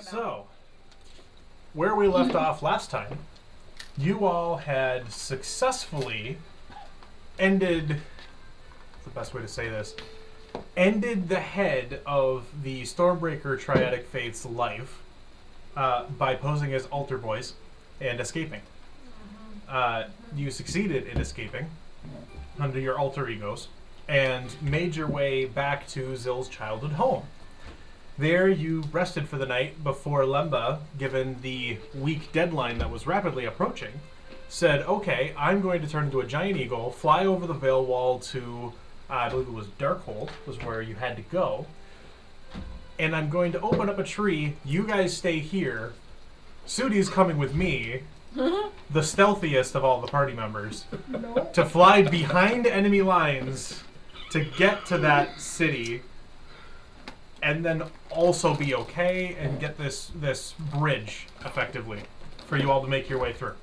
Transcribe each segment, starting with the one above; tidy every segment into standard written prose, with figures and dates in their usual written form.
So, where we left off last time, you all had successfully ended, what's the best way to say this, ended the head of the Stormbreaker Triadic Faith's life by posing as altar boys and escaping. You succeeded in escaping under your alter egos and made your way back to Zill's childhood home. There you rested for the night before Lemba, given the week deadline that was rapidly approaching, said, okay, I'm going to turn into a giant eagle, fly over the Veil Wall to, I believe it was Darkhold, was where you had to go, and I'm going to open up a tree. You guys stay here. Sudi's coming with me, the stealthiest of all the party members, to fly behind enemy lines to get to that city and then also be okay and get this bridge effectively for you all to make your way through.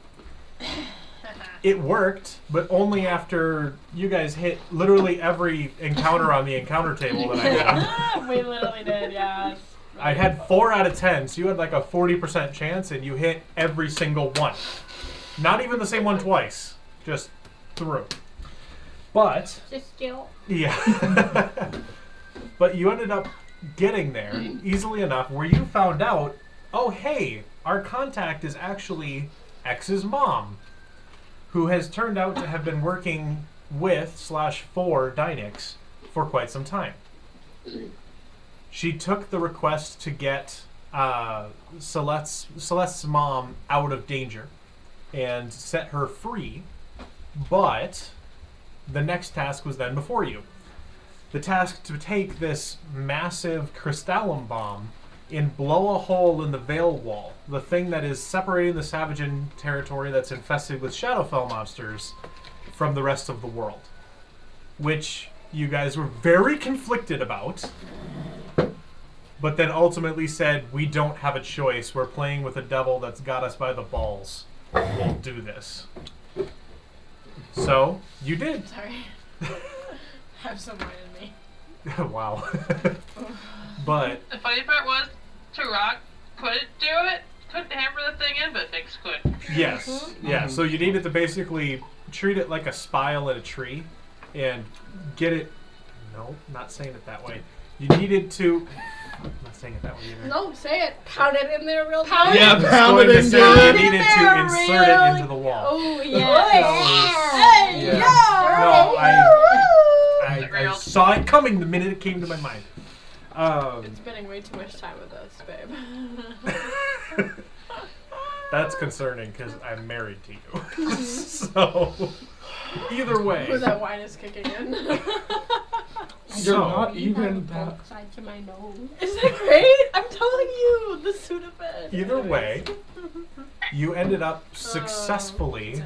It worked, but only after you guys hit literally every encounter on the encounter table that I had. We literally did, yeah. I had 4 out of 10, so you had like a 40% chance, and you hit every single one. Not even the same one twice, just through. But Just skill. yeah, but you ended up getting there easily enough where you found out, oh hey, our contact is actually X's mom, who has turned out to have been working with /for Dynix for quite some time. She took the request to get Celeste's mom out of danger and set her free, but the next task was then before you. The task to take this massive crystallum bomb and blow a hole in the Veil Wall, the thing that is separating the Savagen territory that's infested with Shadowfell monsters from the rest of the world, which you guys were very conflicted about, but then ultimately said, we don't have a choice. We're playing with a devil that's got us by the balls. We'll do this. So, you did. Sorry. Have some wine in me. Wow. But The funny part was, Turok couldn't do it, couldn't hammer the thing in, but Nix could. yes, yeah. So you needed to basically treat it like a spile in a tree, and get it. No, not saying it that way. You needed to. I'm not saying it that way either. No, say it. Pound it in there real quick. Yeah, pound it Going to in say there. you needed to insert it into the wall. Oh, yeah. Hey, yeah. No, I Real. saw it coming the minute it came to my mind. It's spending way too much time with us, babe. That's concerning because I'm married to you. So, either way. Where that wine is kicking in. You're not even that. Both sides of my nose. Isn't that great? I'm telling you, the Sudafed. Either way, you ended up successfully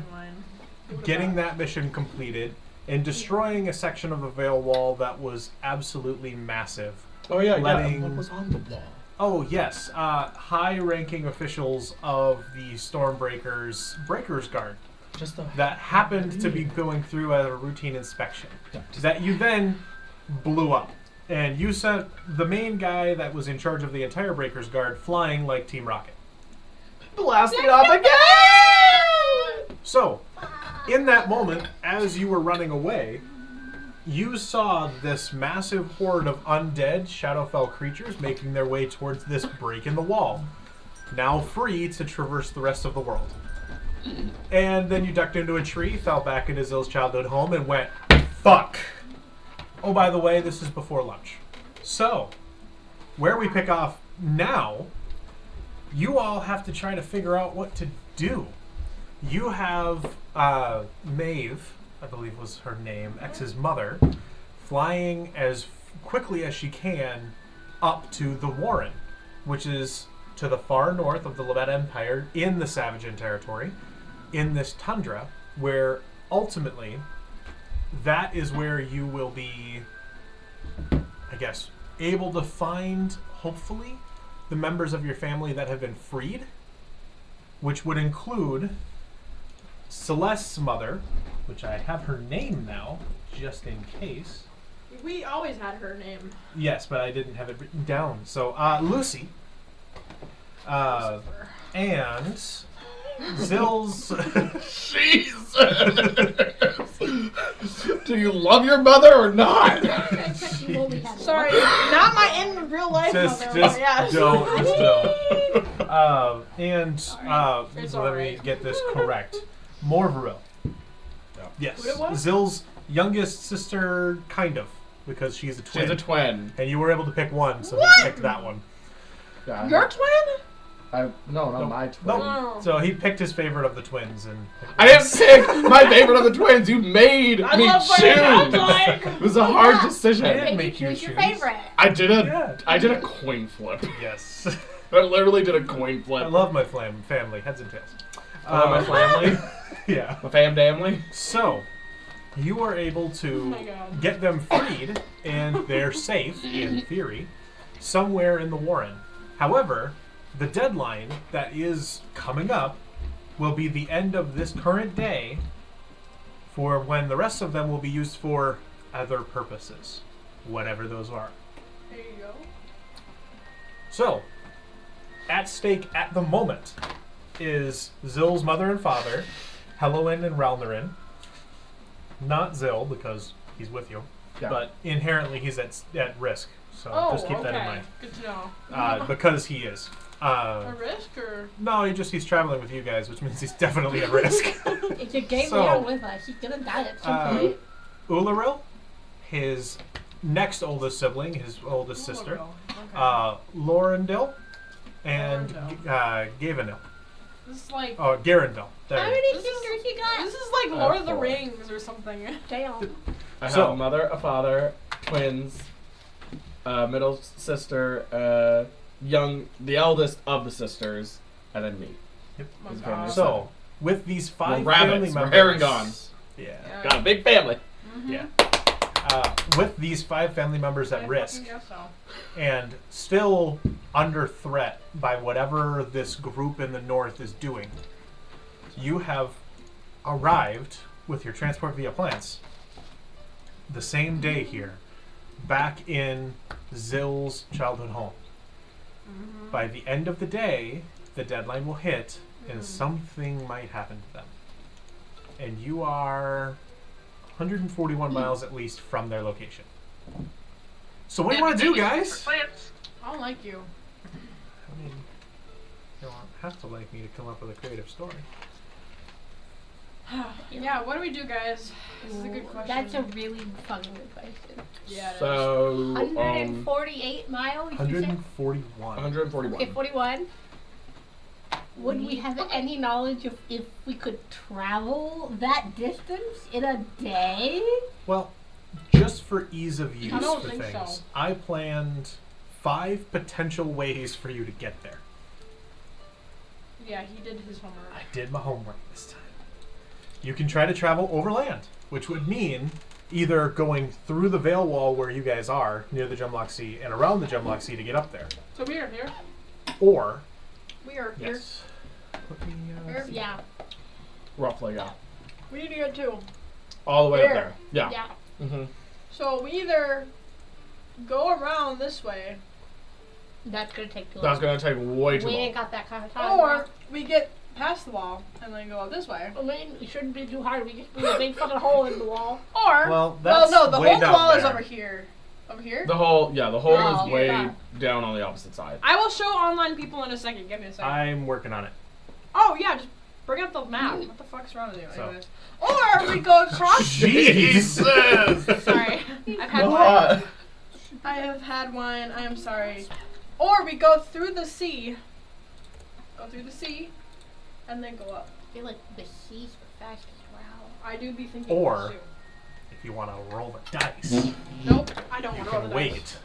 getting that mission completed and destroying a section of the Veil Wall that was absolutely massive. Oh yeah, Letting- What was on the wall? Oh yes, high-ranking officials of the Stormbreakers Breakers Guard Just the. that happened to be going through a routine inspection that you then blew up. And you sent the main guy that was in charge of the entire Breakers Guard flying like Team Rocket. Blasting off again! So, in that moment, as you were running away, you saw this massive horde of undead Shadowfell creatures making their way towards this break in the wall, now free to traverse the rest of the world. And then you ducked into a tree, fell back into Zill's childhood home, and went, fuck! Oh, by the way, this is before lunch. So, where we pick off now, you all have to try to figure out what to do. You have Maeve, I believe was her name, X's mother, flying as quickly as she can up to the Warren, which is to the far north of the Lebet Empire in the Savagen territory, in this tundra, where ultimately that is where you will be, I guess, able to find, hopefully, the members of your family that have been freed, which would include Celeste's mother, which I have her name now, just in case. We always had her name. Yes, but I didn't have it written down. So, Lucy, And Zill's. Jesus! Do you love your mother or not? Sorry, not my in real life Just mother. don't. Yes. Just don't. It's Let me alright. get this correct. Mortumbral. Yes. What it was? Zill's youngest sister, kind of, because she's a twin. She's a twin. And you were able to pick one, so What? he picked that one. Yeah, Your twin? no, not my twin. Nope. Oh. So he picked his favorite of the twins, and I didn't pick my favorite of the twins. You made I me love what it sounds choose. like. It was a hard decision. I didn't Make make you you choose your choose. favorite. I did Yeah. a coin flip. Yes. I literally did a coin flip. I love my family, heads and tails. My family, Yeah. my family. So, you are able Oh to my God. get them freed, and they're safe, in theory, somewhere in the Warren. However, the deadline that is coming up will be the end of this current day, for when the rest of them will be used for other purposes, whatever those are. There you go. So, at stake at the moment is Zill's mother and father, Helloin and Ralnarin. Not Zill, because he's with you, Yeah. but inherently he's at risk. So Oh, just keep okay. that in mind. Good to know. Because he is. A risk or? No, he's traveling with you guys, which means he's definitely at risk. If you gave So, Leon with us, he's gonna die at some point. Ularil, his next oldest sibling, his oldest sister, Okay. Lorendil, and Lorendil. Gavendil. This is like. Oh, Garendil. There. How many fingers you got? This is like Lord of the 4. Rings or something. Damn. I have So- a mother, a father, twins, middle sister, the eldest of the sisters, and then me. Yep. Oh, His God. family. So, with these 5 We're family rabbits. We're members, Harengon. Yeah. Got a big family. Yeah. With these 5 family members at I risk, fucking guess so. and still under threat by whatever this group in the north is doing, you have arrived with your transport via plants the same day here, back in Zill's childhood home. By the end of the day, the deadline will hit, and something might happen to them. And you are 141 miles at least from their location. So what do you want to do, guys? Plants. I don't like you. I mean, you don't have to like me to come up with a creative story. Yeah, what do we do, guys? This is a good question. That's a really fucking good question. Yeah, it is. So, 148 miles, you said? 141. 141. Okay, 41. Would we have any knowledge of if we could travel that distance in a day? Well, just for ease of use don't for think things, so. I planned 5 potential ways for you to get there. Yeah, he did his homework. I did my homework this time. You can try to travel overland, which would mean either going through the Veil Wall where you guys are, near the Gemlock Sea, and around the Gemlock Sea to get up there. So we are here. Or, We are here. yes. Let me, Here. see. Yeah. Roughly, yeah. We need to get two. All the way Here. up there. Yeah. Yeah. Mm-hmm. So we either go around this way, That's gonna take too long. That's gonna take way too We long. ain't got that kind of time. or we get past the wall and then go up this way. I mean, it shouldn't be too hard. We just put a big fucking hole in the wall. Or Well, that's no, the way whole down wall is there. over here. Over here. The hole Oh, is way yeah. down on the opposite side. I will show online people in a second. Give me a second. I'm working on it. Oh yeah, just bring up the map. What the fuck's wrong with you? So. Anyways. Or we go across. Jesus! Sorry, I've had wine. God. I have had wine. I am sorry. Or we go through the sea. Go through the sea, and then go up. I feel like the seas the fastest route. I do be thinking. Or- this too. If you want to roll the dice, Nope, I don't you want to roll can the wait. dice.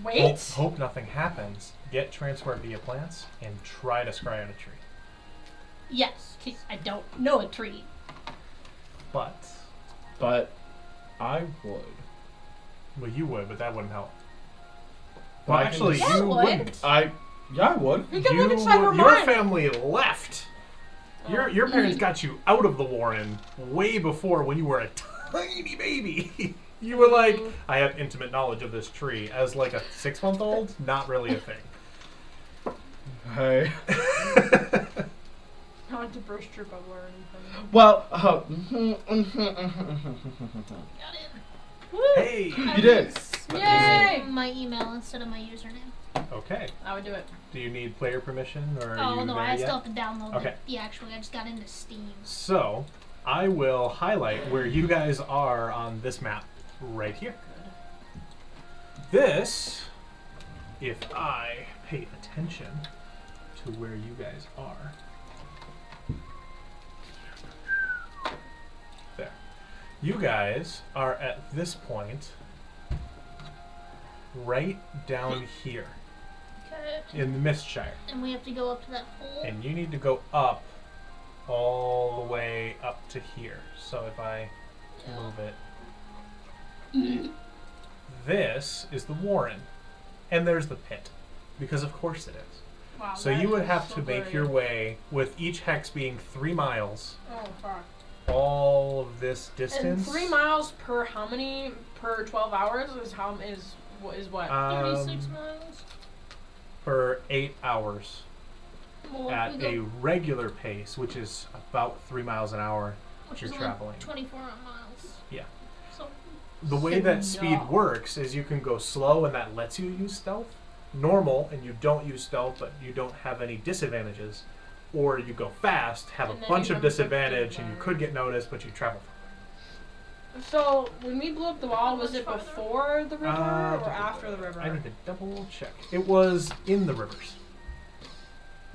Wait. Hope nothing happens. Get transport via plants and try to scry on a tree. Yes, because I don't know a tree. But, But I would. well, you would, but that wouldn't help. Well, Well, I can actually, just- Yeah, you it would. wouldn't. I would. We can look inside her Your mind. family left. Your parents got you out of the Warren way before when you were a tiny baby. You were like, I have intimate knowledge of this tree. As like a 6-month-old, not really a thing. Hey. Not to burst your bubble or anything. Well, Hey! you did. Yay! My email instead of my username. Okay. I would do it. Do you need player permission, or are Oh you no, there I yet? still have to download Okay. the actual. I just got into Steam. So, I will highlight where you guys are on this map right here. This, if I pay attention to where you guys are. There. You guys are at this point right down here Okay. in the Mistshire. And we have to go up to that hole. And you need to go up all the way up to here. So if I move it. This is the Warren. And there's the pit. Because of course it is. Wow. So that you would is have so to make blurry. your way, with each hex being 3 miles, Oh fuck. all of this And distance. 3 miles per how many per 12 hours is how is what? 36 miles. For 8 hours Well, at we a go, regular pace, which is about 3 miles an hour. which you're is traveling. Like 24 miles. Yeah. So The way that speed works is you can go slow and that lets you use stealth. Normal and you don't use stealth but you don't have any disadvantages. Or you go fast, have And a then bunch you of have a disadvantage and you disadvantage. could get noticed but you travel. So when we blew up the wall, was it How much before the river or after the river? I need to double check. It was in the rivers.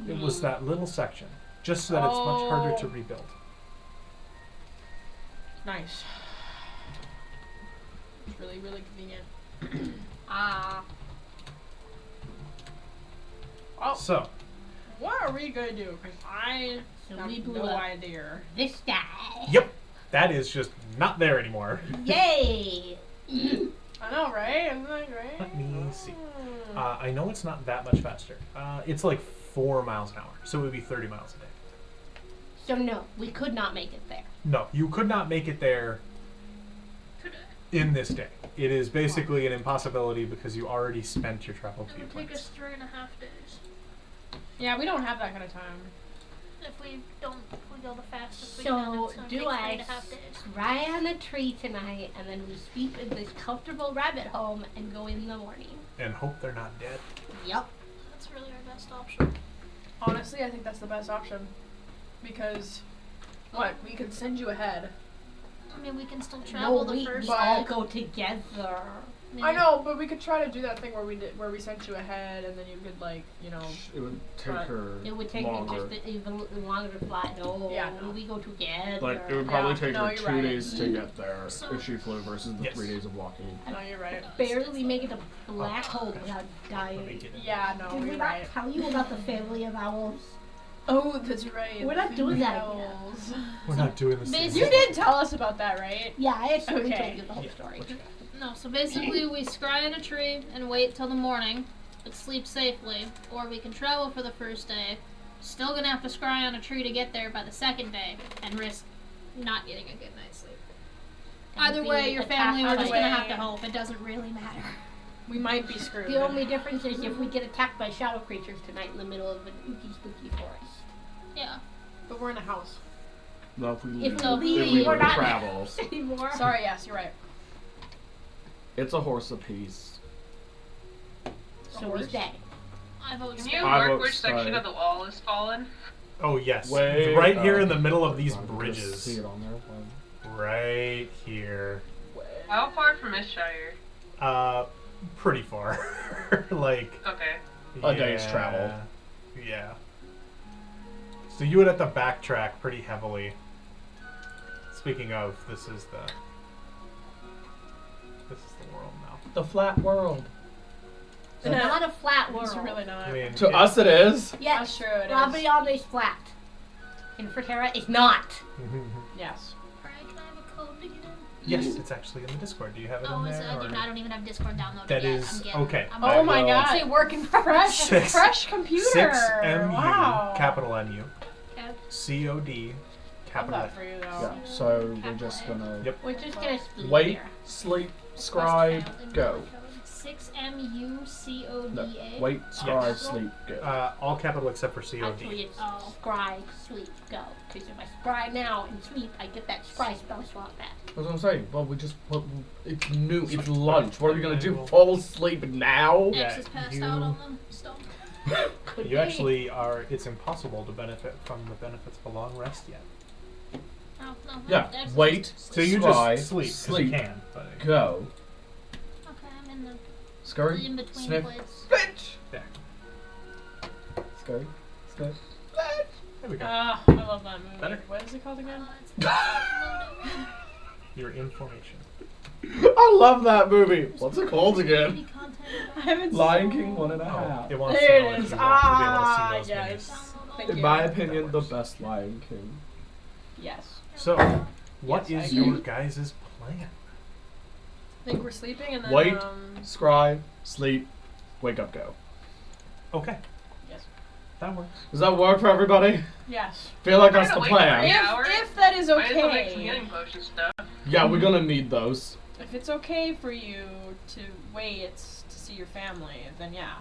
It was that little section. Just so that it's much harder to Oh. rebuild. Nice. It's really, really convenient. Ah. Oh, So, what are we gonna do? Because I So have we blew no up idea. this guy. yep, that is just not there anymore. Yay! I know, right? Isn't that great? Let me see. Hmm. I know it's not that much faster. It's like 4 miles an hour, so it would be 30 miles a day. So no, we could not make it there. No, you could not make it there today. in this day. It is basically an impossibility because you already spent your travel It would take us viewpoints. 3.5 days. Yeah, we don't have that kind of time. If we go the fastest we So, can, it's gonna do take I 3.5 days. Cry on a tree tonight, and then we sleep in this comfortable rabbit home and go in the morning. And hope they're not dead. Yep. That's really our best option. Honestly, I think that's the best option. Because, what? We could send you ahead. I mean, we can still travel No, the we first all day. go together. I know, but we could try to do that thing where we sent you ahead, and then you could It would take Right. her It would take longer. me just even longer to fly. No, Yeah, no. we go together. Like, it would probably Yeah, take no, her you're 2 right. days to get there So- if she flew versus the Yes. 3 days of walking. No, you're right. barely make it a black hole without Let me dying. get it. Yeah, no, Did we you're not right. tell you about the family of owls? Oh, that's right. We're not doing that again. Owls. We're not doing this. basically- You did tell us about that, right? Yeah, I actually Okay. told you the whole Yeah, story. what you No, so basically we scry in a tree and wait till the morning, but sleep safely. Or we can travel for the first day, still gonna have to scry on a tree to get there by the second day, and risk not getting a good night's sleep. Either being way, your family attacked we're just by- gonna have to hope. It doesn't really matter. We might be screwed. The only difference is if we get attacked by shadow creatures tonight in the middle of an spooky forest. Yeah. But we're in a house. No, if we If No, we if we leave, were we're to not travel, anymore. Sorry, yes, you're right. it's a horse apiece. So we stay. I vote Can you so. I mark vote which section Sky. of the wall is fallen? Oh yes, Way right here in up. the middle of these I can just bridges. See it on there. Right here. How far from Mistshire? Pretty far. Like Okay. A day's travel. Yeah. So you would have to backtrack pretty heavily. Speaking of, this is the world now. The flat world. It's not a flat world. It's really not. I mean, To us, it is. Yes, That's true, it is. Rabion is flat. Infraterra is not. Yes. Alright, can I have a code to get in? yes, it's actually in the Discord. Do you have it Oh, in is there? it? I or- don't even have Discord downloaded That yet. is- I'm getting, okay. I'm I Oh my will- god. It's a work in progress. Six- Fresh computer. 6MU, Wow. capital MU, Okay. COD, Love capital that F. for you though. Yeah. So we're just gonna Yep. We're just gonna sleep wait, here. sleep, Quest scribe, failed, go. invalid code. SmuCoda. No. Wait, scry, Yes. sleep, go. All capital except for COD. Actually, it's scry, sleep, go. Because if I scry now and sleep, I get that scry spell slot back. That's what I'm saying. Well, it's noon, it's lunch. What are we gonna do? Well- Fall asleep now? Yeah, X is passed out on them still. Could You be. actually are. It's impossible to benefit from the benefits of a long rest yet. Oh, no, Yeah, X is wait. just So you Scry, just sleep 'cause sleep. you can. But Go. Okay, I'm in the Scurry. in between Sniff. place. Bitch. there. Scurry. Sniff. There we go. I love that movie. Better? What is it called again? It's loading. Your information. I love that movie. What's it called again? Movie content. I haven't Lion seen- King 1.5. Oh, it wants There to know it if is. you want to be able to see those Yes. menus. Thank In you. my opinion, That the works. best Lion King. Yes. So, what Yes, is I your agree. guys' plan? I think we're sleeping and then Wait. Scry, sleep, wake up, go. Okay. Yes. That works. Does that work for everybody? Yes. Feel like Trying that's to the wake up plan. every hour. If that is Might as well make some okay. healing potion stuff. Yeah, we're gonna need those. If it's okay for you to wait to see your family, then yeah.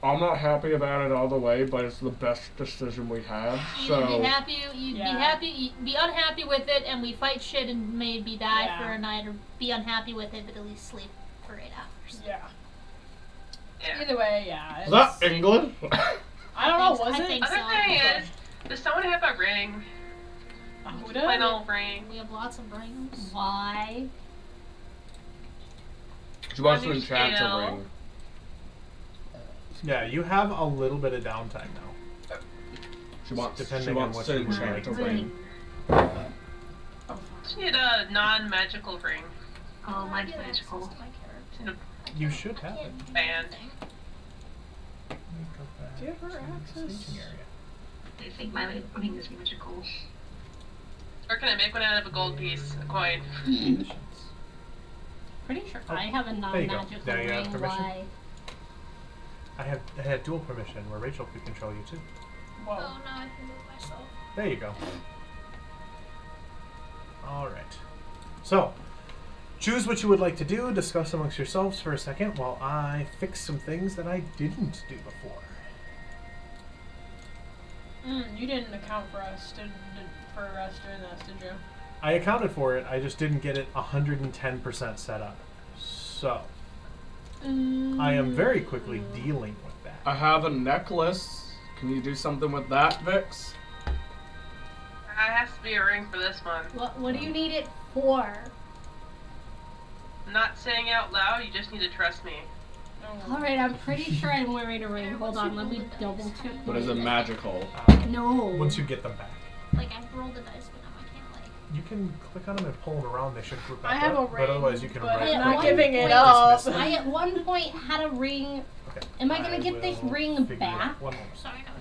I'm not happy about it all the way, but it's the best decision we have. You'd So be happy, you'd Yeah. be happy, you'd be unhappy with it, and we fight shit and maybe die Yeah. for a night, or be unhappy with it, but at least sleep for 8 hours. Yeah. Yeah. Either way, yeah. is that it's- England? I don't know, I was it? think Other so. thing is, does someone have a ring? A Plain Huda? old ring. We have lots of rings. Why? She wants to On your enchant a scale. ring. Yeah, you have a little bit of downtime now. She wants Depending on what to you would enchant a like. ring. Oh, fuck. Just need a non-magical ring. Oh, mine's Get access magical. to my character. In a You should have it. band. Let me go back Give her to the access. staging area. I think my ring is magical. Or can I make one out of a gold piece, a coin? Missions. Pretty sure Oh, I have a there you go. non-magical Now you have ring. permission? Why? I had dual permission where Rachel could control you too. Whoa. Oh no, I can move myself. There you go. Alright. So, choose what you would like to do, discuss amongst yourselves for a second while I fix some things that I didn't do before. You didn't account for us, for us doing this, did you? I accounted for it, I just didn't get it 110% set up. So, I am very quickly dealing with that. I have a necklace. Can you do something with that, Vix? It has to be a ring for this one. What do you need it for? I'm not saying out loud, you just need to trust me. Oh. Alright, I'm pretty sure I'm wearing a ring. Hold on, let me double check. But is it magical? No. Once you get them back. Like I rolled the dice, but now I can't like. You can click on them and pull them around, they should group back I have up, a ring, but otherwise you can but right I'm I'm not click giving and it up. dismiss them. I at one point had a ring. Okay. Am I gonna get this will ring figure it back? out. One moment. Sorry, no,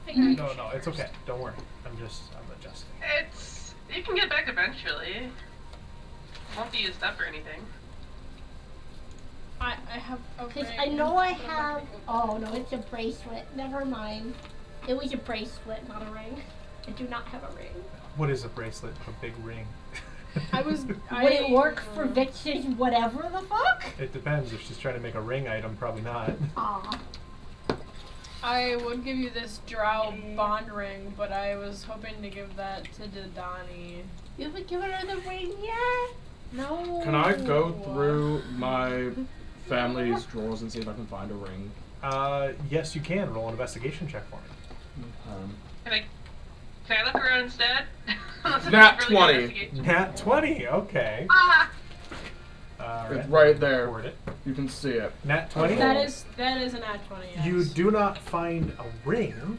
figure it out. No, it's okay. Don't worry. I'm adjusting. It's... you can get back eventually. It won't be used up or anything. I have a Because ring. I know I but I'm not have. gonna go Oh no, it's a bracelet. Never mind. It was a bracelet, not a ring. I do not have a ring. What is a bracelet? A big ring. I was. Would it work for Vix's whatever the fuck? It depends. If she's trying to make a ring item, probably not. Aw. I would give you this Drow bond ring, but I was hoping to give that to Didani. You haven't given her the ring yet? No. Can I go through my family's drawers and see if I can find a ring? Yes, you can. Roll an investigation check for me. Can I look around instead? Unless it's Nat really 20. investigation. Nat 20. Okay. Ah! It's right there. Record it. You can see it. Nat 20. That is an at 20. Yes. You do not find a ring,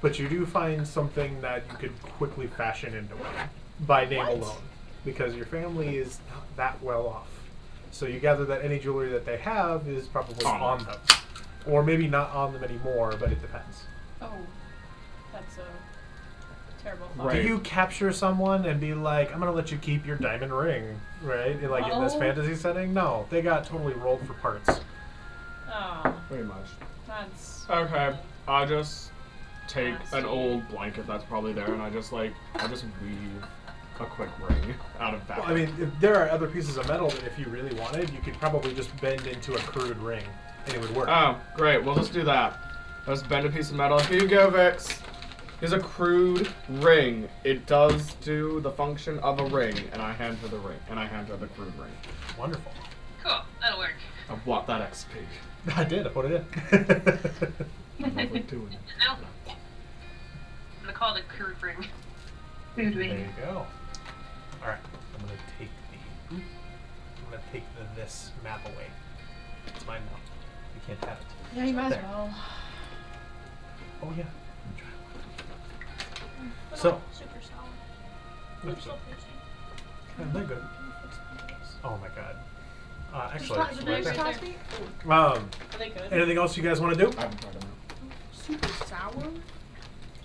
but you do find something that you could quickly fashion into one by name What? alone, because your family is not that well off. So you gather that any jewelry that they have is probably on them, or maybe not on them anymore, but it depends. Oh, that's a terrible thought. Right. Do you capture someone and be like, "I'm gonna let you keep your diamond ring," right? In this Oh. fantasy setting? No, they got totally rolled for parts. Oh, Pretty much. that's. Okay. I just take Nasty. an old blanket that's probably there and I just weave a quick ring out of fabric. Well, I mean, if there are other pieces of metal that if you really wanted, you could probably just bend into a crude ring, and it would work. Oh, great. We'll just do that. Let's bend a piece of metal. Here you go, Vix. Here's a crude ring. It does do the function of a ring, and I hand her the ring, and I hand her the crude ring. Wonderful. Cool. That'll work. I want that XP. I did. I put it in. Lovely doing it. No. I'm gonna call it a crude ring. Food There you ring. go. All right. I'm gonna take this map away. It's mine now. You can't have it. Yeah, you might as There. well. Oh yeah. So. Super sour. Oops. So tasty. They're good. Oh my god. Actually, Just right berries there. right there. Are they good? Anything else you guys want to do? I haven't tried them out. Super sour?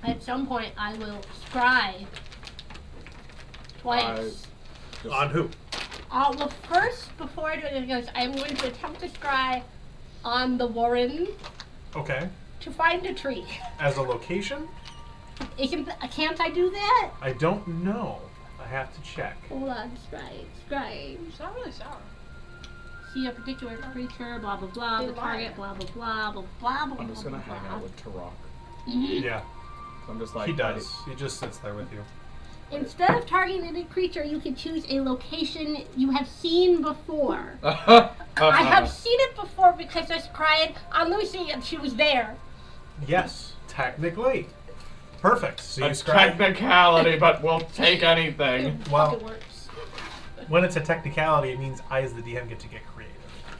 At some point, I will scry twice. On who? Well, first, before I do anything else, I'm going to attempt to scry on the Warren Okay. to find a tree. As a location? Can't I do that? I don't know. I have to check. Hold on, scrying. It's not really sour. See a particular creature, blah blah blah, They the lie. target, blah blah blah, blah blah blah. I'm just gonna blah, hang blah. out with Tarok. Yeah, So I'm just like he does. He just sits there with you. Instead of targeting any creature, you can choose a location you have seen before. I have seen it before because I cried on Lucy and she was there. Yes, technically. Perfect. So a you scribe. technicality, but we'll take anything. Well, It works. when it's a technicality, it means I, as the DM, get to get creative.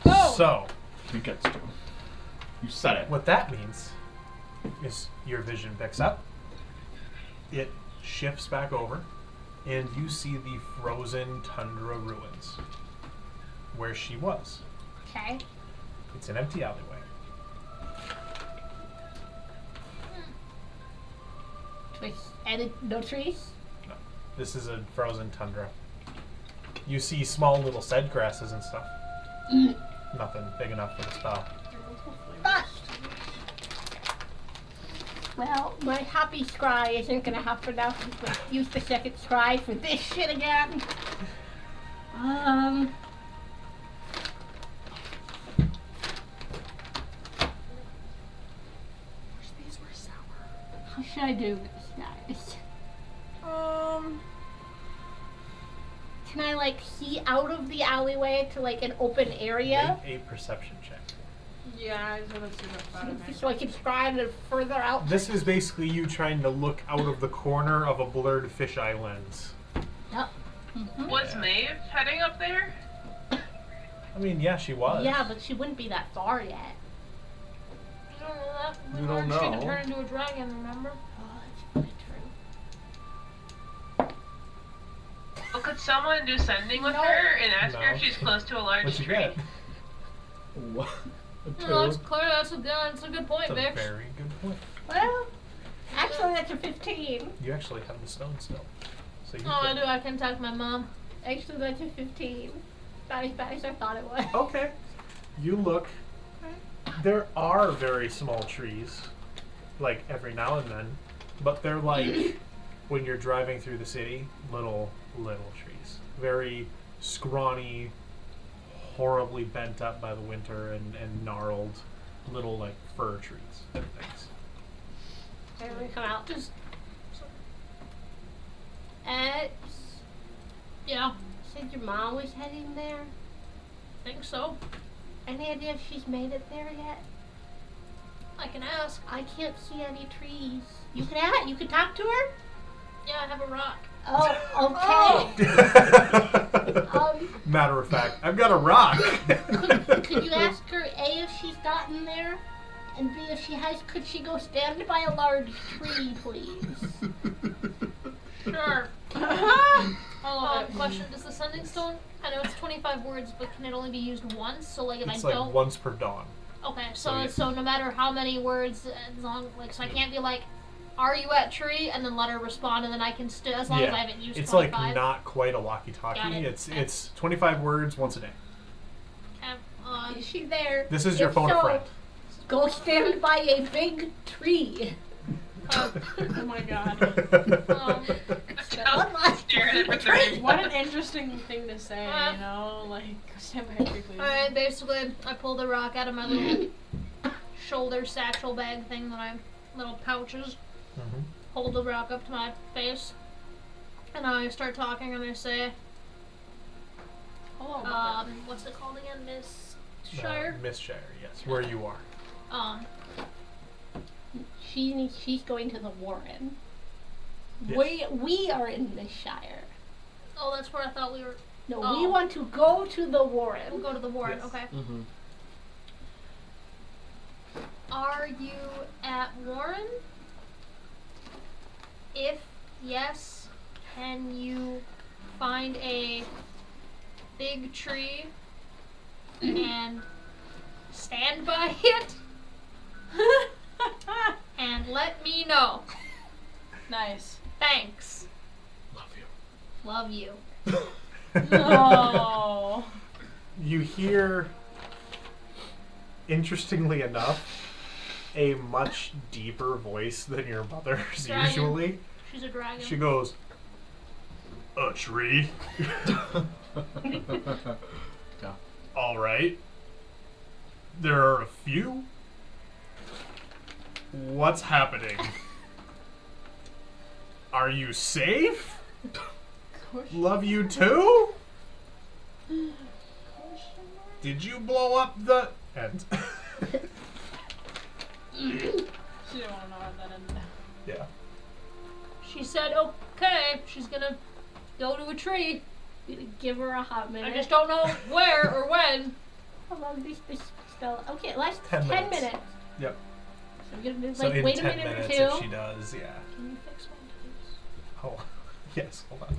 Oh! So, He gets to. You said it. what that means is your vision picks up, it shifts back over, and you see the frozen tundra ruins where she was. Okay. It's an empty alleyway. And no trees? No, this is a frozen tundra. You see small little sedge grasses and stuff. Nothing big enough for the spell. But, well, my happy scry isn't gonna happen now since we use the second scry for this shit again. These were sour. How should I do this, guys? Can I, like, see out of the alleyway to, like, an open area? Make a perception check. Yeah, I was gonna see what's about it. So I can scry it further out? This is basically you trying to look out of the corner of a blurred fisheye lens. Yep. Mhm. Was Yeah. Maeve heading up there? I mean, yeah, she was. Yeah, but she wouldn't be that far yet. You don't know that. You We don't learned she know. could turn into a dragon, remember? Oh, that's really true. Well, could someone do sending with No. her and ask her No. if she's close to a large What you tree? get? What? No, that's clear. That's a good point, That's a Vix. very good point. Well, actually, that's a 15. You actually have the stone still. So you Oh, I could- do. I can talk to my mom. Actually, that's a 15. Not as bad as I thought it was. Okay. You look. There are very small trees, like every now and then, but they're like when you're driving through the city, little trees. Very scrawny, horribly bent up by the winter and gnarled little like fir trees and things. And we come out. Just X yeah, said your mom was heading there. think so. Any idea if she's made it there yet? I can ask. I can't see any trees. You can ask. You can talk to her. Yeah, I have a rock. Oh, okay. Matter of fact, I've got a rock. Could you ask her A if she's gotten there, and B if she has? Could she go stand by a large tree, please? Sure. Oh, question: does the sending stone? I know it's 25 words, but can it only be used once? So, like, if It's I like don't. once per dawn. Okay, So so yeah. so no matter how many words, as long like, so I can't be like, "Are you at tree?" and then let her respond, and then I can still, as long as I haven't used It's 25. like not quite a walkie-talkie. Got it. It's 25 words once a day. Okay, Is she there? This is your If phone a so, friend. Go stand by a big tree. Oh my god. Just One last steer Sharing it for 3. What an interesting thing to say, you know? Like, stand by a tree, please. Alright, basically, I pull the rock out of my little shoulder satchel bag thing little pouches. Mm-hmm. Hold the rock up to my face. And I start talking and I say, Hello. what's it called again? Miss Shire? Miss Shire, yes. Where you are. She's going to the Warren. Yes. We are in the Shire. Oh, that's where I thought we were. No, Oh. we want to go to the We'll Warren. go to the Warren, Yes. okay. Mm-hmm. Are you at Warren? If yes, can you find a big tree and stand by it and let me know? Nice. Thanks. Love you. Love you. No. You hear, interestingly enough, a much deeper voice than your mother's Dragon. usually. She's a dragon. She goes, "A tree? Yeah. All right. There are a few. What's happening? Are you safe? Love you too? Did you blow up the end?" She didn't want to know how that ended. Yeah. She said, okay, she's gonna go to a tree. We're gonna give her a hot minute. I just don't know where or when. How long is this spell? Okay, last 10 10 minutes. minutes. Yep. So we're gonna So in wait 10 a minute minutes, or two. if she does, yeah. Can you fix one, please? Oh, yes. Hold on.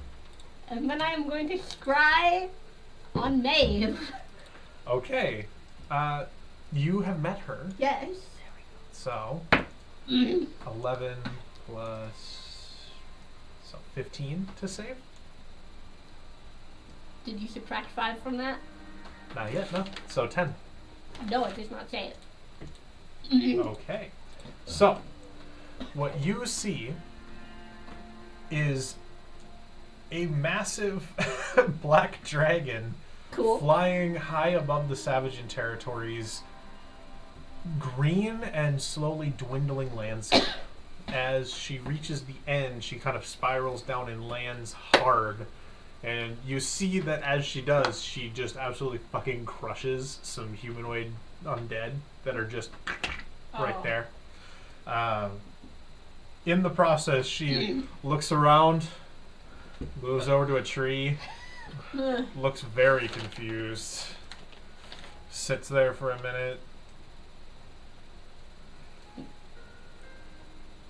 And then I'm going to scry on Maeve. Okay. You have met her, Yes. so 11 plus 15 to save. Did you subtract 5 from that? Not yet, no. So 10. No, it does not say it. Okay. So, what you see is a massive black dragon Cool. flying high above the Savagen territories, green and slowly dwindling landscape. As she reaches the end, she kind of spirals down and lands hard. And you see that as she does, she just absolutely fucking crushes some humanoid undead that are just right Oh. there. In the process, she looks around, moves over to a tree, looks very confused, sits there for a minute.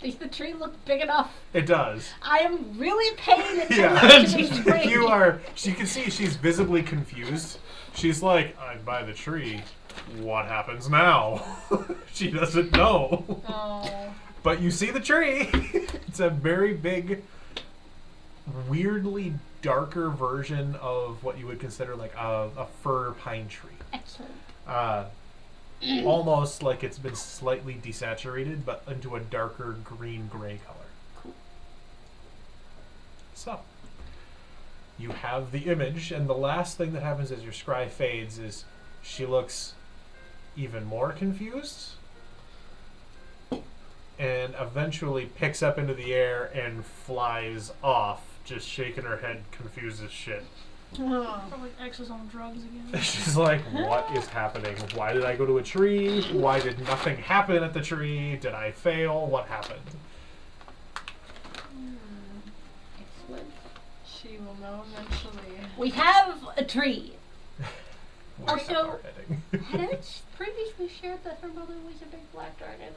Does the tree look big enough? It does. I am really paying attention Yeah. to this tree. You can see she's visibly confused. She's like, I'm by the tree. What happens now? She doesn't know. Oh. But you see the tree. It's a very big, weirdly darker version of what you would consider like a fir pine tree. Excellent. Almost like it's been slightly desaturated, but into a darker green-gray color. Cool. So, you have the image, and the last thing that happens as your scry fades is she looks even more confused, and eventually picks up into the air and flies off, just shaking her head confused as shit. Probably X is on drugs again. She's like, what is happening? Why did I go to a tree? Why did nothing happen at the tree? Did I fail? What happened? Excellent. She will know eventually. We have a tree. Where's Also- that bar heading? Had I previously shared that her mother was a big black dragon?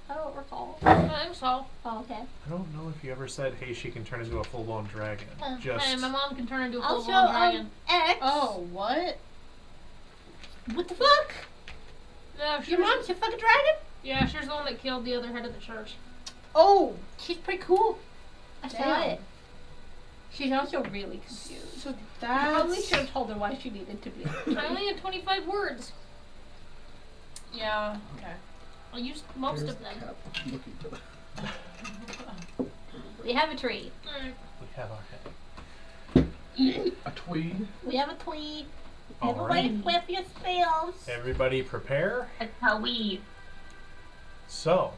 I don't recall. I think so. Oh, okay. I don't know if you ever said, hey, she can turn into a full-blown dragon. Just Hey, my mom can turn into a Also, full-blown dragon. X. Oh, what? What the fuck? Yeah, she Your was, mom's a fucking dragon? yeah, she's the one that killed the other head of the church. Oh, she's pretty cool. I saw Damn. it. She's also really confused. So I probably that's... should have told her why she needed to be. I only had 25 words. Yeah, okay. I used most of them. We have a tree. Alright. we have our heading. A tweed? We have a tweed. We have a way to Alright. flip your spells. Everybody prepare. That's how we. So,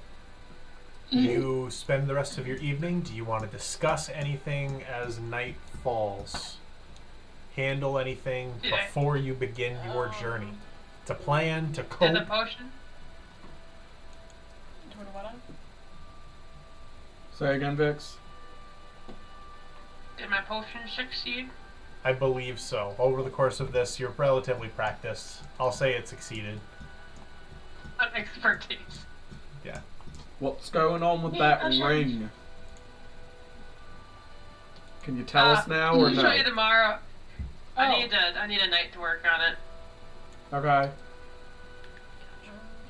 you spend the rest of your evening. Do you want to discuss anything as night falls? Handle anything Yeah. before you begin your journey? To plan, to cope. Did the potion? Toward what? Say again, Vix. Did my potion succeed? I believe so. Over the course of this, you're relatively practiced. I'll say it succeeded. An expertise. Yeah. What's going on with Yeah, that I'll show you. ring? Can you tell us now or I'll no? show you tomorrow. Oh. I need a night to work on it. Okay.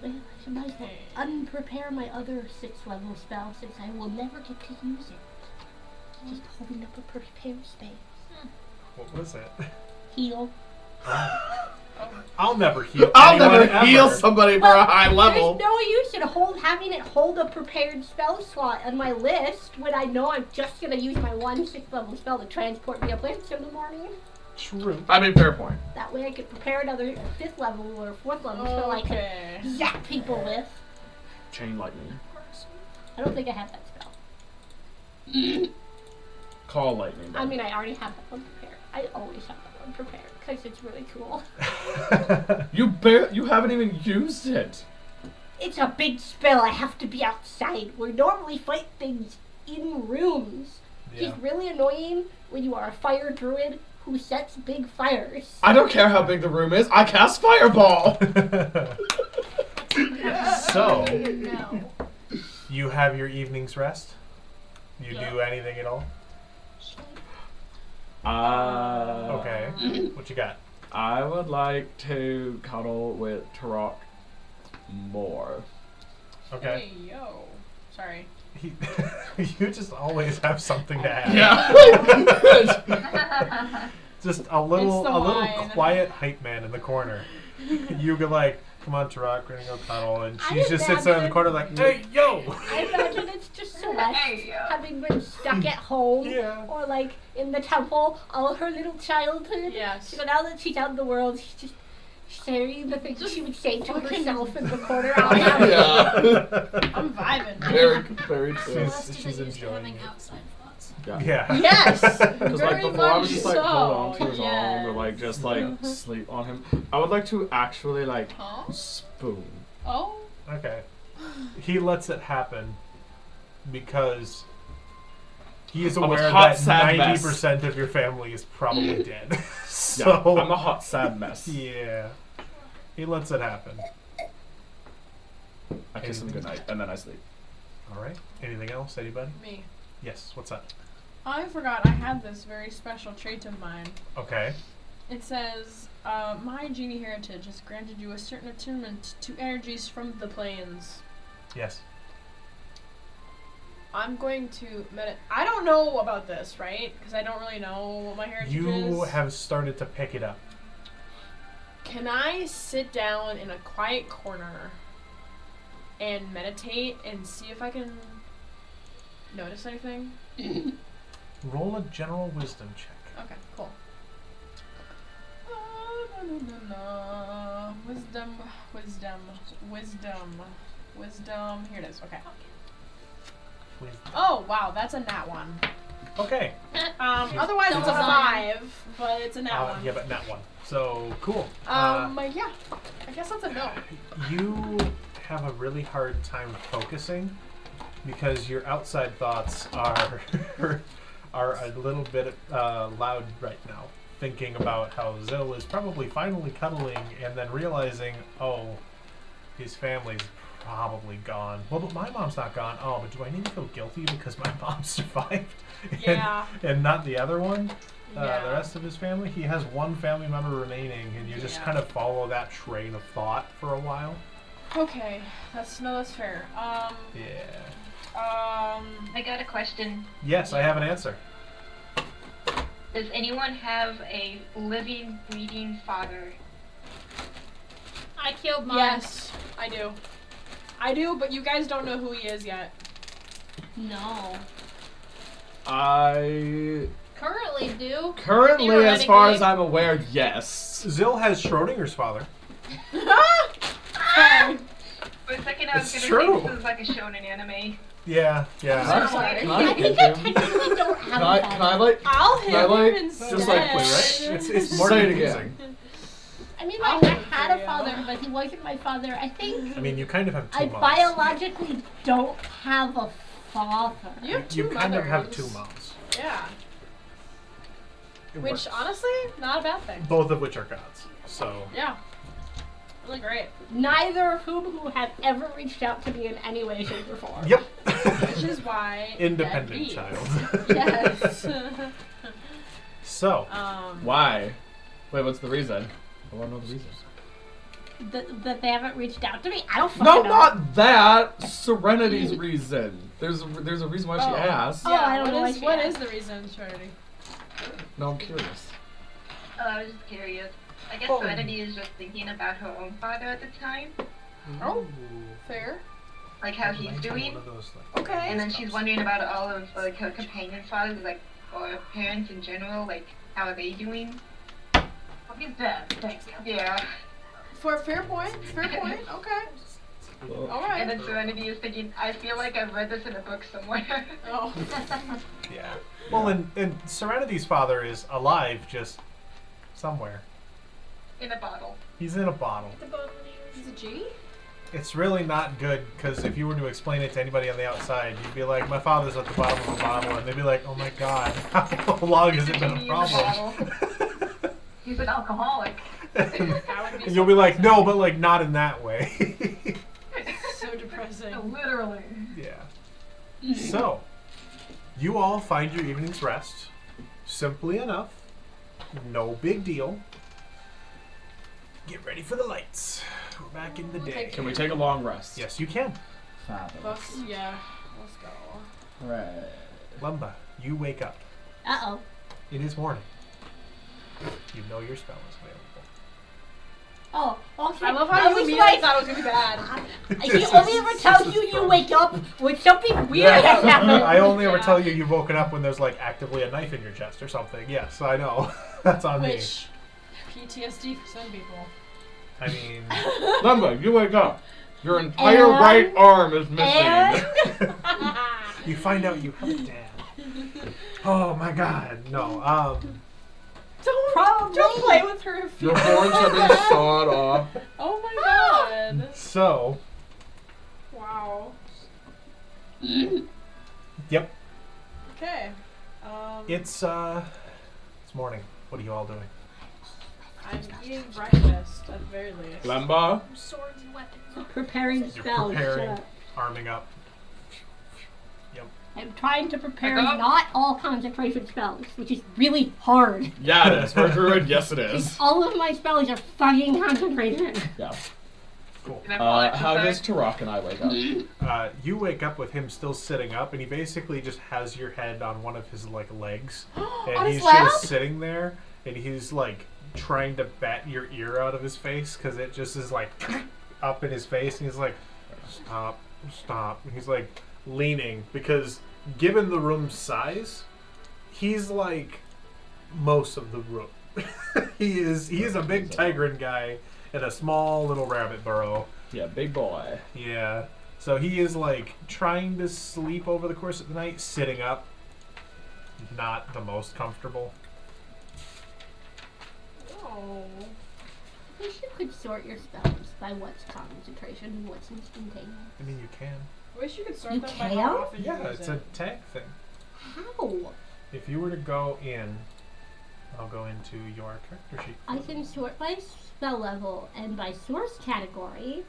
Well, I might as well Okay. unprepare my other 6th level spell since I will never get to use it. Just holding up a prepared space. What was it? Heal. I'll never heal. I'll anyone never heal ever. somebody for a high level. There's no use in having it hold a prepared spell slot on my list when I know I'm just gonna use my 1 6th level spell to transport me up Lance in the morning. True. I mean, fair point. That way I could prepare another 5th level or 4th level spell I Okay. could zap people with. Chain lightning. I don't think I have that spell. Call lightning. I mean, I already have that one prepared. I always have that one prepared because it's really cool. You haven't even used it. It's a big spell. I have to be outside. We normally fight things in rooms. Yeah. It's really annoying when you are a fire druid who sets big fires. I don't care how big the room is. I cast fireball. So, No. you have your evening's rest? You do anything at all? Okay. What you got? I would like to cuddle with Tarok more. Okay. Hey, yo. Sorry. He, you just always have something to add. Yeah. Just a little It's the wine. quiet hype man in the corner. You go like, come on, Tarok, we're gonna go cuddle, and I she just sits there in the imagine- corner like, hey, yo! I imagine it's just Celeste having been stuck at home Yeah. or like in the temple all her little childhood. Yes. So now that she's out in the world, she's just saying the things she would say to fucking- herself in the corner out loud. Yeah. I'm vibing. Very, very true. Celeste she's isn't used to enjoying having it. outside thoughts. Yeah. Yes. Because like Very before I would just like much hold on to so, his arm or like just like sleep on him. I would like to actually like Huh? spoon. Oh. Okay. He lets it happen because he is I'm a aware hot, that sad mess. 90% of your family is probably dead. Yeah, So, I'm a hot sad mess. yeah. He lets it happen. I kiss him goodnight and then I sleep. Alright. Anything else? Anybody? Me. Yes, what's up? I forgot I had this very special trait of mine. Okay. It says, my genie heritage has granted you a certain attunement to energies from the planes. Yes. I'm going to I don't know about this, right? Because I don't really know what my heritage You is. have started to pick it up. Can I sit down in a quiet corner and meditate and see if I can notice anything? Roll a general wisdom check. Okay, cool. Wisdom. Here it is. Okay. Wisdom. Oh wow, that's a nat one. Okay. Otherwise it's a Double 5, but it's a nat one. Yeah, but not one. So, cool. Yeah. I guess that's a no. You have a really hard time focusing because your outside thoughts are are a little bit loud right now. Thinking about how Zill is probably finally cuddling and then realizing, oh, his family's probably gone. Well, but my mom's not gone. Oh, but do I need to feel guilty because my mom survived? Yeah. And not the other one? The Yeah. rest of his family? He has one family member remaining, and you just Yeah. kind of follow that train of thought for a while. Okay. That's fair. Yeah. I got a question. Yes, I have an answer. Does anyone have a living, breathing father? I killed mine. Yes, I do. I do, but you guys don't know who he is yet. No. I Currently, currently do. Currently, as far as I'm aware, yes. Zill has Schrodinger's father. Sorry. For a second, I was It's gonna true. say this is like a shonen anime. Yeah. I'm sorry. Can I I think hit I him? technically don't have Can I, a can I father. like, I'll hit Can I, like, him instead. Just like play, right? It's more Say it confusing. I mean, I'll like, I hit had for a you. father, but he wasn't my father. I think I mean, you kind of have two I moms. biologically don't have a father. You have two You kind of have mothers. two moms. Yeah. It Which, works. honestly, not a bad thing. Both of which are gods. So Yeah. Really great. Neither of whom have ever reached out to me in any way, shape, or form. yep. Which is why. Independent deadbeats. child. Yes. So why? Wait, what's the reason? I want to know the reason. That they haven't reached out to me? I don't fucking No, know. not that. Serenity's reason. There's a reason why she Oh. asked. Oh, I don't know what why is, she what asked. is the reason, Charity? No, I'm curious. Oh, I was just curious. I guess Oh. Serenity is just thinking about her own father at the time, Oh. Fair. like how he's doing, One of those, like, Okay. and then she's wondering about all of like her companions' fathers, like or parents in general, like how are they doing? Well, he's dead. Thanks. Yeah. For fair point. Fair point. Okay. All right. And then Serenity is thinking, I feel like I've read this in a book somewhere. Oh. Yeah. Well, and Serenity's father is alive, just somewhere. In a bottle. He's in a bottle. Is it G? It's really not good because if you were to explain it to anybody on the outside, you'd be like, "My father's at the bottom of a bottle," and they'd be like, "Oh my God, how long has it been a He's in a problem?" He's an alcoholic. and you'll be like, "No, but like not in that way." So depressing. Literally. Yeah. So, you all find your evening's rest. Simply enough. No big deal. Get ready for the lights. We're back in the day. Can we take a long rest? Yes, you can. Fabulous. Let's, yeah. Let's go. Right. Lumba, you wake up. Uh-oh. It is morning. You know your spell is available. Oh, okay. I love I how you was immediately like, thought it was gonna be bad. he only ever tells you wake up when something weird has happened. I only ever Yeah. tell you you've woken up when there's like actively a knife in your chest or something. Yes, I know. That's on me. Which PTSD for some people. I mean, Lumba, you wake up. Your entire And- right arm is missing. And you find out you have a dad. Oh my God, no. Don't play with her Your feelings. horns have been sawed off. Oh my god. So, Wow. yep, Okay. it's morning. What are you all doing? I'm eating breakfast at the very least. Lumba, Swords and weapons. preparing You're spells. preparing, Shut up. arming up. Yep. I'm trying to prepare Back up. not all concentration spells, which is really hard. yeah, it is. For a druid, yes it is. All of my spells are fucking concentration. Yeah. Cool. And then we'll How does exercise. Tarok and I wake up? You wake up with him still sitting up, and he basically just has your head on one of his like legs, and On his he's lap? just sitting there, and he's like trying to bat your ear out of his face because it just is like up in his face, and he's like, "Stop, stop," and he's like leaning because given the room's size, he's like most of the room. he is a big Tigran guy in a small little rabbit burrow. Yeah, big boy. Yeah. So he is like trying to sleep over the course of the night, sitting up. Not the most comfortable. Oh. I wish you could sort your spells by what's concentration and what's instantaneous. I mean, you can. I wish you could sort You them by can? how often you Yeah, use it's it. a tag thing. How? If you were to go in, I'll go into your character sheet. I can sort by spell level and by source category.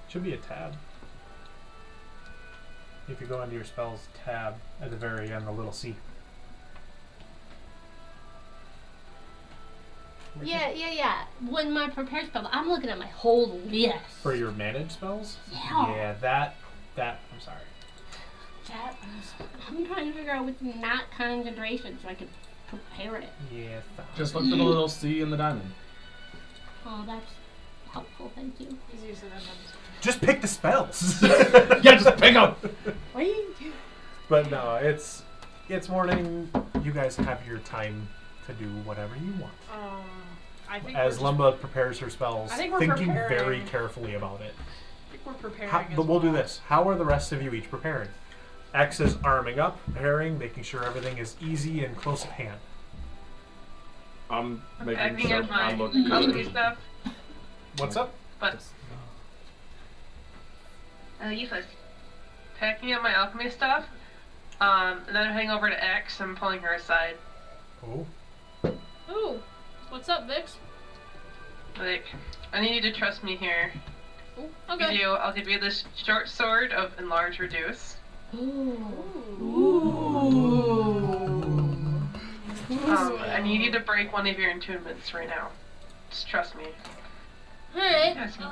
Should be a tab. If you go into your spells tab at the very end, the little C. Yeah. When my prepared spell, I'm looking at my whole list. For your managed spells? Yeah. Yeah, that, I'm sorry. I'm trying to figure out what's not concentration so I can prepare it. Yeah, Just look for the little C in the diamond. Oh, that's helpful. Thank you. He's using them. Just pick the spells. Yeah, just pick 'em. What are you doing? But no, it's morning. you guys have your time to do whatever you want. I think As we're Lumba prepares her spells, I think we're thinking preparing. very carefully about it. I think we're preparing. But we'll do this. How are the rest of you each preparing? X is arming up, preparing, making sure everything is easy and close at hand. I'm making Packing sure up my I look alchemy good. stuff. What's up? But You first. packing up my alchemy stuff. And then I'm heading over to X and pulling her aside. Oh. Ooh. What's up, Vix? Like, I need you to trust me here. Ooh, I'll okay. give you this short sword of enlarge reduce. I need you to break one of your entombments right now. Just trust me. Alright. Yes, you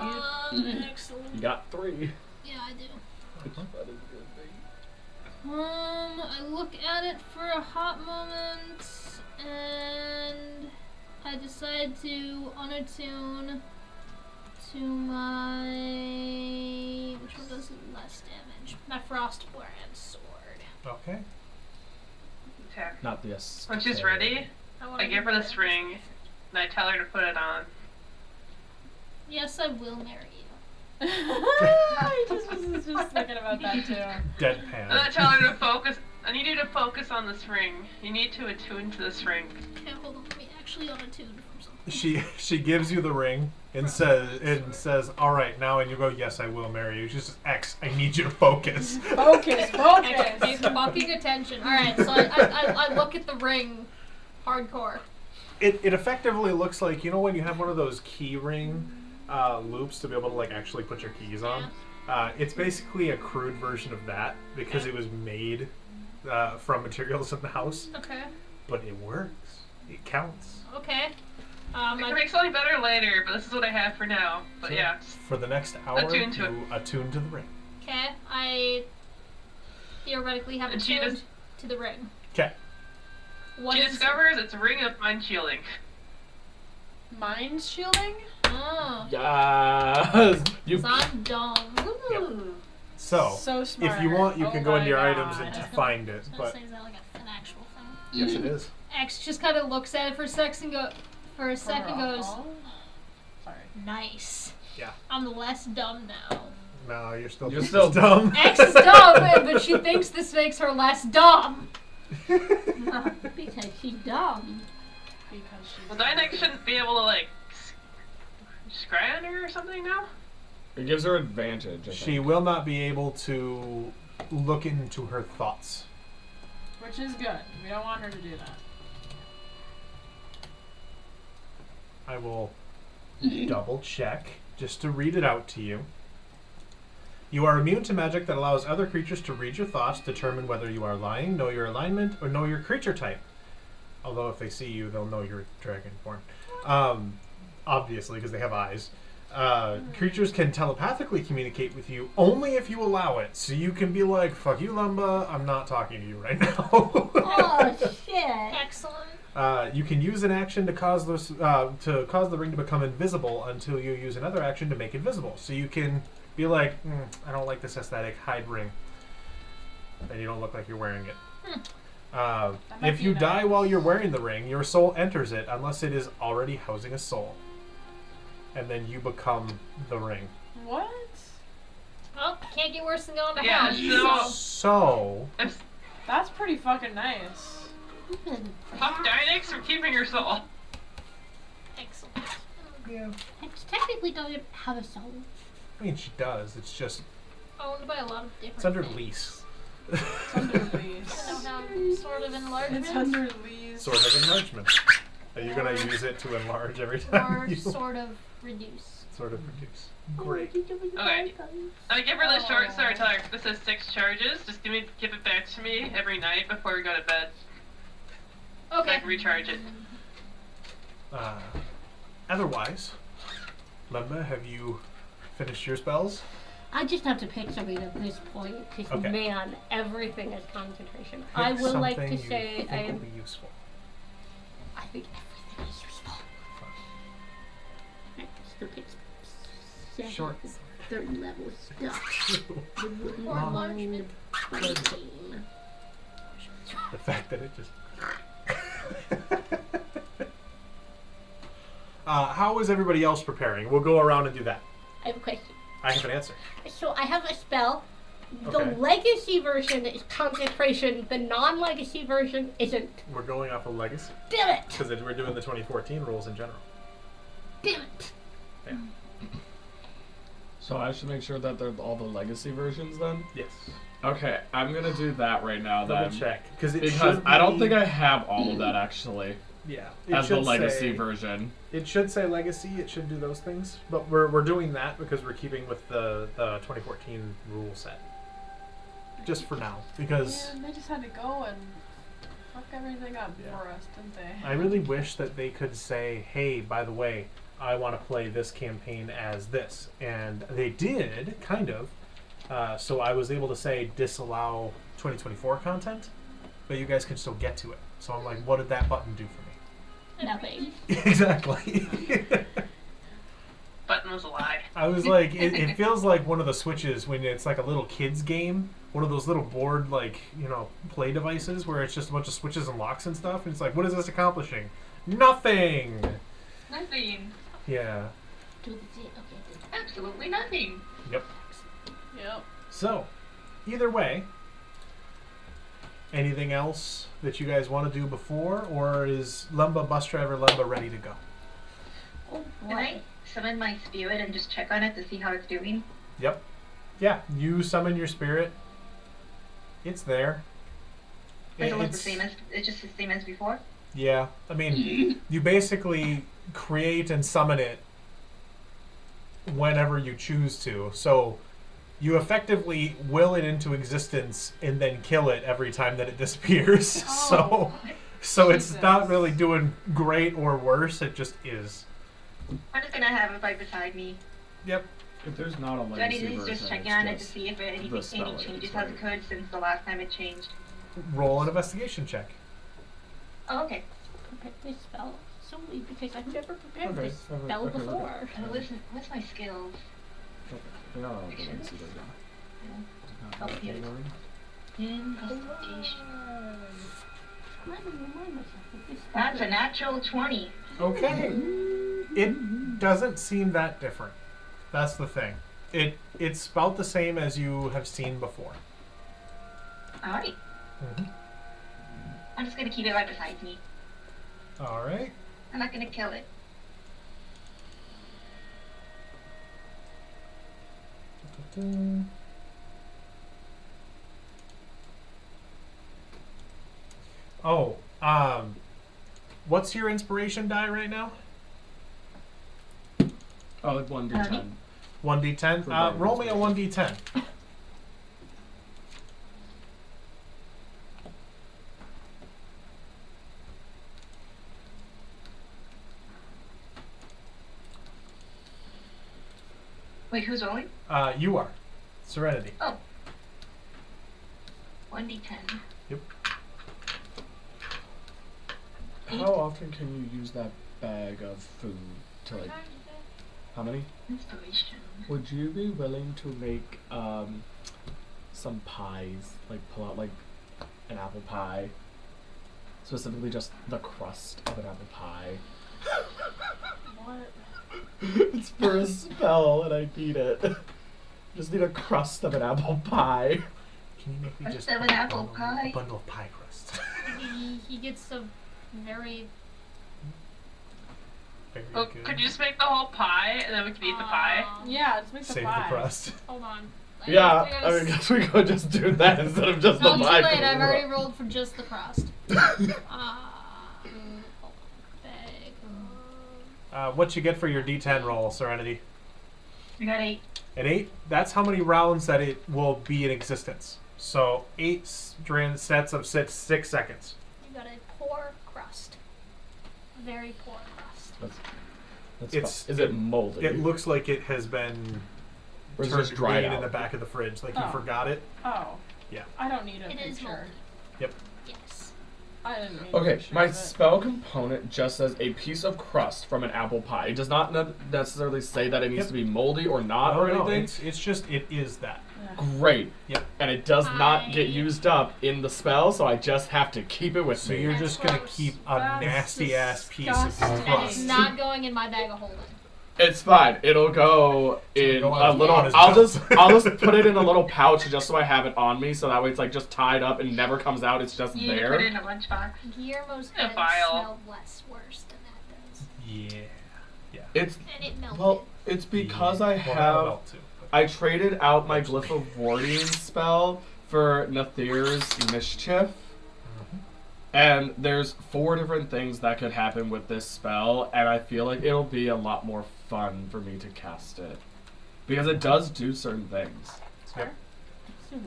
do. Excellent. You got 3. Yeah, I do. That is good, baby. I look at it for a hot moment, and I decide to unattune to my... which one does less damage? My Frostbrand sword. Okay. Attack. Not this. When she's ready, wanna I give her do this that. ring, and I tell her to put it on. Yes, I will marry you. I was just thinking about that too. And Deadpan. I tell her to focus. I need you to focus on this ring. You need to attune to this ring. Okay, hold on. Let me actually unattune from something. She gives you the ring and says, "All right, now," and you go, "Yes, I will marry you." She says, "X, I need you to focus." Focus. Pay fucking attention. Alright, so I look at the ring hardcore. It effectively looks like, you know, when you have one of those key ring loops to be able to like actually put your keys on. It's basically a crude version of that because it was made from materials in the house. Okay. But it works. It counts. Okay. I can make something better later, but this is what I have for now. But So, yeah. For the next hour, Attune to you attune to the ring. Okay, I theoretically have And she attuned does- to the ring. Okay. What She is discovers it's a ring of mind shielding. Mind shielding? Oh, Yes. You. 'cause I'm dumb. Ooh. So, So smart. if you want, you Oh can go into your my items God. and I was find I it. was gonna But say, is that like an actual thing? yes, it is. X just kind of looks at it for a second, goes, Sorry. nice. Yeah. I'm less dumb now. No, you're still You're just still as dumb. X is dumb, but she thinks this makes her less dumb. Because she's dumb. Because she's Well, Dynex shouldn't be able to, like, scry on her or something now? It gives her advantage. I She think. will not be able to look into her thoughts. Which is good. We don't want her to do that. I will double check just to read it out to you. You are immune to magic that allows other creatures to read your thoughts, determine whether you are lying, know your alignment, or know your creature type. Although if they see you, they'll know you're dragonborn. Obviously, because they have eyes. Creatures can telepathically communicate with you only if you allow it. So you can be like, "Fuck you, Lumba, I'm not talking to you right now." Oh, shit. Excellent. You can use an action to cause the ring to become invisible until you use another action to make it visible. So you can be like, "I don't like this aesthetic. Hide ring," and you don't look like you're wearing it. might If be you nice. die while you're wearing the ring, your soul enters it unless it is already housing a soul, and then you become the ring. What? Oh, can't get worse than going to Yeah, hell. So If That's pretty fucking nice. fuck Dynex for keeping her soul. Excellent. yeah, X technically doesn't have a soul. I mean she does. It's just Owned by a lot of different it's under things. lease. It's under lease. I don't have sort of enlargement. It's under lease. Sort of enlargement. Are you gonna use it to enlarge every time Or you sort of reduce. sort of reduce? Great. Okay. I give her the short sword. Tell her this is 6 charges. Just give it back to me every night before we go to bed. So I Okay. can recharge it. Otherwise, Lemba, have you finished your spells? I just have to pick something at this point, because Okay. man, everything is concentration. Pick I would like something to you say think will be useful. I think everything is useful. I still pick seven, Short. third level stuff. The wooden Or line, enlargement. fighting. The fact that it just How is everybody else preparing? We'll go around and do that. I have a question. I have an answer. So I have a spell. The Okay. legacy version is concentration. The non-legacy version isn't. We're going off of legacy Damn it! because we're doing the 2014 rules in general. Damn it! Yeah. So I should make sure that they're all the legacy versions then? Yes. Okay, I'm gonna do that right now Double then. check because I don't think I have all of that actually Yeah. as the should legacy say- version. It should say legacy. It should do those things, but we're doing that because we're keeping with the 2014 rule set. Just for now, because Man, they just had to go and fuck everything up Yeah. for us, didn't they? I really wish that they could say, "Hey, by the way, I want to play this campaign as this," and they did kind of. So I was able to say disallow 2024 content, but you guys can still get to it. So I'm like, what did that button do for me? Nothing. Exactly. Button was a lie. I was like, it feels like one of the switches when it's like a little kids game, one of those little board play devices where it's just a bunch of switches and locks and stuff, and it's like, what is this accomplishing? Nothing. Nothing. Yeah. Okay. Absolutely nothing. Yep. Yep. So, either way, anything else that you guys want to do before, or is bus driver Lumba ready to go? Oh Can I boy. summon my spirit and just check on it to see how it's doing? Yep. Yeah, you summon your spirit. It's there. Does it look the same as it's just the same as before? Yeah, I mean, you basically create and summon it whenever you choose to. So you effectively will it into existence and then kill it every time that it disappears. Oh. So it's Jesus. not really doing great or worse. It just is. I'm just gonna have it right beside me. Yep. If there's not a Do I legacy need to version, just check it's on it to just see if any the spell changes is, has right? occurred since the last time it changed? Roll an investigation check. Oh, okay. Prepare this spell solely because I've never prepared Okay, this okay, spell okay, okay. before. What's my skills? They are all the Actions? legacy version. Oh, here. Investigation. I'm gonna remind myself of this. That's a natural 20. Okay. It doesn't seem that different. That's the thing. It's about the same as you have seen before. Alright. Mm-hmm. I'm just gonna keep it right beside me. All right. I'm not gonna kill it. Oh, what's your inspiration die right now? Oh, like 1d10. 1d10. For Roll me a inspiration. 1d10. Wait, who's rolling? You are. Serenity. Oh. 1d10. How often can you use that bag of food to like? How many? Inspiration. Would you be willing to make some pies? Like pull out like an apple pie, specifically just the crust of an apple pie. What? It's for a spell and I need it. Just need a crust of an apple pie. Can you make me Crust just of an apple pie? a bundle of pie crust? He gets a very. Very Oh, good. could you just make the whole pie and then we can eat the pie? Yeah, let's make the Save pie. the crust. Hold on. Yeah, I guess we could just do that instead of just No, the too pie. late. I've already rolled for just the crust. Hold on. Bag. What you get for your D10 roll, Serenity? I got 8. An 8. That's how many rounds that it will be in existence. So 8 sets of 6 seconds. You got a poor crust. A very poor crust. Is it moldy? It looks like it has been Or is it turned just dried green in out? the back of the fridge, like you Oh. forgot it. Oh. Yeah. I don't need a It is picture. moldy. Yep. Yes. I didn't need a Okay, picture my of it. spell component just says a piece of crust from an apple pie. It does not necessarily say that it needs Yep. to be moldy or not No, or no, anything. it's just it is that. Yeah. great. Yep. And it does not get used up in the spell, so I just have to keep it with So me. you're That's just gonna gross. keep a That's nasty ass piece of disgusting. And it's crust. not going in my bag of holding. It's fine. It'll go in go a on little. his I'll belt. I'll just put it in a little pouch just so I have it on me, so that way it's like just tied up and never comes out. It's just You need to there. put it in a lunchbox. Guillermo's A head vial. smelled less worse than that does. Yeah. It's And it melted. well, it's because I Well, that'll have. melt too, but- I traded out my Glyph of Warding spell for Nathir's Mischief. And there's 4 different things that could happen with this spell, and I feel like it'll be a lot more fun for me to cast it. Because it does do certain things. Yep.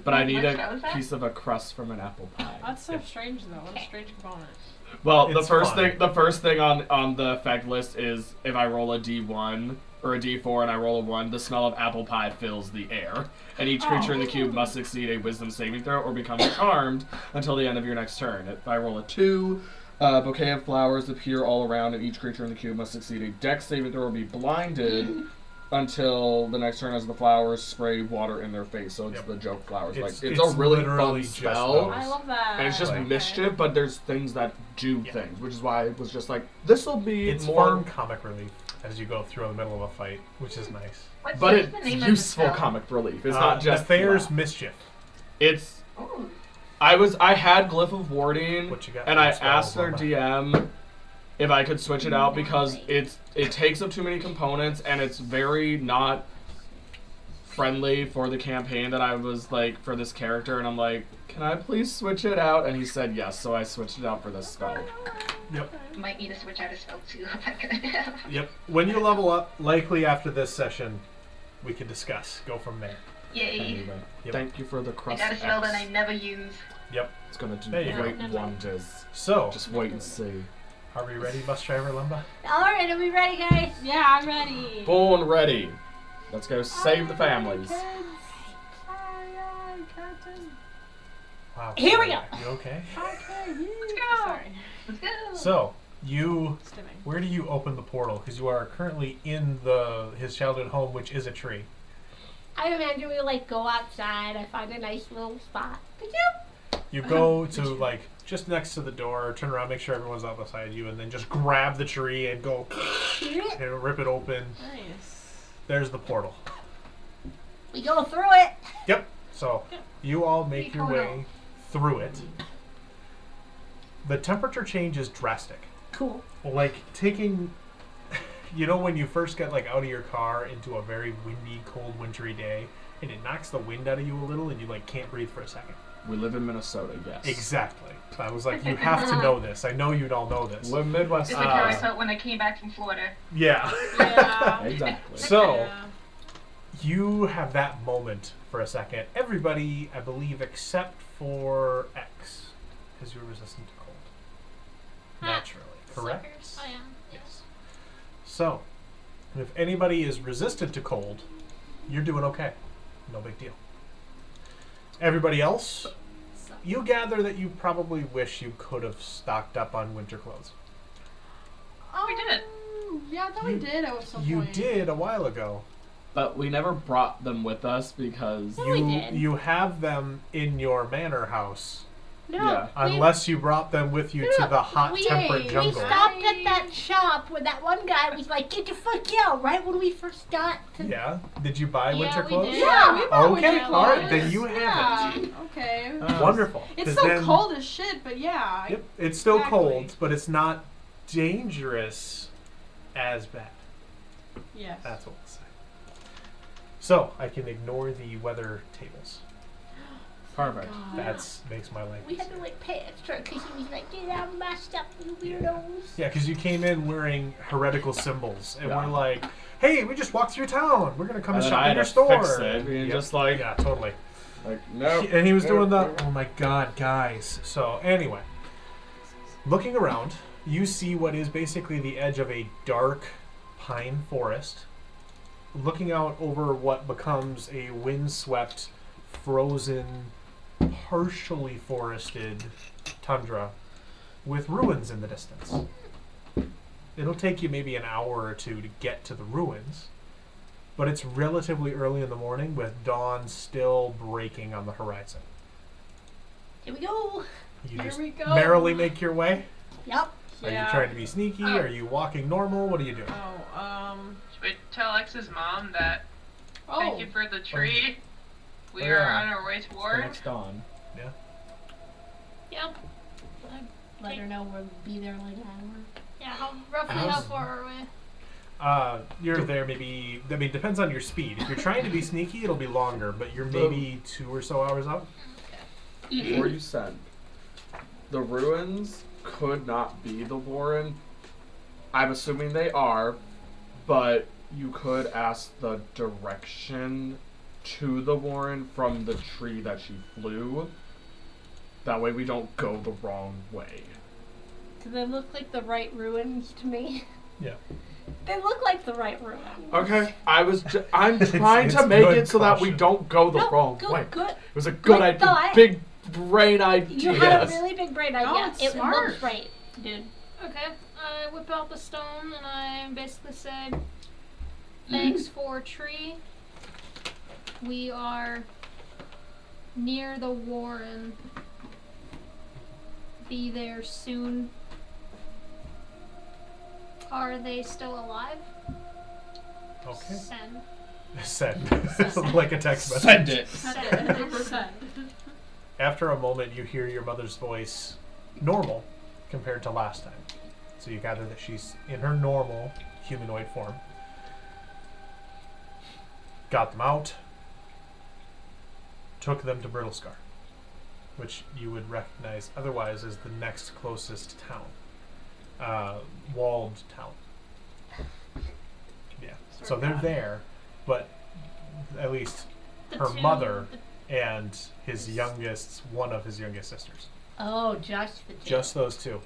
But I need What a spell is that? piece of a crust from an apple pie. That's so strange though. What a strange component. Well, It's fun. the first thing on the effect list is if I roll a D1 or a D4 and I roll a 1, the smell of apple pie fills the air, and each creature in the cube must succeed a Wisdom saving throw or become charmed until the end of your next turn. If I roll a 2, a bouquet of flowers appear all around, and each creature in the cube must succeed a Dex saving throw or be blinded until the next turn as the flowers spray water in their face. So it's Yep. the joke flowers. It's It's a really literally fun just spell. those. I love that. And it's just Like- mischief, but there's things that do Yeah. things, which is why it was just like, this will be It's more. fun comic relief as you go through in the middle of a fight, which is nice. What's But the name it's of the useful spell? comic relief. It's not just. Thayer's wow. Mischief. It's. Ooh. I had Glyph of Warding, What you got and for I spells, asked our Luma? DM if I could switch it out because it takes up too many components and it's very not friendly for the campaign that I was like for this character, and I'm like, can I please switch it out? And he said yes, so I switched it out for this spell. Yep. Might need to switch out a spell too. Yep. When you level up, likely after this session, we can discuss. Go from there. Yay. Anyway, Yep. thank you for the I crust. got a spell that I X. never use. Yep. It's gonna do There you go. great wonders. So, Just wait and see. are we ready, bus driver Lumba? Alright, are we ready, guys? Yeah, I'm ready. Born ready. Let's go save the families. Wow. Here we go. You okay? Sorry. Let's go. So, you. Stimming. Where do you open the portal? Because you are currently in his childhood home, which is a tree. I imagine we like go outside. I find a nice little spot. You go to like just next to the door, turn around, make sure everyone's out beside you, and then just grab the tree and go and rip it open. Nice. There's the portal. We go through it. Yep. So you all make your way through it. The temperature change is drastic. Cool. Like taking, you know, when you first get like out of your car into a very windy, cold, wintry day, and it knocks the wind out of you a little, and you like can't breathe for a second. We live in Minnesota, yes. Exactly. I was like, you have to know this. I know you all know this. We're Midwest. It's like how I felt when I came back from Florida. Yeah. Yeah. Exactly. So Yeah. you have that moment for a second. Everybody, I believe, except for X, because you're resistant to cold. Naturally, correct? Suckers. I am. Yes. So, if anybody is resistant to cold, you're doing okay. No big deal. Everybody else, you gather that you probably wish you could have stocked up on winter clothes. Oh, we did. Yeah, I thought we did at some You point. did a while ago. But we never brought them with us because we You did. you have them in your manor house, No. Yeah. unless you brought them with you to the hot we- temperate We jungle. stopped at that shop where that one guy was like, "Get the fuck out!" Right when we first got to. Yeah. Did you buy Yeah, winter we clothes? did. Yeah, we bought Okay. winter All right. clothes. Then you have Yeah. it. Okay. Wonderful. It's 'Cause still then- cold as shit, but yeah. Yep. It's still Exactly. cold, but it's not dangerous as bad. Yes. That's what we'll say. So I can ignore the weather tables. perfect. That's makes my life We had easier. to like pay extra because he was like, "Get out of my stuff, you weirdos." Yeah, because you came in wearing heretical symbols, and Yeah. we're like, "Hey, we just walked through town. We're gonna come And and then shop I in had your to store." fix it, and just like, yeah, totally. no. And he was doing no. the, oh my god, guys. So anyway, looking around, you see what is basically the edge of a dark pine forest. Looking out over what becomes a windswept, frozen, partially forested tundra with ruins in the distance. It'll take you maybe an hour or two to get to the ruins, but it's relatively early in the morning with dawn still breaking on the horizon. Here we go. You Here just we go. merrily make your way. Yep. Are Yeah. you trying to be sneaky? Oh. Are you walking normal? What are you doing? Should we tell X's mom that thank you for the tree? We Oh, are yeah. on our way to The war. next dawn. Yep. Let her know we'll be there like an hour. Yeah, roughly how How's- far are we? You're there maybe, I mean, depends on your speed. If you're trying to be sneaky, it'll be longer, but you're maybe 2 or so hours out. Before you send, the ruins could not be the Warren. I'm assuming they are, but you could ask the direction to the Warren from the tree that she flew. That way we don't go the wrong way. Do they look like the right ruins to me? Yeah. They look like the right ruins. Okay, I'm It's- trying it's to make good it so that we caution. don't go the No, wrong good, way. good. It was a good Good idea. thought. Big brain idea. You had a really big brain idea. Oh, it's it smart. looks right, dude. Okay, I whip out the stone and I basically say, thanks for tree. We are near the Warren. Be there soon. Are they still alive? Okay. Send. Send. Like a text message. Send it. Send. After a moment, you hear your mother's voice normal compared to last time. So you gather that she's in her normal humanoid form. Got them out. Took them to Brittlescar, which you would recognize otherwise as the next closest town. Walled town. Yeah. So they're there, but at least The her two- mother and his youngest, one of his youngest sisters. Oh, just the two. Just those two.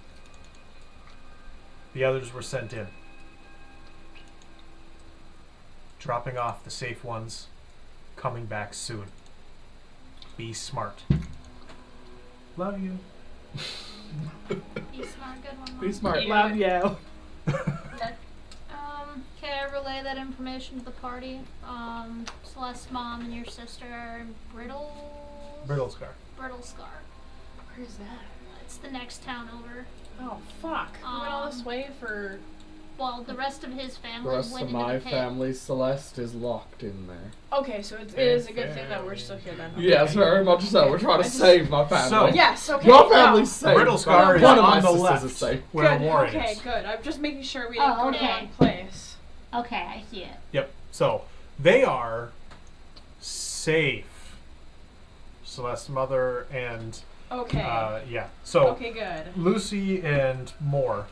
The others were sent in. Dropping off the safe ones, coming back soon. Be smart. Love you. Be smart, good one. Be Mom. smart. Yeah. Love you. Can I relay that information to the party? Celeste's mom and your sister are in Brittlescar. Brittlescar. Where's that? It's the next town over. Oh, fuck. We went all this way for... Well, the rest of his The family rest went of into my the pit. family, Celeste, is locked in there. Okay, so it is a good thing that we're still here then. Yes, very much so. We're trying to I just- save my family. So- Yes, okay. Your no. family's safe. Brittlescar is One of my on the sisters left, is safe. where Good, Warren okay, is. good. I'm just making sure we Oh, didn't go to the okay. wrong place. Okay, I see it. Yep. So they are safe. Celeste's mother and Okay. yeah. So Okay, good. Lucy and Moore,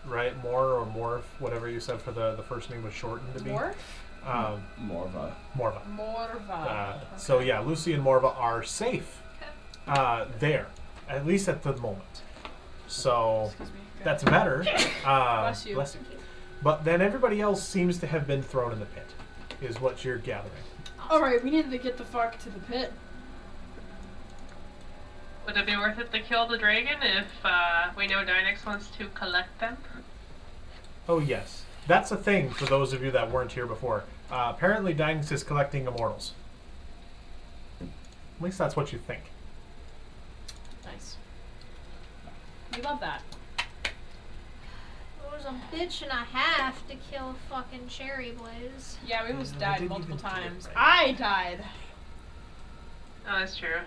right? Moore or Morph, whatever you said for the first name was shortened to be. Morph? Morva. Morva. Morva. So yeah, Lucy and Morva are safe there, at least at the moment. So Excuse me. Good. that's better. Bless you. Bless you. But then everybody else seems to have been thrown in the pit, is what you're gathering. Alright, we needed to get the fuck to the pit. Would it be worth it to kill the dragon if we know Dynex wants to collect them? Oh yes, that's a thing for those of you that weren't here before. Apparently, Dynex is collecting immortals. At least that's what you think. Nice. We love that. It was a bitch and a half to kill a fucking cherry blaze. Yeah, we almost we died didn't multiple even do it times. right. I died. Oh, that's true.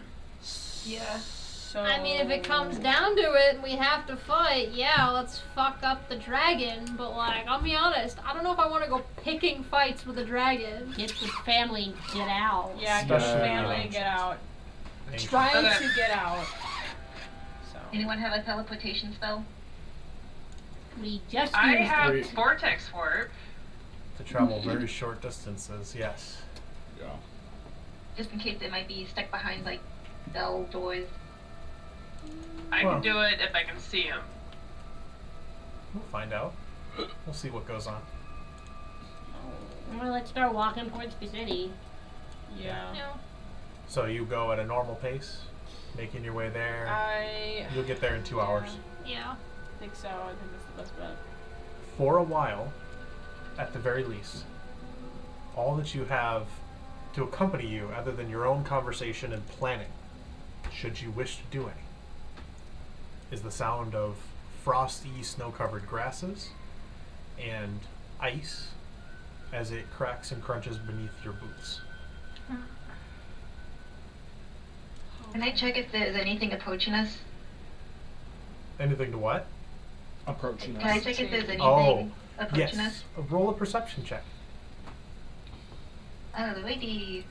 Yeah. So. I mean, if it comes down to it and we have to fight, yeah, let's fuck up the dragon. But, like, I'll be honest, I don't know if I want to go picking fights with a dragon. Get the family and get out. Yeah, get Especially the family ancient. and get out. Ancient. Trying Okay. to get out. So. Anyone have a teleportation spell? We just I used have Wait. vortex warp. To travel very short distances, yes. Yeah. Just in case they might be stuck behind, like, bell doors. I Well. can do it if I can see him. We'll find out. We'll see what goes on. Well, let's start walking towards the city. Yeah. You know, So you go at a normal pace, making your way there. I You'll get there in 2 hours. yeah. think so. I think that's the best bet. For a while, at the very least, all that you have to accompany you other than your own conversation and planning, should you wish to do any, is the sound of frosty, snow-covered grasses and ice as it cracks and crunches beneath your boots. Can I check if there's anything approaching us? Anything to what? Approaching Can I us. check if there's anything Oh, approaching yes. us? Roll a perception check. Oh, the lady.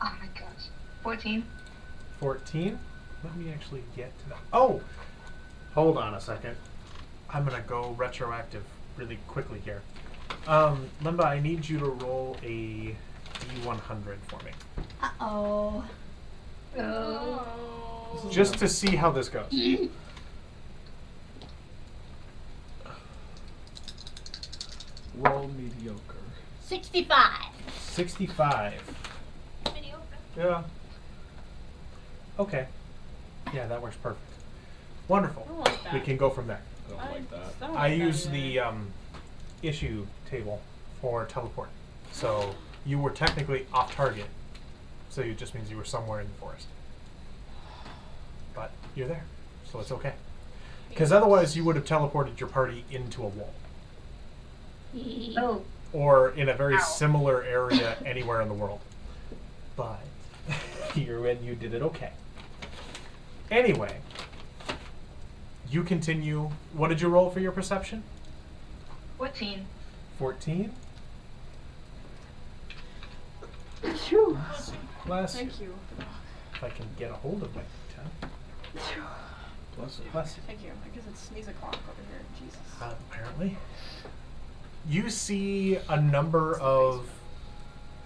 Oh my gosh. 14. 14. Let me actually get to that. Oh! Hold on a second. I'm going to go retroactive really quickly here. Limba, I need you to roll a D100 for me. Uh-oh. Oh. Just to see how this goes. Roll mediocre. 65. 65. Mediocre. Yeah. Okay. Yeah, that works perfect. I Wonderful. don't like that. We can go from there. I don't like that. don't I like that use either. the issue table for teleport. So you were technically off target. So it just means you were somewhere in the forest. But you're there. So it's okay. Because otherwise you would have teleported your party into a wall. Oh. Or in a very Ow. similar area anywhere in the world. But you did it okay. Anyway, you continue. What did you roll for your perception? 14. 14? Phew. Bless you. Thank you. If I can get a hold of my 10. Bless it. Bless you. Thank you. I guess it's sneeze o'clock over here. Jesus. Apparently. You see a number of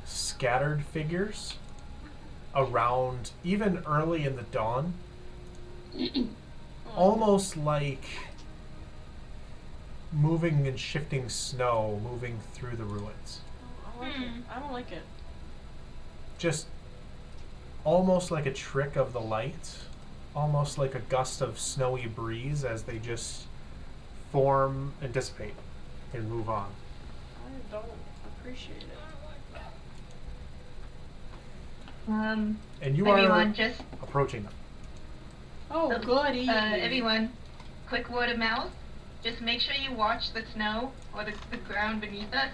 scattered figures around, even early in the dawn. Almost like moving and shifting snow, moving through the ruins. I don't like it. I don't like it. Just almost like a trick of the light, almost like a gust of snowy breeze as they just form and dissipate and move on. I don't appreciate it. And you Everyone, are just approaching them. Oh, goody. everyone, quick word of mouth. Just make sure you watch the snow or the ground beneath us.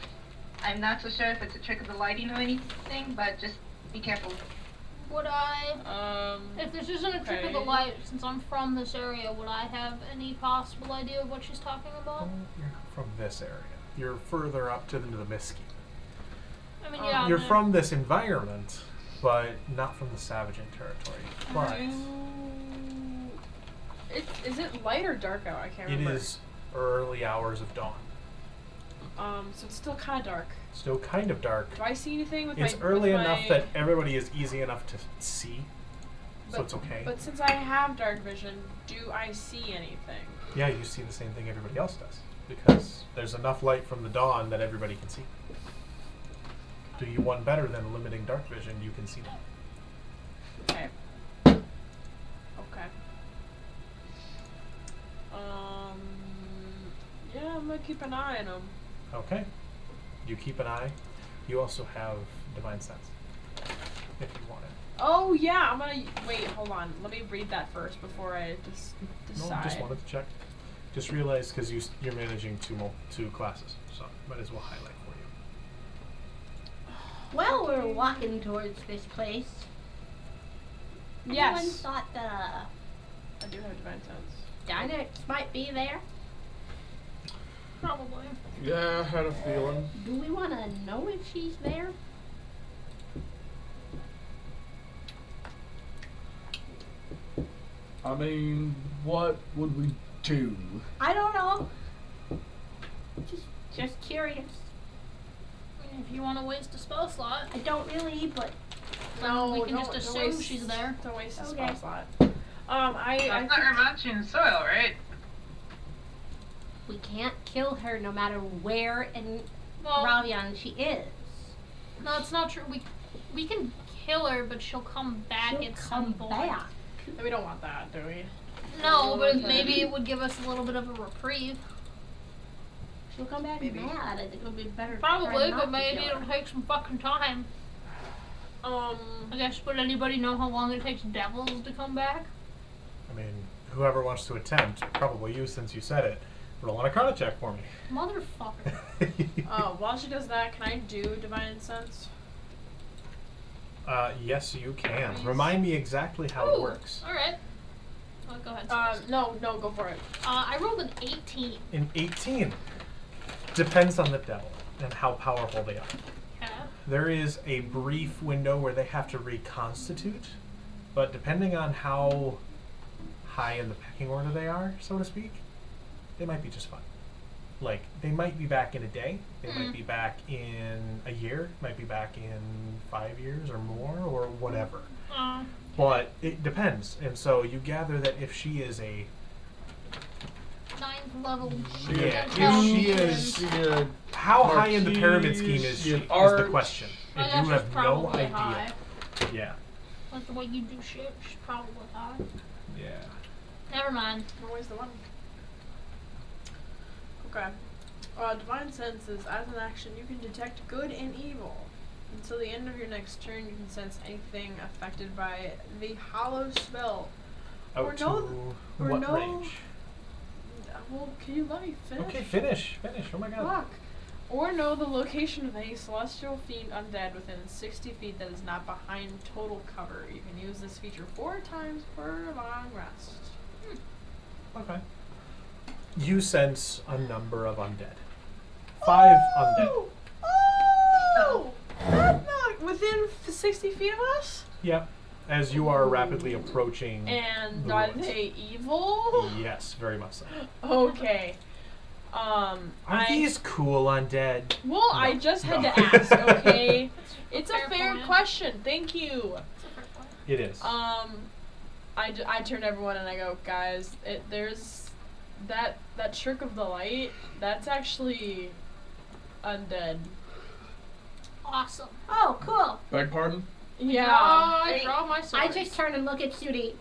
I'm not so sure if it's a trick of the lighting or anything, but just be careful. Would I, if this isn't a trick of the okay. light, since I'm from this area, would I have any possible idea of what she's talking about? You're not from this area. You're further up to the Miski. I mean, yeah. You're I'm from this environment, but not from the Savagen territory. But Is it light or dark out? I can't it remember. is early hours of dawn. So it's still kind of dark. Still kind of dark. Do I see anything with It's my? early with enough my, that everybody is easy enough to see, so But- it's okay. But since I have dark vision, do I see anything? Yeah, you see the same thing everybody else does, because there's enough light from the dawn that everybody can see. Do you one better than limiting dark vision? You can see them. Okay. Okay. Yeah, I'm gonna keep an eye on them. Okay. You keep an eye. You also have divine sense, if you want it. Oh yeah, I'm gonna wait. Hold on. Let me read that first before I No, decide. just wanted to check. Just realize because you're managing two classes, so might as well highlight for you. Well, we're walking towards this place. Anyone Yes. thought the I do have divine sense. Dynex might be there? Probably. Yeah, I had a feeling. Do we want to know if she's there? I mean, what would we do? I don't know. Just curious. I mean, if you want to waste a spell slot, I don't really, but No, we can don't- just don't assume waste- she's there. Don't waste a Okay. spell slot. I That's not Urmachian soil, right? we can't kill her no matter where in Well, Ravian she is. no, it's not true. We can kill her, but she'll come back She'll at some come point. back. we don't want that, do we? No, but Okay. maybe it would give us a little bit of a reprieve. She'll come back Maybe. mad. I think it would be better. to Probably, try not but to maybe kill it'll her. take some fucking time. I guess, would anybody know how long it takes devils to come back? I mean, whoever wants to attempt, probably you since you said it, roll an Arcana check for me. Motherfucker. While she does that, can I do Divine Sense? Yes, you can. Please. Remind me exactly how it works. Alright. Oh, go ahead. No, go for it. I rolled an 18. In 18, depends on the devil and how powerful they are. Yeah. There is a brief window where they have to reconstitute, but depending on how high in the pecking order they are, so to speak, they might be just fine. Like, they might be back in a day, they might be back in a year, might be back in 5 years or more, or whatever. But it depends, and so you gather that if she is a... 9th level. Yeah, if she is... How high in the pyramid scheme is she, is the question. I And guess you she's have no probably idea. high. Yeah. Like the way you do shit, she's probably high. Yeah. Never mind. Always the one. Okay. Divine Sense is, as an action, you can detect good and evil. Until the end of your next turn, you can sense anything affected by the hollow spell. Out to what range? Well, can you let me finish? Okay, finish. Oh my god. Fuck. Or know the location of any celestial fiend undead within 60 feet that is not behind total cover. You can use this feature 4 times per long rest. Okay. You sense a number of undead. 5 undead. Oh! That's not within 60 feet of us? Yep. As you are rapidly approaching. And the are ruins. they evil? Yes, very much so. Okay. Are these cool undead? Well, No. I just had No. to ask, okay? It's a Fair fair point. question. Thank you. It is. I turn to everyone and I go, guys, there's that trick of the light. That's actually undead. Awesome. Oh, cool. Beg pardon? Yeah. I draw my sword. I just turn and look at Sudi,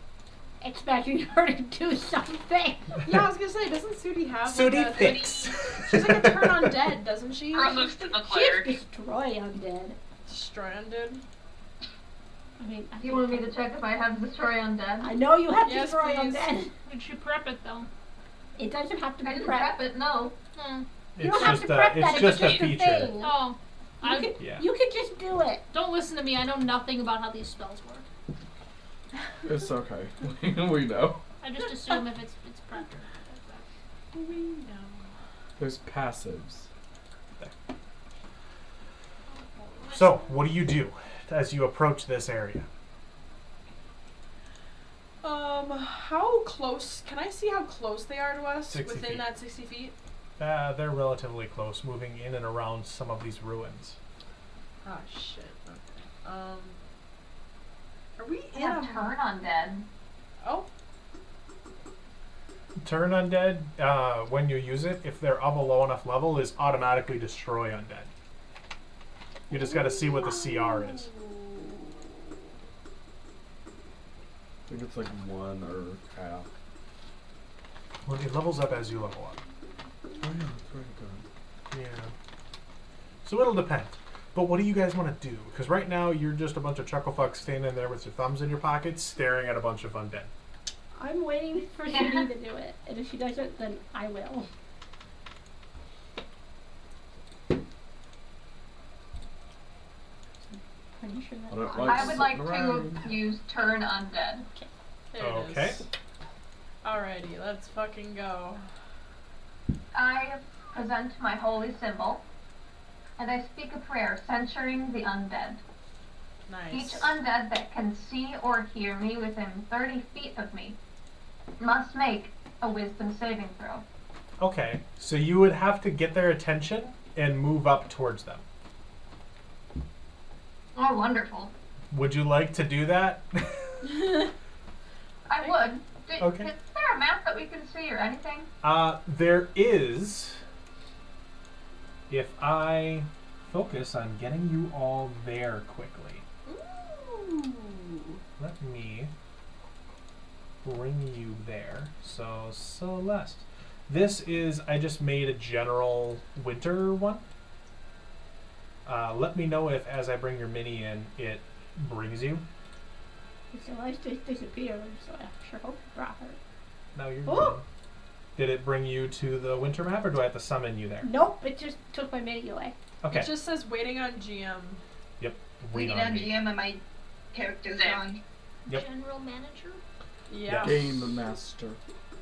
expecting her to do something. Yeah, I was gonna say, doesn't Sudi have Sudi like a fix. She's like a turn undead, doesn't she? Girl moves to the She's cleric. destroy undead. Destroy undead. I mean, Do you want me to check if I have Destroy Undead? I know you have Yes, destroy please. undead. Did she prep it though? It doesn't have to I be didn't prep. prep it, no. Hmm. You It's don't have just to prep a, that. it's just a a feature. thing. Oh. You could, Yeah. you could just do it. Don't listen to me. I know nothing about how these spells work. It's okay. We know. I just assume if it's prepped. We know. There's passives. So, what do you do as you approach this area? How close? Can I see how close they are to us 60 within feet. that 60 feet? They're relatively close, moving in and around some of these ruins. Oh shit. Okay. Are we I in have a Turn Undead. Oh, Turn undead, when you use it, if they're of a low enough level, is automatically destroy undead. You just gotta see what the CR is. I think it's like 1 or half. Well, it levels up as you level up. Oh yeah, that's right. Yeah. So it'll depend. But what do you guys want to do? Because right now you're just a bunch of chucklefucks standing there with your thumbs in your pockets, staring at a bunch of undead. I'm waiting for Sudi to do it. And if she does it, then I will. Pretty sure I don't that's like I would like sitting to around. use Turn Undead. there it Okay. is. Alrighty, let's fucking go. I present my holy symbol, and I speak a prayer censuring the undead. Nice. Each undead that can see or hear me within 30 feet of me must make a wisdom saving throw. Okay. So you would have to get their attention and move up towards them. Oh, wonderful. Would you like to do that? I would. Okay. Is there a map that we can see or anything? There is. If I focus on getting you all there quickly. Ooh. Let me bring you there. So, Celeste, This is, I just made a general winter one. Let me know if, as I bring your mini in, it brings you. So I just disappeared, so I sure hope you brought her. No, you're Oh! good. Did it bring you to the winter map, or do I have to summon you there? Nope, it just took my mini away. Okay. It just says waiting on GM. Yep. Waiting on on me. GM and my character's Same. gone. Yep. General manager? Yeah. Game master.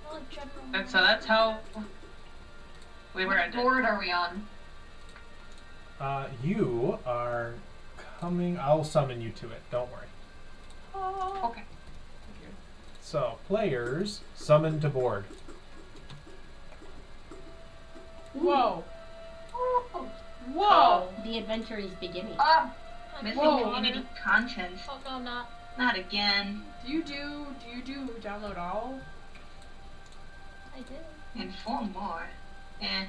I like general And manager. so that's how we were What ended. board are we on? You are coming. I'll summon you to it. Don't worry. Okay. So, players, summon to board. Whoa. Oh, Whoa. The adventure is beginning. missing Whoa. community content. Fuck, I'm not. Not again. Do you do download all? I did. And 4 more. Eh.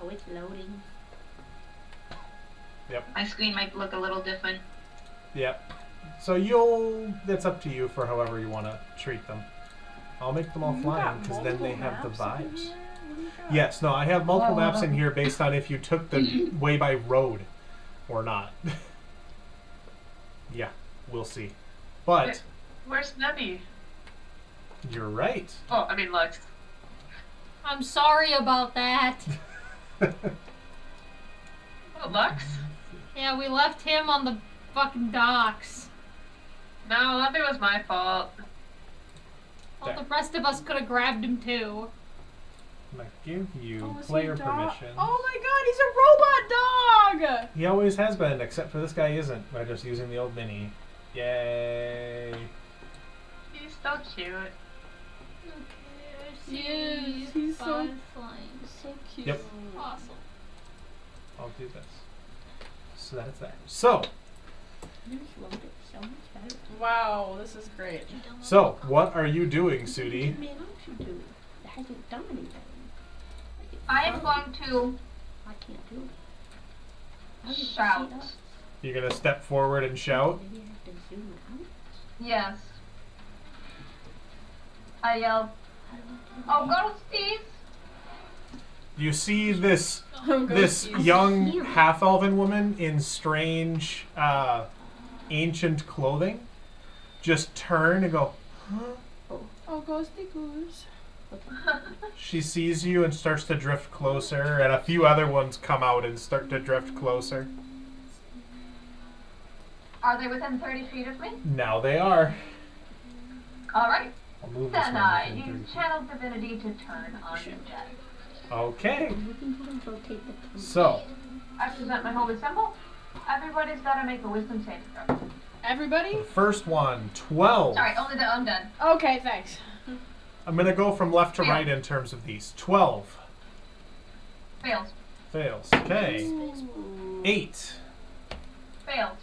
Oh, it's loading. My screen might look a little different. Yep. So that's up to you for however you want to treat them. I'll make them all You flying got because then they multiple have the maps in vibes. here? What do you got? Yes, no, I have multiple maps in here based on if you took the way by road or not. Yeah, we'll see. But Where's Nebby? you're right. Oh, I mean Lux. I'm sorry about that. Oh, Lux? Yeah, we left him on the fucking docks. No, that was my fault. Well, the rest of us could have grabbed him too. I'm gonna give you Oh, is he player a dog? permission. Oh my god, he's a robot dog! He always has been, except for this guy isn't. By just using the old mini. Yay! He's so cute. Okay, I He see. is. He's so- Fireflying. So cute. Yep. Awesome. I'll do this. So that's that. So, This loaded so much better. Wow, this is great. so what are you doing, Sudi? Man, I should do it. It hasn't done anything. I am going to I can't do it. How did you see shout. us? You're gonna step forward and shout? Maybe I have to zoom out. Yes. I yell, oh, ghosties! You see this Oh, this ghosties. young half-elven woman in strange, ancient clothing just turn and go, huh? Oh, ghosty goose. She sees you and starts to drift closer, and a few other ones come out and start to drift closer. Are they within 30 feet of me? Now they are. Alright. I'll move this Then one I within use 30. channel divinity to turn undead. Okay. I'm looking to rotate the camera. So, I present my holy symbol. Everybody's gotta make a wisdom saving throw. Everybody? the first one, 12. Sorry, only the undead. Okay, thanks. I'm gonna go from left to right in terms of these. 12. Fails. Fails. Okay. Ooh. 8. Fails.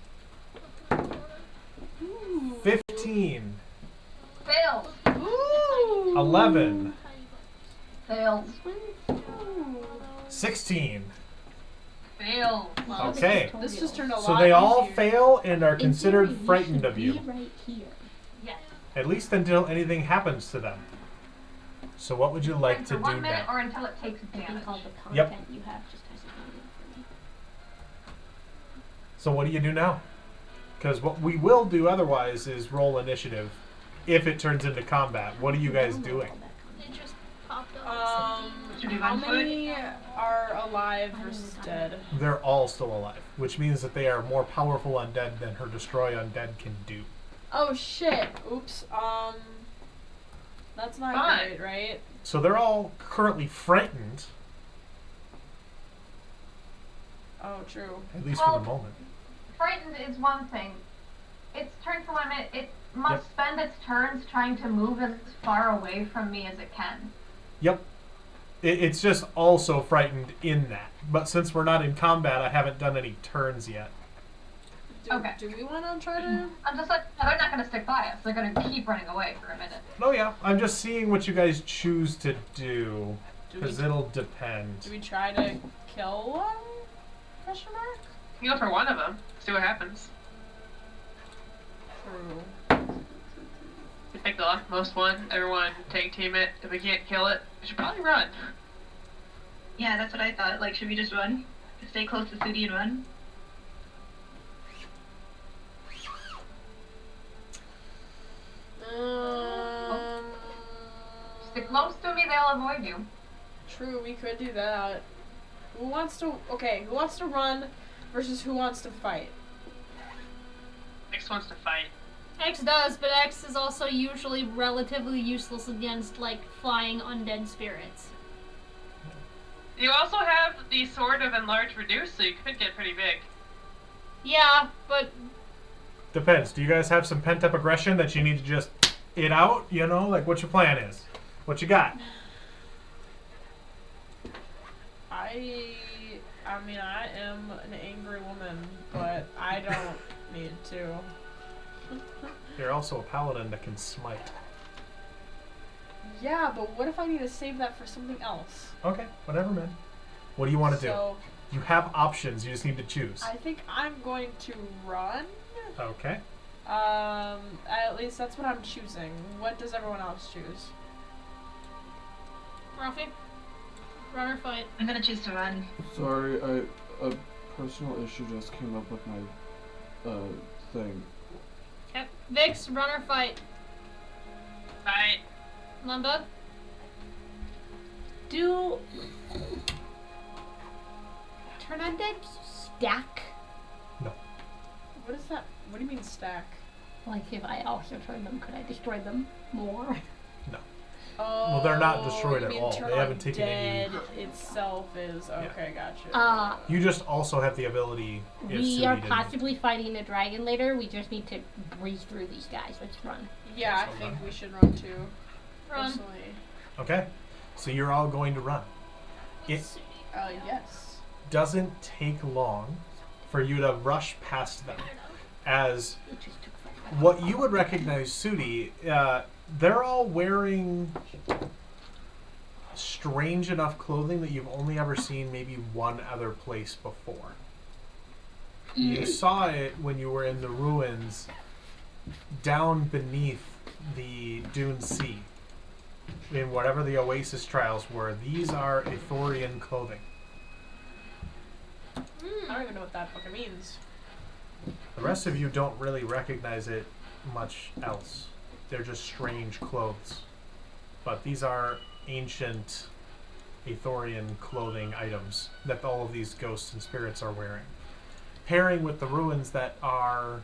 15. Fails. Ooh. 11. Fails. 16. Fails. Okay. This just turned a lot So they all easier. fail and are In considered theory, we frightened should of you. be right here. Yes. At least until anything happens to them. So what would you like to for do 1 minute now? or until it takes I damage. think all the content Yep. you have just hasn't loaded for me. So what do you do now? Because what we will do otherwise is roll initiative. If it turns into combat, what are you guys Download doing? all that content. It just popped up. Should we How run for it? many are alive versus dead? They're all still alive, which means that they are more powerful undead than her destroy undead can do. Oh shit. Oops. That's not Fine. great, right? So they're all currently frightened, Oh, true. at least for Well- the moment. Frightened is one thing. Its turn for 1 minute. It must Yep. spend its turns trying to move as far away from me as it can. Yep. It's just also frightened in that. But since we're not in combat, I haven't done any turns yet. Okay. Do we want to try to? I'm just like, they're not going to stick by us. They're going to keep running away for a minute. Oh yeah, I'm just seeing what you guys choose to do. Do Because we, it'll depend. do we try to kill one? Question mark. You go for one of them. See what happens. True. We picked the leftmost one. Everyone tag team it. If we can't kill it, we should probably run. Yeah, that's what I thought. Like, should we just run? Stay close to Sudi and run? Stick close to me, they'll avoid you. True, we could do that. Who wants to run versus who wants to fight? X wants to fight. X does, but X is also usually relatively useless against, like, flying undead spirits. You also have the sword of enlarge reduce, so you could get pretty big. Yeah, but Depends. Do you guys have some pent up aggression that you need to just it out? You know, like what your plan is, what you got. I mean, I am an angry woman, but I don't need to. You're also a paladin that can smite. Yeah, but what if I need to save that for something else? Okay, whatever, man. What do you want to So, do? You have options. You just need to choose. I think I'm going to run. Okay. At least that's what I'm choosing. What does everyone else choose? Rafi, run or fight? I'm gonna choose to run. Sorry, a personal issue just came up with my thing. Okay. Vix, run or fight? Fight. Lumba? Do turn undead stack? What is that? What do you mean stack? Like if I also turn them, could I destroy them more? Oh, Well, they're not destroyed you at mean all. turn They haven't on taken any- dead itself is okay. Gotcha. You just also have the ability. If We Sudi are didn't- possibly fighting a dragon later. We just need to breeze through these guys. Let's run. Yeah, I So think run. we should run too. Run. Personally. Okay, so you're all going to run. It Yes. doesn't take long for you to rush past them, as It just took forever. what you would recognize Sudi. They're all wearing strange enough clothing that you've only ever seen maybe one other place before. You saw it when you were in the ruins down beneath the Dune Sea. In whatever the Oasis trials were, these are Ithorian clothing. I don't even know what that fucking means. The rest of you don't really recognize it much else. They're just strange clothes. But these are ancient Ithorian clothing items that all of these ghosts and spirits are wearing. Pairing with the ruins that are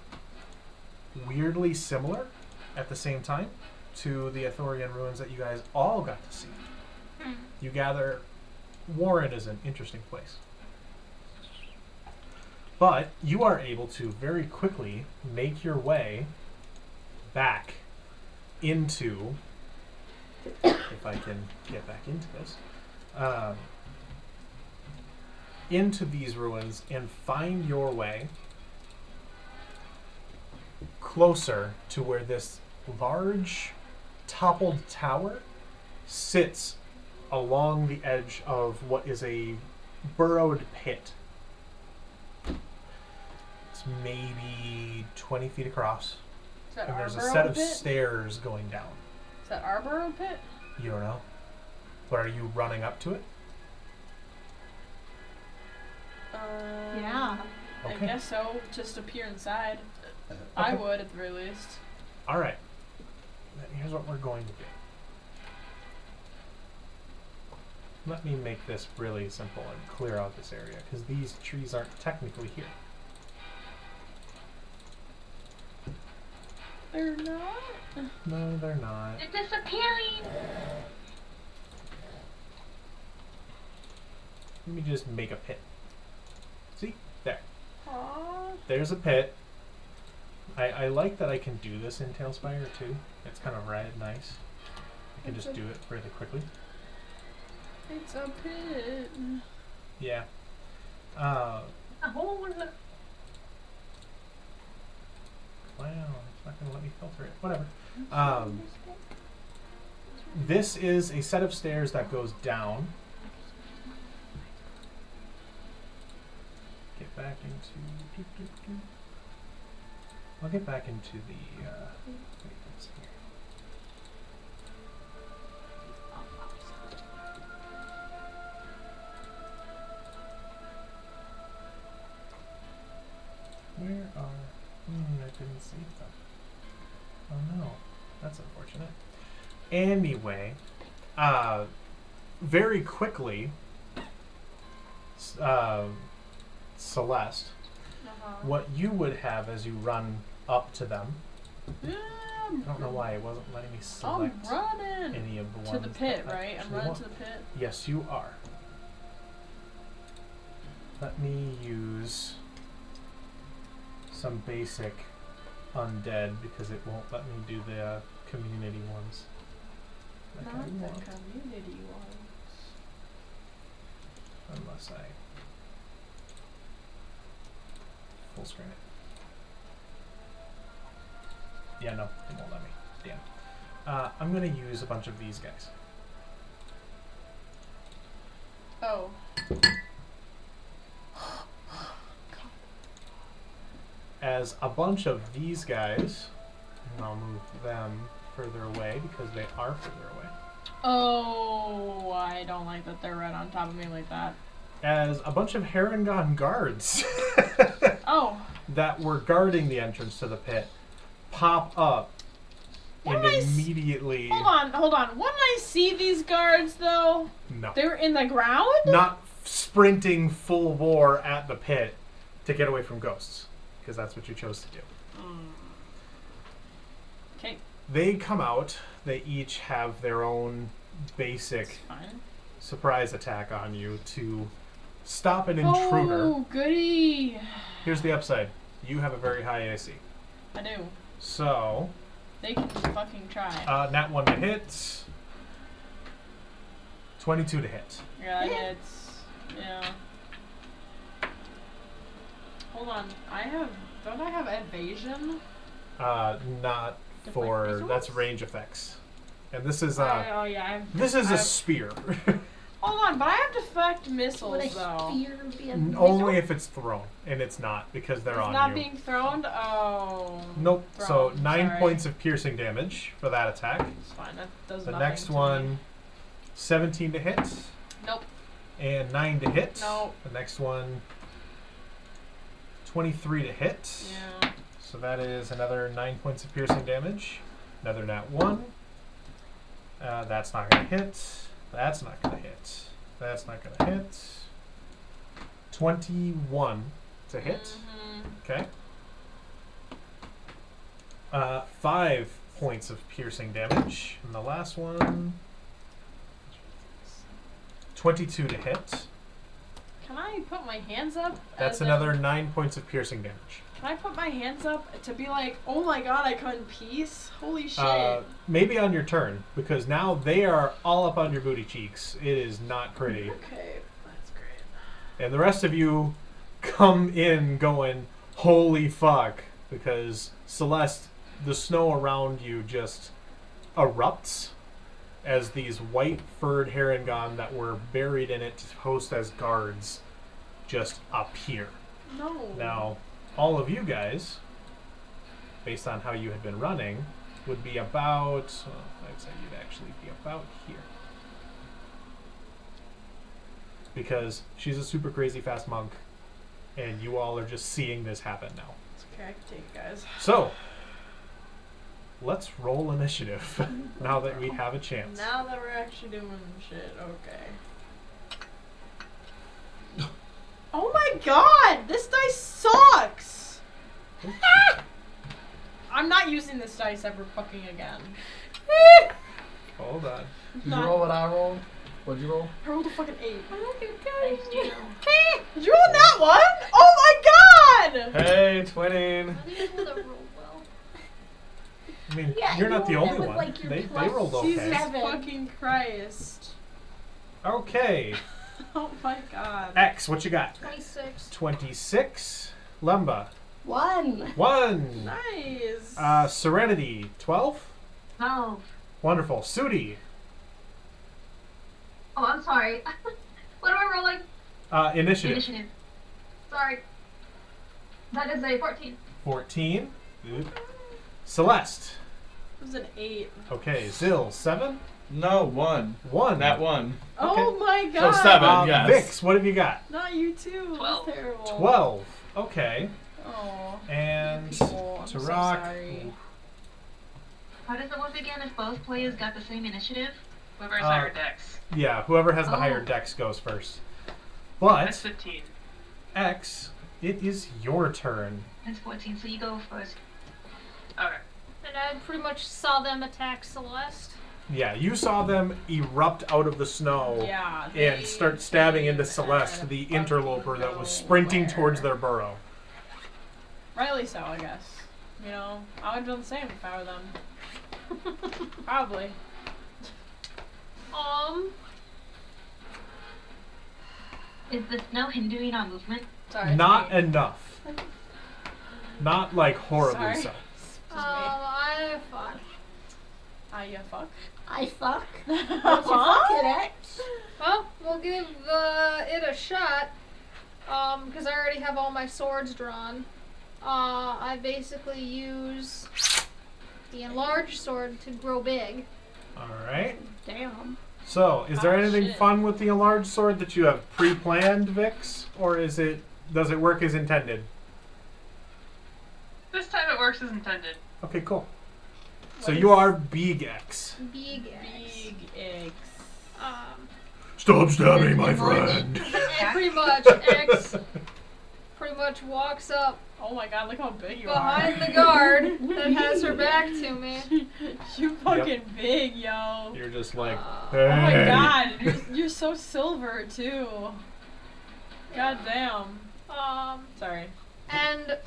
weirdly similar at the same time to the Ithorian ruins that you guys all got to see. You gather Warren is an interesting place. But you are able to very quickly make your way back into, if I can get back into this, into these ruins and find your way closer to where this large toppled tower sits along the edge of what is a burrowed pit. It's maybe 20 feet across. Is that And our there's a burrow set of pit? stairs going down. Is that our burrow pit? You don't know? But are you running up to it? Yeah. I Okay. guess so. Just appear inside. I Okay. would at the very least. All right. Then here's what we're going to do. Let me make this really simple and clear out this area, because these trees aren't technically here. They're not. No, they're not. They're disappearing! Let me just make a pit. See? There. Aww. There's a pit. I like that I can do this in Tailspire too. It's kind of red, nice. I can just do it really quickly. It's a pit. Yeah. A hole in the... Wow, it's not going to let me filter it. Whatever. This is a set of stairs that goes down. Get back into... I'll get back into the... wait, let's see here. Anyway, very quickly, Celeste, what you would have as you run up to them. I don't know why it wasn't letting me select I'm running any of the ones to the pit, that I right? I'm actually running want. to the pit. Yes, you are. Let me use some basic undead because it won't let me do the community ones. Like I Not the want, community ones. unless I full screen it. Yeah, no, it won't let me. Damn. I'm gonna use a bunch of these guys. Oh. As a bunch of these guys, and I'll move them further away because they are further away. Oh, I don't like that they're right on top of me like that. As a bunch of Harengon guards Oh. that were guarding the entrance to the pit pop up What and am I immediately. Hold on. When I see these guards, though, No. they're in the ground? Not sprinting full bore at the pit to get away from ghosts, because that's what you chose to do. Okay, They come out, they each have their own basic fine. surprise attack on you to stop an intruder. Oh, goody. Here's the upside. You have a very high AC. I do. So, They can fucking try. nat 1 to hit. 22 to hit. Yeah, it's... Yeah. Hold on. Don't I have evasion? Not Different for... resource? That's range effects. And this is, oh, yeah. this is a spear. Hold on, but I have deflect missiles, Would a though. spear be a Only if it's thrown. And it's not, because they're It's on not you. being thrown? Oh. Nope. So Thrown, 9 sorry. points of piercing damage for that attack. It's fine. That does The nothing next to one, me. 17 to hit. Nope. And 9 to hit. No. The next one, 23 to hit. Yeah. So that is another 9 points of piercing damage. Another nat 1. That's not going to hit. That's not going to hit. That's not going to hit. 21 to hit. Mhm. Okay. 5 points of piercing damage. And the last one, 22 to hit. Can I put my hands up? That's as in- another 9 points of piercing damage. Can I put my hands up to be like, oh my god, I come in peace? Holy shit. Maybe on your turn, because now they are all up on your booty cheeks. It is not pretty. Okay, that's great. And the rest of you come in going, holy fuck, because Celeste, the snow around you just erupts as these white furred Harengon that were buried in it to post as guards just appear. No. Now, all of you guys, based on how you had been running, would be about, I'd say you'd actually be about here. Because she's a super crazy fast monk, and you all are just seeing this happen now. It's okay, I can take it, guys. So, let's roll initiative now that we have a chance. Now that we're actually doing shit, okay. Oh my god! This dice sucks! I'm not using this dice ever fucking again. Hold on. Did you roll what I rolled? What'd you roll? I rolled a fucking 8. Thanks, Gino. Did you roll that one? Oh my god! Hey, twinning. I think I roll well. I mean, Yeah, you're not the you only rolled it one. with, like, your They plus rolled okay. Jesus 7. fucking Christ. Okay. Oh my god. X, what you got? 26. 26. Lemba. 1. 1. Nice. Serenity. 12. Oh. Wonderful. Sudi. Oh, I'm sorry. What am I rolling? Initiative. Initiative. Sorry. That is a 14. 14. Good. Celeste. It was an 8. Okay. Zill. 7. No, 1. 1. That 1. Oh my god. So 7, yes. Vix, what have you got? Not you too. 12. That's terrible. 12. Okay. Oh. And People, I'm to so rock. sorry. How does it work again if both players got the same initiative? Whoever's higher dex. Yeah, whoever has the higher Oh. dex goes first. That's But 15. X, it is your turn. That's 14, so you go first. Okay. And I pretty much saw them attack Celeste. Yeah, you saw them erupt out of the snow Yeah. and start stabbing into Celeste, the interloper that was sprinting towards their burrow. Rightly so, I guess. You know, I would have done the same if I were them. Probably. Is the snow hindering our movement? Sorry. Not enough. Not like horribly Sorry. so. I fuck. You fuck. I fuck. Don't you fuck it, X? Well, we'll give it a shot. Because I already have all my swords drawn. I basically use the enlarged sword to grow big. Alright. Damn. So, is there Ah, anything shit. fun with the enlarged sword that you have pre-planned, Vix? Or does it work as intended? This time it works as intended. Okay, cool. So What you is- are Big X. Big X. Big eggs. Stop stabbing my friend. And pretty much X pretty much walks up Oh my god, look how big you behind are. the guard that has her back to me. You fucking big, yo. You're just like, Oh my "Hey." god, you're so silver too. God damn. Sorry. And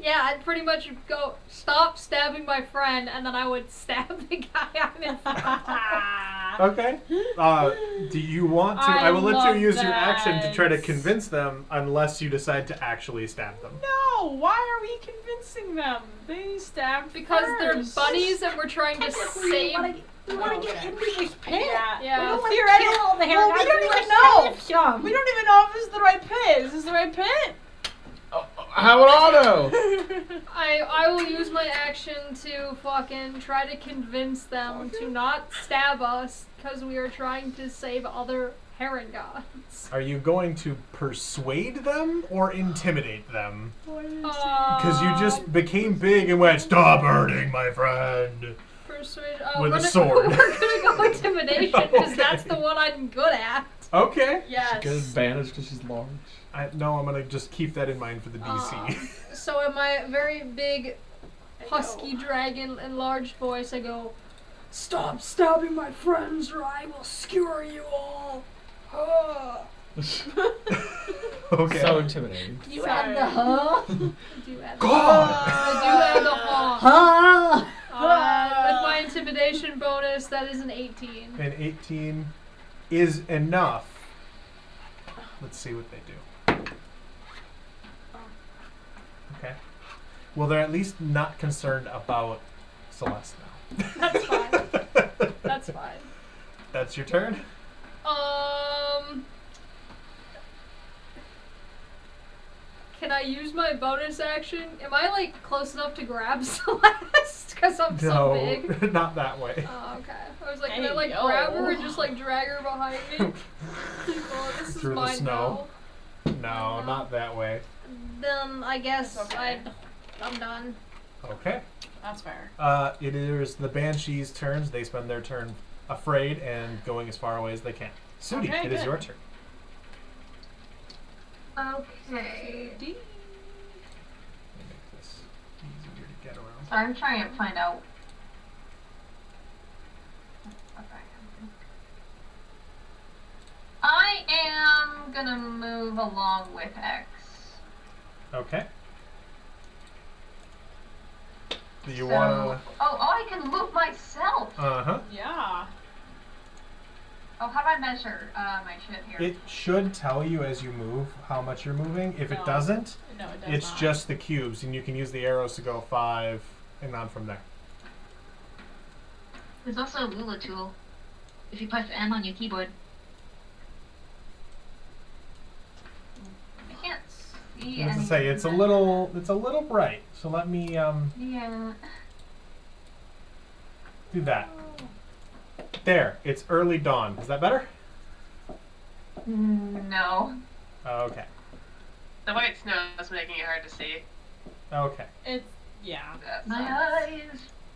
yeah, I'd pretty much go stop stabbing my friend, and then I would stab the guy I'm in front of. Okay. Do you want to? I will let love you use your action to try to that. convince them, unless you decide to actually stab them. No, why are we convincing them? They stabbed Because they're first. bunnies and we're trying to save. We want to get into this pit. Yeah. Yeah. We don't want to Theoretically- kill all the well, we Harengon, don't wanna even know. save some. We don't even know if this is the right pit. Is this the right pit? How would I know? I will use my action to fucking try to convince them to not stab us because we are trying to save other Harengons. Are you going to persuade them or intimidate them? Because you just became big and went, "Stop hurting my friend." Persuade. With we're a gonna- sword. We're gonna go intimidation because Okay. that's the one I'm good at. Okay. Yes. She gets advantage because she's large. No, I'm gonna just keep that in mind for the DC. So in my very big, husky dragon enlarged voice, I go, "Stop stabbing my friends, or I will skewer you all." Okay. So intimidating. You Sorry. have the huh? I do add the God! I do add the honk. Huh? With my intimidation bonus, that is an 18. And 18 is enough. Let's see what they do. Okay. Well, they're at least not concerned about Celeste now. That's fine. That's fine. That's your turn? Can I use my bonus action? Am I like close enough to grab Celeste? Because I'm so big. No, not that way. Oh, okay. I was like, can Hey, I like yo. grab her and just like drag her behind me? Oh, this is Through the mine snow. No, No. not that way. now. Then I guess It's okay. I'm done. Okay. That's fair. It is the Banshees' turns. They spend their turn afraid and going as far away as they can. Sudi, Okay, it is good. your turn. Okay. Let me make this easier to get around. So I'm trying to find out. I am gonna move along with X. Okay. Do you So- wanna? Oh, I can move myself. Uh-huh. Yeah. Oh, how do I measure my shit here? It should tell you as you move how much you're moving. If it No. doesn't, No, it does it's not. just the cubes, and you can use the arrows to go 5 and on from there. There's also a ruler tool. If you press M on your keyboard. I can't see As I say, it's a anything. little bright. So let me Yeah. do that. There, it's early dawn. Is that better? No. Okay. The white snow is making it hard to see. Okay. It's Yeah. Nice.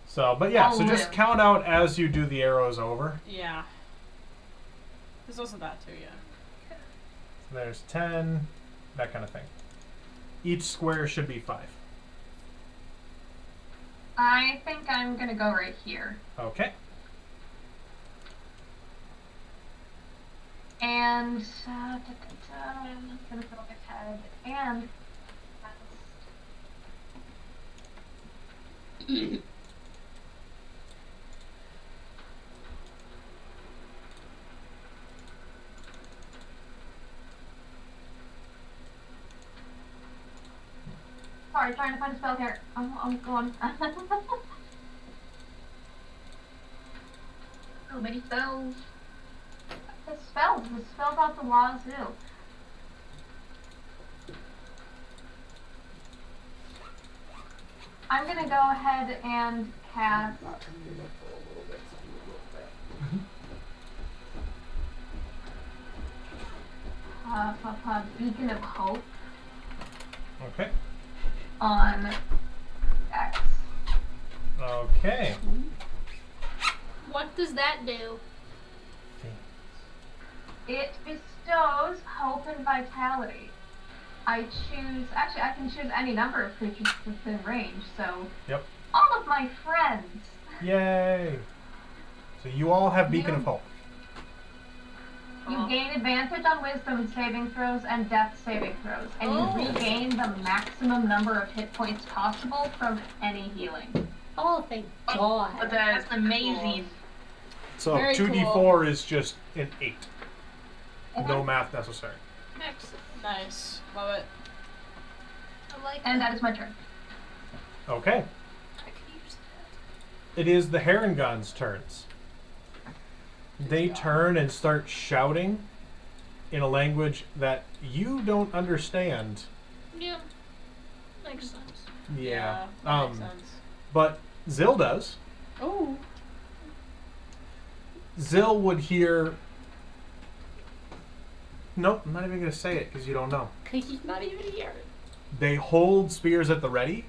So, but yeah, I'll so just live. count out as you do the arrows over. Yeah. There's also that too, yeah. So there's 10, that kind of thing. Each square should be 5. I think I'm gonna go right here. Okay. And I'm gonna go ahead and sorry, trying to find a spell here. I'm going. So many spells. The spells out the wazoo. I'm gonna go ahead and cast Beacon of Hope Okay. on X. Okay. What does that do? It bestows hope and vitality. I can choose any number of creatures within range, so Yep. all of my friends. Yay. So you all have Beacon of Hope. You gain advantage on wisdom saving throws and death saving throws, and you regain the maximum number of hit points possible from any healing. Oh, thank God. That's amazing. So Very 2d4 is just an 8. No math necessary. Excellent. Nice. Love it. I like And that is my turn. Okay. I could use that. It is the Harengon's turns. They turn and start shouting in a language that you don't understand. Yeah. Makes sense. Yeah. That makes sense. But Zill does. Oh. Zill would hear. Nope, I'm not even going to say it because you don't know. Because he's not even here. They hold spears at the ready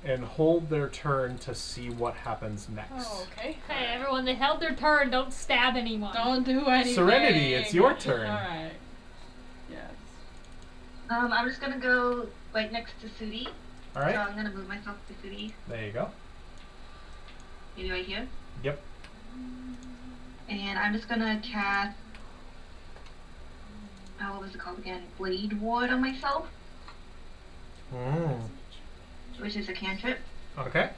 and hold their turn to see what happens next. Oh, okay. Hey, everyone, they held their turn. Don't stab anyone. Don't do anything. Serenity, it's your turn. Alright. Yes. I'm just gonna go right next to Sudi. All right, So I'm gonna move myself to Sudi. there you go. Maybe right here. Yep. And I'm just gonna cast. Oh, what was it called again? Blade Ward on myself, which is a cantrip. Okay.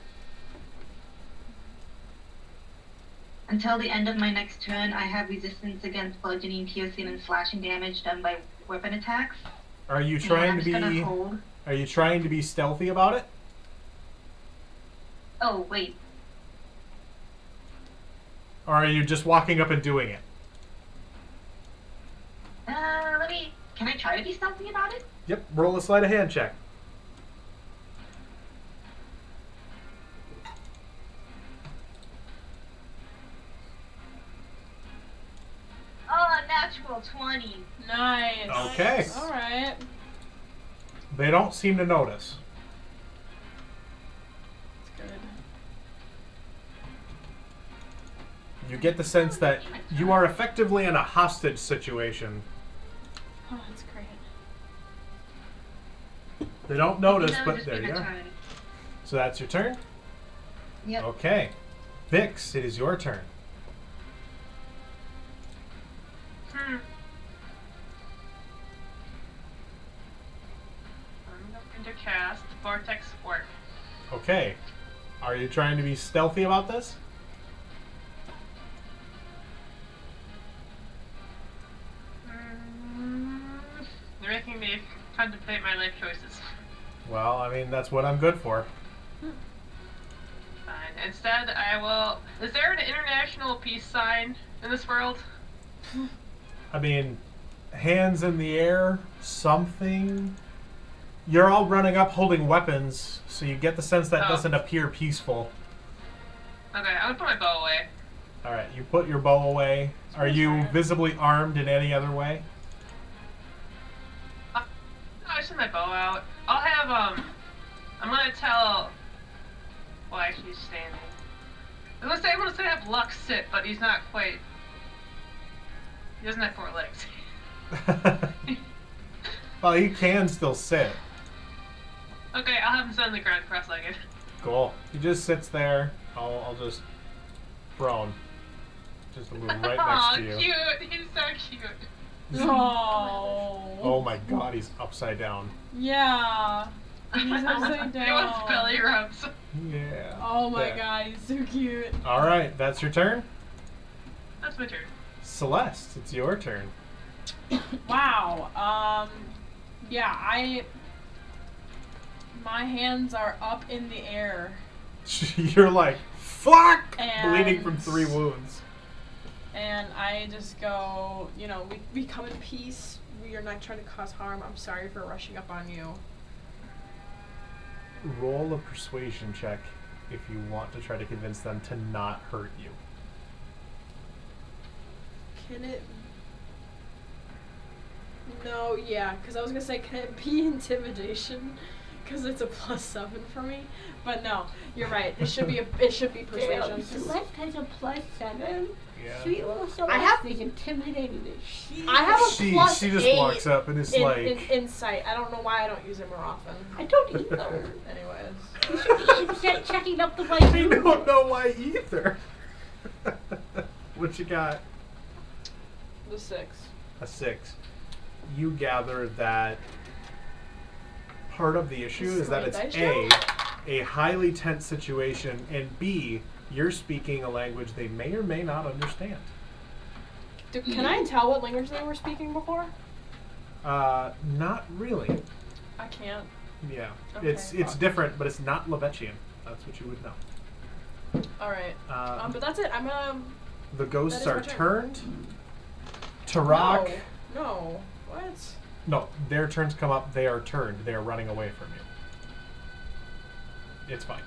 Until the end of my next turn, I have resistance against bludgeoning, piercing, and slashing damage done by weapon attacks. Are you And trying I'm to just gonna be? hold. Are you trying to be stealthy about it? Oh wait, Or are you just walking up and doing it? let me. Can I try to be stealthy about it? Yep. Roll a sleight of hand check. Oh, natural 20. Nice. Okay. Alright. They don't seem to notice. That's good. You get the sense that you are effectively in a hostage situation. Oh, that's great. They don't notice, That'll but just there be you my are. turn. So that's your turn? Yep. Okay. Vix, it is your turn. I'm going to cast Vortex Work. Okay. Are you trying to be stealthy about this? You're making me contemplate my life choices. Well, I mean, that's what I'm good for. Fine. Instead, I will. Is there an international peace sign in this world? I mean, hands in the air, something. You're all running up holding weapons, so you get the sense that Oh. doesn't appear peaceful. Okay, I'm gonna put my bow away. Alright, you put your bow away. Are you visibly armed in any other way? I should my bow out. I'll have I'm gonna tell. Well, actually, he's standing. I'm gonna say have Luck sit, but he's not quite. He doesn't have 4 legs. Well, he can still sit. Okay, I'll have him sit on the ground cross-legged. Cool. He just sits there. I'll just prone. Just move right next to you. Cute! He's so cute. Oh. Oh my god, he's upside down. Yeah. He's upside He wants down. belly rubs. Yeah. Oh my Yeah. god, he's so cute. Alright, that's your turn. That's my turn. Celeste, it's your turn. Wow. Yeah, my hands are up in the air. You're like, fuck! And- Bleeding from 3 wounds. And I just go, you know, we come in peace. We are not trying to cause harm. I'm sorry for rushing up on you. Roll a persuasion check if you want to try to convince them to not hurt you. Can it... No, yeah, because I was going to say, can it be intimidation? Because it's a +7 for me. But no, you're right. It should be persuasion. Damn, Celeste has a +7. Yeah. Sweet little Celeste I have- is intimidating as shit. I have a She just +8 walks up and is in like... insight. I don't know why I don't use it more often. I don't either. Anyways. You should be checking up the right I room. don't know why either. What you got? The 6. A 6. You gather that part of the issue is that it's A, highly tense situation, and B, you're speaking a language they may or may not understand. Can I tell what language they were speaking before? Not really. I can't. Yeah. Okay, It's fuck. different, but it's not Levechian. That's what you would know. Alright. Um, But that's it. I'm gonna... The ghosts that is are my turn. turned. Tarak. No. What? No, their turns come up. They are turned. They are running away from you. It's fine.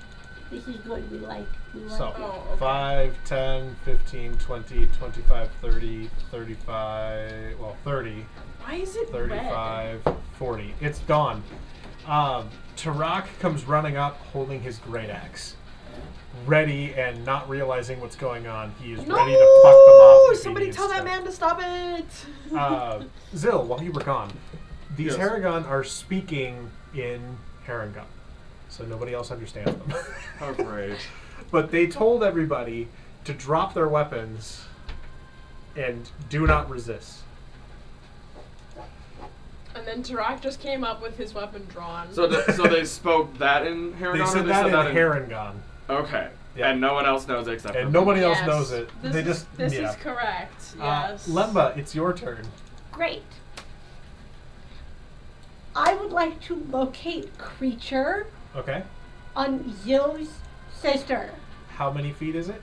This is good. We like So, it. Oh, okay. 5, 10, 15, 20, 25, 30, 35, well, 30, Why is it 35, 40. It's gone. Tarak comes running up holding his great axe. Ready and not realizing what's going on. He is No! ready to fuck them up. if he Somebody needs tell that to. man to stop it! Zill, while you were gone, these Yes. Harengon are speaking in Harengon. So nobody else understands them. Oh, great. But they told everybody to drop their weapons and do not resist. And then Tarak just came up with his weapon drawn. So they spoke that in Harengon? They or said that in Harengon. Okay. Yeah. And no one else knows it except for And me. nobody else Yes. knows it. This They is, just this yeah. is correct. Yes. Lemba, it's your turn. Great. I would like to locate creature Okay. on Zill's sister. How many feet is it?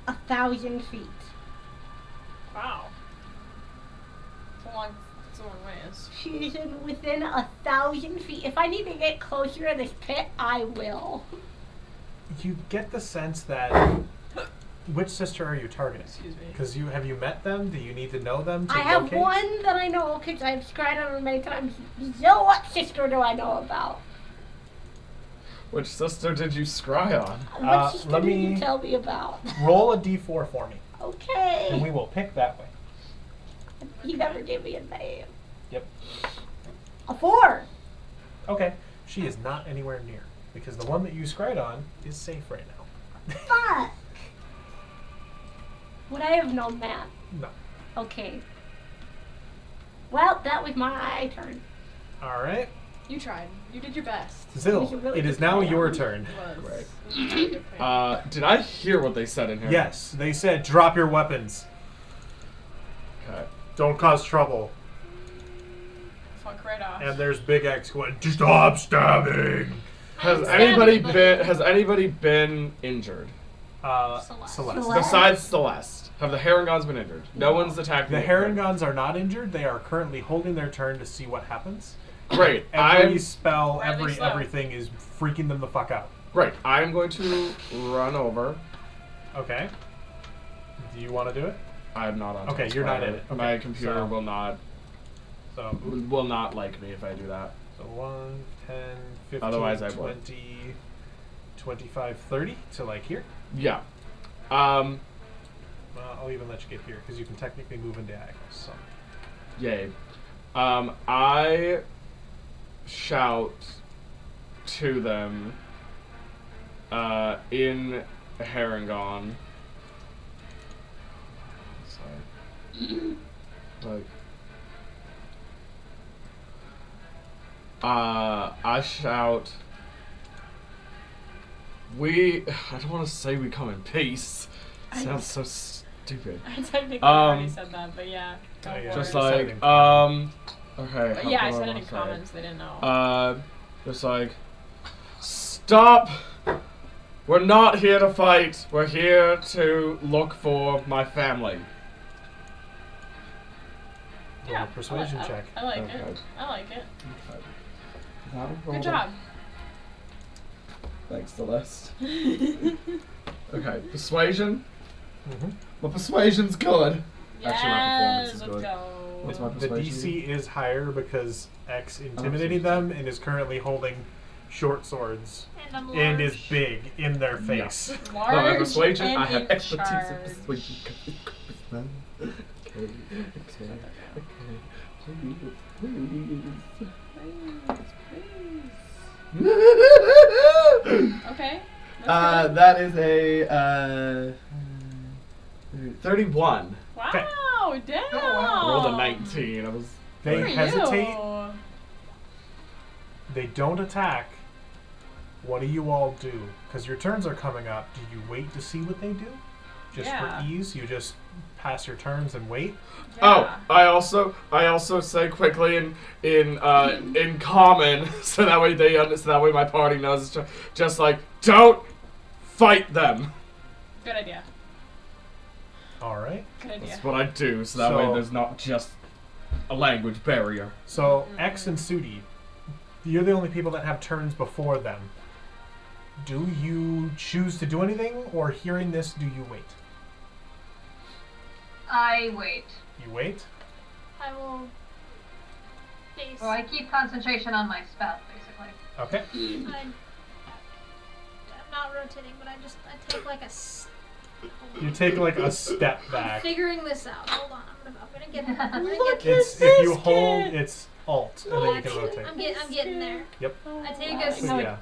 1,000 feet. Wow. It's a long ways. She is within 1,000 feet. If I need to get closer to this pit, I will. You get the sense that which sister are you targeting? Excuse me. Because have you met them? Do you need to know them to I have locate? one that I know because I've scryed on her many times. Zill, what sister do I know about? Which sister did you scry on? What sister let did you me- tell me about? Roll a d4 for me, and Okay. we will pick that way. You never gave me a name. Yep. A 4. Okay. She is not anywhere near because the one that you scryed on is safe right now. Fuck. Would I have known that? No. Okay. Well, that was my turn. All right. You tried. You did your best. Zill, should really it is just now play your on. turn. It was. Right. It was a really good plan. Did I hear what they said in here? Yes, they said drop your weapons. Okay. Don't cause trouble. Fuck right off. And there's Big X going, stop stabbing. Has Stab anybody been injured? Celeste. Celeste. Besides Celeste, have the Harengons been injured? No one's attacked The me. Harengon's are not injured. They are currently holding their turn to see what happens. Great. Every spell, Rightly so. everything is freaking them the fuck out. I'm going to run over. Okay. Do you want to do it? I'm not on. Okay, you're not in it. My Okay, computer so- will not So, like me if I do that. So 1, 10, 15, Otherwise I would. 20, 25, 30 to like here. Yeah. I'll even let you get here because you can technically move in diagonals. So. Yay. I shout to them in Harengon. Sorry. Like, I shout. I don't want to say we come in peace. Sounds so stupid. I technically already said that, but yeah. Go for Just it. like, okay. But yeah, I said it in comments, they didn't know. Just like, stop! We're not here to fight. We're here to look for my family. Roll a persuasion check. I like Okay. it. I like it. Okay. Good job. Thanks, Celeste. Okay, persuasion. Mm-hmm. My persuasion's good. Yes, Actually, my performance is let's good. go. What's my The persuasion? DC is higher because X intimidated them and is currently holding short swords And I'm and large. is big in their face. Large No, my persuasion, and I have in expertise charge. in persuasion. Okay. Okay. That is a 31. Wow, damn. I rolled a 19. I was. They Good for hesitate. you. They don't attack. What do you all do? Because your turns are coming up. Do you wait to see what they do? Just Yeah. for ease, you just pass your turns and wait. Yeah. Oh, I also say quickly in common, so that way so that way my party knows. It's just like, don't fight them. Good idea. All right. Good idea. That's what I do, so that way there's not just a language barrier. So X and Sudi, you're the only people that have turns before them. Do you choose to do anything, or hearing this, do you wait? I wait. You wait. I will face. Well, I keep concentration on my spell, basically. Okay. I'm not rotating, but I take like a. You take like a step I'm back. figuring this out. Hold on, I'm gonna get. I'm gonna Look get. It's at if you this hold, kid. it's Alt, and then you can rotate. I'm getting there. Yep. I take wow. a So, yeah.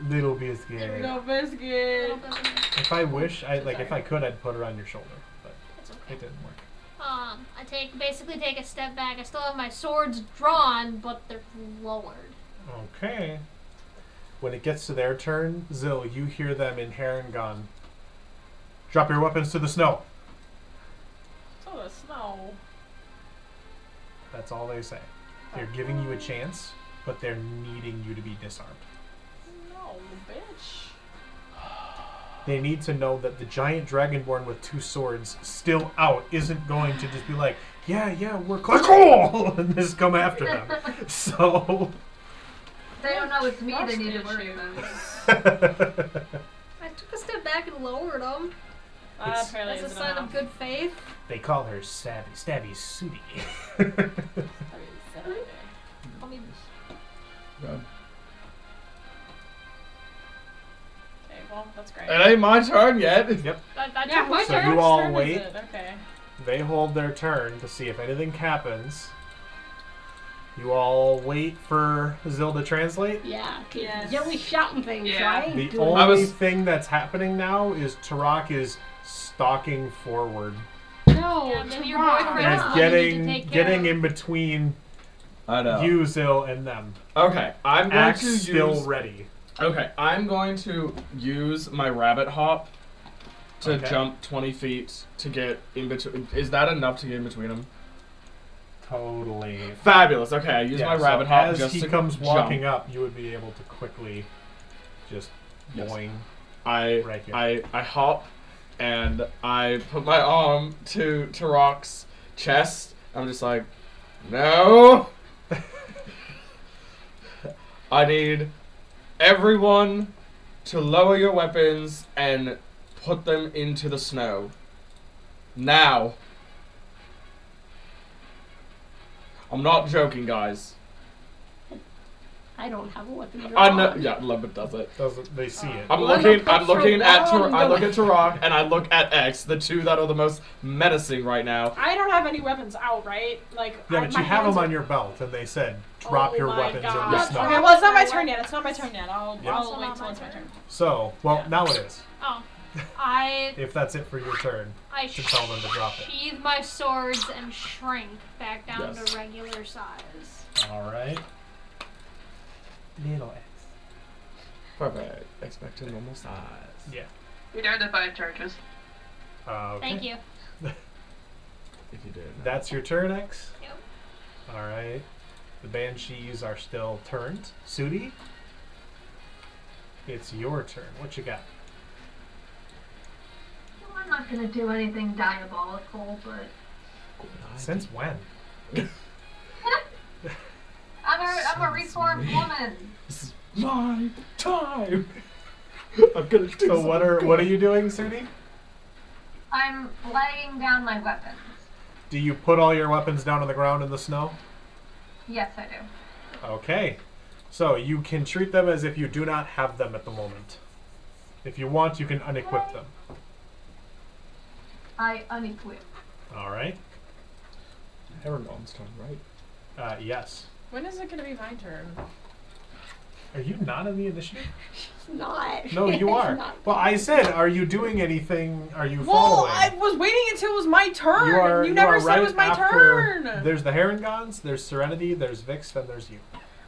Little biscuit. There we go, little biscuit. bit of a- If I wish, if I could, I'd put her on your shoulder, but It's okay. it didn't work. I basically take a step back. I still have my swords drawn, but they're lowered. Okay. When it gets to their turn, Zill, you hear them in Harengon. Drop your weapons to the snow. Oh, the snow. That's all they say. They're giving you a chance, but they're needing you to be disarmed. No, bitch. They need to know that the giant dragonborn with two swords still out isn't going to just be like, yeah, we're cool, and just come after them. So. They don't know it's me Trust they need to issues. worry about. I took a step back and lowered them. It's- Apparently That's a isn't sign enough. of good faith. They call her Stabby Sudi. I mean, Saturday. Call me. Okay, well, that's great. It ain't my turn yet. Yep. That Yeah, took my So turn. you all Turn is wait. it? Okay. They hold their turn to see if anything happens. You all wait for Zill to translate. Yeah, Yes. Zoe's shouting things, Yeah. right? The Doing- only thing that's happening now is Tarak is stalking forward No, Yeah, maybe your Tarak. boyfriend and That's what you need to take care getting of. in between I know. you, Zill, and them. Okay, I'm going Axe to still use. ready. Okay, I'm going to use my rabbit hop to Okay. jump 20 feet to get in between. Is that enough to get in between them? Totally. Fabulous. Okay, I use Yeah, my so rabbit hop as just he to comes jump. walking up, you would be able to quickly just Yes. boing I right here. I hop and I put my arm to Tarak's chest. I'm just like, no. I need everyone to lower your weapons and put them into the snow. Now. I'm not joking, guys. I don't have a weapon drawn. Yeah, Lubba does it. They see it. I'm Well, looking no, I look at Tarak and I look at X, the two that are the most menacing right now. I don't have any weapons out, right? Like, Yeah, but you have them on your belt, and they said drop your weapons in the snow. Okay, well, it's not my turn yet. It's not my turn yet. I'll Yep. wait till it's my turn. So, well, Yeah. now it is. Oh. I If that's it for your turn, to tell them to drop it. sheathe my swords and shrink back down Yes. to regular size. All right. Little X. Perfect. Expect a normal size. Yeah. We are the 5 charges. Okay. Thank you. If you did. That's your turn, X? Yep. All right. The banshees are still turned. Sudi, it's your turn. What you got? Well, I'm not gonna do anything diabolical, but Since when? I'm a reformed woman. This is my time. I'm gonna do So what are you doing, Sudi? I'm laying down my weapons. Do you put all your weapons down on the ground in the snow? Yes, I do. Okay. So you can treat them as if you do not have them at the moment. If you want, you can unequip them. I unequip. All right. Harengon's turn, right? Yes. When is it going to be my turn? Are you not in the initiative? Not. No, you It's are. not. Well, I said, are you doing anything? Are you Well, following? I was waiting until it was my turn. You are. You never are said right it was my after, turn. There's the Harengons, there's Serenity, there's Vix, then there's you.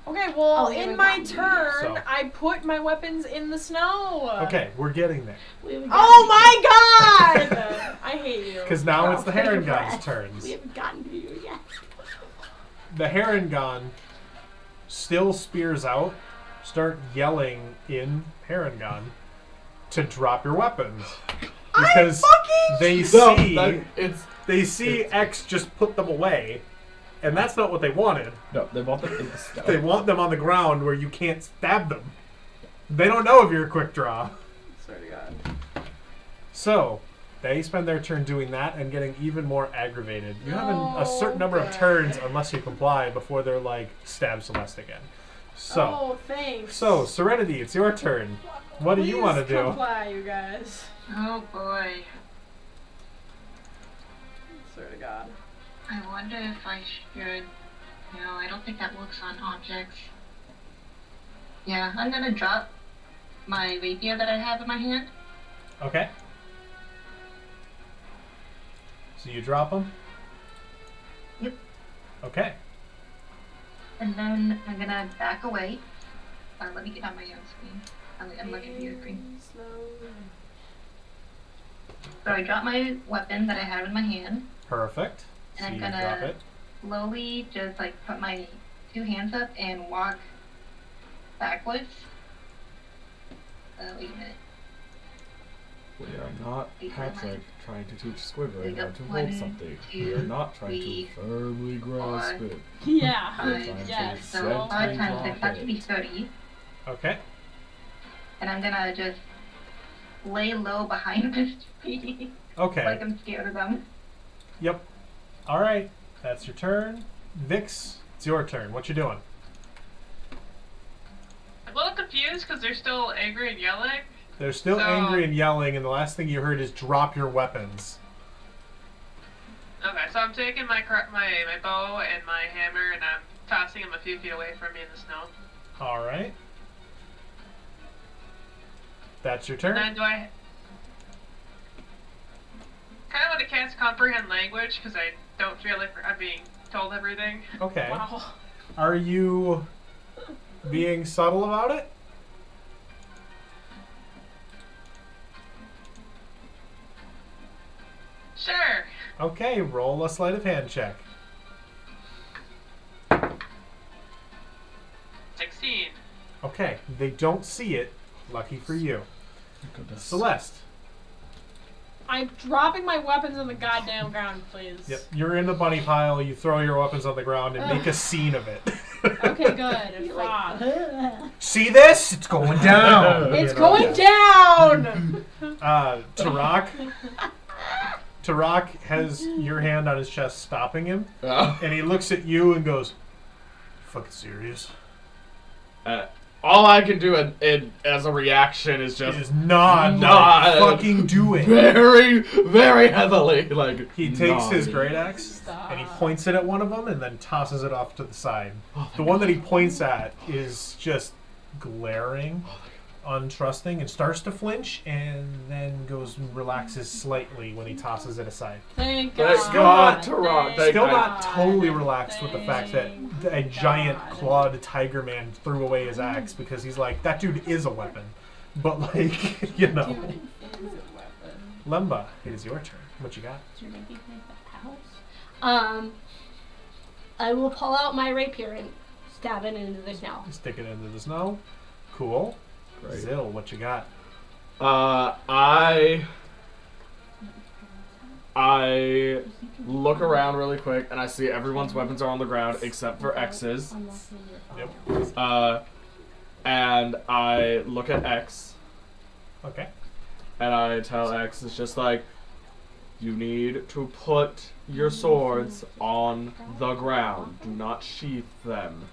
Okay, well, Oh, yeah, in we my got you, turn, so. I put my weapons in the snow. Okay, we're getting there. We haven't Oh gotten my god! I hate you. Because now it's the Take a Harengon's breath. turns. We haven't gotten to you yet. The Harengon still spears out, start yelling in Harengon to drop your weapons. Because they see X just put them away, and that's not what they wanted. No, they want them in the snow. They want them on the ground where you can't stab them. They don't know if you're a quick draw. Swear to God. So, they spend their turn doing that and getting even more aggravated. You have a certain number of turns, unless you comply, before they're like, stab Celeste again. So, Oh, thanks. so Serenity, it's your turn. What do you want to Please do? comply, you guys. Oh boy. Swear to God. I wonder if I should. No, I don't think that works on objects. Yeah, I'm gonna drop my rapier that I have in my hand. Okay. So you drop them? Yep. Okay. And then I'm gonna back away. Let me get on my own screen. I'm looking at your screen. So I drop my weapon that I have in my hand, Perfect. and So I'm you gonna drop it. slowly just like put my 2 hands up and walk backwards. Wait a minute. We are not Patrick trying to teach Squidward how to hold 1, something. 2, We are not trying 3, to firmly grasp 4, it. Yeah. We're 5, trying yes. to So gently 5 times drop 6, that should be it. 30. Okay. And I'm gonna just lay low behind this tree. Okay. Like I'm scared of them. Yep. All right. That's your turn. Vix, it's your turn. What you doing? I'm a little confused because they're still angry and yelling. They're still So- angry and yelling, and the last thing you heard is drop your weapons. Okay, so I'm taking my bow and my hammer and I'm tossing them a few feet away from me in the snow. All right. That's your turn. And then do I kind of want to cast comprehend language because I don't feel like I'm being told everything. Okay. Wow. Are you being subtle about it? Sure. Okay, roll a sleight of hand check. 16. Okay, they don't see it. Lucky for you. Goodness. Celeste. I'm dropping my weapons on the goddamn ground, please. Yep, you're in the bunny pile. You throw your weapons on the ground and make a scene of it. Okay, good. You're like, Fuck. See this? It's going down. It's going down! Tarak has your hand on his chest, stopping him, Oh. and he looks at you and goes, "You fucking serious?" All I can do as a reaction is just Is nod. Fucking do it. very, very heavily. Like He takes his nod. great axe and he points it at one of them and then tosses it off to the side. The one that he points at is just glaring, untrusting, and starts to flinch and then goes and relaxes slightly when he tosses it aside. Thank Thank God. God, Tarot. Still not totally relaxed with the fact that a giant clawed tiger man threw away his axe because he's like, that dude is a weapon. But like, you know. Lemba, it is your turn. What you got? I will pull out my rapier and stab it into the snow. Stick it into the snow. Cool. Great. Zill, what you got? I look around really quick and I see everyone's weapons are on the ground except for X's. Yep. And I look at X Okay. and I tell X, it's just like, you need to put your swords on the ground. Do not sheath them.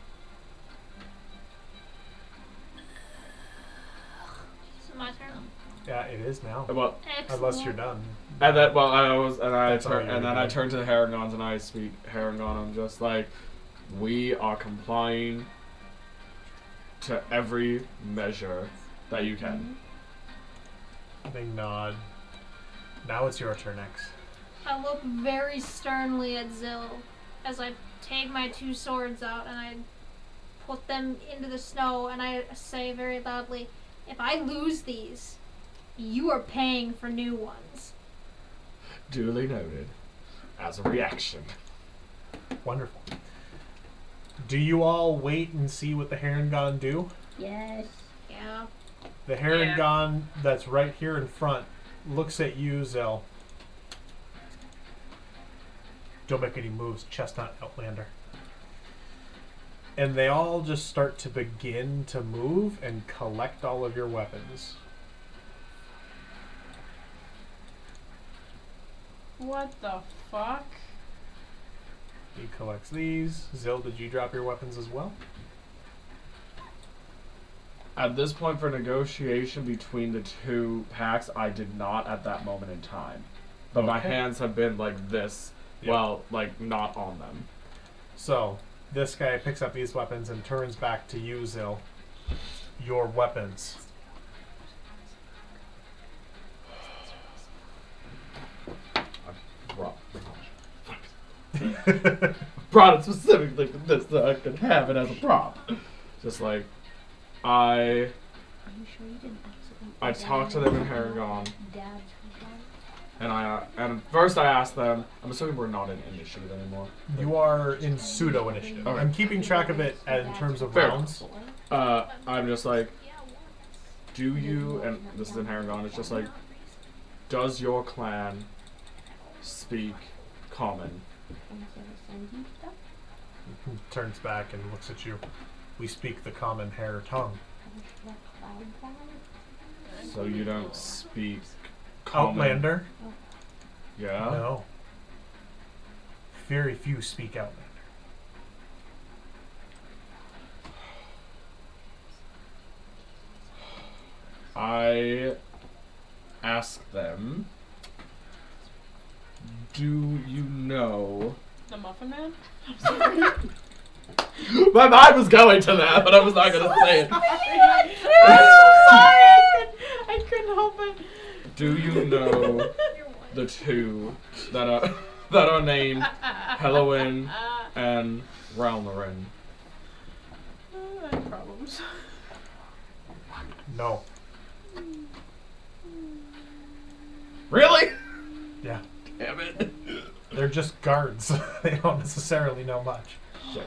Is it my turn? Yeah, it is now. Well, Unless you're done. and then That's all you're I doing. turn to the Harengons and I speak Harengon. I'm just like, we are complying to every measure that you can. They nod. Now it's your turn, X. I look very sternly at Zill as I take my two swords out and I put them into the snow and I say very loudly, if I lose these, you are paying for new ones. Duly noted. As a reaction. Wonderful. Do you all wait and see what the Harengon do? Yes. Yeah. The Harengon that's right here in front looks at you, Zill. Don't make any moves, Chestnut Outlander. And they all just start to begin to move and collect all of your weapons. What the fuck? He collects these. Zill, did you drop your weapons as well? At this point for negotiation between the two packs, I did not at that moment in time. But my Okay. hands have been like this, Yep. well, like not on them. So, this guy picks up these weapons and turns back to you, Zill. Your weapons. Brought it specifically for this so I could have it as a prop. Just like, I talked to them in Harengon, and first I asked them. I'm assuming we're not in initiative anymore. You are in pseudo initiative. Okay. I'm keeping track of it in terms of Fair. rounds. I'm just like, do you? And this is in Harengon. It's just like, does your clan speak common? He turns back and looks at you. We speak the common hair tongue. So you don't speak common? Outlander? Yeah. No. Very few speak Outlander. I ask them, do you know? The Muffin Man? My mind was going to that, but I was not going to say it. I couldn't help it. Do you know the two that are named Halloween and Ralmarin? I have problems. No. Really? Yeah. Damn it. They're just guards. They don't necessarily know much. Shit.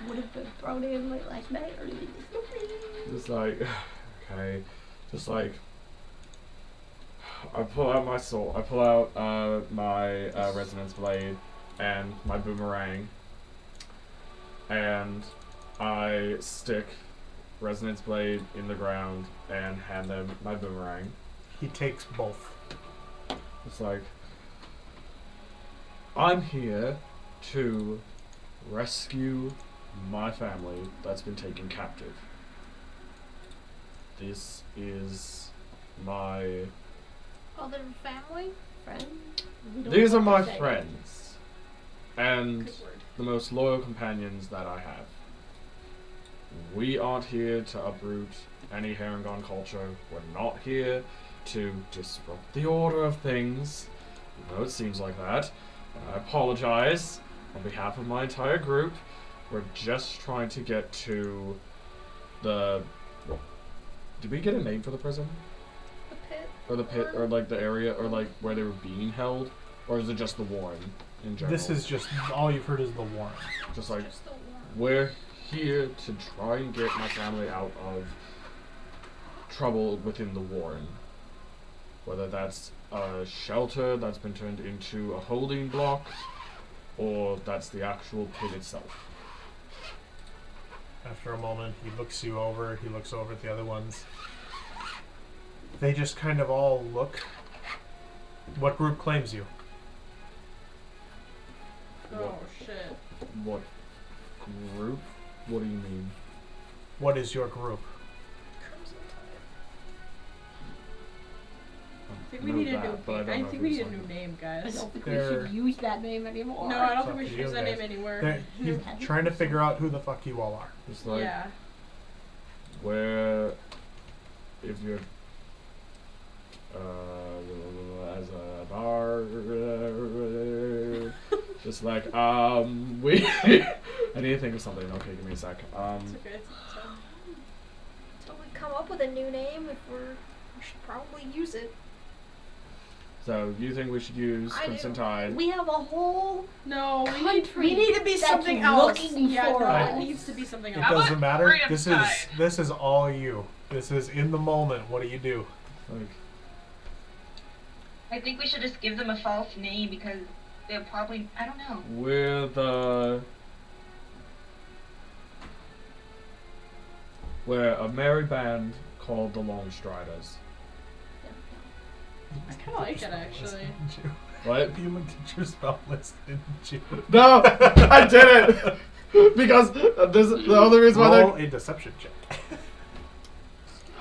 Would have been thrown in late last night or this morning. Just like, okay. Just like, I pull out my soul. I pull out my resonance blade and my boomerang. And I stick resonance blade in the ground and hand them my boomerang. He takes both. It's like, I'm here to rescue my family that's been taken captive. This is my... Other family? Friend? These are my friends. And Good word. the most loyal companions that I have. We aren't here to uproot any Harengon culture. We're not here to disrupt the order of things. I know it seems like that. And I apologize on behalf of my entire group. We're just trying to get to the... Did we get a name for the prison? The pit? Or the pit, or like the area, or like where they were being held? Or is it just the warren in general? This is just all you've heard is the warren. just like, Just the one. we're here to try and get my family out of trouble within the warren. Whether that's a shelter that's been turned into a holding block, or that's the actual pit itself. After a moment, he looks you over. He looks over at the other ones. They just kind of all look. What group claims you? Oh shit. What group? What do you mean? What is your group? I think we need a new name. I think we need a new name, I guys. don't think we They're- should use that name anymore. No, I don't It's think up we to should you use that guys. name anywhere. He's trying to figure out who the fuck you all are. It's like, Yeah. where, if you're, as a bar, just like, we, I need to think of something. Okay, give me a sec. It's okay. Until we come up with a new name, we should probably use it. So you think we should use I do. Crimson Tide? We have a whole No, country we need to be that's something else. looking Yeah, for no, us. it needs to be something It else. How about doesn't matter. Free of This Tide? is all you. This is in the moment. What do you do? Like, I think we should just give them a false name because they'll probably, I don't know. we're a merry band called the Longstriders. I kind of like it actually. What? You looked at your spell list, didn't you? No, I didn't. Because this is the other reason why Roll a deception check.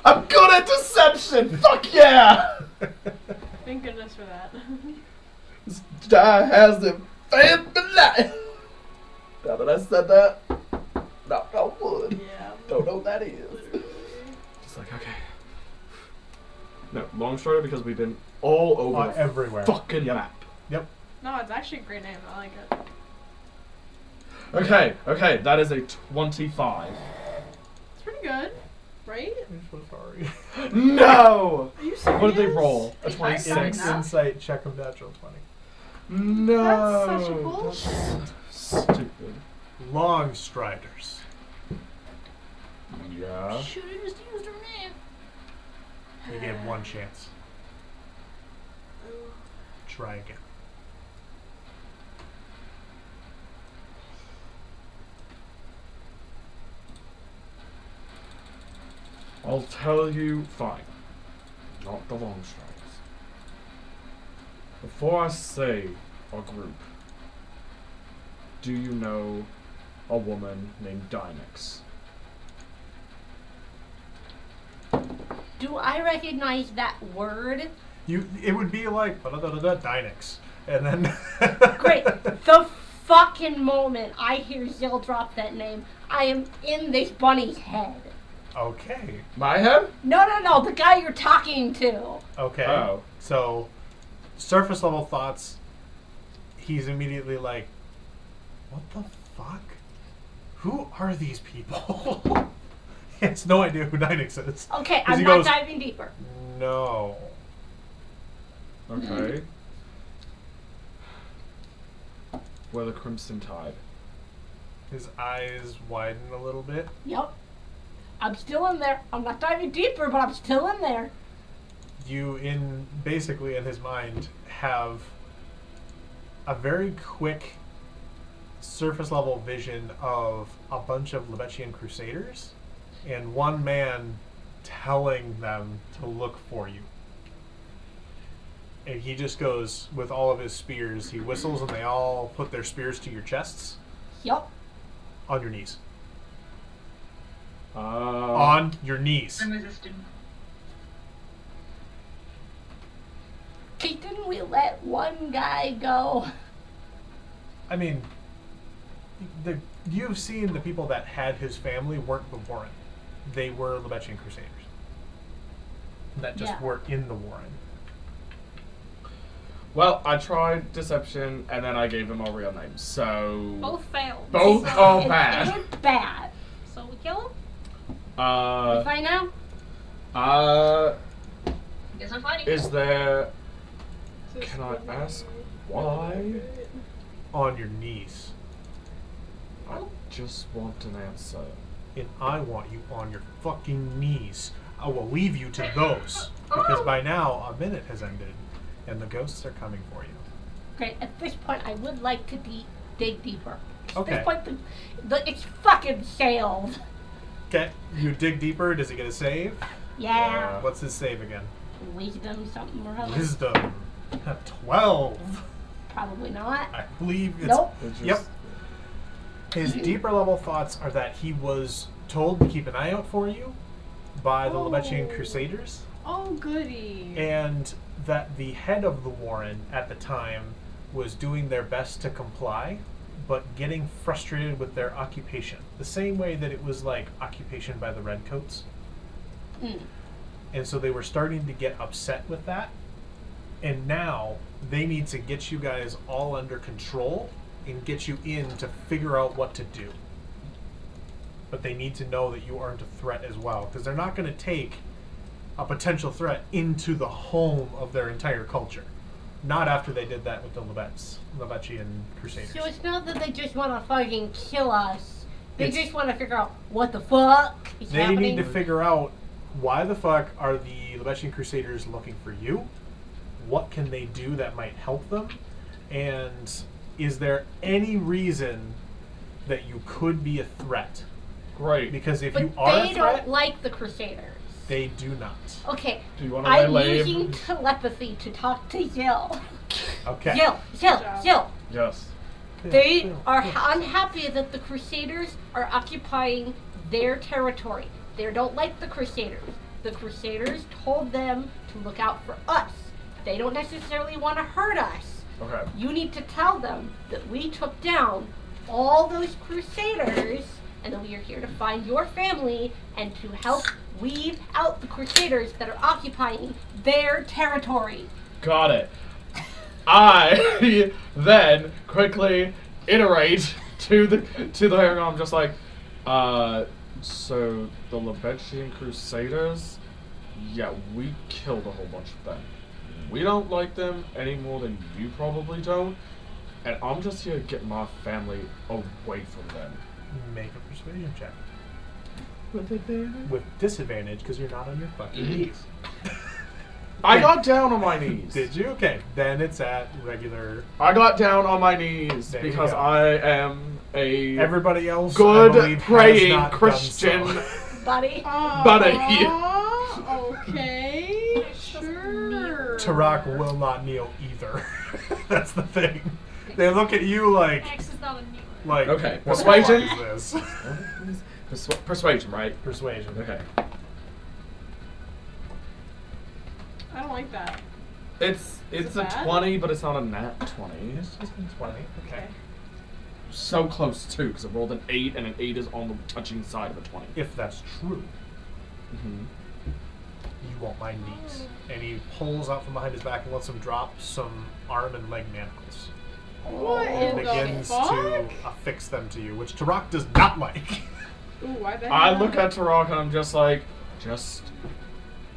I'm good at deception. Fuck yeah! Thank goodness for that. This guy has the family life. Now that I said that, knock on wood. Yeah. Don't know what that is. Just like, okay. No, Longstrider because we've been all over the Everywhere. fucking map. Yep. No, it's actually a great name. I like it. Okay, that is a 25. It's pretty good, right? I'm so sorry. No! Are you serious? What did they roll? A Is that 26? enough? Insight check of natural 20. No! That's such a bullshit. Stupid. Longstriders. Yeah. Should have just used her name. You gave one chance. Try again. I'll tell you, fine. Not the Longstriders. Before I say our group, do you know a woman named Dynex? Do I recognize that word? It would be like Dynex. And then Great. The fucking moment I hear Zill drop that name, I am in this bunny's head. Okay. My head? No, the guy you're talking to. Okay. Oh. So surface level thoughts, he's immediately like, what the fuck? Who are these people? He has no idea who Dynex is. Okay, 'Cause I'm he not goes, diving deeper. No. Okay. We're the Crimson Tide. His eyes widen a little bit. Yep. I'm still in there. I'm not diving deeper, but I'm still in there. You, basically in his mind, have a very quick surface level vision of a bunch of Lebechian Crusaders and one man telling them to look for you. And he just goes with all of his spears. He whistles and they all put their spears to your chests Yep. on your knees. On your knees. I'm resistant. Didn't we let one guy go? I mean, you've seen the people that had his family weren't the Warren. They were Lebechian Crusaders. That just were in the Warren. Well, I tried deception, and then I gave them all real names, so... Both failed. Both So- are It bad. is bad. So we kill him? If I know? Guess I'm fighting. Is there... Can I ask why? On your knees. I just want an answer. And I want you on your fucking knees. I will leave you to those. Because by now, a minute has ended. And the ghosts are coming for you. Okay, at this point, I would like to dig deeper. At Okay. this point, it's fucking sailed. Okay, you dig deeper. Does he get a save? Yeah. What's his save again? Wisdom, something or other. Wisdom. 12. Probably not. I believe it's... Nope. Yep. His deeper level thoughts are that he was told to keep an eye out for you by the Lebechian Crusaders. Oh, goody. And that the head of the Warren at the time was doing their best to comply, but getting frustrated with their occupation. The same way that it was like occupation by the Redcoats. And so they were starting to get upset with that. And now they need to get you guys all under control and get you in to figure out what to do. But they need to know that you aren't a threat as well, because they're not going to take a potential threat into the home of their entire culture. Not after they did that with the Lebechian Crusaders. So it's not that they just want to fucking kill us. They It's- just want to figure out what the fuck is They happening. need to figure out why the fuck are the Lebechian Crusaders looking for you? What can they do that might help them? And is there any reason that you could be a threat? Great. Because if But you are they a threat, don't like the Crusaders. they do not. Okay, Do you want to I'm lay using telepathy to talk to Zill. Okay. Zill. Yes. They are unhappy that the Crusaders are occupying their territory. They don't like the Crusaders. The Crusaders told them to look out for us. They don't necessarily want to hurt us. Okay. You need to tell them that we took down all those Crusaders and that we are here to find your family and to help weed out the Crusaders that are occupying their territory. Got it. I then quickly iterate to the Harengon. I'm just like, so the Lebechian Crusaders, yeah, we killed a whole bunch of them. We don't like them any more than you probably don't, and I'm just here to get my family away from them. Make a persuasion check. With disadvantage, because you're not on your fucking knees. I got down on my knees. Did you? Okay. Then it's at regular. I got down on my knees There you because go. I am a Everybody else, I good believe, has praying not done Christian so. Buddy. buddy. Okay, sure. Tarak will not kneel either. That's the thing. They look at you like, X is not a new word. like, Okay, what the persuasion? fuck is this? Persuasion, right? Persuasion. Okay. I don't like that. It's it a bad? 20, but it's not a nat 20. It's just been 20. Okay. So close too, because I rolled an 8, and an 8 is on the touching side of a 20. If that's true, Mm-hmm. you won't mind knees. And he pulls out from behind his back and lets him drop some arm and leg manacles. What And in begins the fuck? to affix them to you, which Tarak does not like. Ooh, why the I hell? look at Tarak and I'm just like, just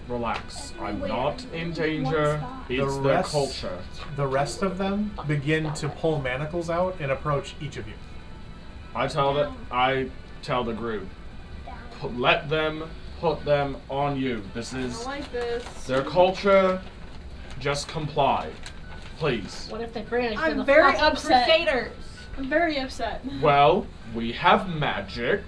relax. I'm not in danger. It's The their rest- culture. The rest of them begin to pull manacles out and approach each of you. I tell the group, let them put them on you. This I is don't like this. their culture. Just comply, please. What if they bring us to I'm the very fucking upset. Crusaders? I'm very upset. Well, we have magic.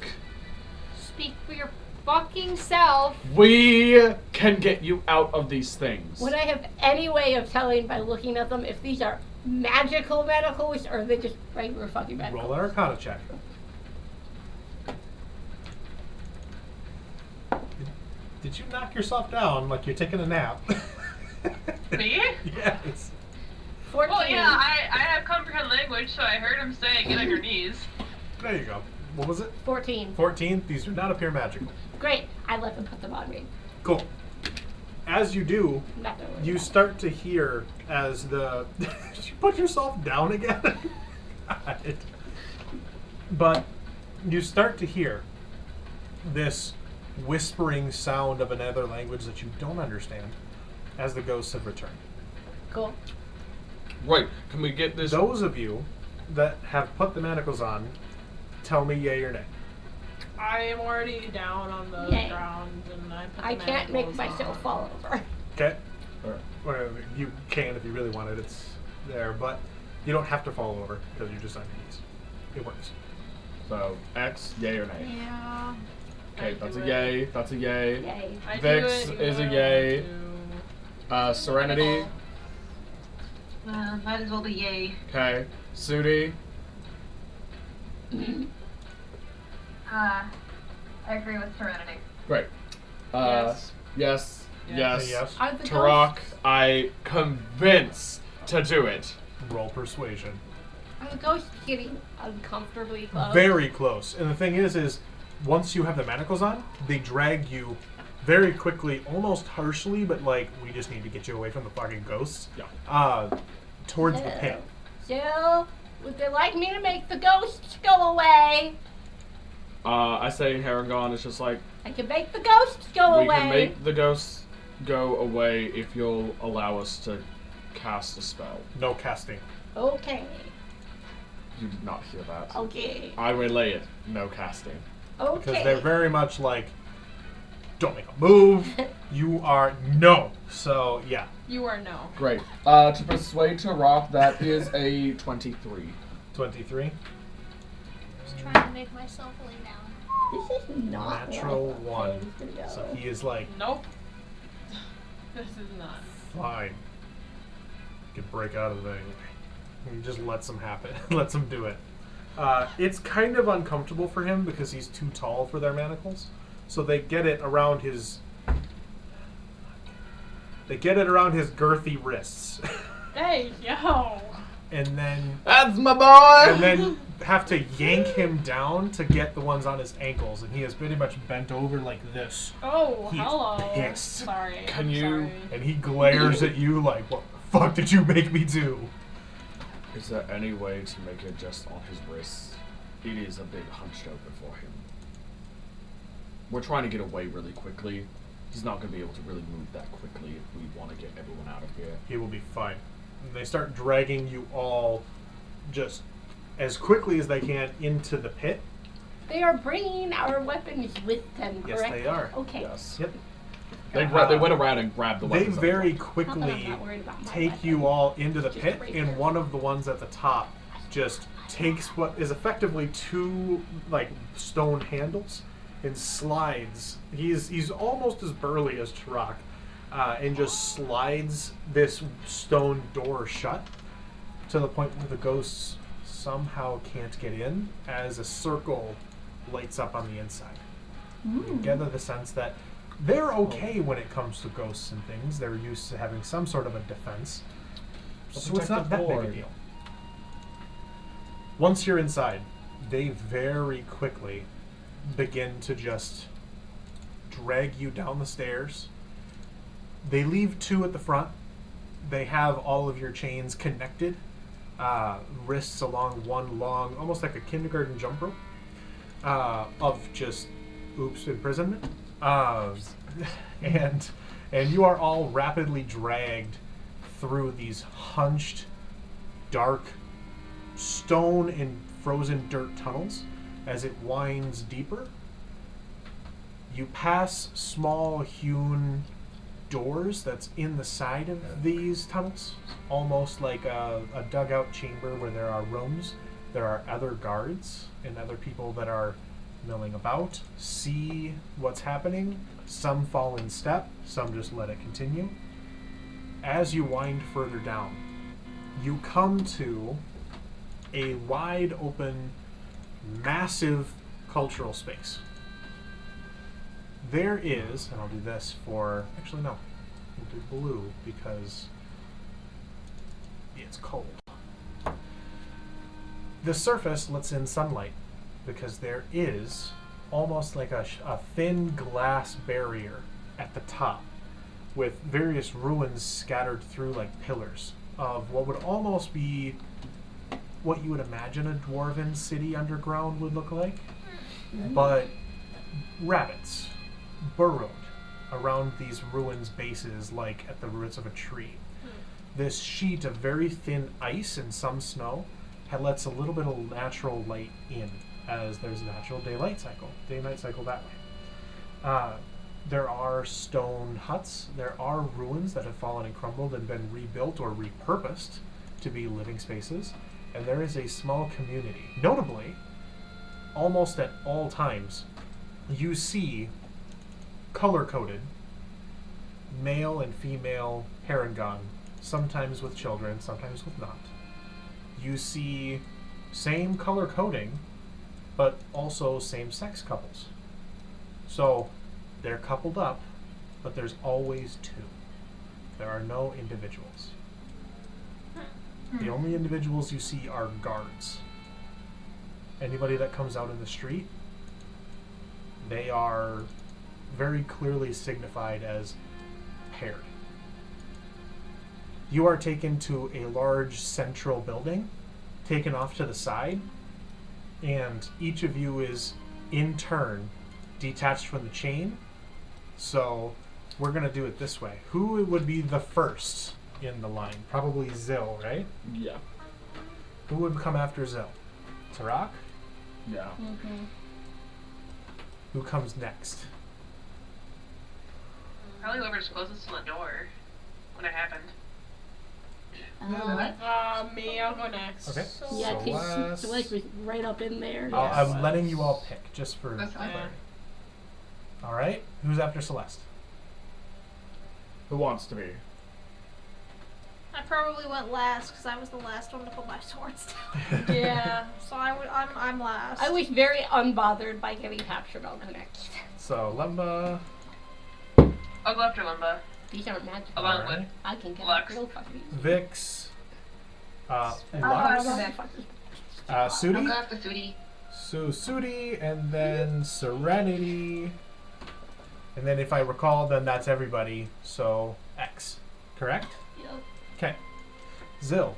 Speak for your fucking self. We can get you out of these things. Would I have any way of telling by looking at them if these are magical manacles or are they just regular fucking manacles? Roll an Arcana check. Did you knock yourself down like you're taking a nap? Me? Yes. 14. Well, yeah, I have comprehend language, so I heard him say, get on your knees. There you go. What was it? 14. 14. These do not appear magical. Great. I let them put them on me. Cool. As you do, Not gonna worry you about start to hear as the... Did you put yourself down again? God. But you start to hear this whispering sound of another language that you don't understand as the ghosts have returned. it. Cool. Right. Can we get this? Those of you that have put the manacles on, tell me yay or nay. I am already down on the Yay. ground, and I put I the can't make manacles myself on. fall over. Okay? Alright. Or you can if you really wanted. It's there, but you don't have to fall over because you're just on your knees. It works. So, X, yay or nay? Yeah. Okay, I that's do a it. yay. That's a yay. Yay. I do Vex it, you is a don't yay. have to. Serenity. Might as well be yay. Okay. Sudi. I agree with Serenity. Great. Yes. Yes. Yes. Yes. Yes. Are the Tarak, ghosts, I convince to do it. Roll persuasion. are the ghosts getting uncomfortably close? Very close. And the thing is once you have the manacles on, they drag you very quickly, almost harshly, but like, we just need to get you away from the fucking ghosts. Yeah. Towards the pit. Jill, would they like me to make the ghosts go away? I say in Harengon, it's just like, I can make the ghosts go we away. can make the ghosts go away if you'll allow us to cast a spell. No casting. Okay. You did not hear that. Okay. I relay it. No casting. Okay. Because they're very much like, don't make a move. You are no. So, yeah. You are no. Great. To persuade Tarak, that is a 23. 23. Just trying to make myself lay down. This is not Natural where I thought 1. it was gonna go. So he is like, Nope. This is not. fine. You can break out of the thing. He just lets them happen. Lets them do it. It's kind of uncomfortable for him because he's too tall for their manacles. So they get it around his... They get it around his girthy wrists. Hey, yo. And then... That's my boy! And then have to yank him down to get the ones on his ankles. And he is pretty much bent over like this. Oh, He's hello. pissed. Sorry. Can I'm you- sorry. And he glares at you like, what the fuck did you make me do? Is there any way to make it just on his wrists? It is a bit hunched over for him. We're trying to get away really quickly. He's not going to be able to really move that quickly if we want to get everyone out of here. He will be fine. And they start dragging you all just as quickly as they can into the pit. They are bringing our weapons with them, Yes, correct? they are. Okay. Yes. Yep. They went around and grabbed the They weapons. up very front. Not that I'm quickly not worried about my take weapon. you all into the Just pit, right and there. one of the ones at the top just takes what is effectively two like stone handles and slides. He's almost as burly as Tarak, and just slides this stone door shut to the point where the ghosts somehow can't get in, as a circle lights up on the inside. You gather the sense that they're okay when it comes to ghosts and things. They're used to having some sort of a defense. So it's not that big a board. deal. Once you're inside, they very quickly begin to just drag you down the stairs. They leave two at the front. They have all of your chains connected, wrists along one long, almost like a kindergarten jump rope, of just, imprisonment. And you are all rapidly dragged through these hunched, dark, stone and frozen dirt tunnels as it winds deeper. You pass small hewn doors that's in the side of these tunnels, almost like a dugout chamber where there are rooms. There are other guards and other people that are milling about, see what's happening. Some fall in step, some just let it continue. As you wind further down, you come to a wide open, massive cultural space. there is, and I'll do this for, actually no, we'll do blue because it's cold. The surface lets in sunlight because there is almost like a thin glass barrier at the top with various ruins scattered through like pillars of what would almost be what you would imagine a dwarven city underground would look like, but rabbits burrowed around these ruins bases like at the roots of a tree. This sheet of very thin ice and some snow lets a little bit of natural light in, as there's a natural day-night cycle that way. There are stone huts. There are ruins that have fallen and crumbled and been rebuilt or repurposed to be living spaces. And there is a small community. Notably, almost at all times, you see color-coded male and female Harengon, sometimes with children, sometimes with not. You see same color coding, but also same-sex couples. So they're coupled up, but there's always two. There are no individuals. The only individuals you see are guards. Anybody that comes out in the street, they are very clearly signified as paired. You are taken to a large central building, taken off to the side, and each of you is, in turn, detached from the chain. So we're going to do it this way. Who would be the first in the line? Probably Zill, right? Yeah. Who would come after Zill? Tarak? Yeah. Mm-hmm. Who comes next? Probably whoever's closest to the door when it happened. Me, I'll go next. Okay. Yeah, So because Celeste was right up in there. I'm letting you all pick, just for That's fine. clarity. All right. Who's after Celeste? Who wants to be? I probably went last because I was the last one to put my swords down. Yeah, so I'm last. I was very unbothered by getting captured on the next. So Lemba. I'll go after Limba. These aren't magical. Along Alright. with I can get Lux. real fucking. Vix. I'll Lux. go next. Uh, I'll Sudi. go after Sudi. So Sudi, and then Serenity. And then if I recall, then that's everybody. So X. Correct? Yep. Okay. Zill.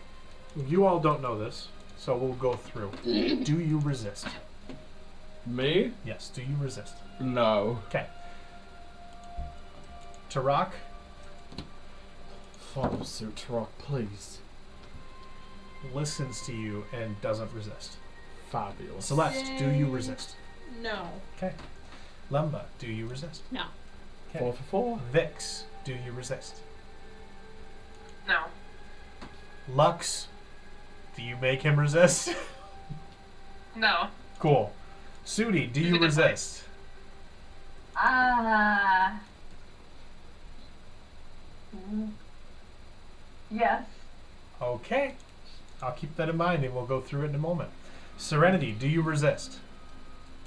You all don't know this, so we'll go through. Do you resist? Me? Yes. Do you resist? No. Okay. Tarak. Follow suit, Tarak, please. Listens to you and doesn't resist. Fabulous. Celeste, do you resist? No. Okay. Lemba, do you resist? No. 4 for 4. Vix, do you resist? No. Lux, do you make him resist? No. Cool. Sudi, do you resist? Yes. Okay. I'll keep that in mind and we'll go through it in a moment. Serenity, do you resist?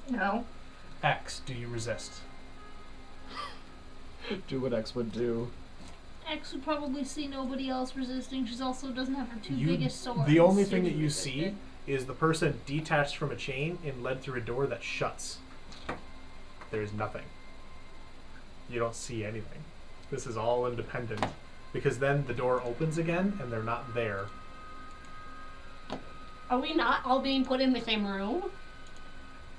No. X, do you resist? Do what X would do. X would probably see nobody else resisting. She also doesn't have her two You- biggest swords. The only thing that you see is the person detached from a chain and led through a door that shuts. There's nothing. You don't see anything. This is all independent. Because then the door opens again and they're not there. Are we not all being put in the same room?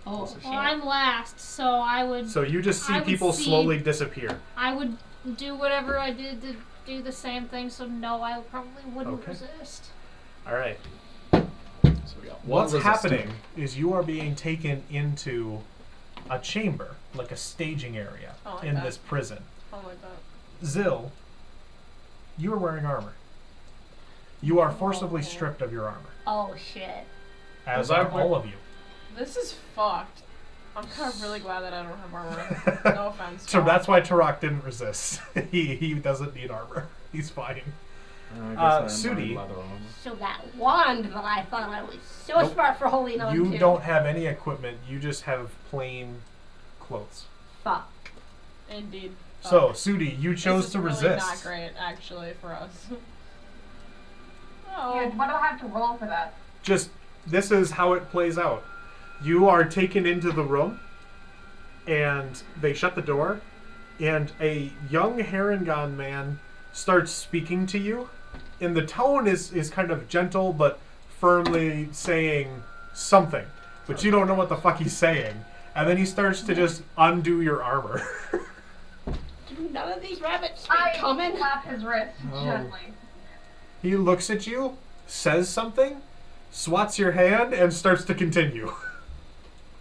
Oh, Also, shit. Well, I'm last, so I would. So you just see I would people see- slowly disappear. I would do whatever I did to do the same thing. So no, I probably wouldn't Okay. resist. Alright. So we got one What's resistant. happening is you are being taken into a chamber, like a staging area, I like in that. this prison. Oh my god. Zill, you are wearing armor. You are forcibly stripped of your armor, Oh shit. as Was I are all of you. This is fucked. I'm kind of really glad that I don't have armor. No offense. So that's why Tarak didn't resist. he doesn't need armor. He's fine. I guess I am Sudi. wearing leather armor. So that wand that I thought I was so Nope. smart for holding on You to. don't have any equipment. You just have plain clothes. Fuck. Indeed. So, Sudi, you chose this is to really resist. not great, actually, for us. Yeah, what do I have to roll for that? Just, this is how it plays out. You are taken into the room, and they shut the door, and a young Harengon man starts speaking to you, and the tone is kind of gentle, but firmly saying something. But you don't know what the fuck he's saying. And then he starts to just undo your armor. None of these rabbits speak I common. slap his wrist Oh. gently. He looks at you, says something, swats your hand, and starts to continue.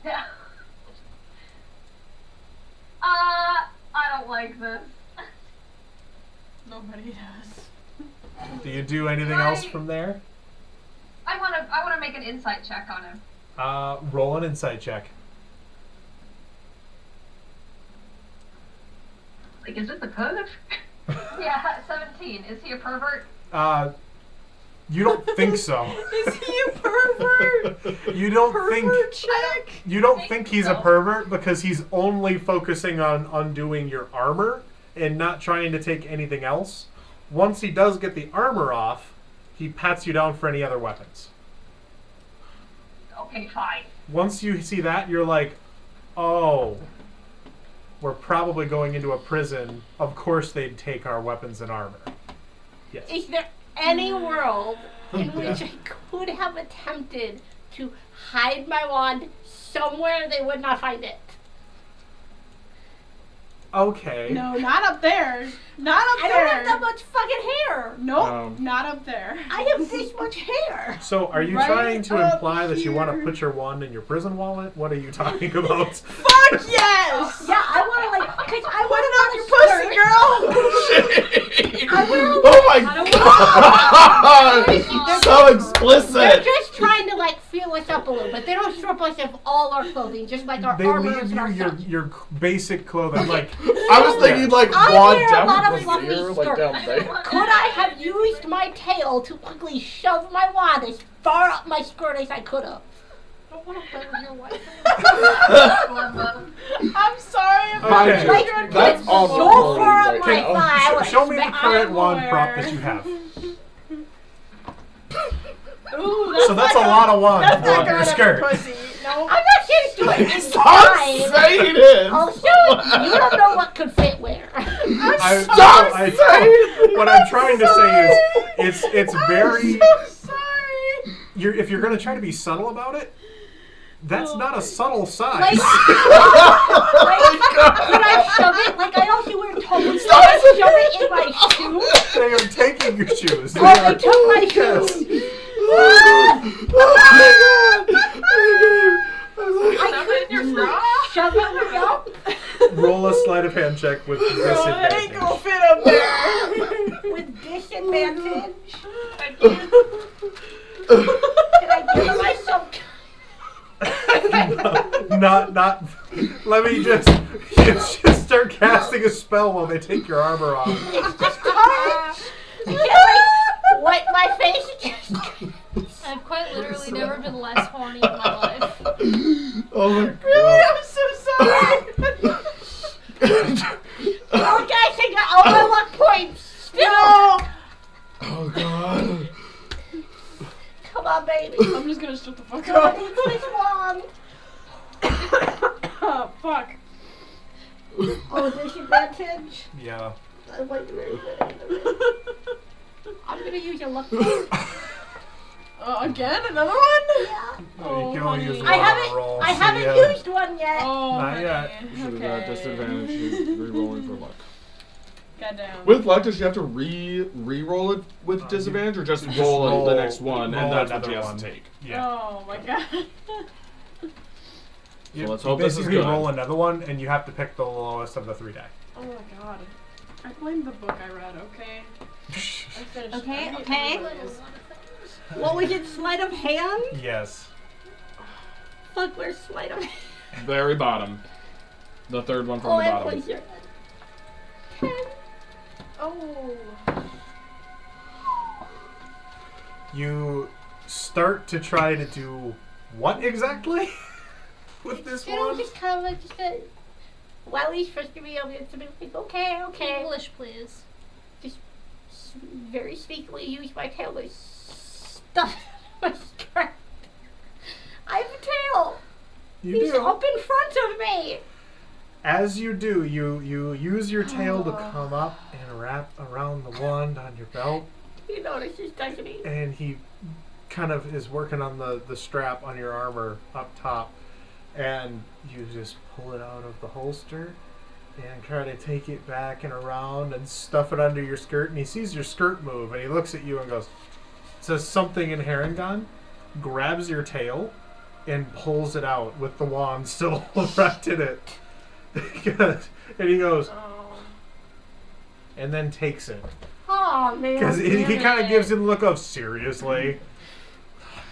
Yeah. I don't like this. Nobody does. Do you do anything else from there? I wanna make an insight check on him. Roll an insight check. Like, is it the perv? Yeah, 17. Is he a pervert? You don't think so. Is he a pervert? You don't Pervert think check? you don't think think he's a so. pervert because he's only focusing on undoing your armor and not trying to take anything else. Once he does get the armor off, he pats you down for any other weapons. Okay, fine. Once you see that, you're like, oh, we're probably going into a prison. Of course they'd take our weapons and armor. Yes. Is there any world in which I could have attempted to hide my wand somewhere they would not find it? Okay. No, not up there. Not up I there. don't have that much fucking hair. Nope, not up there. I have this much hair. So are you Right trying to up imply that you want to here. put your wand in your prison wallet? What are you talking about? Fuck yes! Yeah, I want to like, cause I Put want it on your pussy, girl! I wanna, Oh I my god! So They're explicit! just trying to like feel us up a little bit. They don't strip us of all our clothing, just like our They armor leave and you our your stuff. your basic clothing. Like I was thinking like I wand wear a down lot of from fluffy here, like skirts. down there. Could I have used my tail to quickly shove my wand as far up my skirt as I could have? I don't want to play with your wife. I'm sorry. I'm Mind Okay. you, Like, that's it's on so recording far up right my now. thigh. show me the current I'm wand prop aware. that you have. Ooh, that's So that's not a lot of wands That's to go not up your going up skirt. your pussy. No. I'm not serious to it. It's Stop fine. saying it! Also, you don't know what could fit where. What I'm trying to say is, it's very. I'm so sorry. If you're gonna try to be subtle about it, that's not a subtle size. Like, could I shove it? Like, I also wear toes. Could I shove it in my shoe? They are taking your shoes. They Oh, are- they took my Yes. shoes. Shove it in your bra? Shove it up. Roll a sleight of hand check with Girl, that ain't disadvantage. gonna fit up there. With disadvantage. I can't. Can I give myself... Not. Let me just start casting a spell while they take your armor off. It's just touch. You can't, like, wipe my face. I've quite literally never been less horny in my life. Oh my Really? god. I'm so sorry. Oh, guys, I got all my luck points. Still. Oh god. Come on, baby. I'm just gonna shut the fuck Come on, up. it's this one. Oh, fuck. Oh, disadvantage. Yeah. I'm gonna use your luck point. Again? Another one? Yeah. You can only use one I on a roll. I so haven't yeah. used one yet. Oh, Not honey. yet. You should have Okay. got disadvantage. She's re-rolling for luck. Goddamn. With luck, does she have to re-roll it with disadvantage, or just roll the next one, roll and that's what another she has one. to take? Yeah. Oh my god. You, let's you hope this is basically good. roll another one, and you have to pick the lowest of the 3 die. Oh my god. I blame the book I read, okay? I finished Okay, I okay. realized- What was it? Sleight of hand? Yes. Fuck, where's sleight of hand? Very bottom. The third one from Oh, the and bottom. place your 10. Oh. You start to try to do what exactly with this You know, one? just kind of like just Well, he's supposed to be able to be like, okay. English, please. Just very sneakily use my tail to stuff my skirt. I have a tail. You He's do. up in front of me. As you do, you use your tail to come up and wrap around the wand on your belt, He notices, doesn't he? and he kind of is working on the strap on your armor up top, and you just pull it out of the holster and kind of take it back and around and stuff it under your skirt, and he sees your skirt move, and he looks at you and goes, says something in Harengon, grabs your tail, and pulls it out with the wand still wrapped in it. And he goes, and then takes it. Oh, man. Because he kind of gives you the look of, seriously?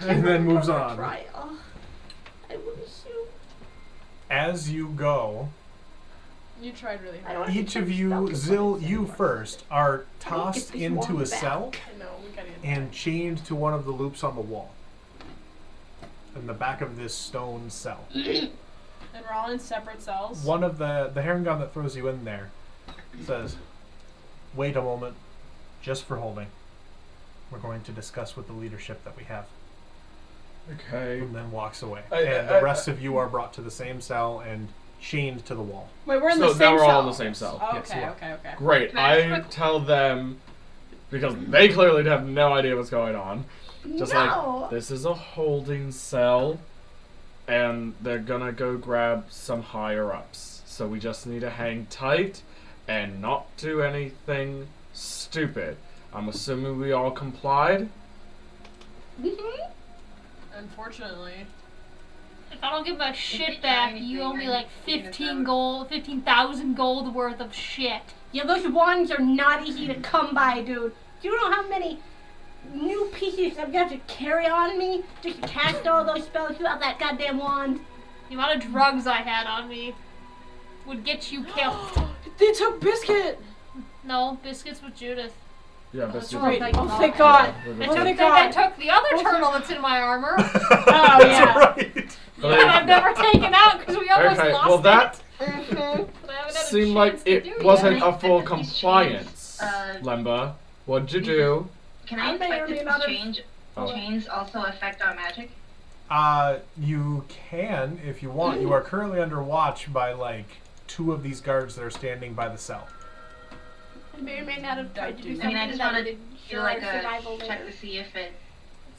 And then moves on. Try. Oh, I wish you. As you go, You tried really I hard. don't each of you, Zill, you first, are tossed this into a wand back. cell I know, we gotta get and chained to one of the loops on the wall. In the back of this stone cell. And we're all in separate cells. One of the Harengon that throws you in there says, wait a moment, just for holding. We're going to discuss with the leadership that we have. Okay. And then walks away. I- And I- the rest of you are brought to the same cell and chained to the wall. Wait, we're in So the same now we're cell. all in the same cell. Oh, Yes, okay, you are. okay. Great. Can I ask I tell them, because they clearly have no idea what's going on. Just No. like, this is a holding cell, and they're gonna go grab some higher ups. So we just need to hang tight and not do anything stupid. I'm assuming we all complied. Unfortunately. If I don't give my you shit try back, anything, you owe me then like you can 15,000 gold worth of shit. Yeah, those wands are not easy to come by, dude. Do you know how many new pieces I've got to carry on me just to cast all those spells without that goddamn wand? The amount of drugs I had on me would get you killed. They took Biscuit! No, biscuits with Judith. Yeah, That's but right. thank Oh, God. thank God. We're They good. took, thank they God. took the other turtle that's in my armor. Oh, yeah. right. that I've never taken out because we almost Okay, lost well that it. But I haven't had a seemed like chance to do it wasn't yet. a full These chains, compliance. uh, Lemba, what'd you do? Can I I may or inspect may if not the have- chains also affect our magic? You can, if you want. You are currently under watch by, like, 2 of these guards that are standing by the cell. I may or may not have tried to do I something mean, I just that want would to ensure do like our survival a there. check to see if it.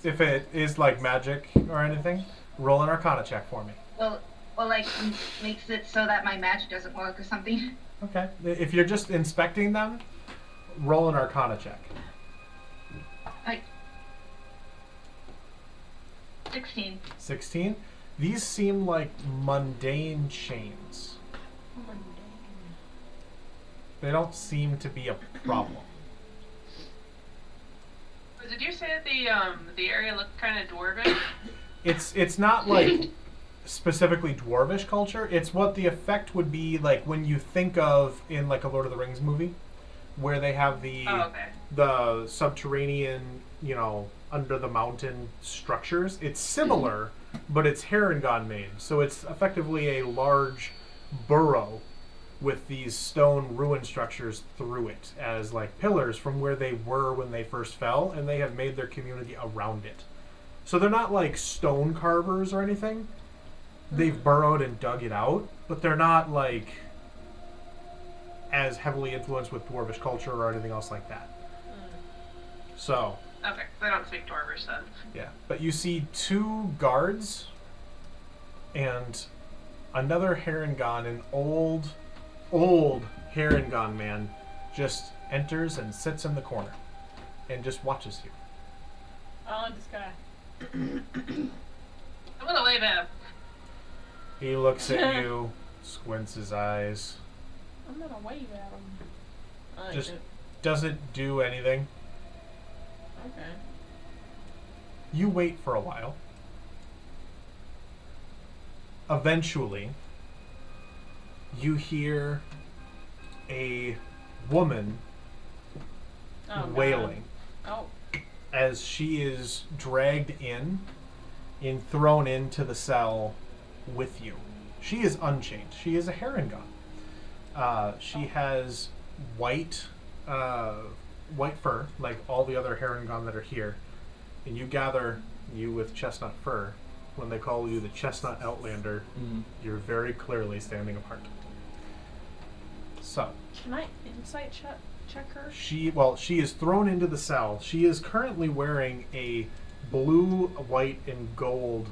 If it is, like, magic or anything, roll an Arcana check for me. Well, like makes it so that my magic doesn't work or something. Okay. If you're just inspecting them, roll an Arcana check. 16. 16. These seem like mundane chains. They don't seem to be a problem. Did you say that the area looked kind of dwarvish? It's not like specifically dwarvish culture. It's what the effect would be like when you think of in like a Lord of the Rings movie, where they have the Oh, okay. the subterranean, you know, under the mountain structures. It's similar, but it's Harengon made. So it's effectively a large burrow with these stone ruin structures through it as like pillars from where they were when they first fell, and they have made their community around it. So they're not like stone carvers or anything. They've burrowed and dug it out, but they're not like as heavily influenced with dwarvish culture or anything else like that. So, Okay, they don't speak dwarvish then. yeah. But you see 2 guards and another Harengon, an old Harengon man, just enters and sits in the corner and just watches you. Oh, this guy. I'm gonna wave at him. He looks at you, squints his eyes, I'm gonna wave at him. I like Just- it. doesn't do anything. Okay. You wait for a while. Eventually, you hear a woman Oh, God. wailing Oh. as she is dragged in and thrown into the cell with you. She is unchained. She is a Harengon. She has white fur, like all the other Harengon that are here. And you gather, you with chestnut fur, when they call you the Chestnut Outlander, you're very clearly standing apart. So. Can I insight check her? She is thrown into the cell. She is currently wearing a blue, white, and gold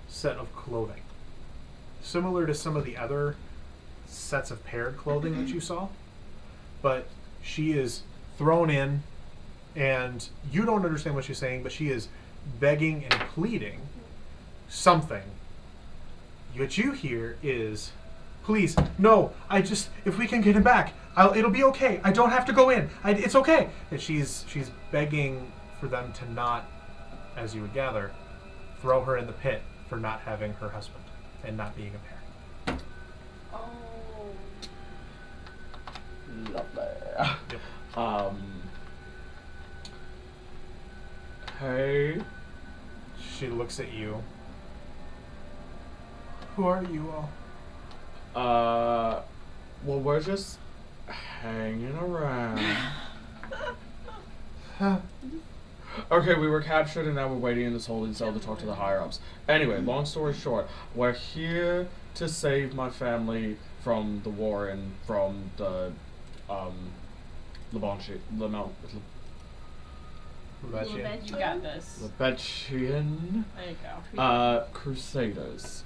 set of clothing. Similar to some of the other sets of paired clothing that you saw. But she is thrown in, and you don't understand what she's saying, but she is begging and pleading something. What you hear is, please, no, if we can get him back, it'll be okay. I don't have to go in. It's okay. And she's begging for them to not, as you would gather, throw her in the pit for not having her husband and not being a pair. Oh. Lovely. Yep. Hey. She looks at you. Who are you all? Well, we're just hanging around. Okay, we were captured and now we're waiting in this holding cell to talk to the higher-ups. Anyway, long story short, we're here to save my family from the war and from the, You got this. Lebechian, There you go. Crusaders.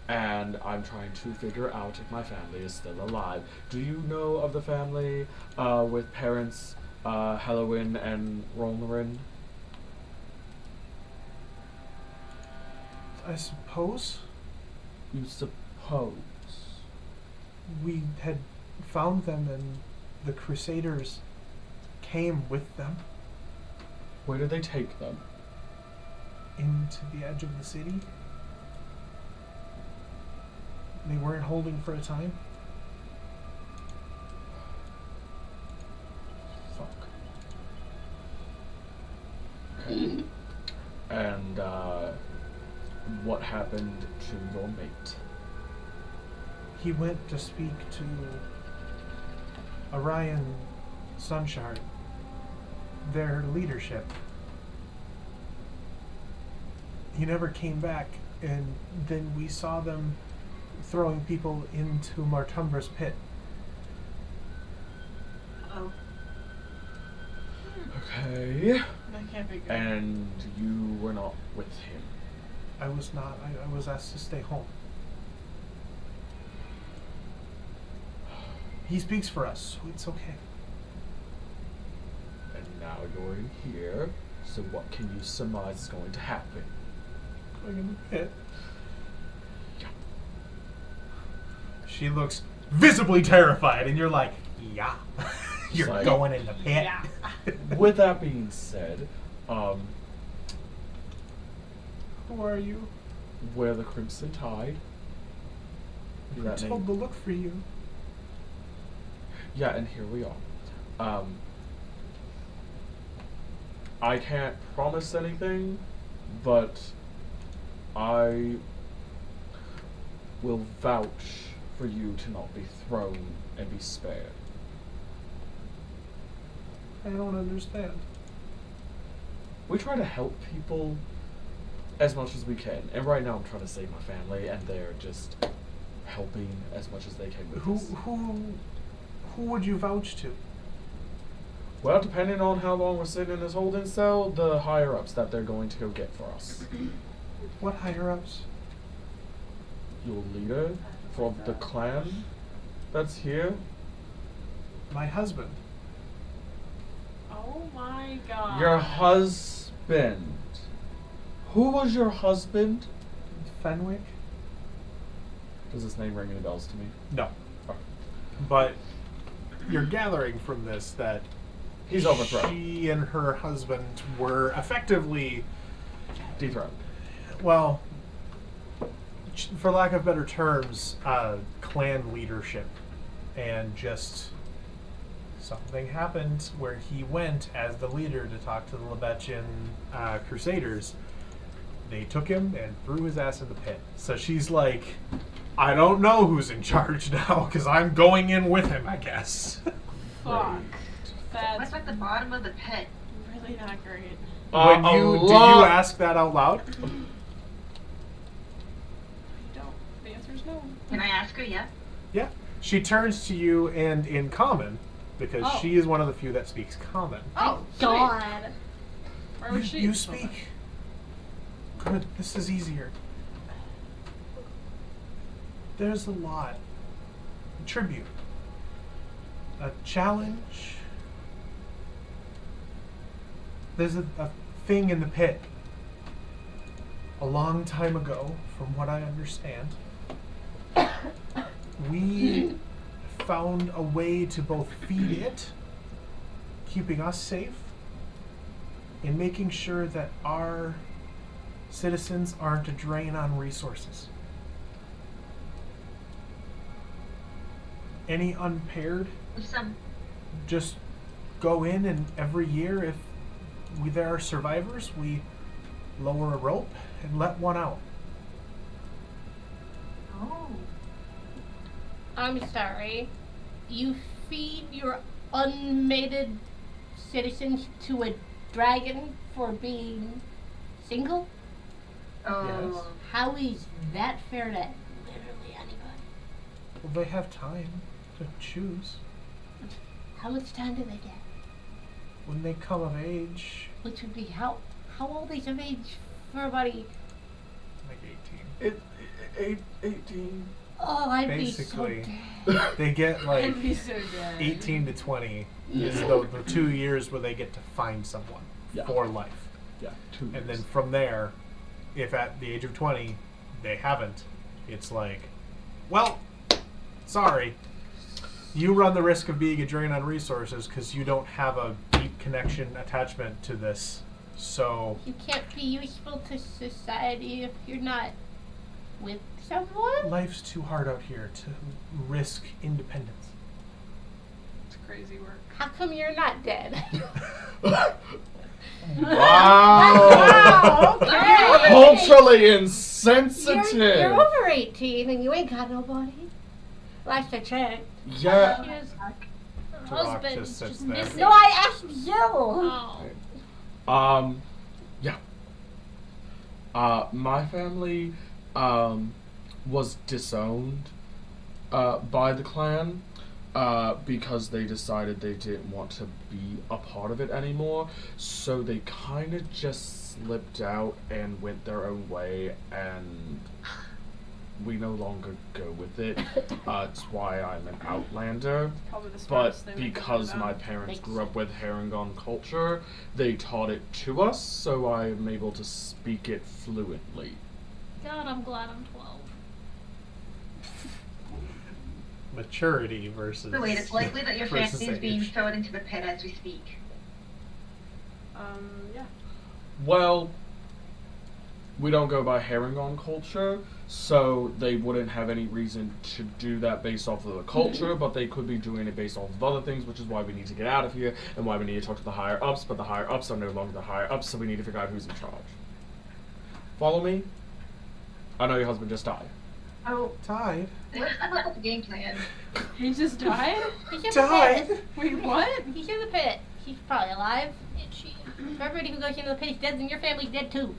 And I'm trying to figure out if my family is still alive. Do you know of the family with parents Halloween and Rolnarin? I suppose You suppose? we had found them and the Crusaders came with them Where did they take them? into the edge of the city. They weren't holding for a time. Fuck. Okay. And what happened to your mate? He went to speak to Orion Sunsharde, their leadership. He never came back, and then we saw them throwing people into Mortumbral's pit. Oh. Okay. That can't be good. And you were not with him? I was not. I was asked to stay home. He speaks for us, so it's okay. And now you're in here, so what can you surmise is going to happen? Going in the pit. Yeah. She looks visibly terrified, and you're like, yeah. You're Like- going in the pit. Yeah. With that being said, Who are you? we're the Crimson Tide. Who That told name- to look for you? Yeah, and here we are. I can't promise anything, but I will vouch for you to not be thrown and be spared. I don't understand. We try to help people as much as we can, and right now I'm trying to save my family, and they're just helping as much as they can with this. Who would you vouch to? Well, depending on how long we're sitting in this holding cell, the higher-ups that they're going to go get for us. What higher-ups? Your leader for the clan that's here. My husband. Oh my god. Your husband. Who was your husband? Fenwick? Does his name ring any bells to me? No. Oh. But you're gathering from this that He's overthrown. she and her husband were effectively, Dethroned. well, for lack of better terms, clan leadership. And just something happened where he went as the leader to talk to the Lebechian Crusaders. They took him and threw his ass in the pit. So she's like I don't know who's in charge now, because I'm going in with him, I guess. Fuck. What's That's at the bottom of the pit? really not great. Did you ask that out loud? I don't. The answer is no. Can I ask her? Yeah. Yeah. She turns to you and in common, because Oh. she is one of the few that speaks common. Oh, God. Where was she? You speak. Good. This is easier. There's a lot. A tribute. A challenge. There's a thing in the pit. A long time ago, from what I understand, we found a way to both feed it, keeping us safe, and making sure that our citizens aren't a drain on resources. Any unpaired, Some. just go in, and every year, if there are survivors, we lower a rope and let one out. Oh. I'm sorry. You feed your unmated citizens to a dragon for being single? Oh. Yes. How is that fair to literally anybody? Well, they have time to choose. How much time do they get? When they come of age, Which would be how old is of age for a buddy? like 18. 18. Oh, I'd Basically. be so dead. They get like I'd be so dead. 18 to 20 is the 2 years where they get to find someone Yeah. for life. Yeah, 2 years. And then from there, if at the age of 20 they haven't, it's like, well, sorry. You run the risk of being a drain on resources because you don't have a deep connection attachment to this. So, You can't be useful to society if you're not with someone? life's too hard out here to risk independence. It's crazy work. How come you're not dead? Wow! Okay. Culturally insensitive. You're over 18 and you ain't got nobody. Last I checked. Yeah. His Turok husband just is sits just there. missing. No, I asked Zill. Oh. Yeah. My family, was disowned, by the clan, because they decided they didn't want to be a part of it anymore. So they kind of just slipped out and went their own way, and we no longer go with it. It's why I'm an outlander. Probably the But smartest thing. because my parents grew up with Harengon culture, they taught it to us, so I'm able to speak it fluently. God, I'm glad I'm 12. Maturity versus. So wait, it's likely that your versus family is being age. thrown into the pit as we speak. Yeah. Well, we don't go by Harengon culture, so they wouldn't have any reason to do that based off of the culture, but they could be doing it based off of other things, which is why we need to get out of here and why we need to talk to the higher ups, but the higher ups are no longer the higher ups, so we need to figure out who's in charge. Follow me? I know your husband just died. Oh, Died. let's talk about the game plan. He just died? He's in the Died? pit. Wait, what? He's in the pit. He's probably alive. Itchy. For everybody who goes into the pit is dead, then your family's dead too.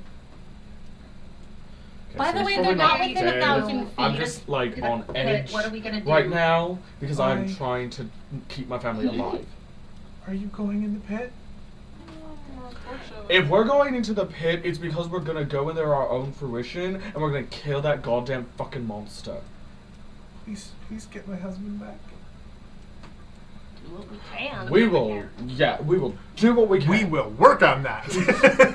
Okay, By so the he's way, they're probably not not within a dead. 1,000 feet. I'm just like To the on pit, edge what are we gonna do? right now because I'm Why? trying to keep my family alive. Are you going in the pit? Unfortunately. If we're going into the pit, it's because we're gonna go in there our own fruition and we're gonna kill that goddamn fucking monster. Please get my husband back. Do what we can. We will do what we can. We will work on that.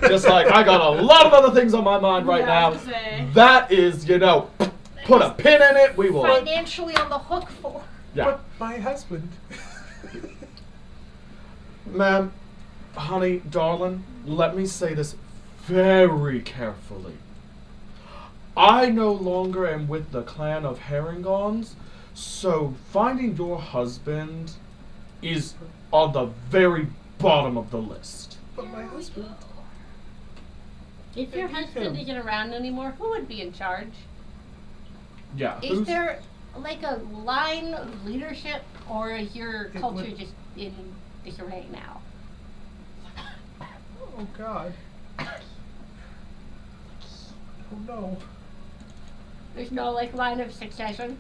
Just like I got a lot of other things on my mind right Yeah, I now. was gonna say. That is, put a pin in it. We will. Financially on the hook for. Yeah, But my husband. ma'am, honey, darling, let me say this very carefully. I no longer am with the clan of Harengons, so finding your husband is on the very bottom of the list. But my husband. If your husband isn't around anymore, who would be in charge? Yeah. Is there like a line of leadership, or is your culture just in disarray now? Oh God. Oh no. There's no like line of succession.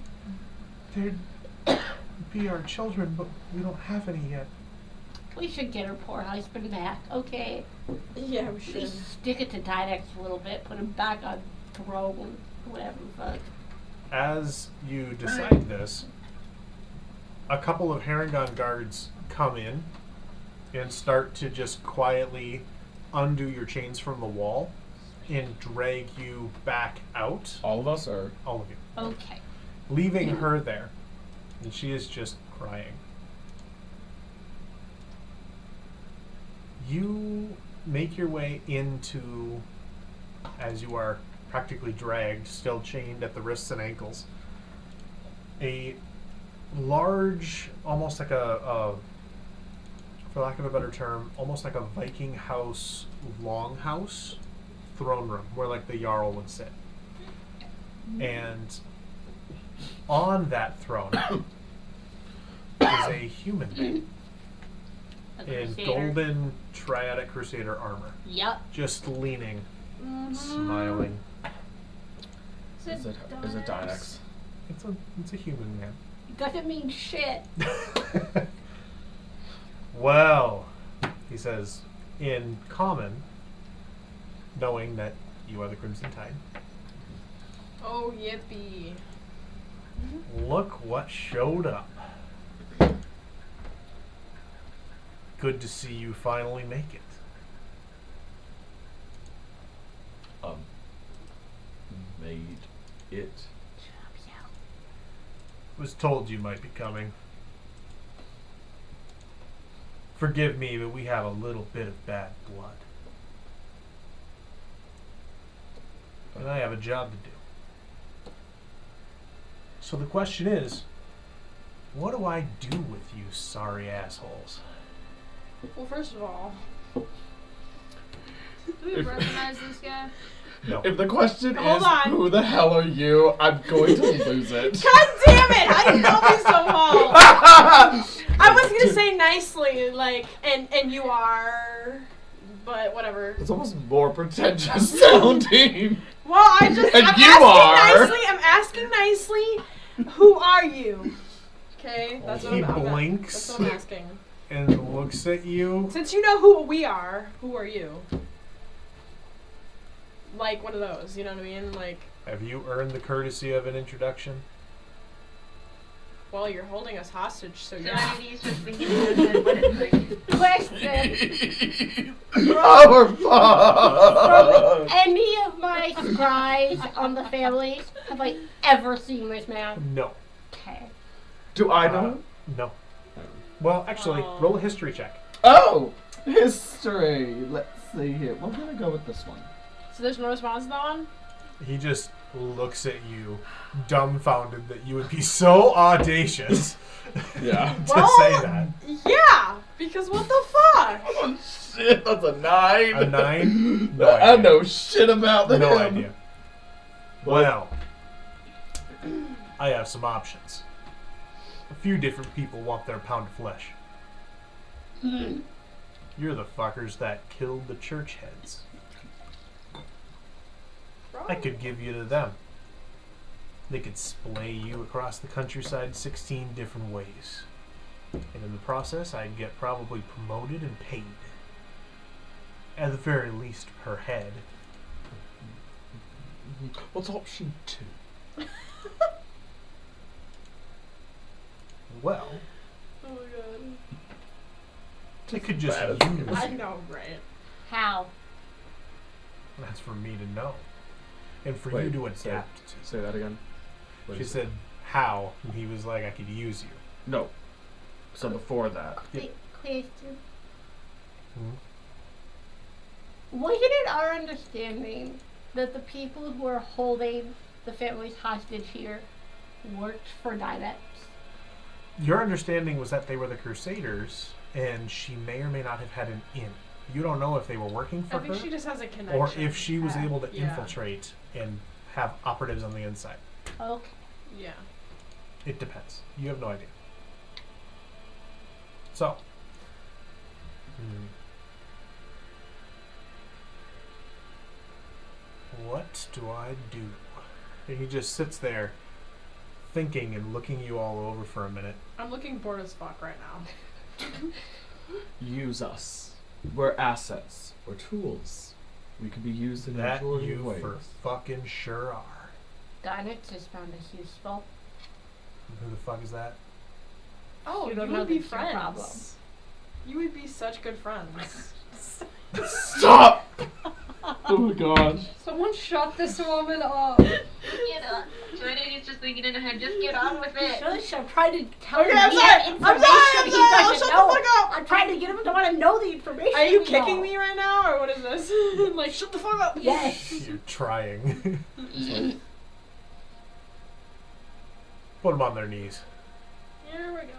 They'd be our children, but we don't have any yet. We should get her poor husband back. Okay. Yeah, we We should. stick it to Didex a little bit, put him back on throne, whatever the fuck. As you decide this, a couple of Harengon guards come in and start to just quietly undo your chains from the wall and drag you back out. All of us, or All of you. Okay. Leaving her there. And she is just crying. You make your way into, as you are practically dragged, still chained at the wrists and ankles, a large, almost like a for lack of a better term, almost like a Viking house, longhouse throne room where like the Jarl would sit. And on that throne is a human being in golden Triadic Crusader armor, Yep. just leaning, smiling. is it Dinex? It's a human man. Doesn't mean shit. Well, he says, in common, knowing that you are the Crimson Tide, Oh, yippee. look what showed up. Good to see you finally make it. Made it. Was told you might be coming. Forgive me, but we have a little bit of bad blood. And I have a job to do. So the question is, what do I do with you sorry assholes? Well, first of all, Do we recognize this guy? No. If the question Hold is, on. who the hell are you? I'm going to lose it. God damn it! How do you know me so well? I was gonna say nicely, like, and you are, but whatever. It's almost more pretentious sounding. Well, I'm You asking are. nicely. I'm asking nicely. Who are you? Okay, that's what He I'm blinks That's what I'm asking. and looks at you. Since you know who we are, who are you? Like one of those, you know what I mean? Like, Have you earned the courtesy of an introduction? well, you're holding us hostage, so So yeah. he's just thinking about what it's like. Question. Our From fuck. any of my scries on the family, have I ever seen this man? No. Okay. Do I know? No. Well, actually, Oh. roll a history check. Oh, history. Let's see here. We're gonna go with this one. So there's no response to that one? He just looks at you, dumbfounded that you would be so audacious Yeah. to Well, say that. Yeah, because what the fuck? Oh shit, that's a 9. A 9? No I idea. know shit about them. No idea. Well, I have some options. A few different people want their pound of flesh. You're the fuckers that killed the church heads. I could give you to them. They could splay you across the countryside 16 different ways. And in the process, I'd get probably promoted and paid. At the very least, per head. What's option 2? Well, Oh my god. they could just bad as use I you. know, right? How? That's for me to know. And for Wait, you to adapt to. Say that again. What She is it? said, how? And he was like, I could use you. No. So before that. Yep. Question. Hmm? Wasn't it our understanding that the people who are holding the families hostage here worked for Dinex? Your understanding was that they were the Crusaders, and she may or may not have had an in. You don't know if they were working for I think her, she just has a connection. or if she was able to Yeah. infiltrate and have operatives on the inside. Okay. Yeah. It depends. You have no idea. So. What do I do? And he just sits there thinking and looking you all over for a minute. I'm looking bored as fuck right now. Use us. We're assets. We're tools. We could be used in a That majority of you ways. for fucking sure are. Dynex has found us useful. Who the fuck is that? Oh, You you, don't know would be that's your friends. problem. You would be such good friends. Stop! Oh my god. Someone shut this woman up. Get on. Triadic is just thinking in her head, just get on with it. Shush, I'm trying to tell Okay, him I'm the sorry. I'm information sorry. he I'll doesn't shut know. the fuck up. I'm trying to get him to want to know the information. Are you we kicking know. me right now, or what is this? Like, shut the fuck up. Yes. You're trying. Put them on their knees. Here we go.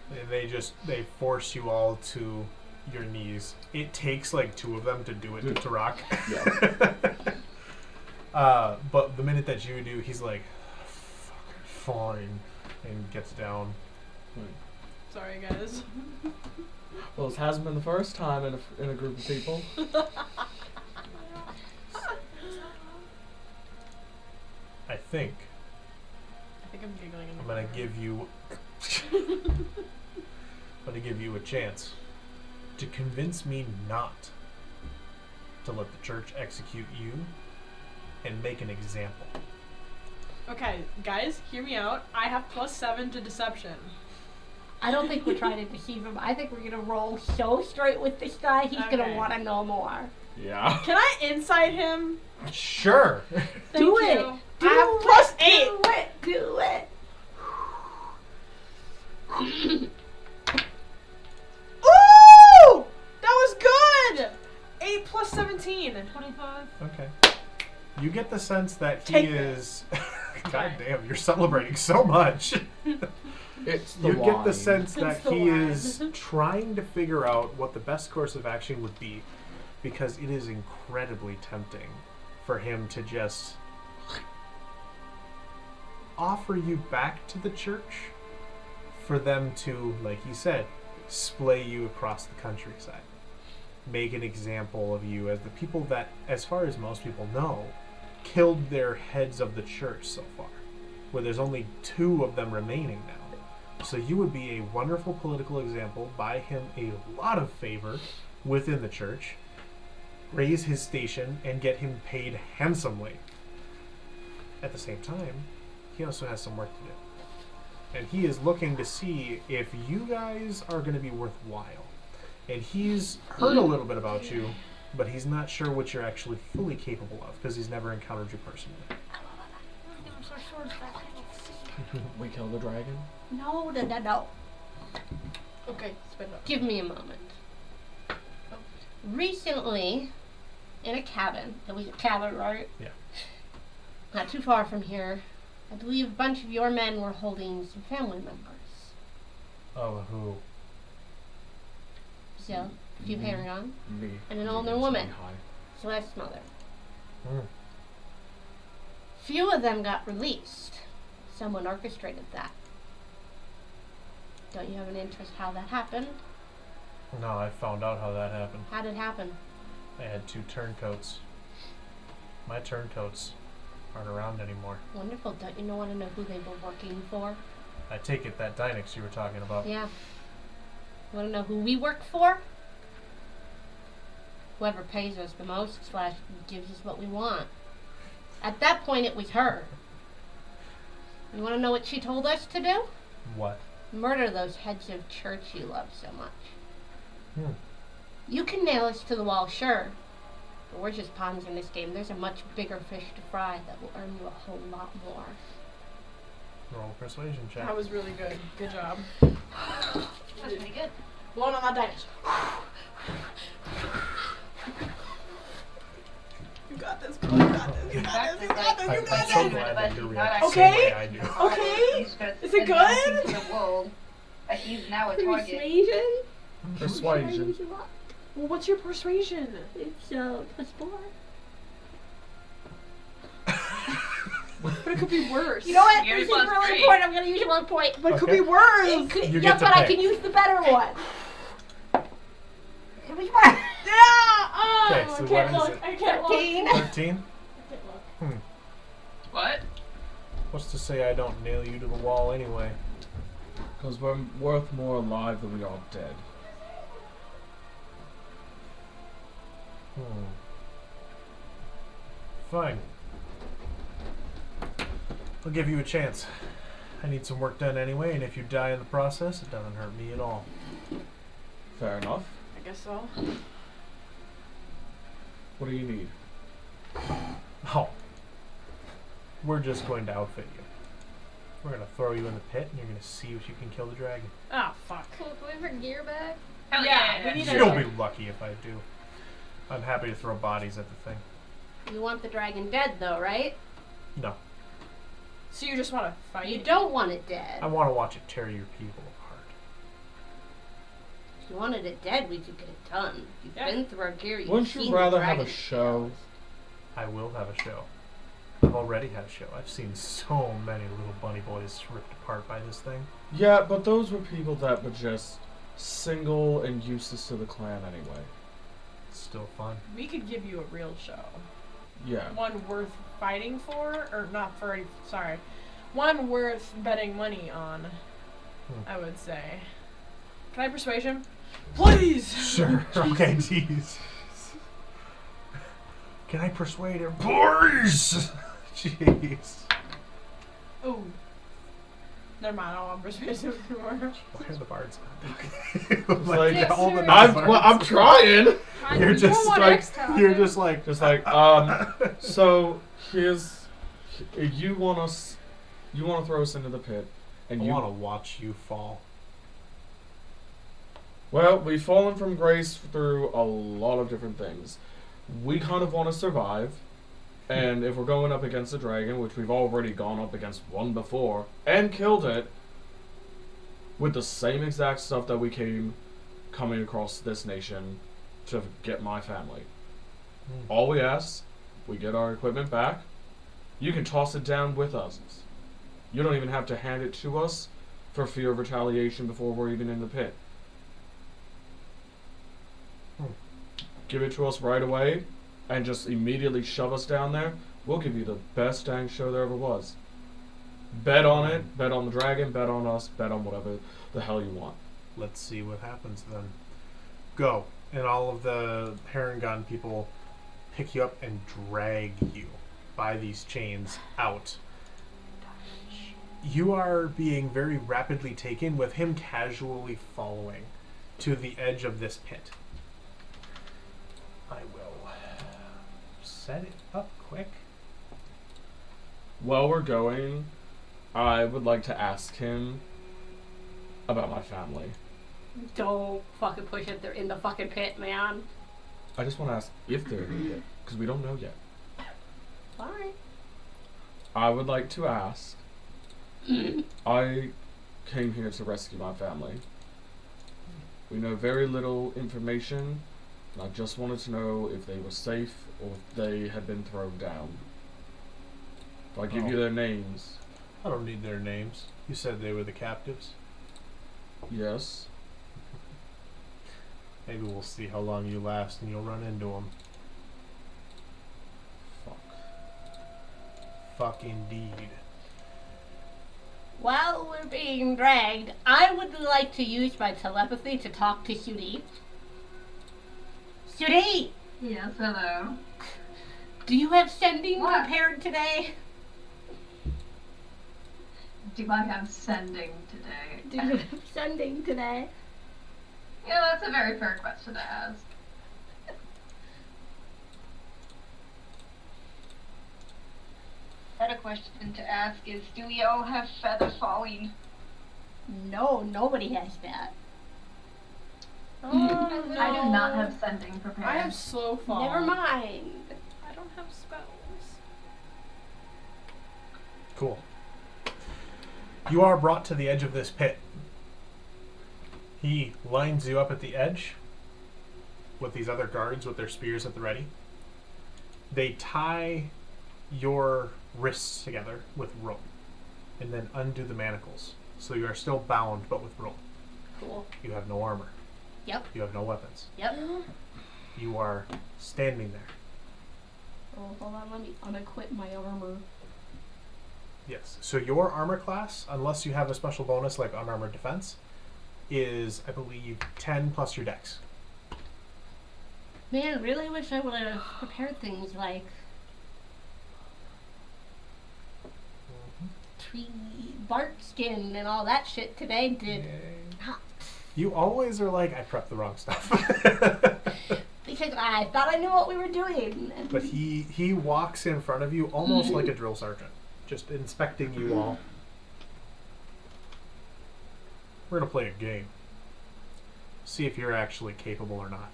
And they force you all to your knees. It takes like 2 of them to do it to Tarak. But the minute that you do, he's like, fine, and gets down. Sorry, guys. Well, this hasn't been the first time in a group of people. I think I'm giggling. I'm gonna give you a chance to convince me not to let the church execute you and make an example. Okay, guys, hear me out. I have +7 to deception. I don't think we're trying to deceive him. I think we're going to roll so straight with this guy, he's going to Okay. want to know more. Yeah. Can I insight him? Sure. Thank Do you. it. Do I have +8. Do it. Do it. Ooh! That was good! 8 + 17. 25. Okay. You get the sense that he Take is. God damn, you're celebrating so much. It's the You get the wine. sense that It's the he wine. is trying to figure out what the best course of action would be, because it is incredibly tempting for him to just offer you back to the church, for them to, like he said, splay you across the countryside. Make an example of you as the people that, as far as most people know, killed their heads of the church so far, where there's only 2 of them remaining now. So you would be a wonderful political example, buy him a lot of favor within the church, raise his station, and get him paid handsomely. At the same time, he also has some work to do. And he is looking to see if you guys are going to be worthwhile. And he's heard a little bit about you, but he's not sure what you're actually fully capable of, because he's never encountered you personally. We kill the dragon? No. Okay, spin up. Give me a moment. Recently, in a cabin, it was a cabin, right? Yeah. Not too far from here, I believe a bunch of your men were holding some family members. Oh, who? So, a few Harengon, Me. and an Me older gets woman. me high. Celeste's mother. Hmm. Few of them got released. Someone orchestrated that. Don't you have an interest how that happened? No, I found out how that happened. How did it happen? I had 2 turncoats. My turncoats aren't around anymore. Wonderful. Don't you want to know who they were working for? I take it that Dynex you were talking about. Yeah. You want to know who we work for? Whoever pays us the most / gives us what we want. At that point, it was her. You want to know what she told us to do? What? Murder those heads of church you love so much. Hmm. You can nail us to the wall, sure. But we're just pawns in this game. There's a much bigger fish to fry that will earn you a whole lot more. Roll a persuasion check. That was really good. Good job. That's pretty good. Blowing on that dice. You got this, girl. You got this. You got this. You got this. You I'm got so this. glad that you're reacting the Okay. same way I do. Okay. He's just Is it advancing good? to the wall, but he's now a target. Persuasion? Persuasion. Well, what's your persuasion? It's +4. But it could be worse. You know what? Gary This is plus really three. important. I'm gonna use your 1 point. But it could Okay. be worse. It could, You yeah, get to but I pick. can use the better one. Which one? Yeah! Oh, Okay, so I what can't is look. it? I can't look. 13. 13? What? What's to say I don't nail you to the wall anyway? Because we're worth more alive than we are dead. Fine. I'll give you a chance. I need some work done anyway, and if you die in the process, it doesn't hurt me at all. Fair enough. I guess so. What do you need? Oh. We're just going to outfit you. We're going to throw you in the pit, and you're going to see if you can kill the dragon. Ah, fuck. Cool. Do we have our gear back? Hell Yeah, yeah. we need You'll be lucky if I do. I'm happy to throw bodies at the thing. You want the dragon dead, though, right? No. So you just want to fight? You don't want it dead. I want to watch it tear your people apart. If you wanted it dead, we could get it done. You've Yeah. been through our gear. You've Wouldn't seen you the rather have a dragon show? I will have a show. I've already had a show. I've seen so many little bunny boys ripped apart by this thing. Yeah, but those were people that were just single and useless to the clan anyway. It's still fun. We could give you a real show. Yeah. One worth fighting for, or not for, sorry. One worth betting money on, I would say. Can I persuade him? Please! Sure. Okay, jeez. Can I persuade her? Please! Jeez. Oh. Never mind, I don't want to persuade him anymore. Why are the bards like, Yeah, all the I'm trying. You're You just want like, next time. you're just like, So here's, you want to throw us into the pit, and I you want to watch you fall. Well, we've fallen from grace through a lot of different things. We kind of want to survive, and if we're going up against a dragon, which we've already gone up against one before, and killed it, with the same exact stuff that we came coming across this nation to get my family. All we ask, we get our equipment back, you can toss it down with us. You don't even have to hand it to us for fear of retaliation before we're even in the pit. Give it to us right away, and just immediately shove us down there. We'll give you the best dang show there ever was. Bet on it, bet on the dragon, bet on us, bet on whatever the hell you want. Let's see what happens then. Go. And all of the Harengon people pick you up and drag you by these chains out. You are being very rapidly taken, with him casually following to the edge of this pit. I will set it up quick. While we're going, I would like to ask him about my family. Don't fucking push it. They're in the fucking pit, man. I just want to ask if they're in the pit, because we don't know yet. Fine. I would like to ask, I came here to rescue my family. We know very little information, and I just wanted to know if they were safe or if they had been thrown down. If I give you their names, I don't need their names. You said they were the captives. yes. Maybe we'll see how long you last and you'll run into them. Fuck. Fuck indeed. While we're being dragged, I would like to use my telepathy to talk to Sudi. Sudi! Yes, hello. Do you have sending What? prepared today? Do I have sending today? Do you have sending today? Yeah, that's a very fair question to ask. Another question to ask is, do we all have feather falling? No, nobody has that. Oh, no. I do not have sending prepared. I have slow fall. Never mind. I don't have spells. Cool. You are brought to the edge of this pit. He lines you up at the edge with these other guards with their spears at the ready. They tie your wrists together with rope, and then undo the manacles. So you are still bound, but with rope. Cool. You have no armor. Yep. You have no weapons. Yep. You are standing there. Oh, hold on. Let me unequip my armor. Yes. So your armor class, unless you have a special bonus like unarmored defense, is, I believe, 10 plus your dex. Man, really wish I would have prepared things like tree bark skin and all that shit today. Did not. You always are like, I prepped the wrong stuff. Because I thought I knew what we were doing. But he walks in front of you almost like a drill sergeant, just inspecting you all. We're going to play a game. See if you're actually capable or not.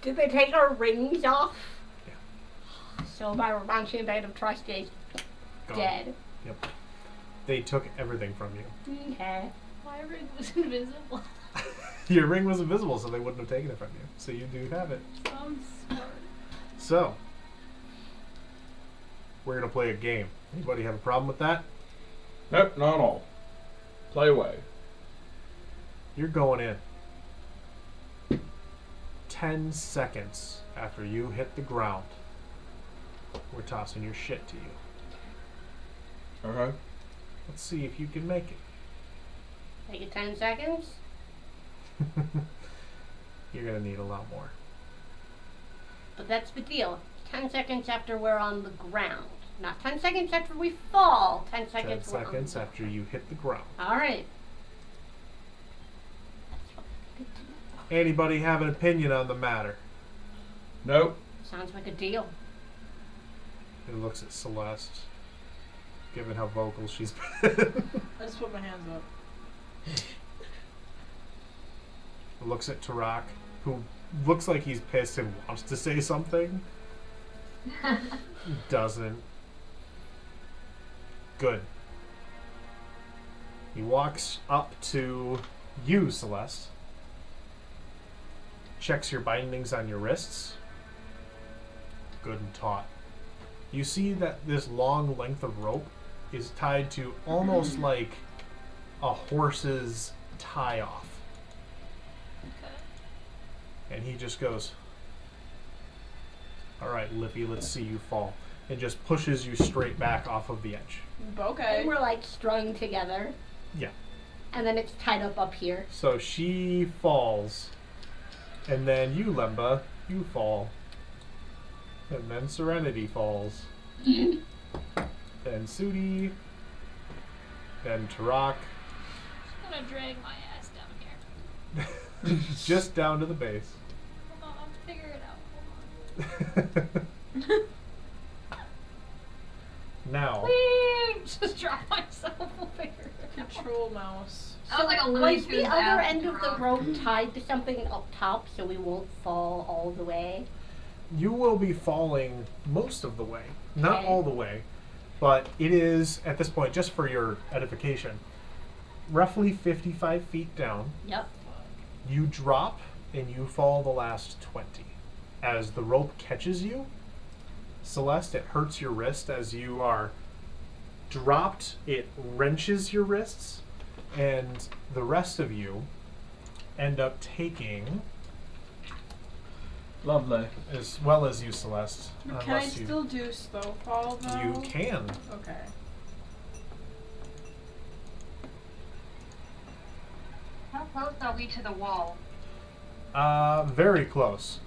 Did they take our rings off? Yeah. So my romantic band of trust is Gone. dead. Yep. They took everything from you. Okay. My ring was invisible. Your ring was invisible, so they wouldn't have taken it from you. So you do have it. I'm smart. So, we're going to play a game. Anybody have a problem with that? Nope, not at all. Play away. You're going in. 10 seconds after you hit the ground, we're tossing your shit to you. Okay. Let's see if you can make it. Take it 10 seconds. You're going to need a lot more. But that's the deal. 10 seconds after we're on the ground. Not 10 seconds after we fall. 10 seconds 10 seconds after you hit the ground. Alright. Anybody have an opinion on the matter? Nope. Sounds like a deal. He looks at Celeste, given how vocal she's been. I just put my hands up. Looks at Tarak, who looks like he's pissed and wants to say something. Doesn't. Good. He walks up to you, Celeste. Checks your bindings on your wrists. Good and taut. You see that this long length of rope is tied to almost like a horse's tie-off. And he just goes, all right, Lippy, let's see you fall. And just pushes you straight back off of the edge. Okay. And we're like strung together. Yeah. And then it's tied up here. So she falls. And then you, Lemba, you fall. And then Serenity falls. Then Sudi. Then Tarak. I'm gonna drag my ass down here. Just down to the base. Hold on, I'll figure it out. Hold on. Now, Whee! Just drop myself. We'll figure it out. Control mouse. That was like a Looney Was the Tunes other ass end of the drop. rope tied to something up top so we won't fall all the way? you will be falling most of the way. Not Okay. all the way, but it is, at this point, just for your edification, roughly 55 feet down. Yep. You drop and you fall the last 20. As the rope catches you, Celeste, it hurts your wrist as you are dropped. It wrenches your wrists, and the rest of you end up taking, Lovely. as well as you, Celeste. Can I unless still do slow fall though? you can. Okay. How close are we to the wall? Very close.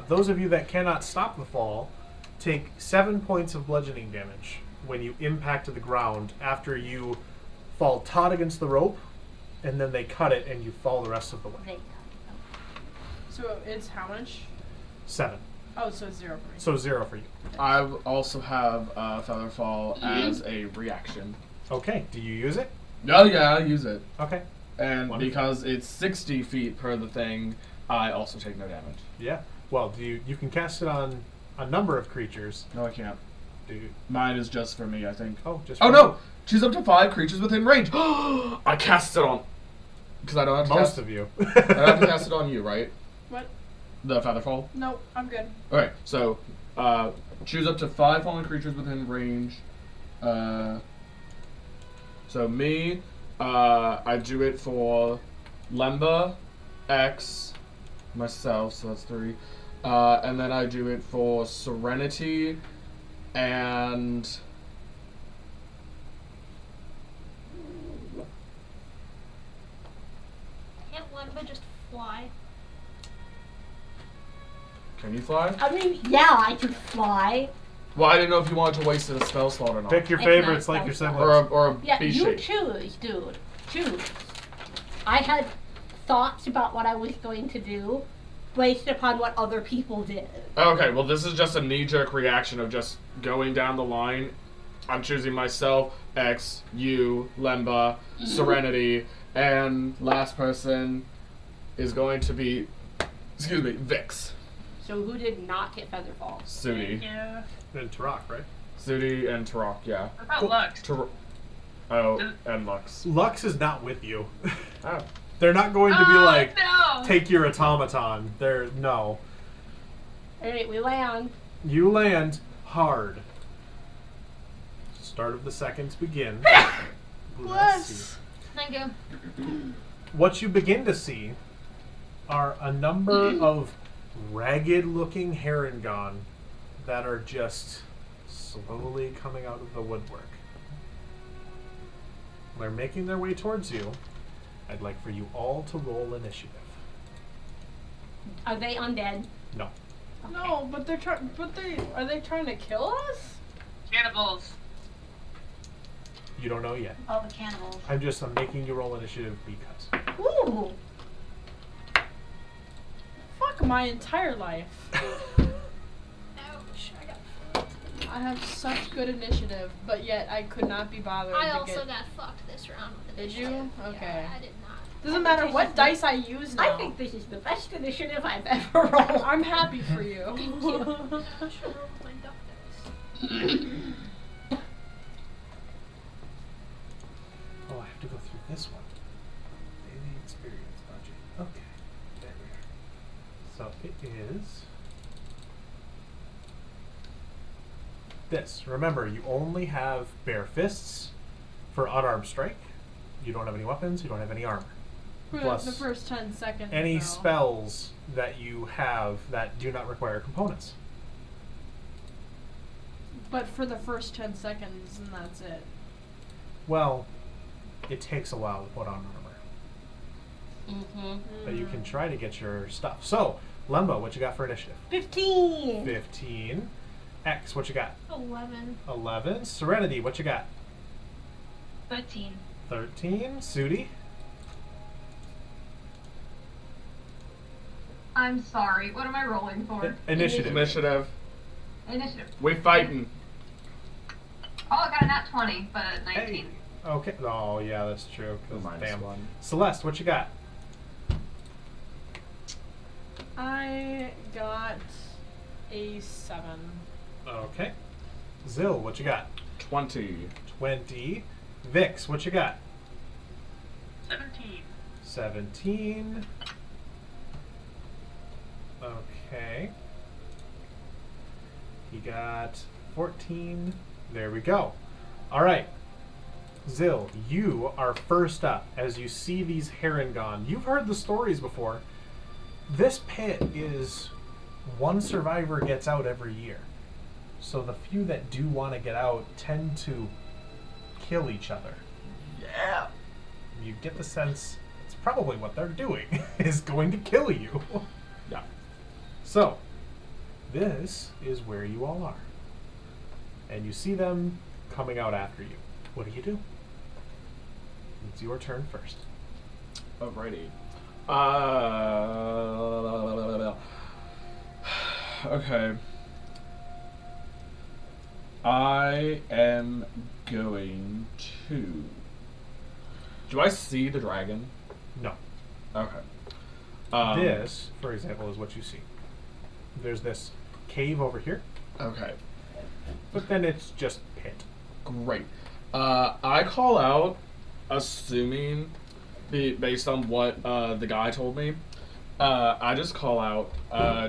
Those of you that cannot stop the fall take 7 points of bludgeoning damage when you impact the ground after you fall taut against the rope, and then they cut it and you fall the rest of the way. They- So it's how much? 7. Oh, so it's 0 for me. So 0 for you. I also have Feather Fall as a reaction. Okay. Do you use it? Oh yeah, I'll use it. Okay. And Wonderful. because it's 60 feet per the thing, I also take no damage. Yeah. Well, do you can cast it on a number of creatures. No, I can't. Do you, Mine is just for me, I think. just Oh for- no! She's up to 5 creatures within range. I cast it on. Because I don't have to Most cast of you. I don't have to cast it on you, right? What? The Featherfall? Nope, I'm good. Okay, so choose up to 5 fallen creatures within range. So me, I do it for Lemba, X, myself, so that's 3. And then I do it for Serenity and... Can't Lemba just fly? Can you fly? I mean, yeah, I can fly. Well, I didn't know if you wanted to waste a spell slot or not. Pick your It's favorites not like your spell siblings. Or a Yeah, beast you shape. choose, dude. Choose. I had thoughts about what I was going to do based upon what other people did. Okay, well, this is just a knee-jerk reaction of just going down the line. I'm choosing myself, X, you, Lemba, Serenity, and last person is going to be, excuse me, Vix. So who did not get Featherfall? Sudi. Yeah. And Turok, right? Sudi and Turok, yeah. What about Lux? And Lux. Lux is not with you. Oh. They're not going to be like, no! take your automaton. They're, no. Alright, we land. You land hard. Start of the seconds begin. Bless. Thank you. What you begin to see are a number of ragged-looking Harengon that are just slowly coming out of the woodwork. They're making their way towards you. I'd like for you all to roll initiative. Are they undead? No. No, but they're trying. Are they trying to kill us? Cannibals. You don't know yet. All the cannibals. I'm making you roll initiative because. Ooh. Fuck my entire life. Ouch. I got fucked. I have such good initiative, but yet I could not be bothered I to also get. got fucked this round with Did you? initiative. Okay. Yeah, I did not. Doesn't matter what dice I use now. I think this is the best initiative I've ever rolled. I'm happy for you. Thank you. I should roll my duck dice. Oh, I have to go through this one. Daily experience budget. Okay. There we are. So it is this. Remember, you only have bare fists for unarmed strike. You don't have any weapons, you don't have any armor. For Plus, the first 10 seconds. any though. spells that you have that do not require components. But for the first 10 seconds, and that's it. Well, it takes a while to put on armor. Mm-hmm. But you can try to get your stuff. So, Lemba, what you got for initiative? 15. 15. X, what you got? 11. 11. Serenity, what you got? 13. 13. Sudi? I'm sorry. What am I rolling for? Initiative. Initiative. Initiative. We fighting. Oh, I got a nat 20, but 19. Hey. Okay. Oh, yeah, that's true. 'cause Minus damn. 1. Celeste, what you got? I got a 7. Okay. Zill, what you got? 20. 20. Vix, what you got? 17. 17. Okay. He got 14. There we go. All right. Zill, you are first up as you see these Harengon. You've heard the stories before. This pit is one survivor gets out every year. So the few that do want to get out tend to kill each other. Yeah. You get the sense it's probably what they're doing, is going to kill you. Yeah. So, this is where you all are. And you see them coming out after you. What do? It's your turn first. Alrighty. Okay. I am going to. Do I see the dragon? No. Okay. This, for example, is what you see. There's this cave over here, Okay. but then it's just pit. Great. I call out, assuming, based on what the guy told me, I just call out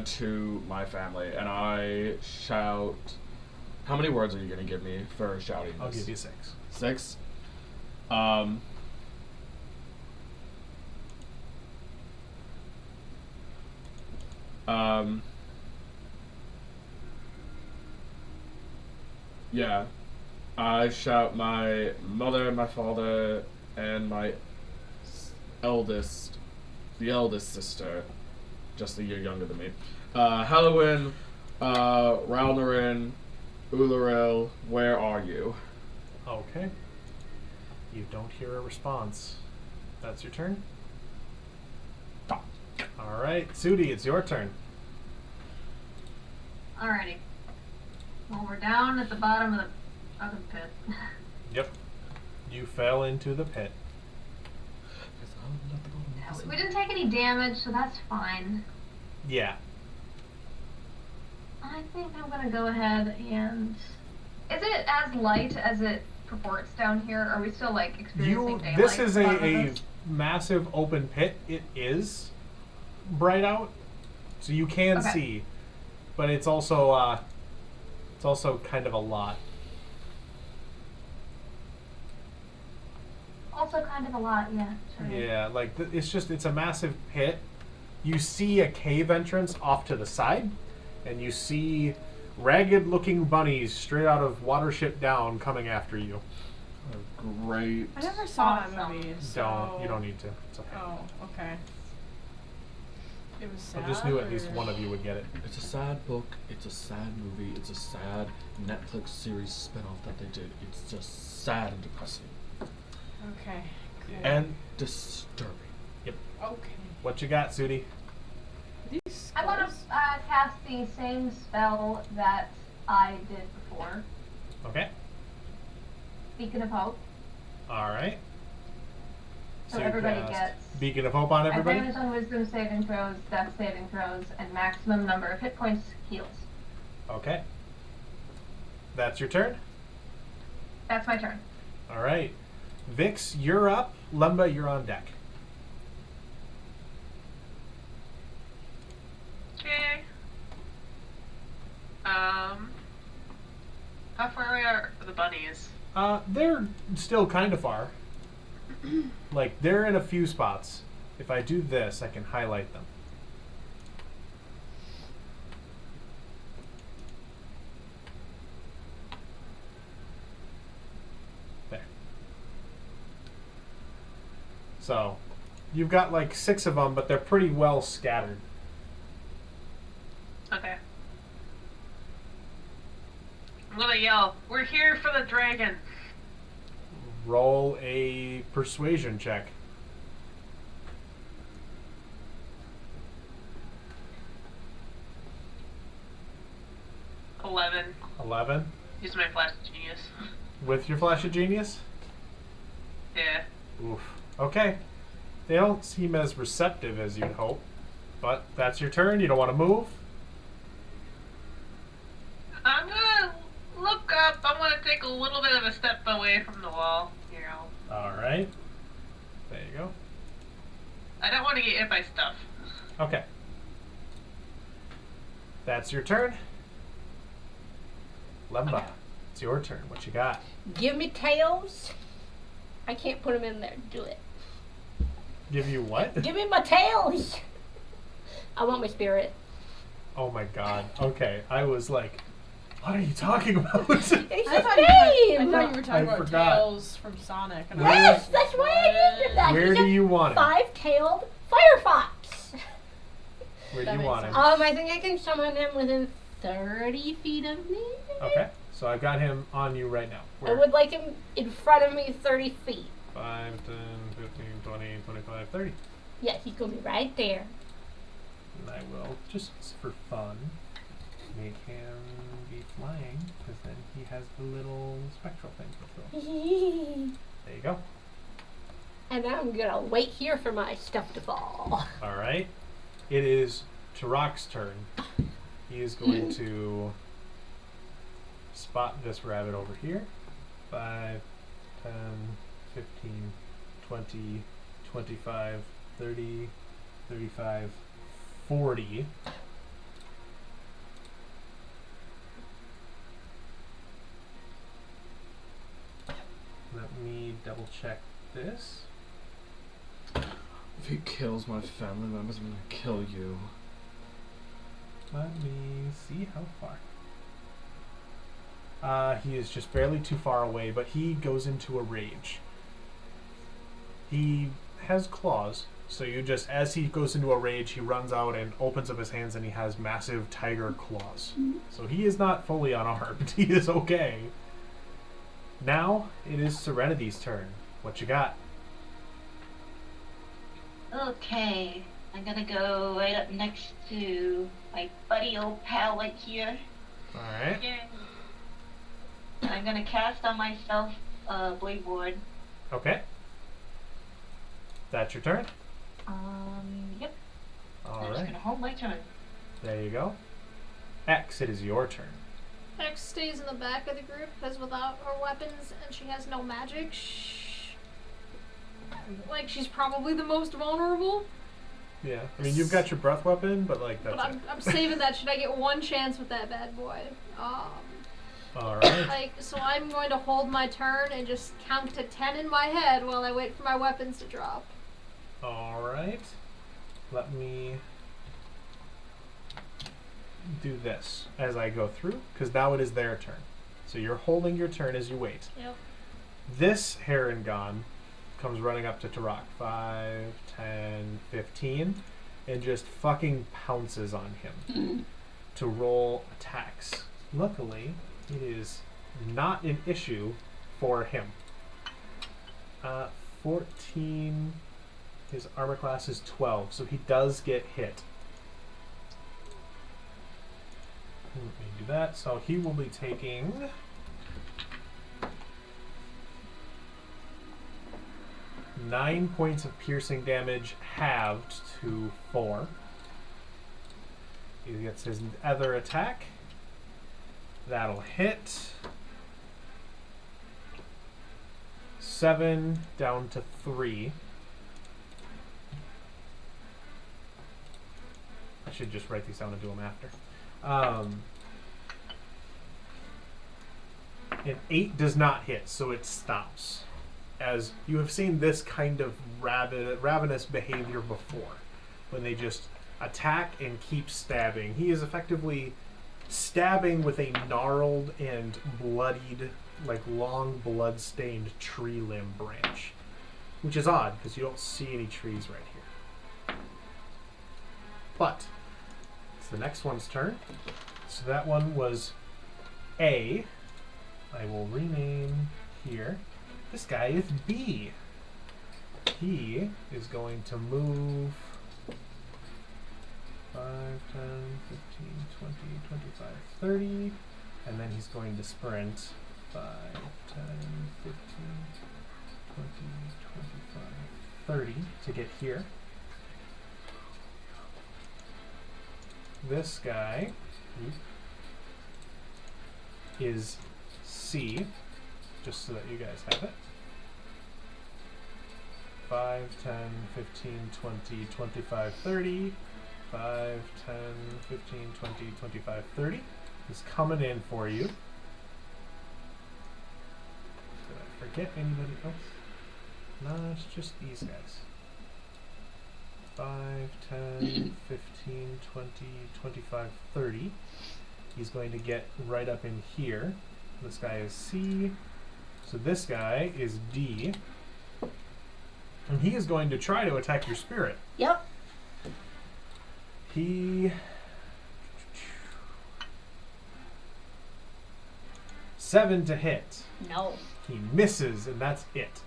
to my family and I shout. How many words are you gonna give me for shouting I'll this? give you 6. 6. Yeah. I shout my mother, my father, and my eldest, the eldest sister, just a year younger than me. Halloween, Ralnarin, Uluril, where are you? Okay. You don't hear a response. That's your turn? Alright, Sudi, it's your turn. Alrighty. Well, we're down at the bottom of the pit. Yep. You fell into the pit. We didn't take any damage, so that's fine. Yeah. I think I'm gonna go ahead and... Is it as light as it purports down here? Are we still, like, experiencing daylight? This is at the bottom of a this? massive open pit. It is bright out, so you can Okay. see, but it's also kind of a lot. Also kind of a lot, yeah. Sure. Yeah, like it's a massive pit. You see a cave entrance off to the side, and you see ragged-looking bunnies straight out of Watership Down coming after you. Great. I never saw that Awesome. movie. So... You don't need to. It's okay. Oh, okay. It was sad. I just knew at least or- one of you would get it. It's a sad book, it's a sad movie, it's a sad Netflix series spinoff that they did. It's just sad and depressing. Okay. Cool. And disturbing. Okay. What you got, Sudi? These I want to skulls- cast the same spell that I did before. Okay. Beacon of Hope. All right. So you everybody cast gets Beacon of Hope on everybody. advantage on wisdom saving throws, death saving throws, and maximum number of hit points heals. Okay. That's your turn. That's my turn. All right. Vix, you're up. Lumba, you're on deck. Okay. How far away are the bunnies? They're still kind of far. Like, they're in a few spots. If I do this, I can highlight them. There. So, you've got like 6 of them, but they're pretty well scattered. Okay. I'm gonna yell, "We're here for the dragon!" Roll a persuasion check. "11. 11. Use my flash genius. With your flash of genius? Yeah. Oof. Okay. They don't seem as receptive as you'd hope. But that's your turn. You don't want to move? I'm gonna look up. I'm gonna take a little bit of a step away from the wall. Here, Alright. There you go. I don't want to get hit by stuff. Okay. That's your turn. Lemba, Okay. it's your turn. What you got? Give me tails. I can't put them in there. Do it. Give you what? Give me my tails. I want my spirit. Oh my god. Okay. I was like, what are you talking about? It's I the thought you same. were talking I about forgot. Tails from Sonic. And Yes, I that's why I needed that. Where He's do a you want him? 5-tailed firefox. Where do That you makes want him? sense. I think I can summon him within 30 feet of me. Okay. So I've got him on you right now. I Where? would like him in front of me 30 feet. 5, 10, 15, 20, 25, 30. Yeah, he's gonna be right there. And I will, just for fun, make him be flying, because then he has the little spectral thing to throw. And There you go. I'm gonna wait here for my stuff to fall. Alright. It is Tarak's turn. He is going to spot this rabbit over here. 5, 10, 15, 20, 25, 30, 35, 40. Let me double check this. If he kills my family members, I'm gonna kill you. Let me see how far. He is just barely too far away, but he goes into a rage. He has claws, so you just, as he goes into a rage, he runs out and opens up his hands and he has massive tiger claws. So he is not fully unarmed. He is okay. Now, it is Serenity's turn. What you got? Okay, I'm gonna go right up next to my buddy old pal right here. Alright. Yeah. I'm gonna cast on myself Blade Ward. Okay. That's your turn? Yep. I'm just Alright. gonna hold my turn. There you go. X, it is your turn. X stays in the back of the group because without her weapons and she has no magic, like she's probably the most vulnerable. Yeah. I mean, you've got your breath weapon, but like that's But it. I'm saving that. Should I get one chance with that bad boy? Alright. Like, so I'm going to hold my turn and just count to 10 in my head while I wait for my weapons to drop. Alright. Let me do this as I go through, because now it is their turn. So you're holding your turn as you wait. Yep. This Harengon comes running up to Tarak. 5, 10, 15, and just fucking pounces on him to roll attacks. Luckily, it is not an issue for him. 14, his armor class is 12, so he does get hit. Let me do that. So he will be taking 9 points of piercing damage, halved to 4. He gets his other attack. That'll hit. 7 down to 3. I should just write these down and do them after. An 8 does not hit, so it stops. As you have seen this kind of ravenous behavior before, when they just attack and keep stabbing. He is effectively stabbing with a gnarled and bloodied, like long blood-stained tree limb branch, which is odd because you don't see any trees right here. But it's the next one's turn. So that one was A. I will rename here. This guy is B. He is going to move 5, 10, 15, 20, 25, 30. And then he's going to sprint 5, 10, 15, 20, 25, 30 to get here. This guy is C, just so that you guys have it. 5, 10, 15, 20, 25, 30. 5, 10, 15, 20, 25, 30. He's coming in for you. Did I forget anybody else? No, it's just these guys. 5, 10, 15, 20, 25, 30. He's going to get right up in here. This guy is C. So this guy is D. And he is going to try to attack your spirit. Yep. He... 7 to hit. No. He misses, and that's it.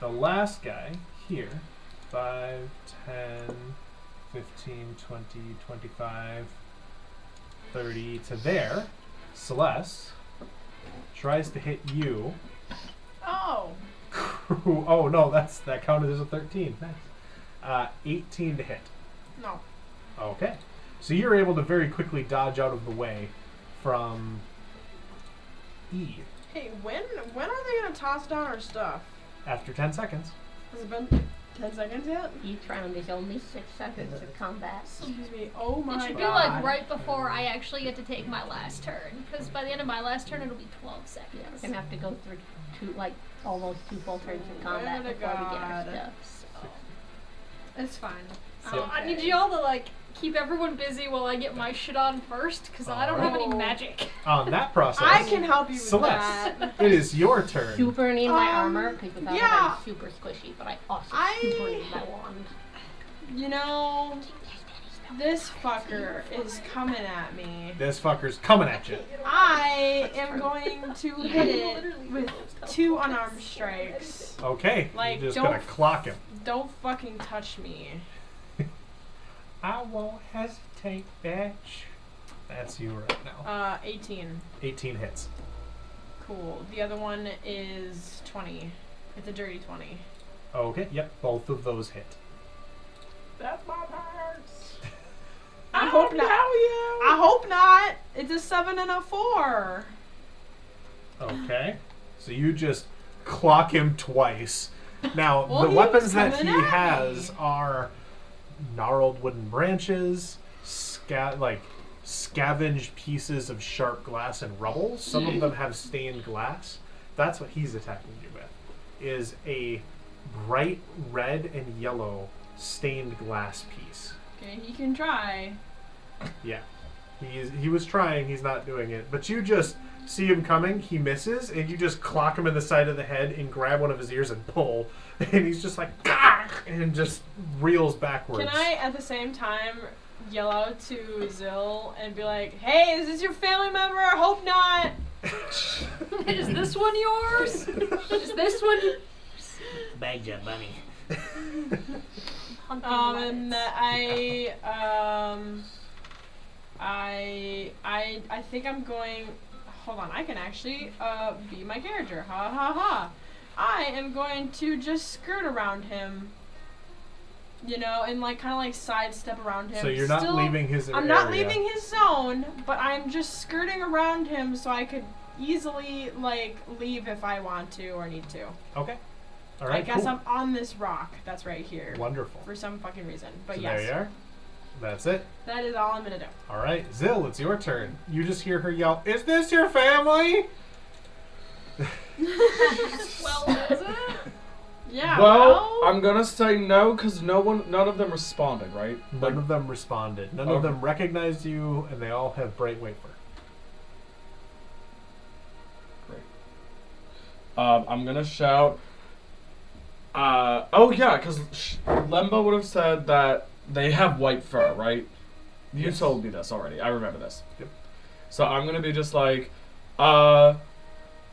The last guy here, 5, 10, 15, 20, 25, 30 to there. Celeste tries to hit you. Oh. Oh no, that counted as a 13. Nice. 18 to hit. No. Okay. So you're able to very quickly dodge out of the way from E. Hey, when are they gonna toss down our stuff? After 10 seconds. Has it been? 10 seconds yet? Each round is only 6 seconds of combat. Excuse me. Oh my It god. should be like right before I actually get to take my last turn, because by the end of my last turn it'll be 12 We're seconds. gonna have to go through almost 2 full turns of combat Swear to before we get our God. stuff. It's fine. So I need y'all to like keep everyone busy while I get my shit on first, because I don't have any Alright. magic. On that process, I can help you with Celeste, that. it is your turn. Super need my armor because without it yeah. I'm super squishy, but I also I- super need my wand. You know, this fucker is coming at me. This fucker's coming at you. I am going to hit it with 2 unarmed strikes. Okay, Like, you're just don't gonna clock him. Don't fucking touch me. I won't hesitate, bitch. That's you right now. 18. 18 hits. Cool. The other one is 20. It's a dirty 20. Okay, yep, both of those hit. That's my parts. I hope not. I hope not. It's a 7 and a 4. Okay, so you just clock him twice. Now, Well, the he weapons was that he coming at has me. are gnarled wooden branches, scavenged pieces of sharp glass and rubble. Some of them have stained glass. That's what he's attacking you with, is a bright red and yellow stained glass piece. Okay, he can try. Yeah. He was trying, he's not doing it. But you just see him coming, he misses, and you just clock him in the side of the head and grab one of his ears and pull. And he's just like, "Gah!" and just reels backwards. Can I, at the same time, yell out to Zill and be like, hey, is this your family member? I hope not. Is this one yours? Is this one? Bag ya, bunny. And I think I'm going. Hold on, I can actually be my character. Ha ha ha! I am going to just skirt around him. You know, and like kind of like sidestep around him. So you're not Still, leaving his I'm area. not leaving his zone, but I'm just skirting around him so I could easily like leave if I want to or need to. Okay. All right, I guess cool. I'm on this rock that's right here. Wonderful. For some fucking reason. But So yes. there you are. That's it. That is all I'm gonna do. All right, Zill, it's your turn. You just hear her yell, "Is this your family?" Well, is it? Yeah. Well, I'm gonna say no because none of them responded, right? None of them responded. None of them recognized you, and they all have bright wafer. Great. I'm gonna shout. Oh yeah, because Lembo would have said that they have white fur, right? You Yes. told me this already. I remember this. Yep. So I'm gonna be just like,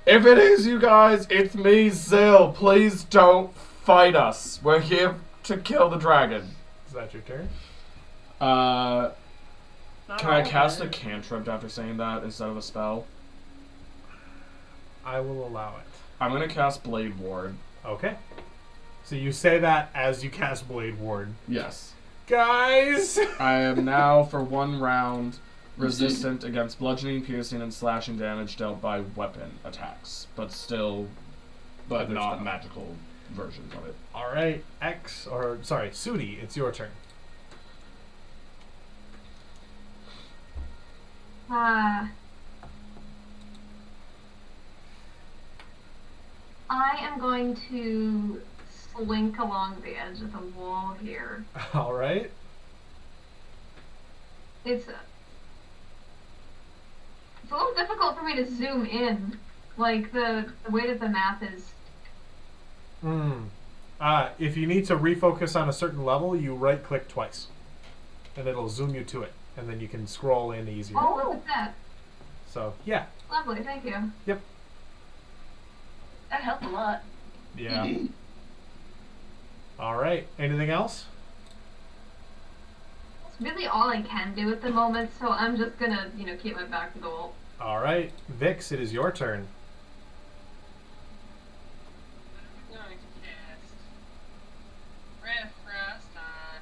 if it is you guys, it's me, Zill. Please don't fight us. We're here to kill the dragon. Is that your turn? Not Can I all cast of a it. cantrip after saying that instead of a spell? I will allow it. I'm gonna cast Blade Ward. Okay. So you say that as you cast Blade Ward. Yes. Guys! I am now, for 1 round, resistant against bludgeoning, piercing, and slashing damage dealt by weapon attacks. But Other not stuff. magical versions of it. All right, Sudi, it's your turn. I am going to slink along the edge of the wall here. All right. It's a little difficult for me to zoom in. Like, the way that the map is. If you need to refocus on a certain level, you right-click twice. And it'll zoom you to it. And then you can scroll in easier. Oh, look at that. So, yeah. Lovely, thank you. Yep. That helped a lot. Yeah. All right. Anything else? It's really all I can do at the moment, so I'm just gonna, keep my back to the wall. All right. Vix, it is your turn. I'm going to cast Red Frost on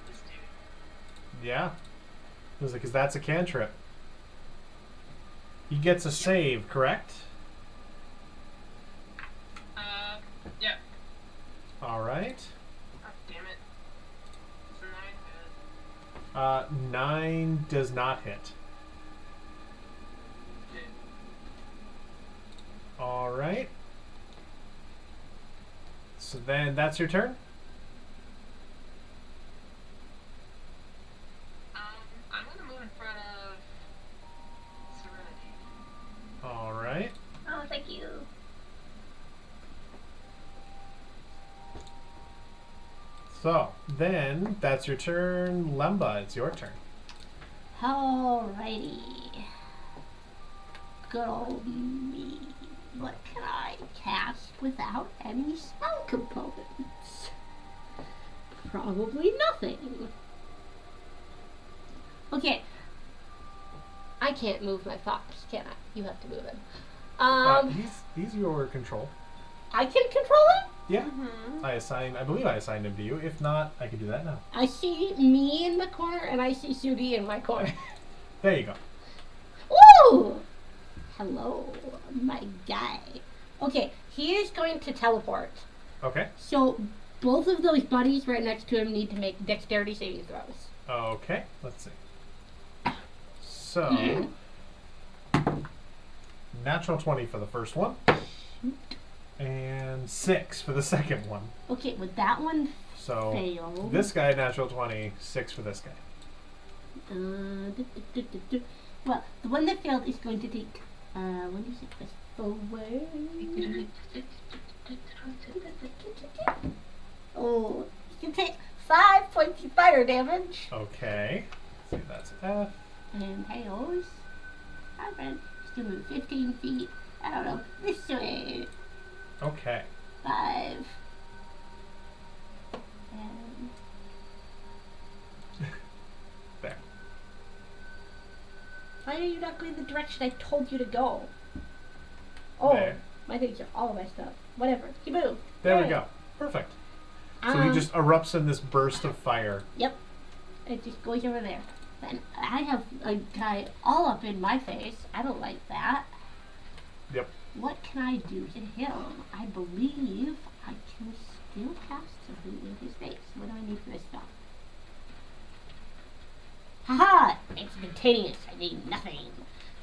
this dude. Yeah. Because that's a cantrip. He gets a save, correct? right. Oh, damn it. It's a 9 hit. 9 does not hit. Okay. All right. So then that's your turn. I'm gonna move in front of Serenity. All right. Oh, thank you. So then that's your turn, Lemba. It's your turn. Alrighty. Good old me. What can I cast without any spell components? Probably nothing. Okay. I can't move my fox, can I? You have to move him. He's your control. I can control him? Yeah. I believe I assigned him to you. If not, I can do that now. I see me in the corner and I see Sudi in my corner. There you go. Woo! Hello, my guy. Okay, he is going to teleport. Okay. So both of those buddies right next to him need to make dexterity saving throws. Okay. Let's see. So, natural 20 for the first one. And 6 for the second one. Okay, with that one So fail. this guy, natural 20, 6 for this guy. Well, the one that failed is going to take 1d6 away. Oh, you can take 5 points of fire damage. Okay. Let's see, that's F. And hails. Hi, friend. Still move 15 feet. I don't know. This way. Okay. 5. And There. why are you not going the direction I told you to go? Oh, There. my things are all messed up. Whatever. You move. There we Yay. go. Perfect. So he just erupts in this burst of fire. Yep. It just goes over there. And I have a guy all up in my face. I don't like that. Yep. What can I do to him? I believe I can still cast something in his face. What do I need for this spell? Haha! Instantaneous. I need nothing.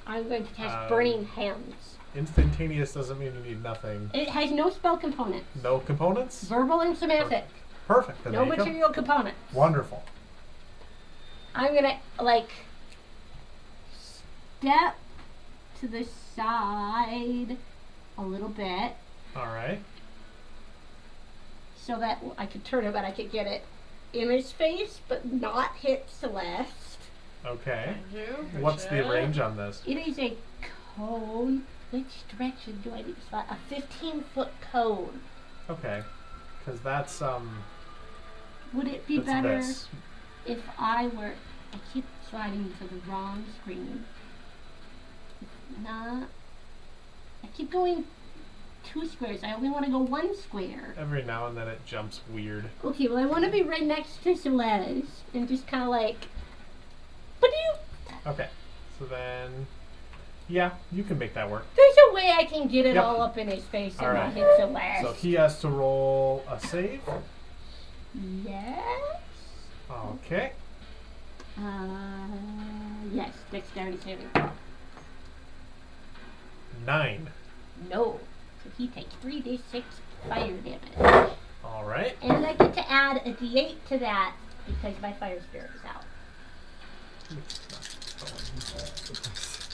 I'm going to cast Burning Hands. Instantaneous doesn't mean you need nothing. It has no spell component. No components? Verbal and semantic. Perfect. Then No there you go. material component. Wonderful. I'm gonna, like, step to the side a little bit All right. so that I could turn it, but I could get it in his face, but not hit Celeste. Okay. Thank you. What's the Appreciate it. range on this? It is a cone. Which direction do I need to spot? A 15-foot cone. Okay. Because that's, Would it be that's better this. if I were... I keep sliding to the wrong screen. Nah. I keep going 2 squares. I only want to go 1 square. Every now and then it jumps weird. Okay, well I want to be right next to Celeste and just kind of like... But Okay. So then, yeah, you can make that work. there's a way I can get it Yep. all up in his face and All not right. hit Celeste. So he has to roll a save. Yes. Okay. Yes, dexterity saving. 9. No. So he takes 3d6 fire damage. All right. And I get to add a d8 to that because my fire spirit is out.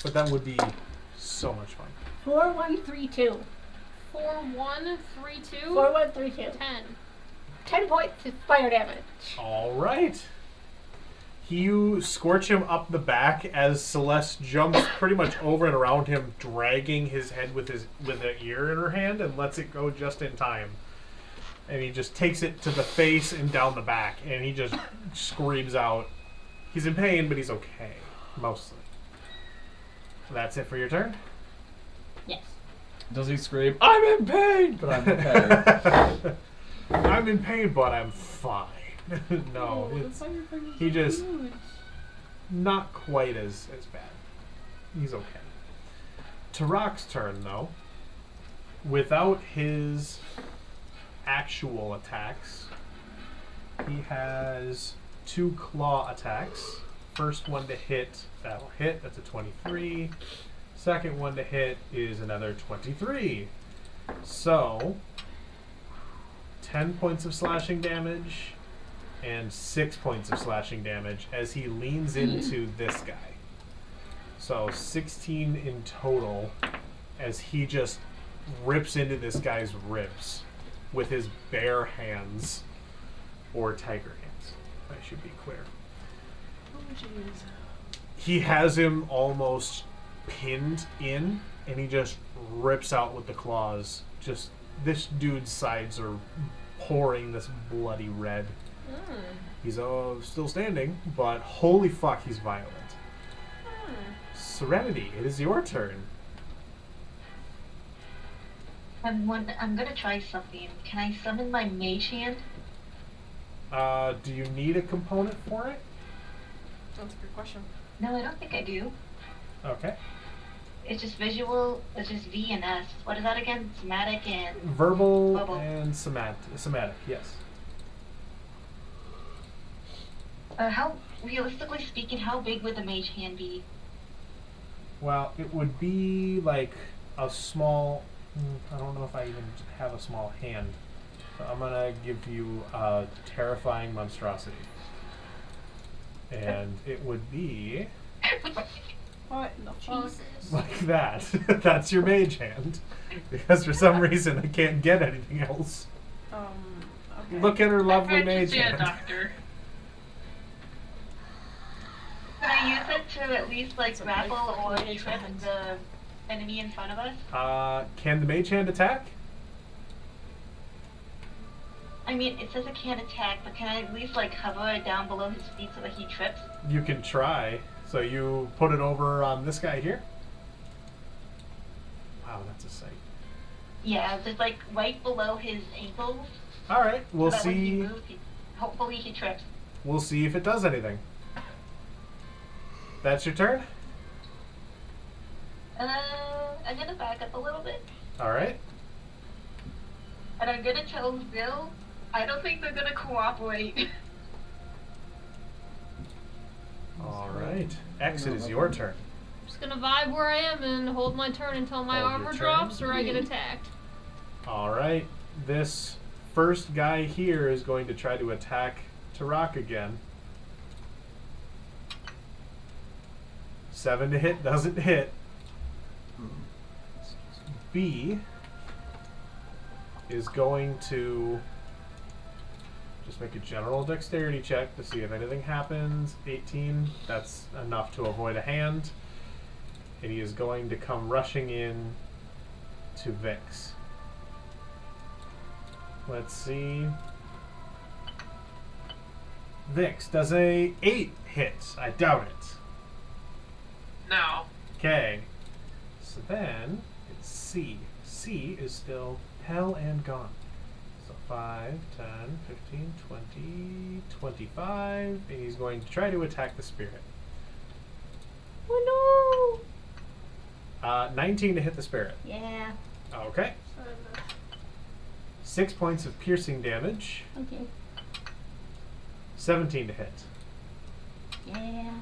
But that would be so much fun. 4132. 4, 1, 3, 2. 4132. 10. 10 points of fire damage. All right. You scorch him up the back as Celeste jumps pretty much over and around him, dragging his head with an ear in her hand, and lets it go just in time. And he just takes it to the face and down the back, and he just screams out. He's in pain, but he's okay, mostly. So that's it for your turn. Yes. Does he scream, I'm in pain, but I'm okay? I'm in pain, but I'm fine. No, it's, he just not quite as bad. He's okay. Tarak's turn, though. Without his actual attacks. He has 2 claw attacks. First one to hit, that'll hit. That's a 23. Second one to hit is another 23. So, 10 points of slashing damage and 6 points of slashing damage as he leans into this guy. So 16 in total as he just rips into this guy's ribs with his bare hands, or tiger hands. I should be clear. Oh, jeez. He has him almost pinned in, and he just rips out with the claws. Just, this dude's sides are pouring this bloody red. He's still standing, but holy fuck, he's violent. Serenity, it is your turn. I'm gonna try something. Can I summon my mage hand? Do you need a component for it? That's a good question. No, I don't think I do. Okay. It's just visual. It's just V and S. What is that again? Somatic and Verbal Bubble. and somatic, yes. How realistically speaking, how big would the mage hand be? Well, it would be like a small... I don't know if I even have a small hand. So I'm gonna give you a terrifying monstrosity. And it would be... What the fuck? Jesus. like that. That's your mage hand. Because for some reason I can't get anything else. Okay. Look at her lovely I mage see a hand. doctor. Could I use it to at least like It's a grapple big or fucking mage trip hand. the enemy in front of us? Can the mage hand attack? I mean, it says it can't attack, but can I at least like hover it down below his feet so that he trips? You can try. So you put it over on this guy here? Wow, that's a sight. Yeah, just like right below his ankles. Alright, we'll so that when he see. moves, hopefully he trips. We'll see if it does anything. That's your turn? I'm gonna back up a little bit. Alright. And I'm gonna tell Zill, I don't think they're gonna cooperate. Alright. X, it is your turn. I'm just gonna vibe where I am and hold my turn until my Hold your armor turn. drops or I get attacked. Alright. This first guy here is going to try to attack Tarak again. 7 to hit, doesn't hit. B is going to just make a general dexterity check to see if anything happens. 18, that's enough to avoid a hand. And he is going to come rushing in to Vix. Let's see. Vix, does a 8 hit? I doubt it. No. Okay. So then it's C. C is still hell and gone. So 5, 10, 15, 20, 25. And he's going to try to attack the spirit. Oh 19 to hit the spirit. no! Yeah. Okay. 6 points of piercing damage. Okay. 17 to hit. Yeah.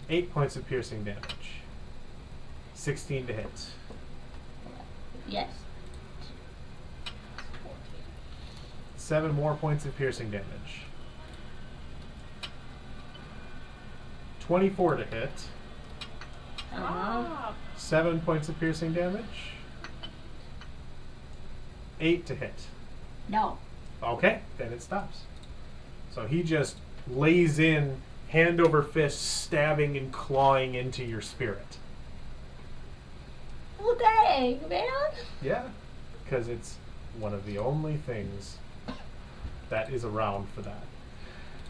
8 points of piercing damage. 16 to hit. Yes. 7 more points of piercing damage. 24 to hit. Ah, 7 points of piercing damage. 8 to hit. No. Okay, then it stops. So he just lays in, hand over fist, stabbing and clawing into your spirit. Well, dang, man. Yeah, because it's one of the only things that is around for that.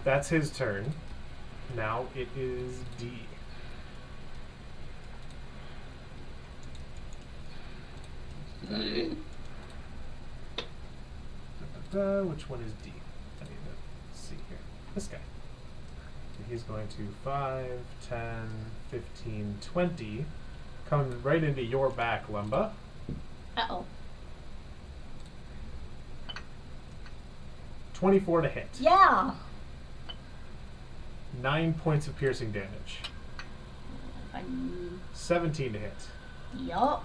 That's his turn. Now it is D. Which one is D? I need to see here. This guy. He's going to 5, 10, 15, 20. Coming right into your back, Lumba. Uh-oh. 24 to hit. Yeah. 9 points of piercing damage. 17 to hit. Yup.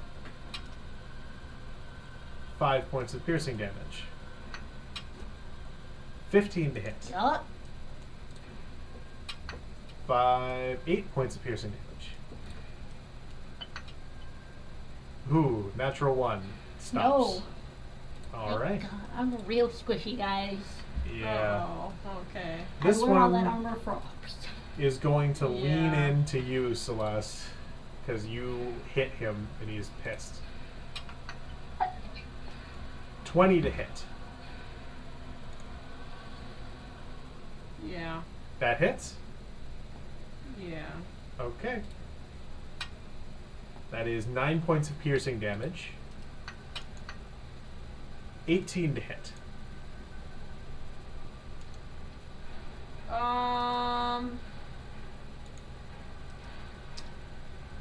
5 points of piercing damage. 15 to hit. Yup. 8 points of piercing damage. Ooh, natural 1. Stops. No. Alright. God, I'm real squishy, guys. Yeah. Oh, okay. This I wear all that one armor for is going to lean Yeah. into you, Celeste, because you hit him and he's pissed. 20 to hit. Yeah. That hits? Yeah. Okay. That is 9 points of piercing damage. 18 to hit.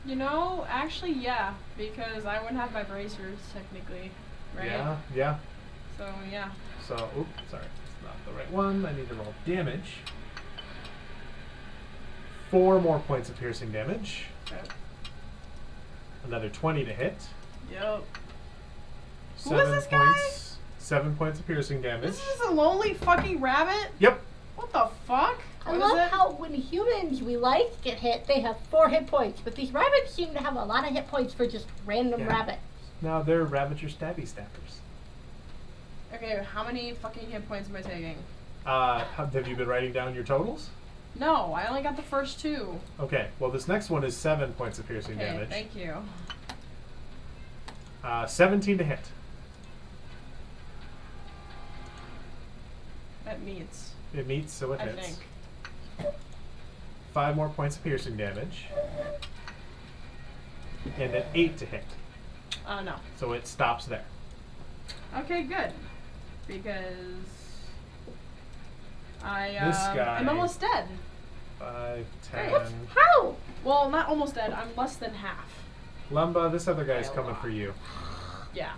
You know, actually, yeah, because I wouldn't have my bracers technically, right? Yeah, yeah. So yeah. So, oops, sorry, it's not the right one. I need to roll damage. 4 more points of piercing damage. Okay. Another 20 to hit. Yep. Who 7 is this guy? points. 7 points of piercing damage. This is a lonely fucking rabbit. Yep. What the fuck? I What is love it? how when humans we like get hit, they have 4 hit points, but these rabbits seem to have a lot of hit points for just random Yeah. rabbit. Now they're Ravager Stabby Stabbers. Okay, how many fucking hit points am I taking? Have you been writing down your totals? No, I only got the first 2. Okay, well this next one is 7 points of piercing Okay, damage. thank you. 17 to hit. That meets, It meets, so it I hits. think. 5 more points of piercing damage. And an 8 to hit. No. So it stops there. Okay, good. Because This guy- I'm almost dead. 5, 10. What? How? Well, not almost dead. I'm less than half. Lumba, this other guy's coming for you. Yeah.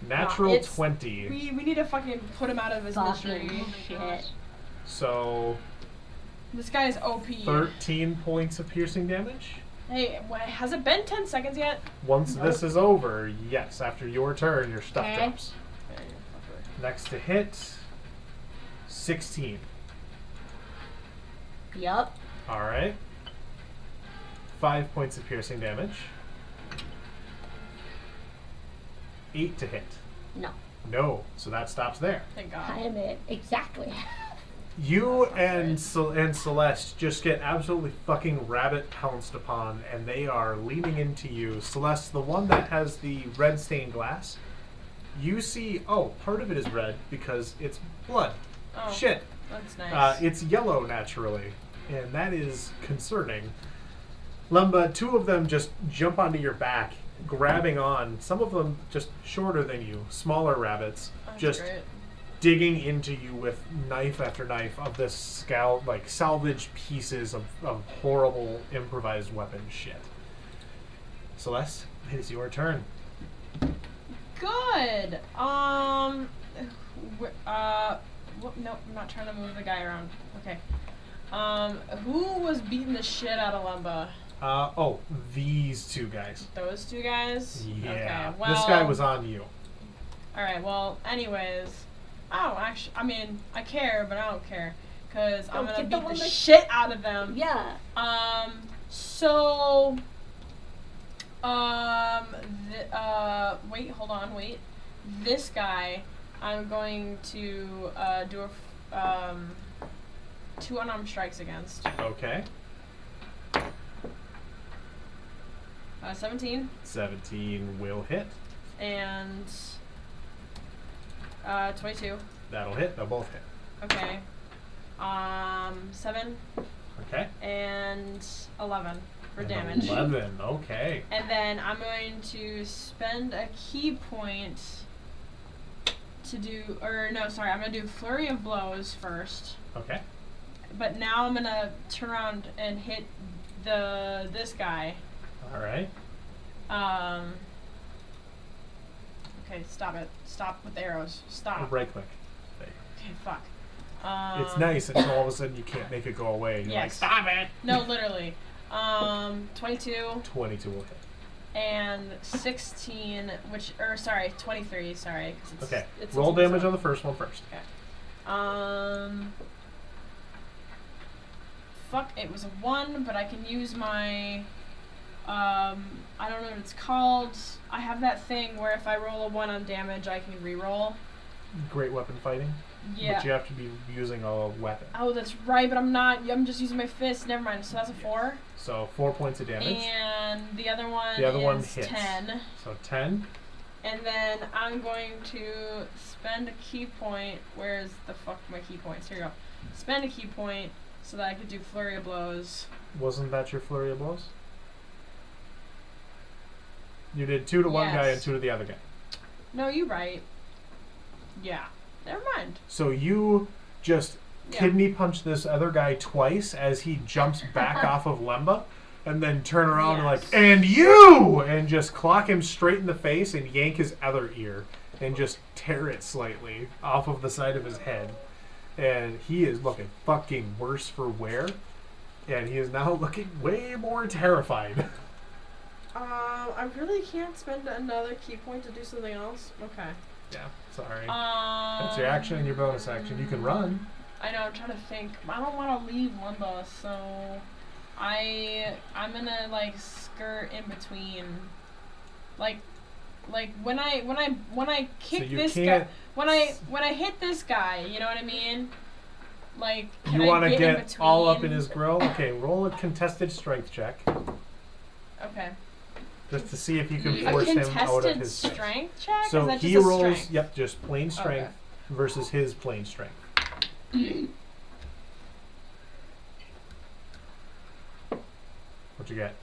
Natural it's- 20. We need to fucking put him out of his Fucking misery. shit. So This guy is OP. 13 points of piercing damage. Hey, has it been 10 seconds yet? Once Nope. this is over, yes, after your turn, your stuff Okay. drops. Okay, fucker. Next to hit, 16. Yup. Alright. 5 points of piercing damage. 8 to hit. No. No, so that stops there. Thank I God. am it. Exactly. You and Celeste just get absolutely fucking rabbit pounced upon, and they are leaning into you. Celeste, the one that has the red stained glass, you see, oh, part of it is red because it's blood. Oh, Shit. that's nice. It's yellow naturally, and that is concerning. Lumba, 2 of them just jump onto your back, grabbing on, some of them just shorter than you, smaller rabbits, That's just great. digging into you with knife after knife of this salvaged pieces of horrible improvised weapon shit. Celeste, it is your turn. Good. No, I'm not trying to move the guy around. Okay. Who was beating the shit out of Lumba? These 2 guys. Those 2 guys? Yeah. Okay, well, This guy was on you. Alright, well, anyways. I mean, I care, but I don't care. Because I'm Don't gonna get the beat one the that- shit out of them. Yeah. So. Wait. This guy, I'm going to, do a, 2 unarmed strikes against. Okay. 17 17 will hit. and 22. That'll hit. They'll both hit. Okay. 7 Okay. and 11 for And damage. 11. Okay. And then I'm going to spend a key point to do, I'm gonna do flurry of blows first. Okay. But now I'm gonna turn around and hit this guy. All right. Okay, stop it. Stop with the arrows. Stop. Right click. There you Okay, fuck. It's nice until all of a sudden you can't make it go away. And you're like, Yes. stop it. No, literally. 22 22 will hit. and 16, 23, sorry. 'Cause it's, Okay. it's Roll 16, damage so- on the first one first. Fuck, it was a 1, but I can use my, I don't know what it's called. I have that thing where if I roll a 1 on damage, I can reroll. Great weapon fighting. Yeah. But you have to be using a weapon. Oh, that's right, but I'm not. I'm just using my fist. Never mind. So that's a 4. So 4 points of damage. And the other one is hits. 10. So 10. And then I'm going to spend a key point. Where's the fuck my key points? Here you go. Spend a key point so that I could do flurry of blows. Wasn't that your flurry of blows? You did 2 to one Yes. guy and 2 to the other guy. No, you right. Yeah. Never mind. So you just kidney punch this other guy twice as he jumps back off of Lemba, and then turn around and like, and you! And just clock him straight in the face and yank his other ear and just tear it slightly off of the side of his head. And he is looking fucking worse for wear. And he is now looking way more terrified. I really can't spend another key point to do something else. Okay. Yeah, sorry. That's your action and your bonus action. You can run. I know, I'm trying to think. I don't want to leave Limba, so I'm gonna like skirt in between. Like when I kick So you this guy, can't- when I hit this guy, you know what I mean? Like, can You I want to in get all up in between? his grill? Okay, roll a contested strength check. Okay. Just to see if you can A force him out of contested his strength check? So Is that he just a rolls, strength? yep, just plain strength versus his plain strength. What you get?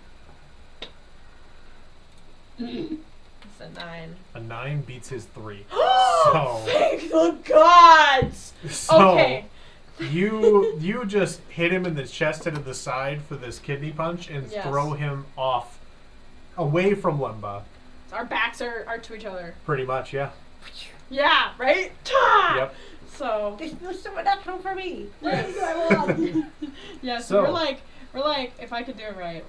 It's a 9. A 9 beats his 3. So, Thank the gods! so Okay. you just hit him in the chest and to the side for this kidney punch and Yes. throw him off away from Lemba. Our backs are to each other. Pretty much, yeah. Yeah, right? Ta! Yep. So This was so natural for me. What do I want? yeah, so So- we're like, if I could do it right,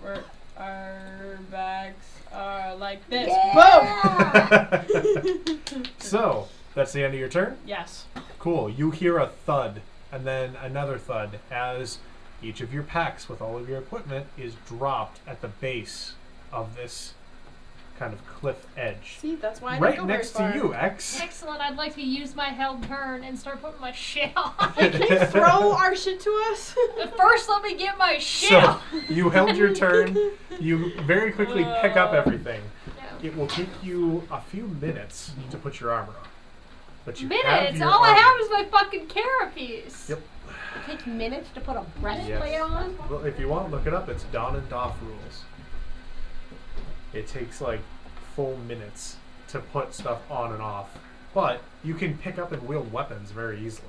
our backs are like this. Yeah! Boom! So, that's the end of your turn? Yes. Cool. You hear a thud and then another thud as each of your packs with all of your equipment is dropped at the base of this kind of cliff edge. See, that's why I Right didn't go next very to far. you, X. Excellent. I'd like to use my held turn and start putting my shit on. Can you throw our shit to us? But first, let me get my shit So, on. you held your turn. You very quickly pick up everything. Yeah. It will take you a few minutes to put your armor on. But you have Minutes. your All I armor. have is my fucking carapace. Yep. It takes minutes to put a breastplate Yes. on. Well, if you want, look it up. It's Don and Doff rules. It takes like full minutes to put stuff on and off, but you can pick up and wield weapons very easily.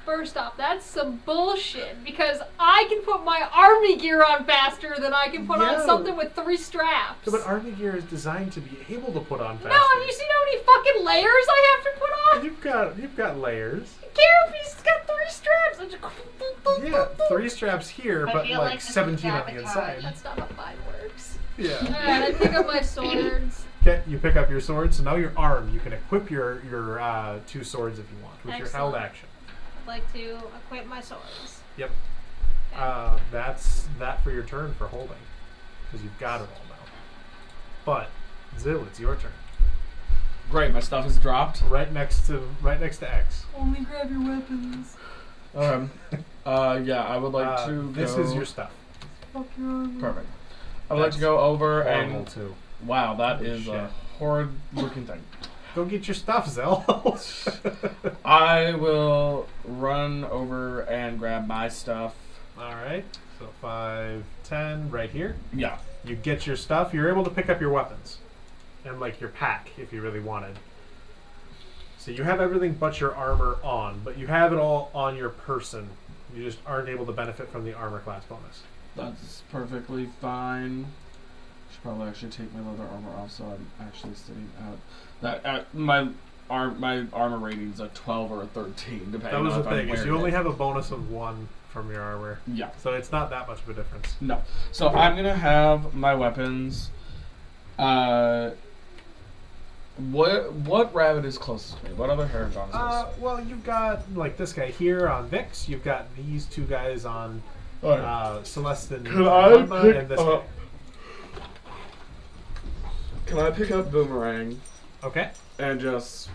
First off, that's some bullshit because I can put my army gear on faster than I can put Yeah. on something with 3 straps. Yeah, but army gear is designed to be able to put on faster. No, have you seen how many fucking layers I have to put on? You've got layers. Carapace has got 3 straps. I just Yeah, 3 straps here, I but feel like like this is 17 on the sabotage. inside. That's not how mine works. Yeah. Alright, I pick up my swords. Okay, you pick up your sword, so now you're armed. You can equip your 2 swords if you want with your held Excellent. action. I'd like to equip my swords. Yep. That's that for your turn for holding, because you've got it all now. But Zill, it's your turn. Great, my stuff is dropped. Right next to X. Only grab your weapons. Yeah, I would like to This go... is your stuff. Fuck your army. Perfect. I would like to go over Horrible and... too. Wow, that Holy is shit. a horrid looking thing. Go get your stuff, Zill. I will run over and grab my stuff. All right. So 5, 10, right here. Yeah. You get your stuff. You're able to pick up your weapons and like your pack if you really wanted. So you have everything but your armor on, but you have it all on your person. You just aren't able to benefit from the armor class bonus. That's perfectly fine. Should probably actually take my leather armor off so I'm actually sitting out. My my armor rating's a 12 or a 13, depending That was on the if I'm thing, is wearing you only it. have a bonus of 1 from your armor. Yeah. So it's not that much of a difference. No. So I'm gonna have my weapons. What rabbit is closest to me? What other Harengon is this? Well, you've got like this guy here on Vix. You've got these 2 guys on Celeste and Can I Lumba, pick and this up? guy. Can I pick up boomerang Okay. and just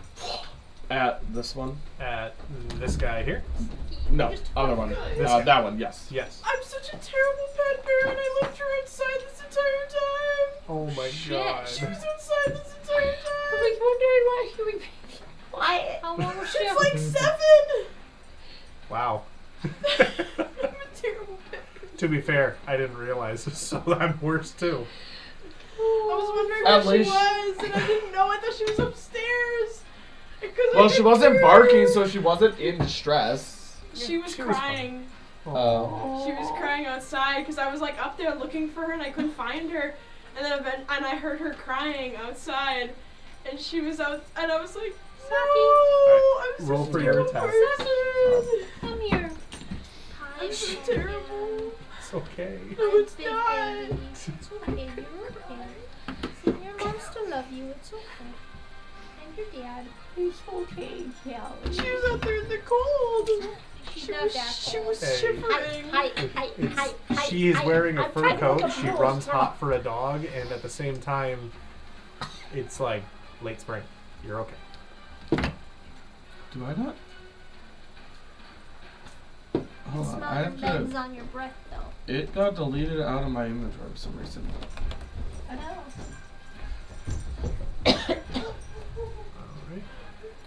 at this one? At this guy here. No, other one. This guy. That one. Yes. Yes. I'm such a terrible pet parent. I left her outside this entire time. Oh my Shit. god. She was outside this entire I time. was wondering why she was quiet. How long was she? She's like 7. Wow. I'm a terrible pet parent. To be fair, I didn't realize, so I'm worse too. I was wondering At where she least- was, and I didn't know. I thought she was upstairs. Well, she wasn't barking, so she wasn't in distress. She was She was crying. Oh. She was crying outside because I was like up there looking for her and I couldn't find her, and then I heard her crying outside, and she was out, and I was like, no, I'm Roll such for a your terrible attack. person. Come here. I'm so terrible. It's okay. No, it's Big not. baby. It's okay. You're okay. Your mom still love you. It's okay. And your dad. It's okay, Callie. She was out there in the cold. She's She not was, that she cold. was Hey. shivering. She is wearing a I'm fur trying to look coat. up She rules, runs girl. hot for a dog, and at the same time, it's like late spring. You're okay. Do I not? Hold on. Smell I the have bends to. on your breath, though. It got deleted out of my inventory for some reason. I know.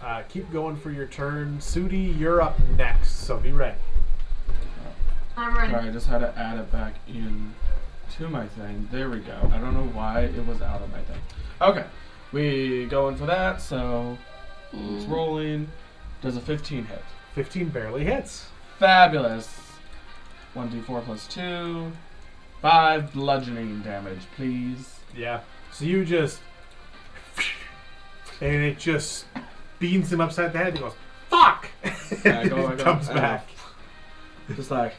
Alright. Keep going for your turn. Sudi, you're up next, so be ready. I'm ready. Sorry, I just had to add it back in to my thing. There we go. I don't know why it was out of my thing. Okay. We going for that, so it's rolling. Does a 15 hit? 15 barely hits. Fabulous. 1d4 plus 2. 5 bludgeoning damage, please. Yeah. So you just... And it just beans him upside the head. He goes, fuck! I go, and comes I back. Just like,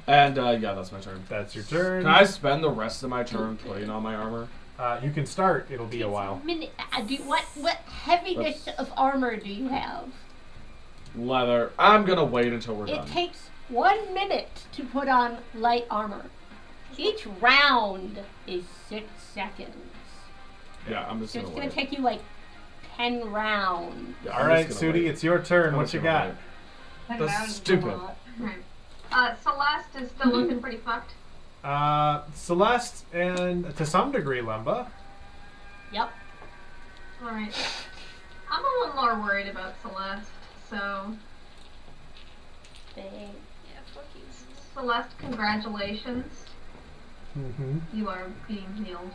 and yeah, that's my turn. That's your turn. Can I spend the rest of my turn putting on my armor? You can start. It'll be a while. What heaviness of armor do you have? Leather. I'm gonna wait until we're It done. takes 1 minute to put on light armor. Each round is 6 seconds. Yeah, I'm just So gonna it's gonna wait. take you like 10 rounds. Yeah, All I'm right, just gonna Sudi, wait. it's your turn. I'm What just you gonna got? wait. And That's round is a stupid. lot. Celeste is still looking pretty fucked. Celeste and to some degree Lumba. Yep. Alright. I'm a little more worried about Celeste, so Thanks. Yeah, fuck you. Celeste, congratulations. Mm-hmm. You are being healed.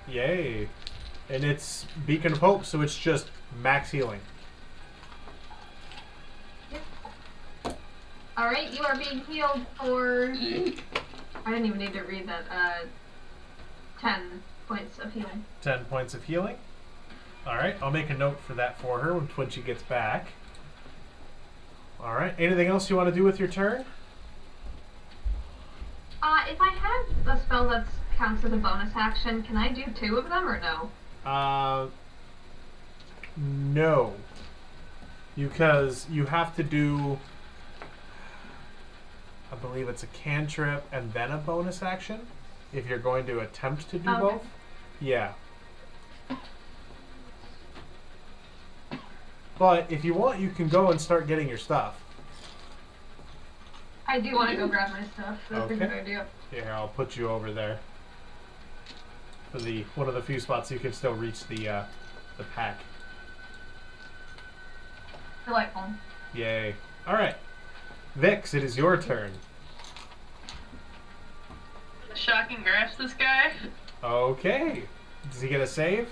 Yay. And it's Beacon of Hope, so it's just max healing. Alright, you are being healed for... I didn't even need to read that. 10 points of healing. 10 points of healing. Alright, I'll make a note for that for her when she gets back. Alright, anything else you want to do with your turn? If I have a spell that counts as a bonus action, can I do 2 of them or no? No. Because you have to do, I believe it's a cantrip and then a bonus action if you're going to attempt to do Okay. both. Yeah. But if you want, you can go and start getting your stuff. I do want to go grab my stuff. That's a good Okay. idea. Here, I'll put you over there. For the one of the few spots you can still reach the pack. Delightful. Yay. Alright. Vix, it is your turn. Shocking grasp this guy. Okay. Does he get a save?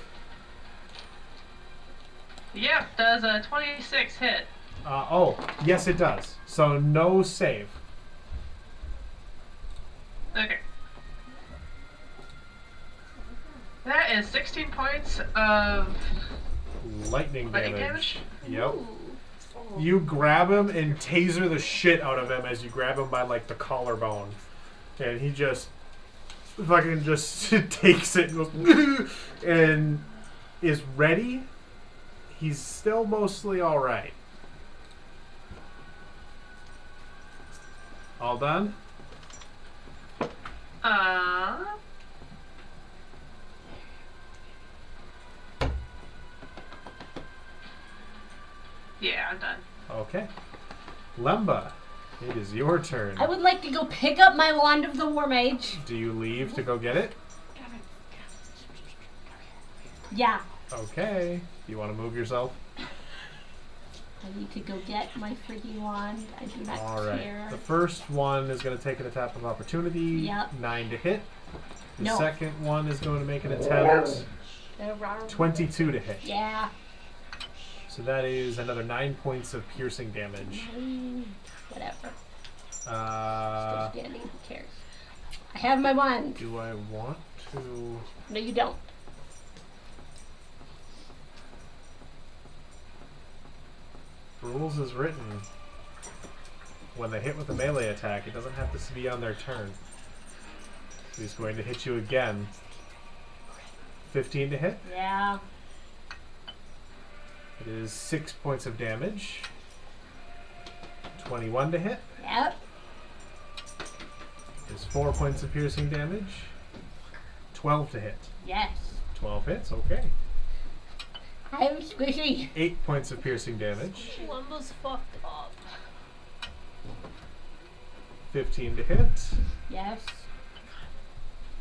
Yep, does a 26 hit. Oh, yes it does. So no save. Okay. That is 16 points of Lightning lightning damage. damage. Yep. You grab him and taser the shit out of him as you grab him by like the collarbone. And he just fucking just takes it and goes and is ready. He's still mostly alright. All done? Yeah, I'm done. Okay. Lemba, it is your turn. I would like to go pick up my Wand of the War Mage. Do you leave to go get it? Yeah. Okay. Do you want to move yourself? I need to go get my freaking wand. I do not Alright. care. The first one is going to take an attack of opportunity. Yep. 9 to hit. The No. second one is going to make an attempt. 22 to hit. Yeah. So that is another 9 points of piercing damage. Whatever. Still Uh, standing. Who cares? I have my wand. do I want to... No, you don't. Rules is written. When they hit with a melee attack, it doesn't have to be on their turn. He's going to hit you again. 15 to hit. Yeah. It is 6 points of damage. 21 to hit. Yep. It is 4 points of piercing damage. 12 to hit. Yes. 12 hits, okay. I'm squishy. 8 points of piercing damage. Lumba's fucked up. 15 to hit. Yes.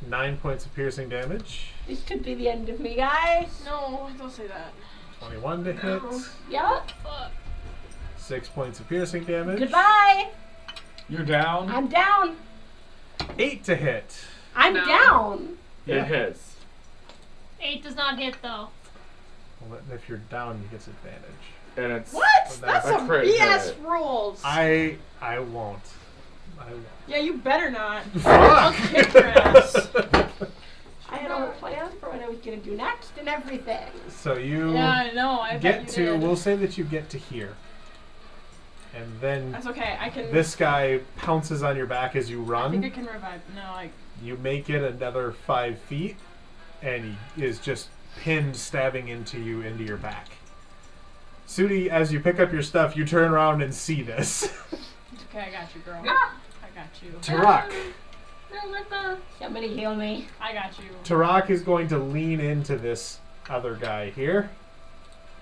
9 points of piercing damage. This could be the end of me, guys. No, don't say that. 21 to hit. Yep. Fuck. 6 points of piercing damage. Goodbye. You're down. I'm down. 8 to hit. I'm No. down. It hits. 8 does not hit though. Well, if you're down, you get advantage. And it's What? That's a some crit BS hit. rules. I won't. I won't. Yeah, you better not. Fuck! I'll kick your ass. I had all plans for what I was gonna do next and everything. So you Yeah, I know. I bet get you to, did. we'll say that you get to here. And then That's okay. I can. this guy pounces on your back as you I think I run. can revive. No, I. You make it another 5 feet, and he is just pinned, stabbing into your back. Sudi, as you pick up your stuff, you turn around and see this. It's okay. I got you, girl. Ah! I got you. Tarak. No, Limba. Somebody heal me. I got you. Tarak is going to lean into this other guy here.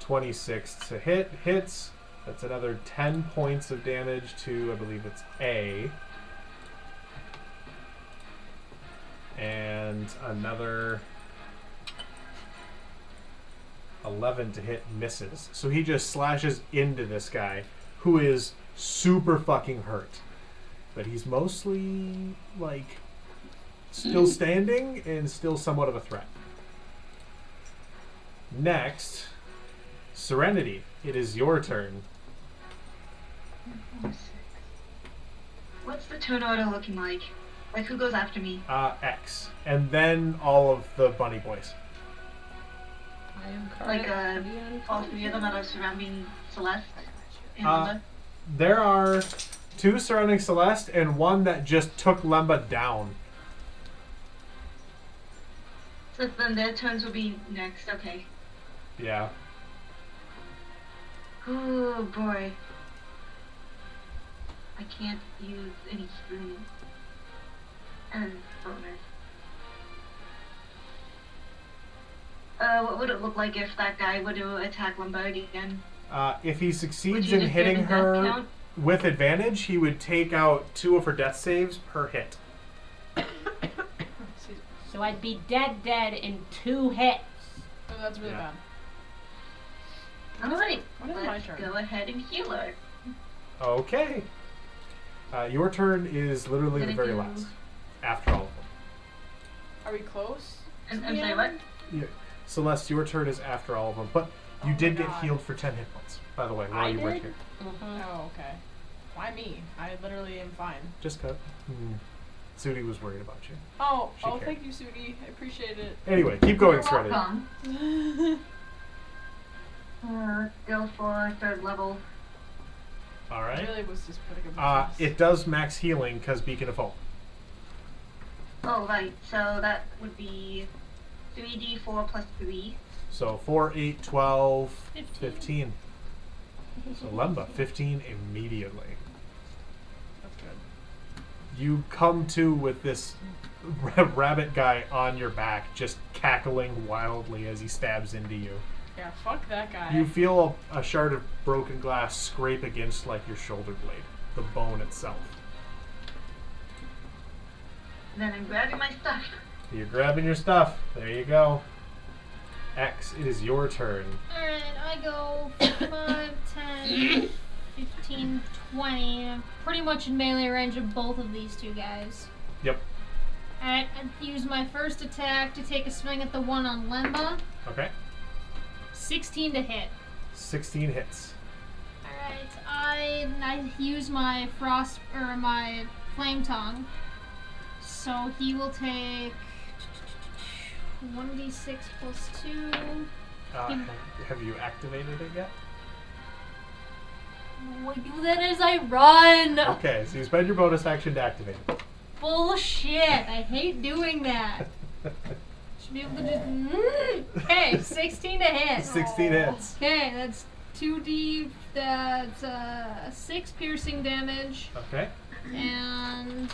26 to hit. Hits. That's another 10 points of damage to, I believe it's A. And another 11 to hit, misses. So he just slashes into this guy, who is super fucking hurt. But he's mostly, like, still standing and still somewhat of a threat. Next, Serenity. It is your turn. What's the turn order looking like? Like, who goes after me? X. And then all of the bunny boys. I am Like, currently all 3 of them that are surrounding Celeste and Uh, Linda? There are 2 surrounding Celeste and 1 that just took Lemba down. So then their turns will be next, okay. Yeah. Oh boy. I can't use any screw. And bonus. What would it look like if that guy would to attack Lombardi again? If he Would succeeds you in just hitting get a death her count? with advantage, he would take out 2 of her death saves per hit. So I'd be dead in 2 hits. Oh, that's really Yeah. bad. Alright, When is my let's turn? go ahead and heal her. Okay. Your turn is literally the Gonna very do- last. After all of them. Are we close? And to say the what? end? Yeah. Celeste, your turn is after all of them. But you Oh did my get God. healed for 10 hit points, by the way, while I you were did? here. Mm-hmm. Oh, okay. Why me? I literally am fine. Just cut. Sudi was worried about you. Oh, She cared. thank you, Sudi. I appreciate it. Anyway, keep going, You're Shreddy. welcome. Let's go for 3rd level. All I right. really was just putting a It does max healing because Beacon of Hope. Oh, right. So that would be 3d4 plus 3. So 4, 8, 12, 15. 15. So Lemba, 15 immediately. That's good. You come to with this rabbit guy on your back, just cackling wildly as he stabs into you. Yeah, fuck that guy. You feel a shard of broken glass scrape against like your shoulder blade, the bone itself. Then I'm grabbing my stuff. You're grabbing your stuff. There you go. X, it is your turn. Alright, I go 5, 10, 15, 20. I'm pretty much in melee range of both of these two guys. Yep. Alright, I use my first attack to take a swing at the one on Lemba. Okay. 16 to hit. 16 hits. Alright, I use my frost or my flame tongue. So he will take 1d6 plus 2. Have you activated it yet? Oh, I do that as I run. Okay, so you spend your bonus action to activate it. Bullshit! I hate doing that. Should be able to just. Okay, 16 to hit. 16 hits. Okay, that's 2d. That's 6 piercing damage, Okay. and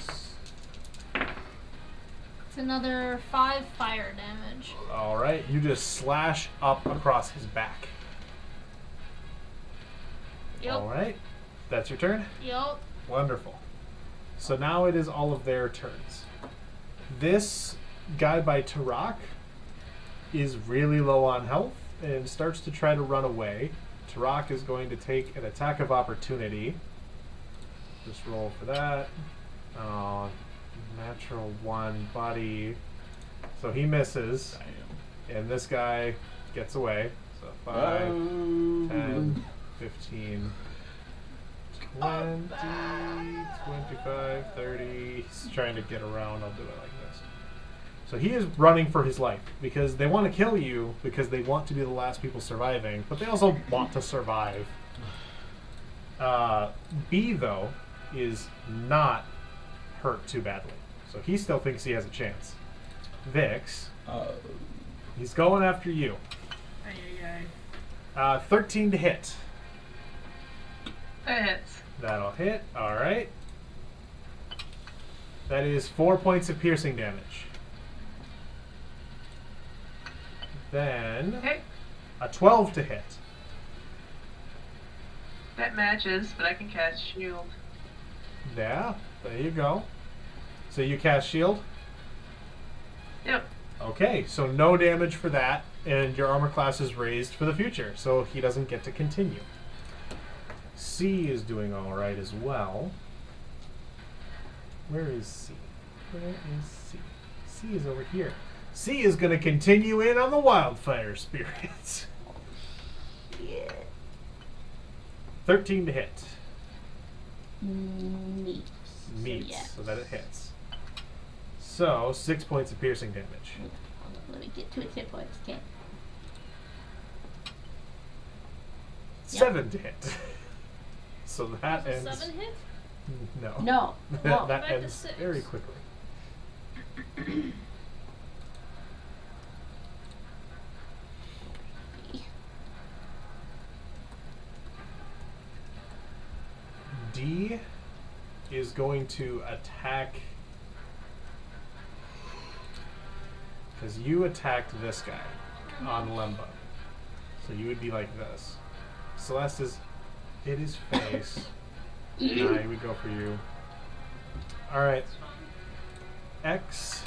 it's another 5 fire damage. All right, you just slash up across his back. Yep. All right, that's your turn. Yup. Wonderful. So now it is all of their turns. This guy by Tarak is really low on health and starts to try to run away. Tarak is going to take an attack of opportunity. Just roll for that. Natural 1 body. So he misses. And this guy gets away. So 5, 10, 15, 20, 25, 30. He's trying to get around. I'll do it like this. So he is running for his life because they want to kill you because they want to be the last people surviving, but they also want to survive. B, though, is not hurt too badly. So he still thinks he has a chance. Vix, he's going after you. 13 to hit. That hits. That'll hit. All right. That is 4 points of piercing damage. Then Okay. a 12 to hit. That matches, but I can cast shield. Yeah, there you go. So you cast shield? Yep. Okay, so no damage for that, and your armor class is raised for the future, so he doesn't get to continue. C is doing alright as well. Where is C? Where is C? C is over here. C is going to continue in on the wildfire spirits. Yeah. 13 to hit. Meats. Meets, So, yeah. so that it hits. So, 6 points of piercing damage. Hold on, let me get to its hit points. Okay. 7 to hit. So that Does ends. 7 hit? No. No. that No. that Back to ends 6. very quickly. D is going to attack because you attacked this guy on Lemba. So you would be like this. Celeste is hit his face. Nah, he would go for you. Alright. X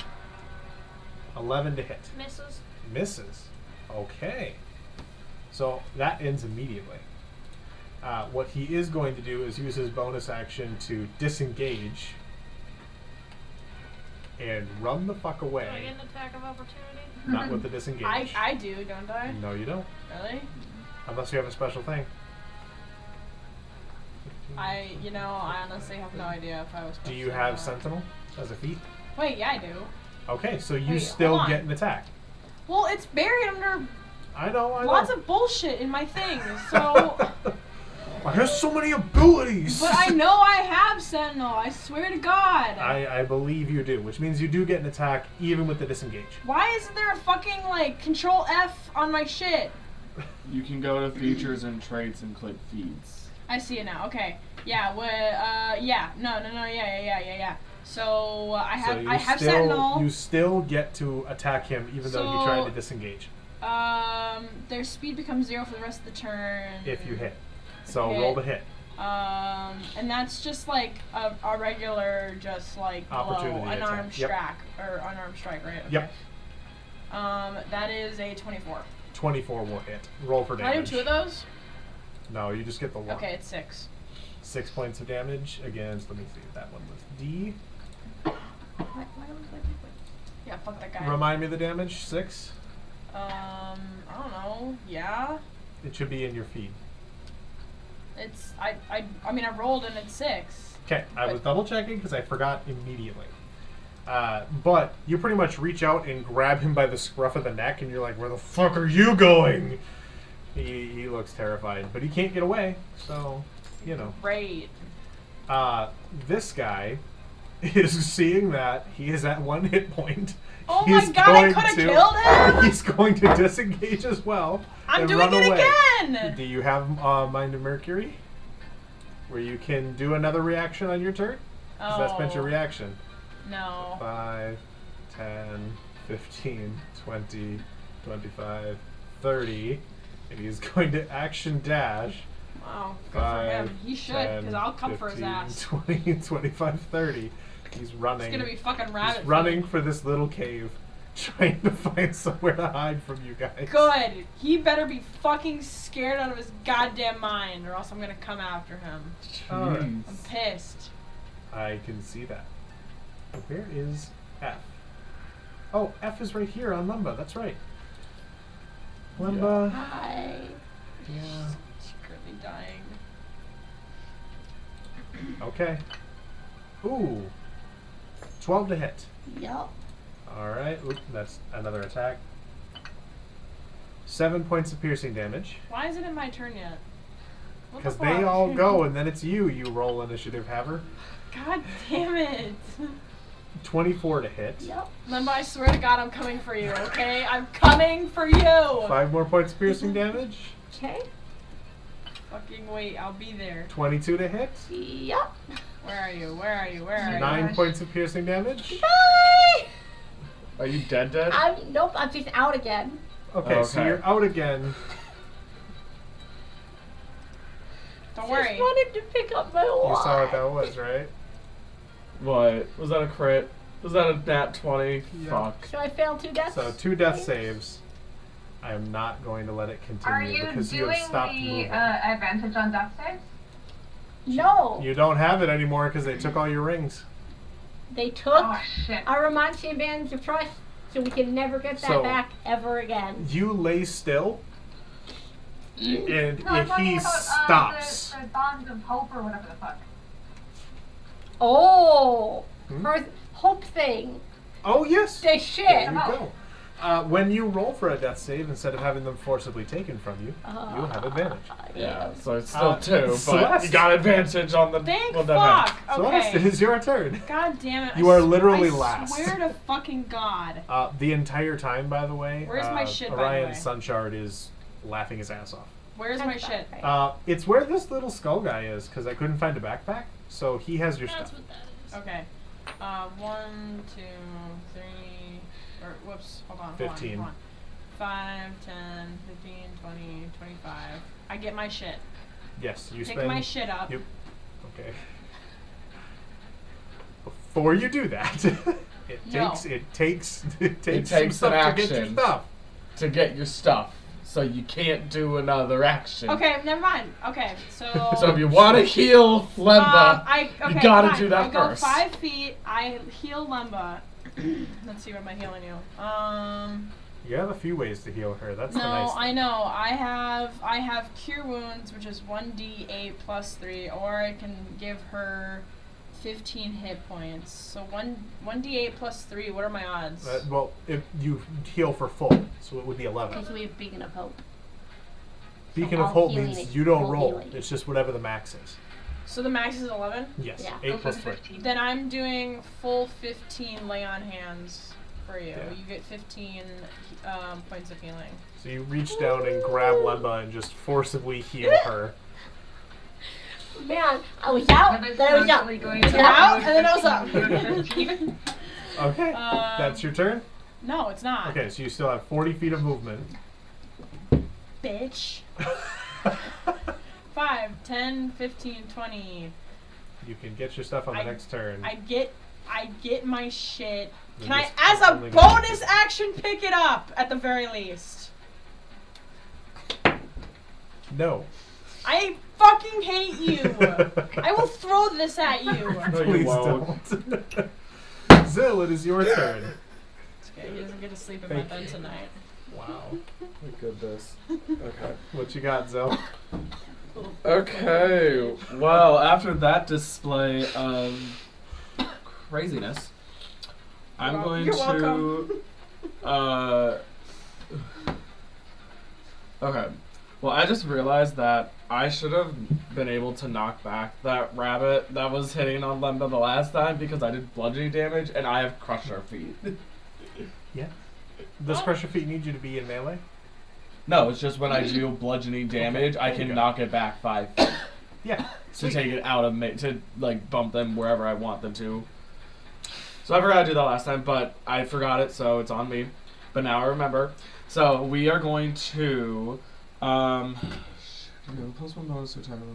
11 to hit. Misses. Misses. Okay. So that ends immediately. What he is going to do is use his bonus action to disengage and run the fuck Do I away. get an attack of opportunity? Not with the disengage. I do, don't I? No, you don't. Really? Unless you have a special thing. I honestly have no idea if I was supposed Do you to or have not. Sentinel as a feat? Wait, yeah, I do. Okay, so you Wait, still hold on. get an attack. Well, it's buried under I know. lots of bullshit in my thing, so... I have so many abilities! But I know I have Sentinel, I swear to God. I believe you do, which means you do get an attack even with the disengage. Why isn't there a fucking, like, Control F on my shit? You can go to features and traits and click feeds. I see it now. Okay. Yeah. Yeah. No. Yeah. So I have So I have Sentinel. You still get to attack him even though he tried to disengage. Their speed becomes 0 for the rest of the turn. If you hit. So Hit. roll to hit. And that's just like a regular, just like Opportunity blow, attack. unarmed Yep. strike or unarmed strike, right? Okay. Yep. That is a 24. 24 will hit. Roll for Can I damage. do 2 of those? No, you just get the one. Okay, it's 6. 6 points of damage against, let me see, that one was D. Yeah, fuck that guy. Remind me the damage, 6? I don't know. Yeah. It should be in your feed. It's I mean I rolled and it's 6. Okay, I was double checking because I forgot immediately. But you pretty much reach out and grab him by the scruff of the neck and you're like, where the fuck are you going? He looks terrified, but he can't get away, so, you know. Great. This guy is seeing that he is at 1 hit point. Oh my god, I could have killed him! He's going to disengage as well. I'm and doing run it away. again! Do you have Mind of Mercury? Where you can do another reaction on your turn? Because that's meant your reaction. No. 5, 10, 15, 20, 25, 30. And he's going to action dash. Wow, good 5, for him. He should, because I'll come for his 15, ass. 20, 25, 30. He's running. It's gonna be fucking rabbit. He's running for this little cave, trying to find somewhere to hide from you guys. Good. He better be fucking scared out of his goddamn mind, or else I'm gonna come after him. Alright. I'm pissed. I can see that. Where is F? Oh, F is right here on Lemba. That's right. Lemba. Hi. Yeah. She's currently dying. Okay. Ooh. 12 to hit. Yup. Alright. Oop, that's another attack. 7 points of piercing damage. Why is it in my turn yet? What the Because they fuck? all go, and then it's you roll initiative, Haver. God damn it. 24 to hit. Yup. Limba, I swear to God, I'm coming for you, okay? I'm coming for you! 5 more points of piercing damage. Okay. Fucking wait, I'll be there. 22 to hit. Yup. Where are you? Where are you? Where are you? 9 points of piercing damage. Bye. Are you dead? Nope, I'm just out again. Okay, so Okay. you're out again. Don't Just worry. wanted to pick up my You watch. saw what that was, right? What? Was that a crit? Was that a nat 20? Yeah. Fuck. So I failed 2 deaths. So 2 death saves. I am not going to let it continue Are you because you doing have stopped the moving. advantage on death saves? No. You don't have it anymore because they took all your rings. They took Oh shit. our Romantian advantage of trust, so we can never get that So- back ever again. You lay still, and No, I'm if talking he about, stops, the bonds of hope or whatever the fuck. Oh, Hmm? her hope thing. oh yes, The shit. there you go. When you roll for a death save, instead of having them forcibly taken from you, you'll have advantage. Yeah, so it's still 2, but Celeste. you got advantage on the Thank well, that fuck! Celeste, it Okay. is your turn. God damn it. You are literally I last. swear to fucking God. The entire time, by the way, Where's my shit, by the Orion way? Sunsharde is laughing his ass off. Where's my shit? It's where this little skull guy is, because I couldn't find a backpack, so he has your That's stuff. what that is. Okay. 1, 2, 3, or whoops, hold on. 15. Hold on. 5, 10, 15, 20, 25. I get my shit. Yes, you Pick spend. my shit up. Yep. Okay. Before you do that, it No. takes some takes an stuff to get your action. stuff. to get your stuff. So you can't do another action. Okay, never mind. Okay, so. So if you want to heal Lemba, okay, you gotta fine. do that I go first. 5 feet. I heal Lemba. Let's see, what am I healing you? You have a few ways to heal her. That's the No, nice thing. I know. I have cure wounds, which is 1d8 plus 3, or I can give her 15 hit points. So 1d8 plus 3. What are my odds? Well, if you heal for full, so it would be 11. Because we have Beacon of Hope. Beacon So of all Hope healing means is you don't full roll. healing. It's just whatever the max is. So the max is 11. Yes. Yeah. 8 Go for plus the 3. 15. Then I'm doing full 15 lay on hands for you. Yeah. You get 15 points of healing. So you reach down and grab Lemba and just forcibly heal her. Man, I was out, Lemba's then I was out. constantly going You're from out, mode and then I was 15 to mode 15. Okay. That's your turn? No, it's not. Okay, so you still have 40 feet of movement. Bitch. 5, 10, 15, 20. You can get your stuff on the next turn. I get my shit. Then Can I, just as a only gonna bonus pick action, pick it up at the very least? No. I fucking hate you. I will throw this at you. No, you Please won't. don't. Zill, it is your turn. It's okay, he doesn't get to sleep in Thank my bed you. tonight. Wow. My goodness. Okay. What you got, Zill? Okay. Well, after that display of craziness, I'm going You're to. Okay. Well, I just realized that I should have been able to knock back that rabbit that was hitting on Lemba the last time because I did bludgeoning damage and I have crusher feet. Yeah. Does Crusher Feet need you to be in melee? No, it's just when I do bludgeoning damage, I there you can go. knock it back 5 feet Yeah. to take it out of me, to like bump them wherever I want them to. So I forgot to do that last time, but I forgot it, so it's on me. But now I remember. So we are going to, plus 1 bonus to attack the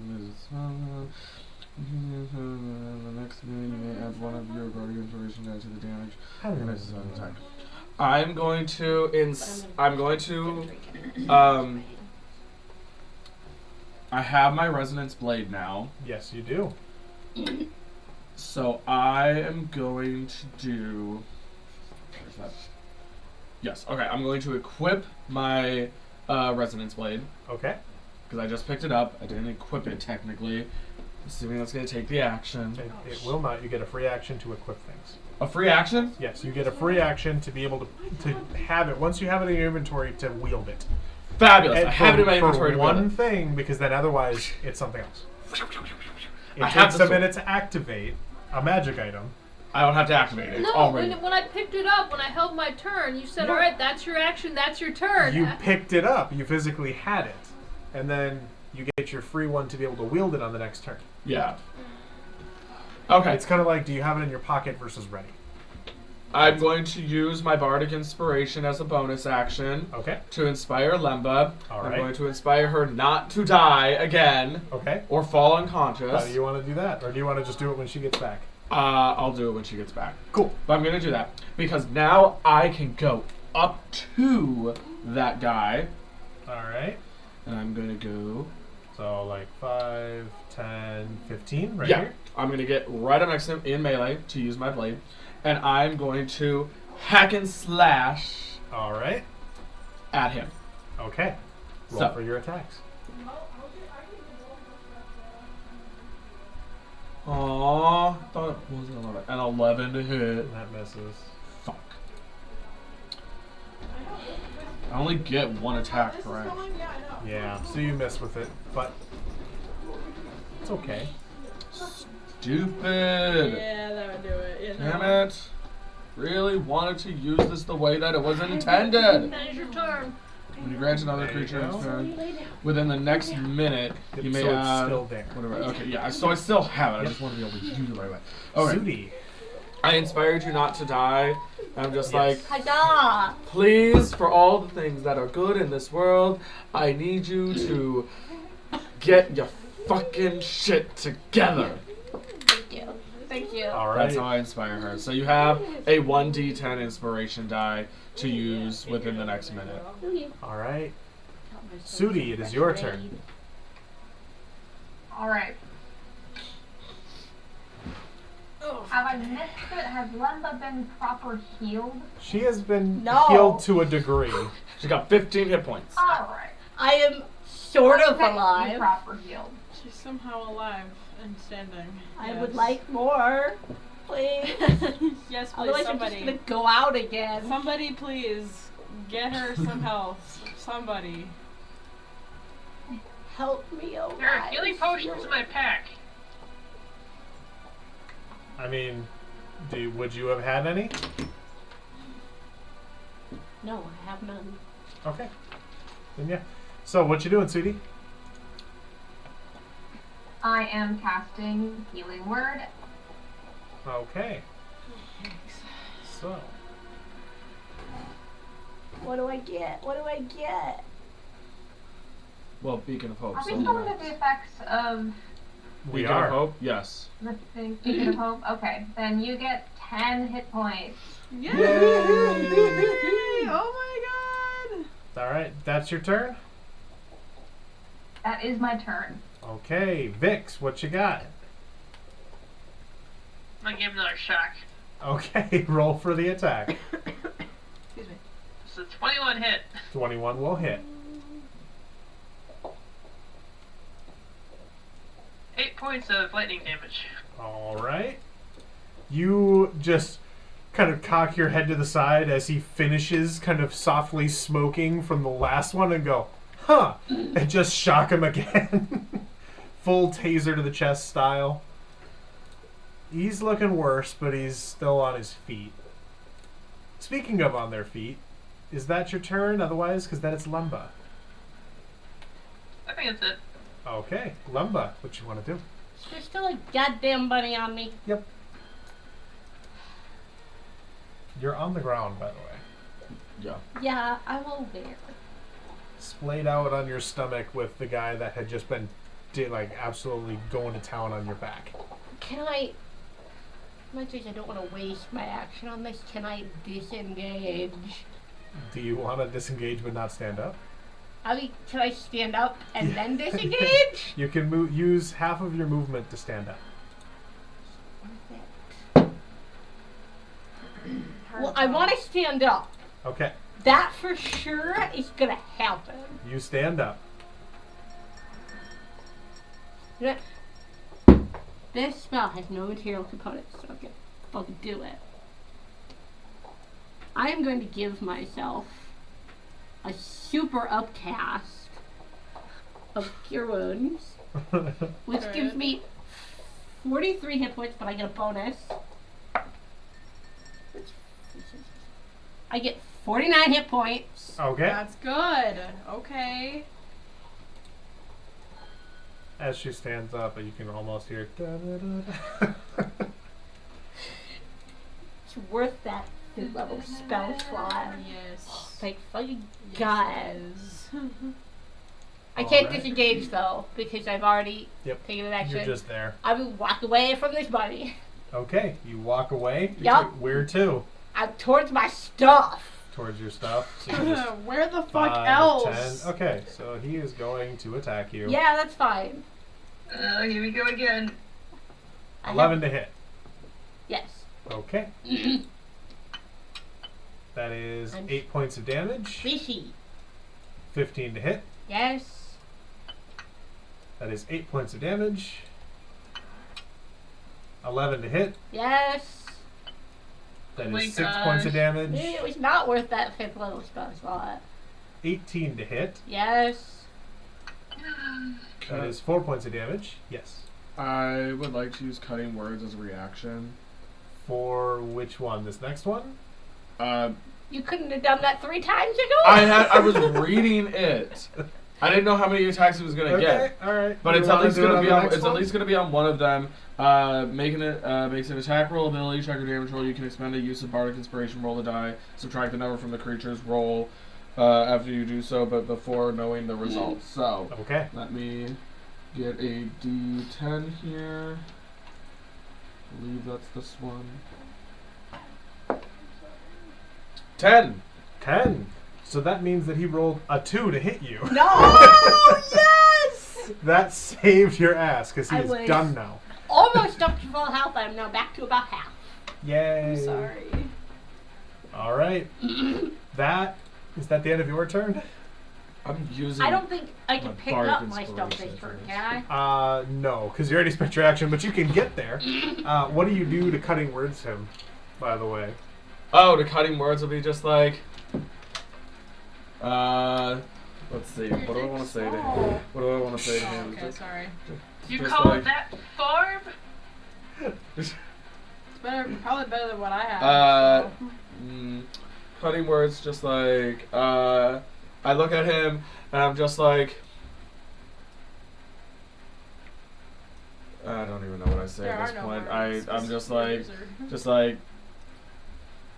next minute you may add 1 of your guardian inspiration die to the damage. Attack. I'm going to I have my resonance blade now. Yes, you do. So I am going to do. Where's that? Yes. Okay. I'm going to equip my resonance blade Okay. because I just picked it up. I didn't equip it technically. Assuming that's going to take the action. It will not. You get a free action to equip things. A free action? Yes, you get a free action to be able to have it. Once you have it in your inventory, to wield it. Fabulous. And I have it in my for inventory to one wield it. thing, because then otherwise it's something else. It I have takes the a sword. minute to activate a magic item. I don't have to activate it. No, already. when I picked it up, when I held my turn, you said, No. all right, that's your action, that's your turn. You picked it up. You physically had it, and then you get your free one to be able to wield it on the next turn. Yeah. Okay. It's kind of like, do you have it in your pocket versus ready? I'm going to use my bardic inspiration as a bonus action Okay. to inspire Lemba. All I'm right. going to inspire her not to die again Okay. or fall unconscious. How do you want to do that, or do you want to just do it when she gets back? I'll do it when she gets back. Cool. But I'm going to do that because now I can go up to that guy, All right. and I'm going to go. So like 5, 10, 15 right Yeah, here. I'm going to get right up next to him in melee to use my blade, and I'm going to hack and slash All right. at him. Okay. Roll So- for your attacks. Aww, thought it was an 11 to hit. That misses. Fuck. I only get 1 attack, correct? Yeah. So you miss with it, but it's okay. Stupid. Yeah, that would do it. You know? Damn it. Really wanted to use this the way that it was intended. Finish your turn. When you grant another There you creature go. its turn, within the next minute, you may so it's add... still there. Whatever. Okay, yeah, so I still have it. I just want to be able to use it right away. Okay. Zooty. I inspired you not to die. I'm just Yes. Huzzah! please, for all the things that are good in this world, I need you to get your fucking shit together. Thank you. Thank you. All right. That's how I inspire her. So you have a 1d10 inspiration die to use within the next minute. All right. Sudi, it is your turn. Alright. Have I missed it? Has Lemba been proper healed? She has been No. healed to a degree. She got 15 hit points. Alright. I am sort of Okay, you alive. proper healed. She's somehow alive and standing. I Yes. would like more, please. Yes, please, Otherwise, I'm somebody. just gonna go out again. Somebody, please. Get her some health. Somebody. Help me, oh There are healing potions in my pack. I mean, would you have had any? No, I have none. Okay. Then yeah. So what you doing, sweetie? I am casting Healing Word. Okay. So. What do I get? What do I get? Well, Beacon of Hope. Are we so still under nice. the effects of We Beacon are. of Hope? Yes. the thing? Beacon of Hope? Okay, then you get 10 hit points. Yay! Yay! Oh my god! All right. That's your turn. That is my turn. Okay, Vix, what you got? I'm gonna give him another shock. Okay, roll for the attack. Excuse me. It's a 21 hit. 21 will hit. 8 points of lightning damage. All right. You just kind of cock your head to the side as he finishes kind of softly smoking from the last one and go, huh, and just shock him again. Full taser to the chest style. He's looking worse, but he's still on his feet. Speaking of on their feet, is that your turn? Otherwise, because then it's Lumba. I think that's it. Okay, Lumba, what you want to do? There's still a goddamn bunny on me. Yep. You're on the ground, by the way. Yeah. Yeah, I'm aware. Splayed out on your stomach with the guy that had just been absolutely going to town on your back. Can I... Much as I don't want to waste my action on this, can I disengage? Do you want to disengage but not stand up? I mean, can I stand up and then disengage? You can use half of your movement to stand up. Well, I want to stand up. Okay, That for sure is gonna happen. you stand up. This spell has no material components, so I can fucking do it. I am going to give myself a super upcast of Cure Wounds, which gives me 43 hit points, but I get a bonus. I get 49 hit points. Okay. That's good. Okay. As she stands up, you can almost hear. Da-da-da-da. It's worth that 5th level spell slot. Yes. Thank fucking Yes, God. it is. I can't Alright. disengage though, because I've already Yep. taken an action. You're just there. I will walk away from this bunny. Okay, you walk away. Yup. Where to? I'm towards my stuff. Towards your stuff. So you just Where the fuck 5, else? 10. Okay, so he is going to attack you. Yeah, that's fine. Here we go again. I 11 have- to hit. Yes. Okay. That is I'm 8 points of damage. Fishy. 15 to hit. Yes. That is 8 points of damage. 11 to hit. Yes. That Oh my is 6 points of gosh. damage. It was not worth that 5th level spell slot. 18 to hit. Yes. That is 4 points of damage. Yes. I would like to use cutting words as a reaction. For which one? This next one? You couldn't have done that 3 times ago? I was reading it. I didn't know how many attacks it was gonna Okay, get. alright. But You it's at wanna least do it gonna on be the on. next It's at one? least gonna be on one of them. Makes an attack roll, ability check, or damage roll. You can expend a use of bardic inspiration. Roll the die. Subtract the number from the creature's roll after you do so, but before knowing the results. So Okay. let me get a D10 here. I believe that's this one. 10. 10. So that means that he rolled a 2 to hit you. No! Yes! That saved your ass because I he's was- done now. Almost restocked full health. I'm now back to about half. Yay. I'm sorry. All right. Is that the end of your turn? I'm using. I don't think I My can pick bardic up my stealth inspiration this turn, for can I? No, because you already spent your action, but you can get there. What do you do to cutting words him, by the way? Oh, the cutting words will be just like. Let's see. What do I want to say to him? What do I want to say to Oh, him? okay, sorry. You Just call like- it that form? It's probably better than what I have. Uh, so. Cutting words, just like I look at him and I'm just like. I don't even know what I say There at are this no point. words. I'm This just is like, loser. just like.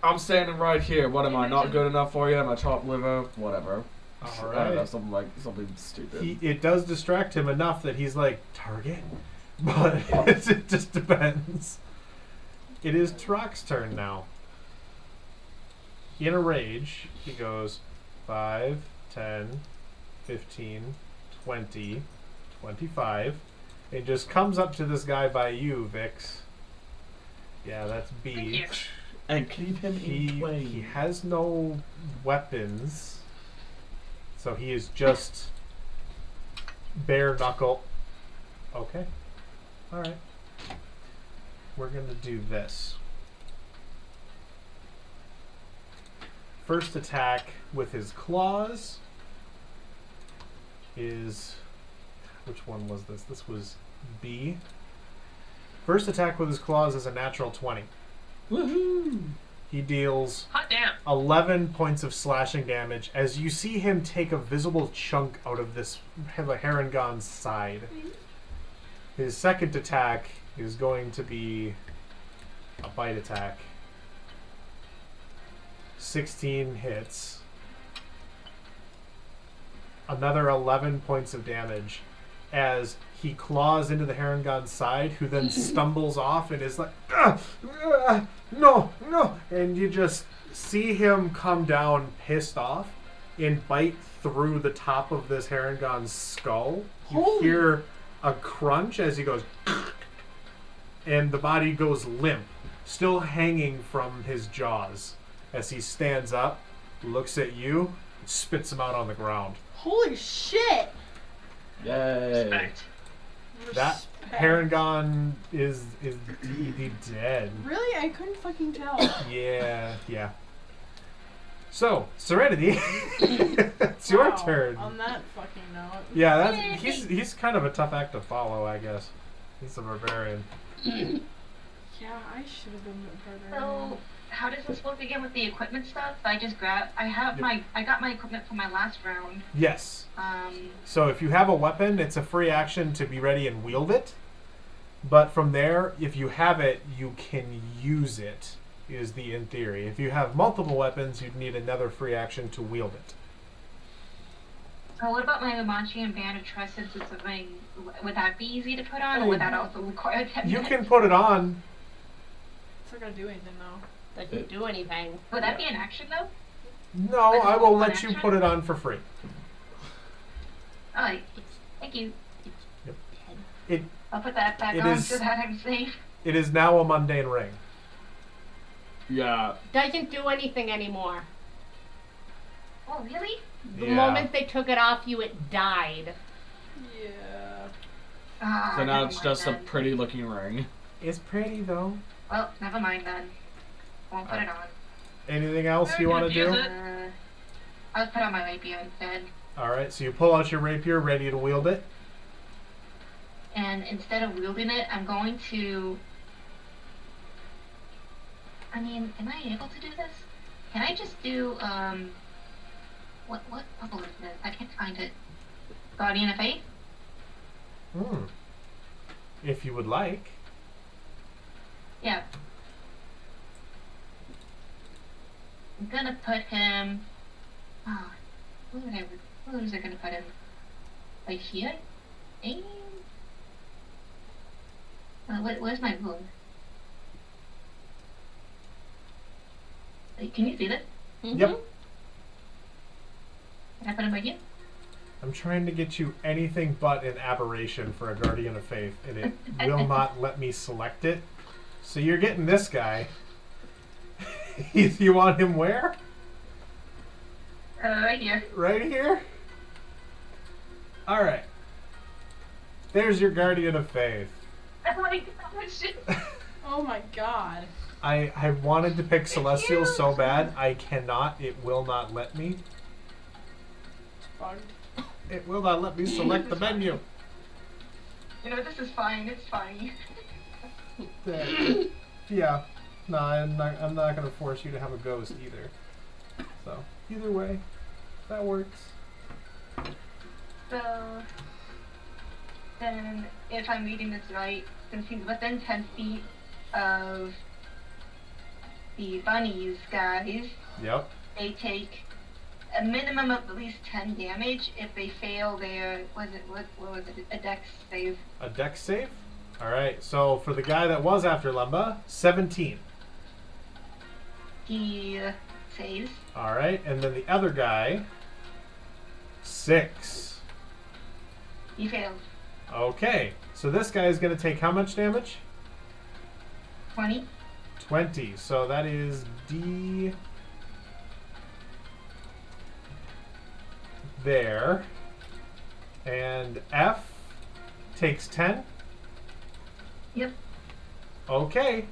I'm standing right here. What am I? Not good enough for you? Am I chopped liver? Whatever. All I don't right. know, something stupid. It does distract him enough that he's like, target? But it just depends. It is Trock's turn now. In a rage, he goes 5, 10, 15, 20, 25. It just comes up to this guy by you, Vix. Yeah, that's B. Thank you. And keep him in He play. has no weapons, so he is just bare knuckle. Okay. Alright. We're gonna do this. First attack with his claws is... Which one was this? This was B. First attack with his claws is a natural 20. Woohoo! He deals Hot damn. 11 points of slashing damage as you see him take a visible chunk out of this Harengon's side. His second attack is going to be a bite attack. 16 hits. Another 11 points of damage as he claws into the Harengon's side, who then stumbles off and is like, no, no. And you just see him come down pissed off and bite through the top of this Harengon's skull. You hear a crunch as he goes, and the body goes limp, still hanging from his jaws as he stands up, looks at you, spits him out on the ground. Holy shit! Yay! Respect. That Respect. Paragon is dead. Really? I couldn't fucking tell. Yeah. So, Serenity, it's your Wow, turn. On that fucking note. Yeah, he's kind of a tough act to follow, I guess. He's a barbarian. Yeah, I should have been the barbarian. So, how does this work again with the equipment stuff? I got my equipment from my last round. Yes. Um, So if you have a weapon, it's a free action to be ready and wield it. But from there, if you have it, you can use it, is the in theory. If you have multiple weapons, you'd need another free action to wield it. so what about my Lamanchian band of trust since it's a ring? Would that be easy to put on, or would that also require 10 You minutes? can put it on. It's not gonna do anything though. Doesn't do anything. Would that be an action though? No, Like I a will full let you action? put it on for free. Alright, thank you. It I'll put that back It on is- so that I'm safe. it is now a mundane ring. Yeah. Doesn't do anything anymore. Oh, really? The Yeah. moment they took it off you, it died. Yeah. Ah, So now never it's mind just a then. pretty looking ring. It's pretty though. Well, never mind then. Won't put it on. Anything else you Very want to do? confusing. I'll put on my rapier instead. Alright, so you pull out your rapier, ready to wield it. And instead of wielding it, I'm going to... I mean, am I able to do this? Can I just do, what bubble is this? I can't find it. Guardian of Faith? If you would like. Yeah. I'm gonna put him... Ah, where was I gonna put him? Right here? And... where's my wound? Wait, can you see this? Yep. Can I put him right here? I'm trying to get you anything but an aberration for a Guardian of Faith, and it will not let me select it. So you're getting this guy. You want him where? Right here. Right here? Alright. There's your Guardian of Faith. Oh my gosh. Oh my god. I wanted to pick Celestial so bad. I cannot. It will not let me. It's bugged. It will not let me select the menu. You know, this is fine. It's fine. Yeah. No, I'm not going to force you to have a ghost either. So, either way, that works. So, then, if I'm reading this right, since he's within 10 feet of the bunnies, guys, Yep. they take a minimum of at least 10 damage if they fail their, what was it, a dex save. A dex save? Alright, so for the guy that was after Lumba, 17. He saves. Alright, and then the other guy, 6. He fails. Okay, so this guy is going to take how much damage? 20. 20. So that is D. There. And F takes 10. Yep. Okay.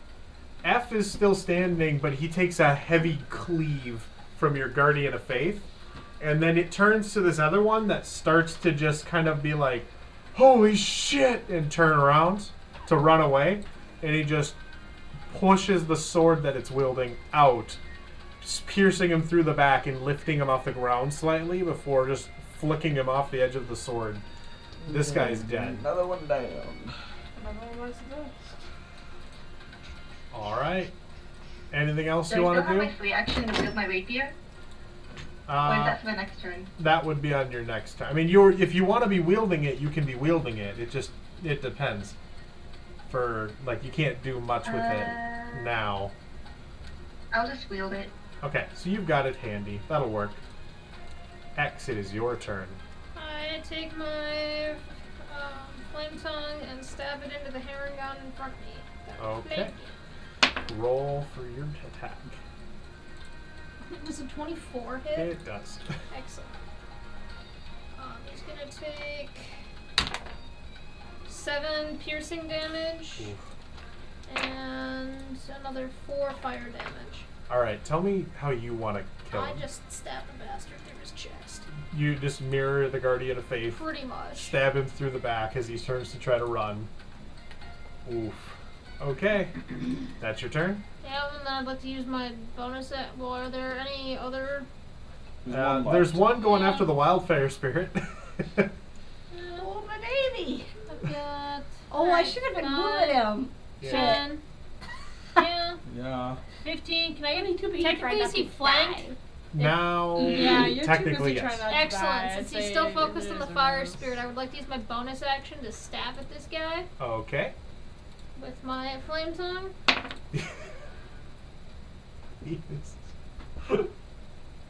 F is still standing, but he takes a heavy cleave from your Guardian of Faith. And then it turns to this other one that starts to just kind of be like, holy shit, and turn around to run away. And he just pushes the sword that it's wielding out, piercing him through the back and lifting him off the ground slightly before just flicking him off the edge of the sword. This guy's dead. Another one down. Another one was this. Alright. Anything else So you I want still to have do? my free action to wield my rapier? Or is that for the next turn? That would be on your next turn. I mean, if you want to be wielding it, you can be wielding it. It depends. For, like, you can't do much with it now. I'll just wield it. Okay, so you've got it handy. That'll work. X, it is your turn. I take my flame tongue and stab it into the Harengon in front of me. Okay. Roll for your attack. Does a 24 hit? It does. Excellent. He's gonna take 7 piercing damage and another 4 fire damage. Alright, tell me how you want to kill I him. just stab the bastard through his chest. You just mirror the Guardian of Faith. Pretty much. Stab him through the back as he turns to try to run. Oof. Okay. That's your turn? Yeah, and then I'd like to use my bonus well, are there any other... There's one going after the wildfire spirit. Oh, my baby! I've got... Oh, I should have been moving him. 10. Yeah. Yeah. 15. Can I Me too, get... but you try Technically, not is he to flanked? die. Now, Yeah, you're technically too busy yes. trying not to Excellent. die. Since I'd he's say still it focused on the is fire or is. spirit, I would like to use my bonus action to stab at this guy Okay. with my flame tongue.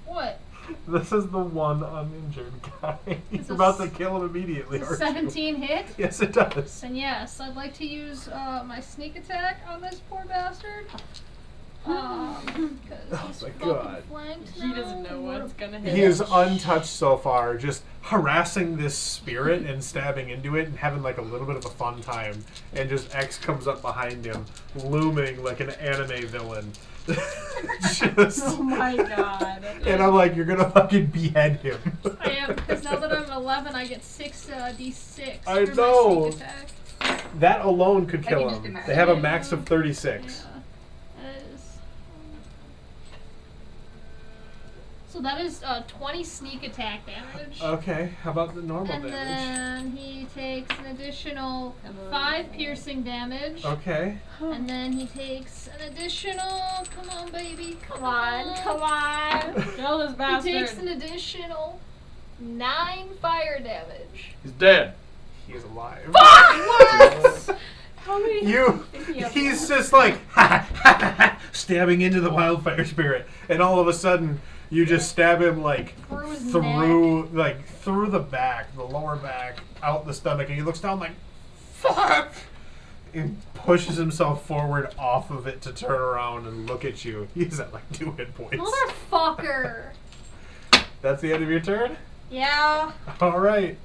What? This is the one uninjured guy. He's It's a about to kill him immediately. Does a aren't you? 17 hit? Yes, it does. Then yes, I'd like to use my sneak attack on this poor bastard. Because he's my fucking God. flanked He now. doesn't know What what's a gonna hit. He is him. untouched so far, just harassing this spirit and stabbing into it and having like a little bit of a fun time. And just X comes up behind him, looming like an anime villain. Just, Oh my god. and I'm like, you're gonna fucking behead him. I am, because now that I'm 11, I get 6 d6 I for know. my sneak attack. That alone could I kill can just him. imagine. They have a max of 36. Yeah, that is. So that is 20 sneak attack damage. Okay, how about the normal And damage? then he takes an additional 5 piercing damage. Okay. And then he takes an additional. Come on, baby. Come on, come on. Kill this bastard. He takes an additional 9 fire damage. He's dead. He is alive. What? How many? He's just like stabbing into the wildfire spirit, and all of a sudden You just stab him like Through his through the back, the lower back, out the stomach, and he looks down like, fuck! And pushes himself forward off of it to turn around and look at you. He's at like 2 hit points. Motherfucker. That's the end of your turn? Yeah. Alright.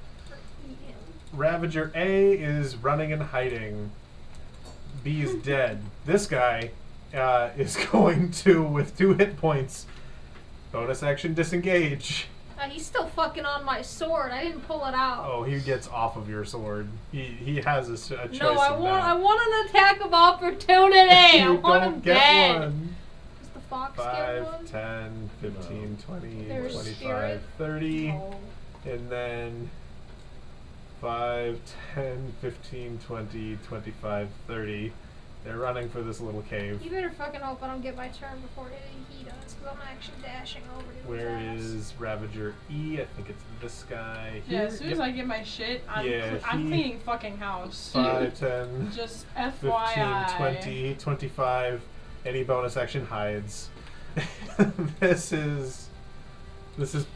Ravager A is running and hiding. B is dead. This guy is going to, with 2 hit points, bonus action disengage. He's still fucking on my sword. I didn't pull it out. Oh, he gets off of your sword. He has a choice. No, I in want an attack of opportunity. You I want don't him get dead. one. Does the fox get 5, one? 10, 15, 20, There's 25, spirit. 30. Oh. And then 5, 10, 15, 20, 25, 30. They're running for this little cave. You better fucking hope I don't get my turn before he does, because I'm actually dashing over to Where his ass. is Ravager E? I think it's this guy Yeah, here. as soon as I get my shit, I'm, Yeah, I'm cleaning fucking house. 5, 10, Just 15, FYI. 20, 25. Any bonus action hides. This is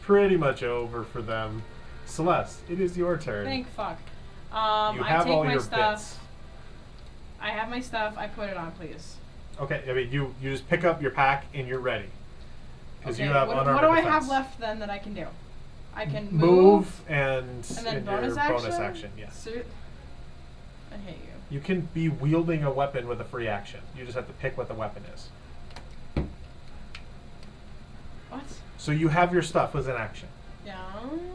pretty much over for them. Celeste, it is your turn. Thank fuck. You I have take all my your stuff. bits. I have my stuff. I put it on, please. Okay, I mean you just pick up your pack and you're ready. Because Okay, you have what unarmored do I defense. have left then that I can do? I can Move and then your bonus bonus action? action, yes. So, I hate you. You can be wielding a weapon with a free action. You just have to pick what the weapon is. What? So you have your stuff as an action. Yeah.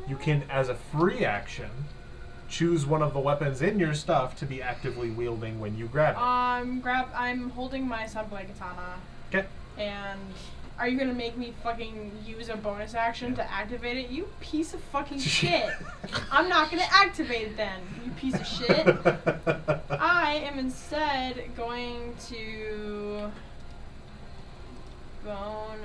You can, as a free action, choose one of the weapons in your stuff to be actively wielding when you grab it. I'm holding my sunblade katana. Okay. And are you gonna make me fucking use a bonus action to activate it? You piece of fucking shit. I'm not gonna activate it then, you piece of shit. I am instead going to bonus.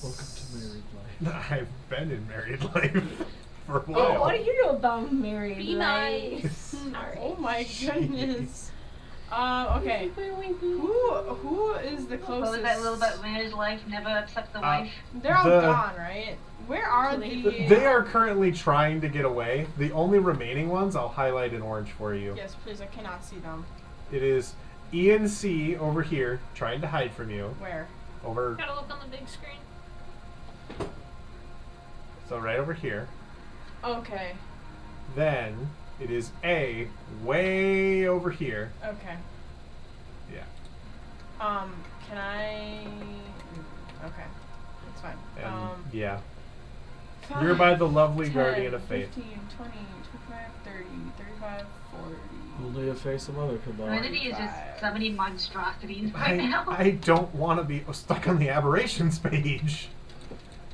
Welcome to married life. I've been in married life for a Oh, while. what do you know about married Be life? nice. Oh my goodness. Okay. Who is the What closest? was that little bit marriage life never upset the wife? They're all The- gone, right? Where are the? They are currently trying to get away. The only remaining ones I'll highlight in orange for you. Yes, please. I cannot see them. It is E and C over here trying to hide from you. Where? Over, Gotta look on the big screen. so right over here. Okay. Then it is A way over here. Okay. Yeah. Can I? Okay. It's fine. And yeah. 5, You're by the lovely 10, guardian of faith. 15, 20, 25, 30, 35, 40. Only a face of mother could lie. Humanity is just so many monstrosities right now. I don't want to be stuck on the aberrations page.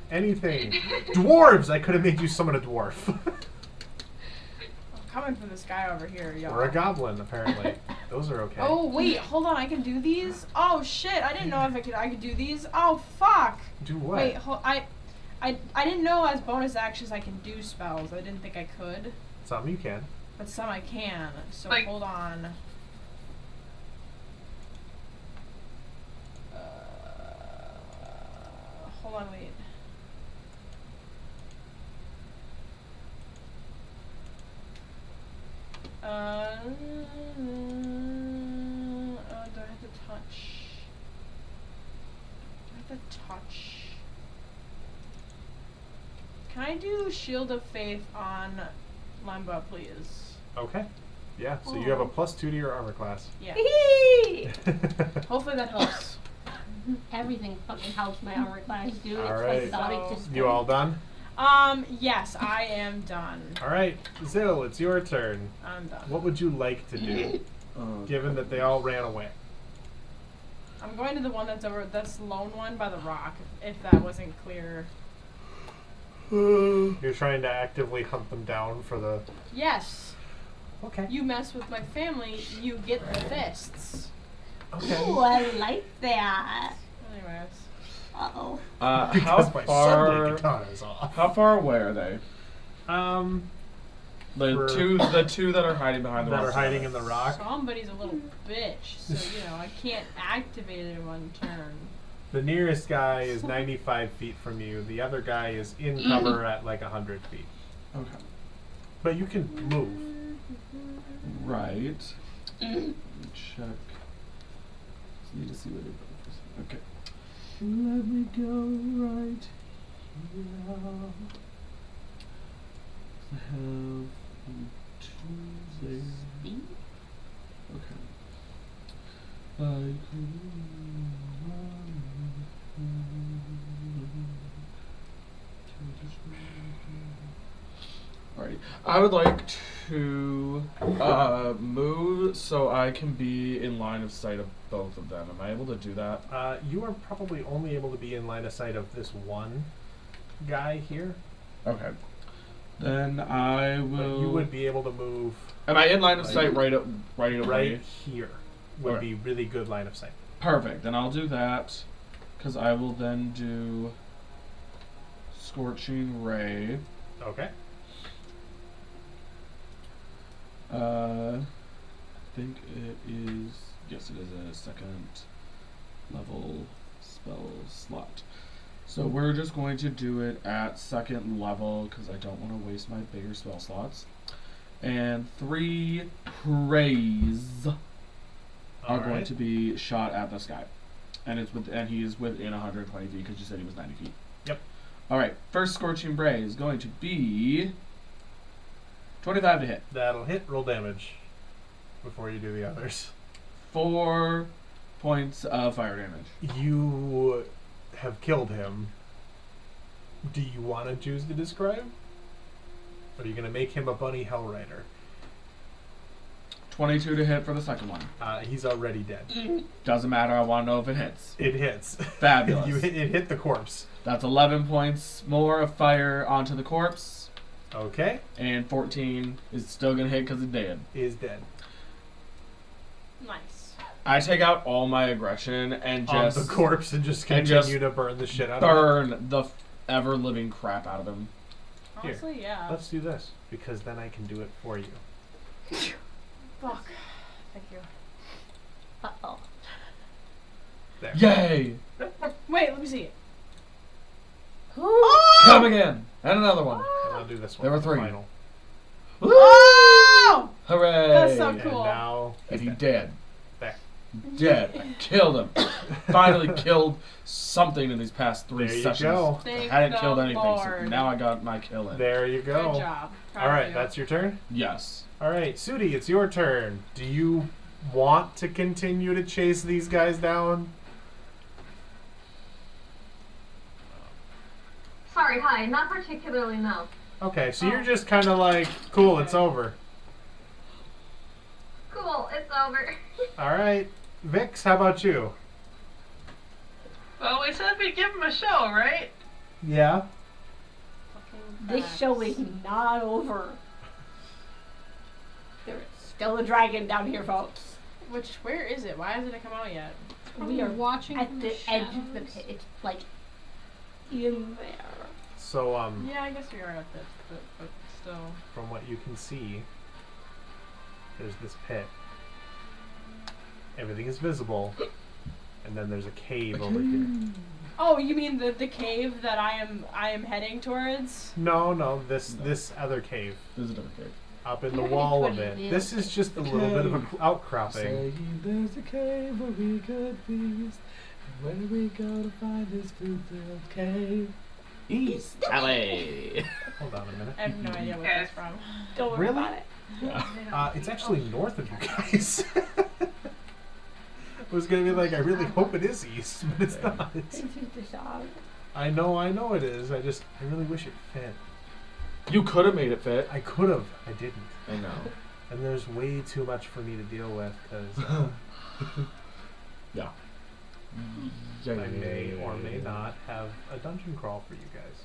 Anything. Dwarves! I could have made you summon a dwarf. I'm coming for this guy over here, y'all. Or a goblin, apparently. Those are okay. Oh wait, hold on. I can do these. Oh shit! I didn't know if I could do these. Oh fuck! Do what? Wait, I didn't know as bonus actions I can do spells. I didn't think I could, Some you can. but some I can. So Like- hold on. Hold on, wait. Do I have to touch? Do I have to touch? Can I do Shield of Faith on Lemba, please? Okay. Yeah, so you have a +2 to your armor class. Yeah. Hee! Hopefully that helps. Everything fucking helps my armor class, dude. It's Alright. like non-existent. You all done? Yes, I am done. Alright, Zill, it's your turn. I'm done. What would you like to do, given that they all ran away? I'm going to the one that's the lone one by the rock, if that wasn't clear. You're trying to actively hunt them down for the... Yes. Okay. You mess with my family, you get the fists. Okay. Ooh, I like that. Anyways. Uh-oh. How Because my sunblade far? katana is off. How far away are they? For- The two that are hiding behind the that rock. are hiding in the rock. Somebody's a little bitch, so you know I can't activate it in one turn. The nearest guy is 95 feet from you. The other guy is in cover at like 100 feet. Okay. But you can move. Right. Let me check. Just need to see what it does. Okay. Let me go right here. I have 2 there. Okay. Alrighty. I would like to move so I can be in line of sight of both of them. Am I able to do that? You are probably only able to be in line of sight of this one guy here. Okay. Then I will. But you would be able to move. Am I in line of sight right away? Right here would Okay. be really good line of sight. Perfect. Then I'll do that, because I will then do Scorching Ray. Okay. I think it is. Yes, it is a second level spell slot. So we're just going to do it at second level because I don't want to waste my bigger spell slots. And 3 praise are going to be shot at this guy, and he is within 120 feet because you said he was 90 feet. Yep. All right. First Scorching Ray is going to be 25 to hit. That'll hit. Roll damage before you do the others. 4 points of fire damage. You have killed him. Do you want to choose to describe? Or are you going to make him a bunny hell rider? 22 to hit for the second one. He's already dead. Doesn't matter. I want to know if it hits. It hits. Fabulous. It hit the corpse. That's 11 points more of fire onto the corpse. Okay. And 14 is still going to hit because it's dead. Is dead. Nice. I take out all my aggression and On just the corpse and just continue to burn the shit out of him. burn the ever-living crap out of him. Honestly, yeah. Let's do this, because then I can do it for you. Fuck. Thank you. Uh-oh. There. Yay! Wait, let me see it. Come again! And another one. And I'll do this one. There were 3. Final. Oh! Hooray! That's so And cool. now And he's he dead. dead. There. Dead. I killed him. Finally killed something in these past 3 There you sessions. go. I Thank hadn't the killed anything, so Lord. now I got my kill in. There you go. Good job. Proud All of right, you. that's your turn. Yes. All right, Sudi, it's your turn. Do you want to continue to chase these guys down? Sorry, hi. Not particularly, no. Okay, so you're just kind of like, cool, it's over. Cool, it's over. All right, Vix, how about you? Well, we said we'd give him a show, right? Yeah. This show is not over. There's still a dragon down here, folks. Where is it? Why hasn't it come out yet? We are watching at from the the edge of the shadows. pit. It's like in there. So, Yeah, I guess we are at this, but still. from what you can see, there's this pit. Everything is visible, and then there's a cave over here. Oh, you mean the cave that I am heading towards? No, this other cave There's a different cave. up in the Where wall of everybody it. lives. This is just a little bit of an outcropping. Saying there's a cave where we could feast. Where do we go to find this food-filled cave? East Alley. Hold on a minute. I have no idea what that's from. Don't worry Really? about it. Yeah. It's actually north of you guys. I was gonna be like, I really hope it is east, but it's not. This is the song. I know it is. I really wish it fit. You could have made it fit. I could have. I didn't. I know. And there's way too much for me to deal with because Yeah. I may or may not have a dungeon crawl for you guys.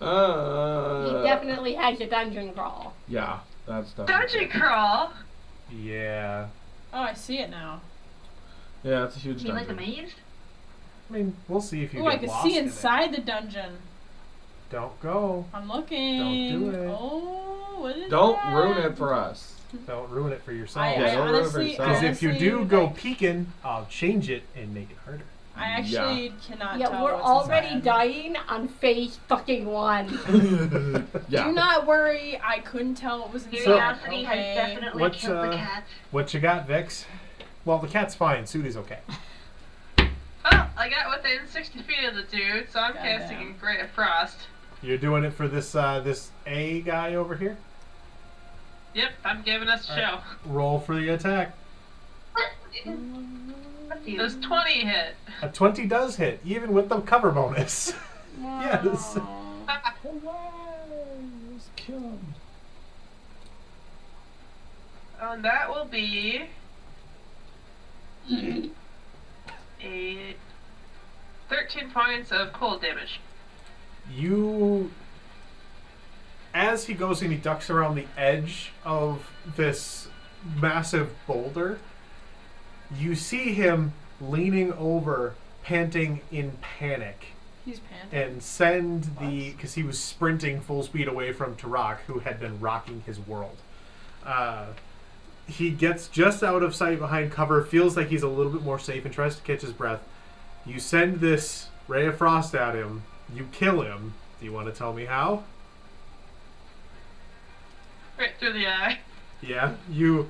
He definitely has a dungeon crawl. Yeah, that's definitely. Dungeon crawl. Yeah. Oh, I see it now. Yeah, it's a huge You mean like dungeon. a maze? I mean, we'll see if you Oh, I get can lost see in it. inside the dungeon. Don't go. I'm looking. Don't do it. Oh, what is Don't that? ruin it for us. Don't ruin it for yourself. I Yeah, don't ruin it for honestly, yourself. Because if you do honestly, go like, peeking, I'll change it and make it harder. I actually cannot Yeah, tell we're what's already inside. dying on phase fucking 1. Yeah. Do not worry, I couldn't tell what was inside. Curiosity has okay? definitely What's, killed the cat. What you got, Vix? Well, the cat's fine. Sudi's okay. Oh, I got within 60 feet of the dude, so I'm Goddamn. casting Great of Frost. You're doing it for this this A guy over here? Yep, I'm giving us a show. Roll for the attack. Does 20 hit? A 20 does hit, even with the cover bonus. Yes. Let's kill him. And that will be a 13 points of cold damage. You, as he goes and he ducks around the edge of this massive boulder, you see him leaning over, panting in panic, He's panting. and send the, because he was sprinting full speed away from Tarak, who had been rocking his world. He gets just out of sight behind cover, feels like he's a little bit more safe, and tries to catch his breath. You send this ray of frost at him. You kill him. Do you want to tell me how? Right through the eye. Yeah, you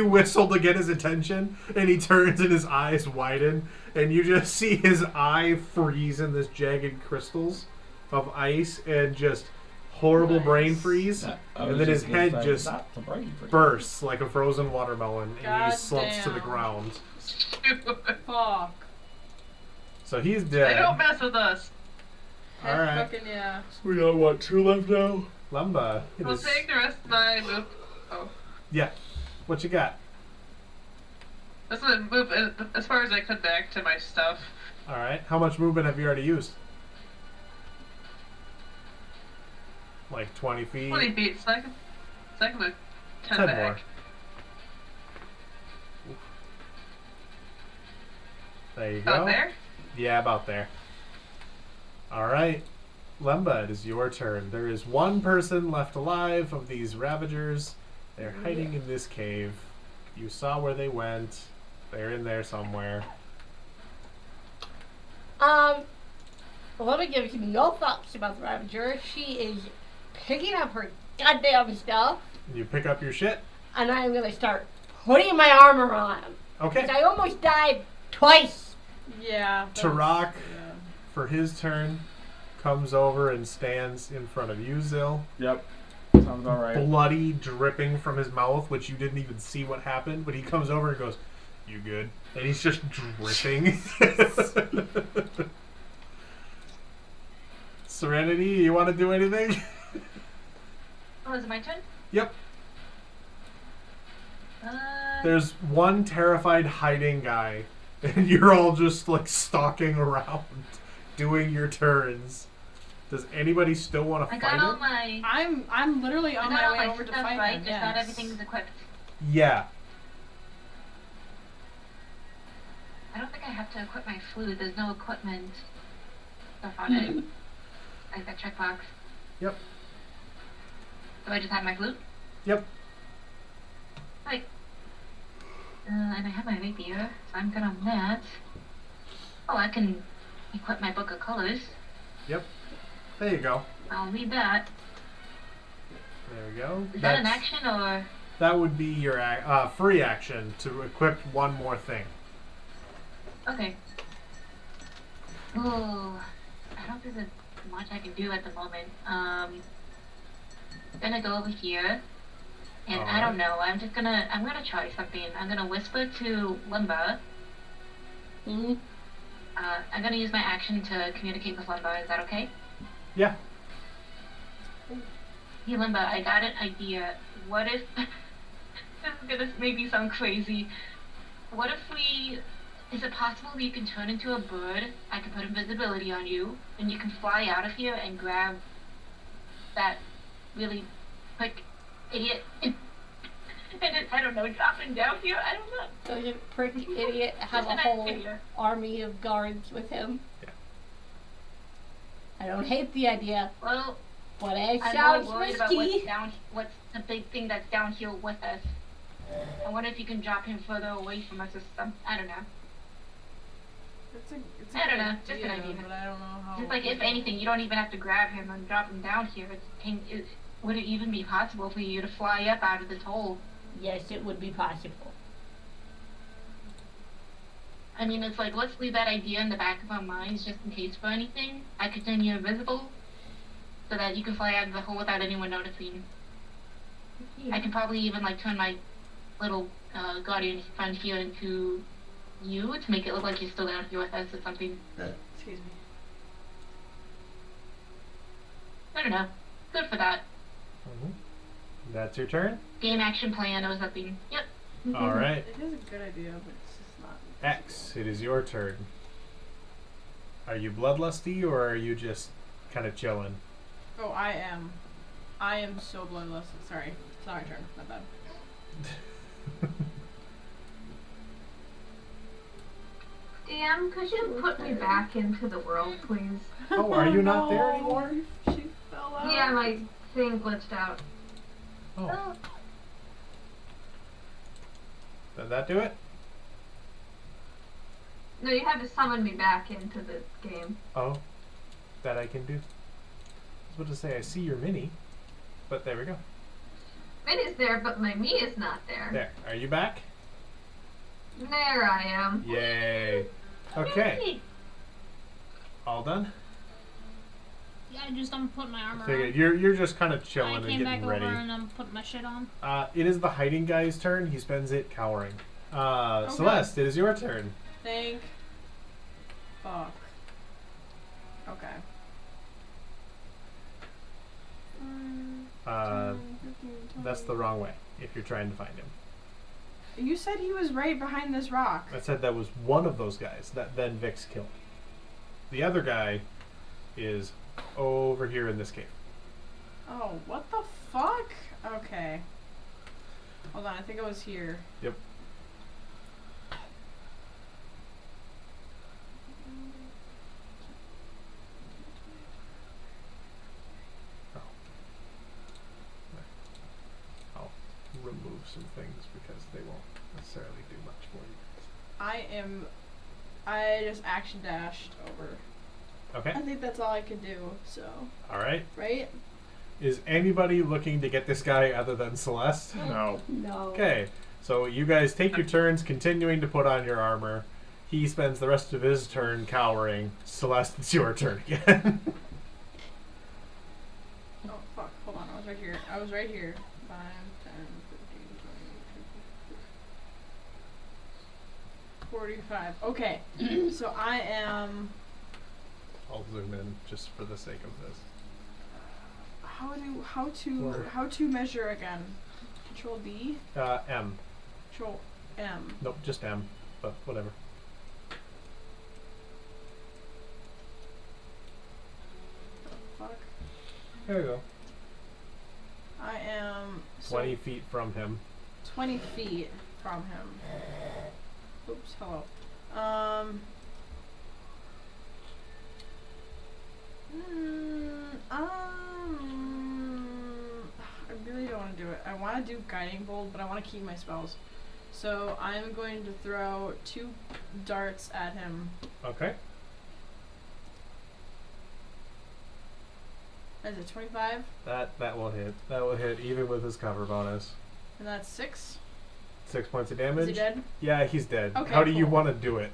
whistle to get his attention, and he turns and his eyes widen, and you just see his eye freeze in this jagged crystals of ice, and just horrible brain freeze, and then his head just bursts like a frozen watermelon, and he slumps to the Goddamn. ground. Fuck. So he's They dead. don't mess with us. All right, Fucking yeah. We got what, 2 left now? Lumba. It I'll is- take the rest of my move. Oh. Yeah, what you got? This is a move as far as I could back to my stuff. All right, how much movement have you already used? Like 20 feet? 20 feet, so I can move 10 10 back. more. There you go. About there? Yeah, about there. Alright. Lemba, it is your turn. There is one person left alive of these Ravagers. They're hiding in this cave. You saw where they went. They're in there somewhere. Let me give you no thoughts about the Ravager. She is picking up her goddamn stuff, You pick up your shit. and I'm gonna start putting my armor on. Okay. 'Cause I almost died twice. Yeah. that's- Tarak, yeah. for his turn, comes over and stands in front of you, Zill. Yep. Sounds about right. Bloody, dripping from his mouth, which you didn't even see what happened, but he comes over and goes, "You good?" And he's just dripping. Serenity, you want to do anything? Oh, is it my turn? Yep. Uh, There's one terrified hiding guy, and you're all just like stalking around, doing your turns. Does anybody still want to I fight got all him? my. I'm literally I on got my all way my over to stuff, fight right? him. Just not Yes. everything's equipped. Yeah. I don't think I have to equip my flute. There's no equipment stuff on it. Like that checkbox. Yep. Do I just have my flute? Yep. Like. And I have my rapier, so I'm good on that. Oh, I can equip my book of colors. Yep. There you go. I'll read that. There we go. Is that an That's- action or? That would be your free action to equip one more thing. Okay. Oh, I don't think there's much I can do at the moment. I'm gonna go over here, and I don't know. I'm gonna try something. I'm gonna whisper to Limba. Mm-hmm. I'm gonna use my action to communicate with Limba. Is that okay? Yeah. Hey Limba, I got an idea. What if this is gonna make me sound crazy? What if is it possible that you can turn into a bird? I can put invisibility on you, and you can fly out of here and grab that really quick idiot and I don't know, drop him down here? I don't know. Does your prick idiot have a Just an whole idea. army of guards with him? Yeah. I don't hate the idea, Well, but it I'm sounds more worried about risky. what's the big thing that's down here with us. I wonder if you can drop him further away from us or something. I don't know. It's a I don't good know, just an idea. but I don't know how. Just like, if anything, you don't even have to grab him and drop him down here. Would it even be possible for you to fly up out of this hole? Yes, it would be possible. I mean, it's like, let's leave that idea in the back of our minds just in case for anything. I could turn you invisible so that you can fly out of the hole without anyone noticing. Yeah. I could probably even, like, turn my little guardian friend here into you to make it look like you're still down here with us or something. Excuse me. I don't know. Good for that. That's your turn? Game action plan or something. Yep. All right. It is a good idea, but it's just not. X, it is your turn. Are you bloodlusty or are you just kind of chilling? Oh, I am. I am so bloodless. Sorry. It's not my turn. My bad. DM, could you put me back into the world, please? Oh, are you not there anymore? She fell out. Yeah, my thing glitched out. Oh. Did that do it? No, you had to summon me back into the game. Oh, that I can do. I was about to say, I see your mini, but there we go. Minnie's there, but my me is not there. There. Are you back? There I am. Yay. Okay. All done? Yeah, I'm putting my armor Figured. on. You're just kind of I chilling and came back getting ready. over and I'm putting my shit on. It is the hiding guy's turn. He spends it cowering. Celeste, it is your turn. Thank fuck. Okay. That's the wrong way if you're trying to find him. You said he was right behind this rock. I said that was one of those guys that then Vix killed. The other guy is over here in this cave. Oh, what the fuck? Okay. Hold on, I think it was here. Yep. I'll remove some things because they won't necessarily do much for you. I just action dashed over. Okay. I think that's all I can do, so. Alright. Right? Is anybody looking to get this guy other than Celeste? No. No. Okay. So you guys take your turns continuing to put on your armor. He spends the rest of his turn cowering. Celeste, it's your turn again. Oh, fuck. Hold on. I was right here. 5, 10, 15, 20, 45. Okay. So I am. I'll zoom in just for the sake of this. How to measure again? Control D? M. Control M. Nope, just M. But whatever. Fuck. There you go. I am 20 feet from him. 20 feet from him. Oops, hello. I really don't want to do it. I want to do guiding bolt, but I want to keep my spells. So I'm going to throw 2 darts at him. Okay. Is it 25? That will hit. That will hit even with his cover bonus. And that's 6. 6 points of damage. Is he dead? Yeah, he's dead. Okay, How do you cool. want to do it?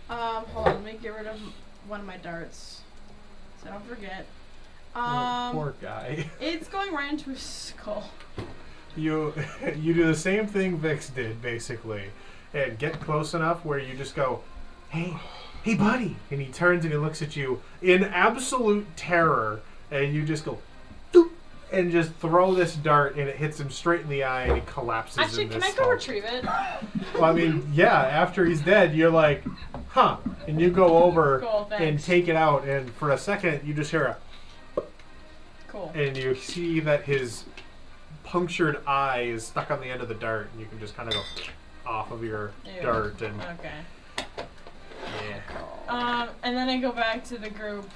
Hold on. Let me get rid of one of my darts, so I don't forget. Poor guy. It's going right into his skull. You do the same thing Vix did, basically. And get close enough where you just go, hey buddy! And he turns and he looks at you in absolute terror. And you just go, doop, and just throw this dart and it hits him straight in the eye and he collapses Actually, in can this I go skull. retrieve it? Well, I mean, yeah, after he's dead, you're like, huh. And you go over Cool, and thanks. take it out. And for a second, you just hear a... Cool. And you see that his punctured eye is stuck on the end of the dart, and you can just kind of go off of your Ew. dart, and Okay. yeah. And then I go back to the group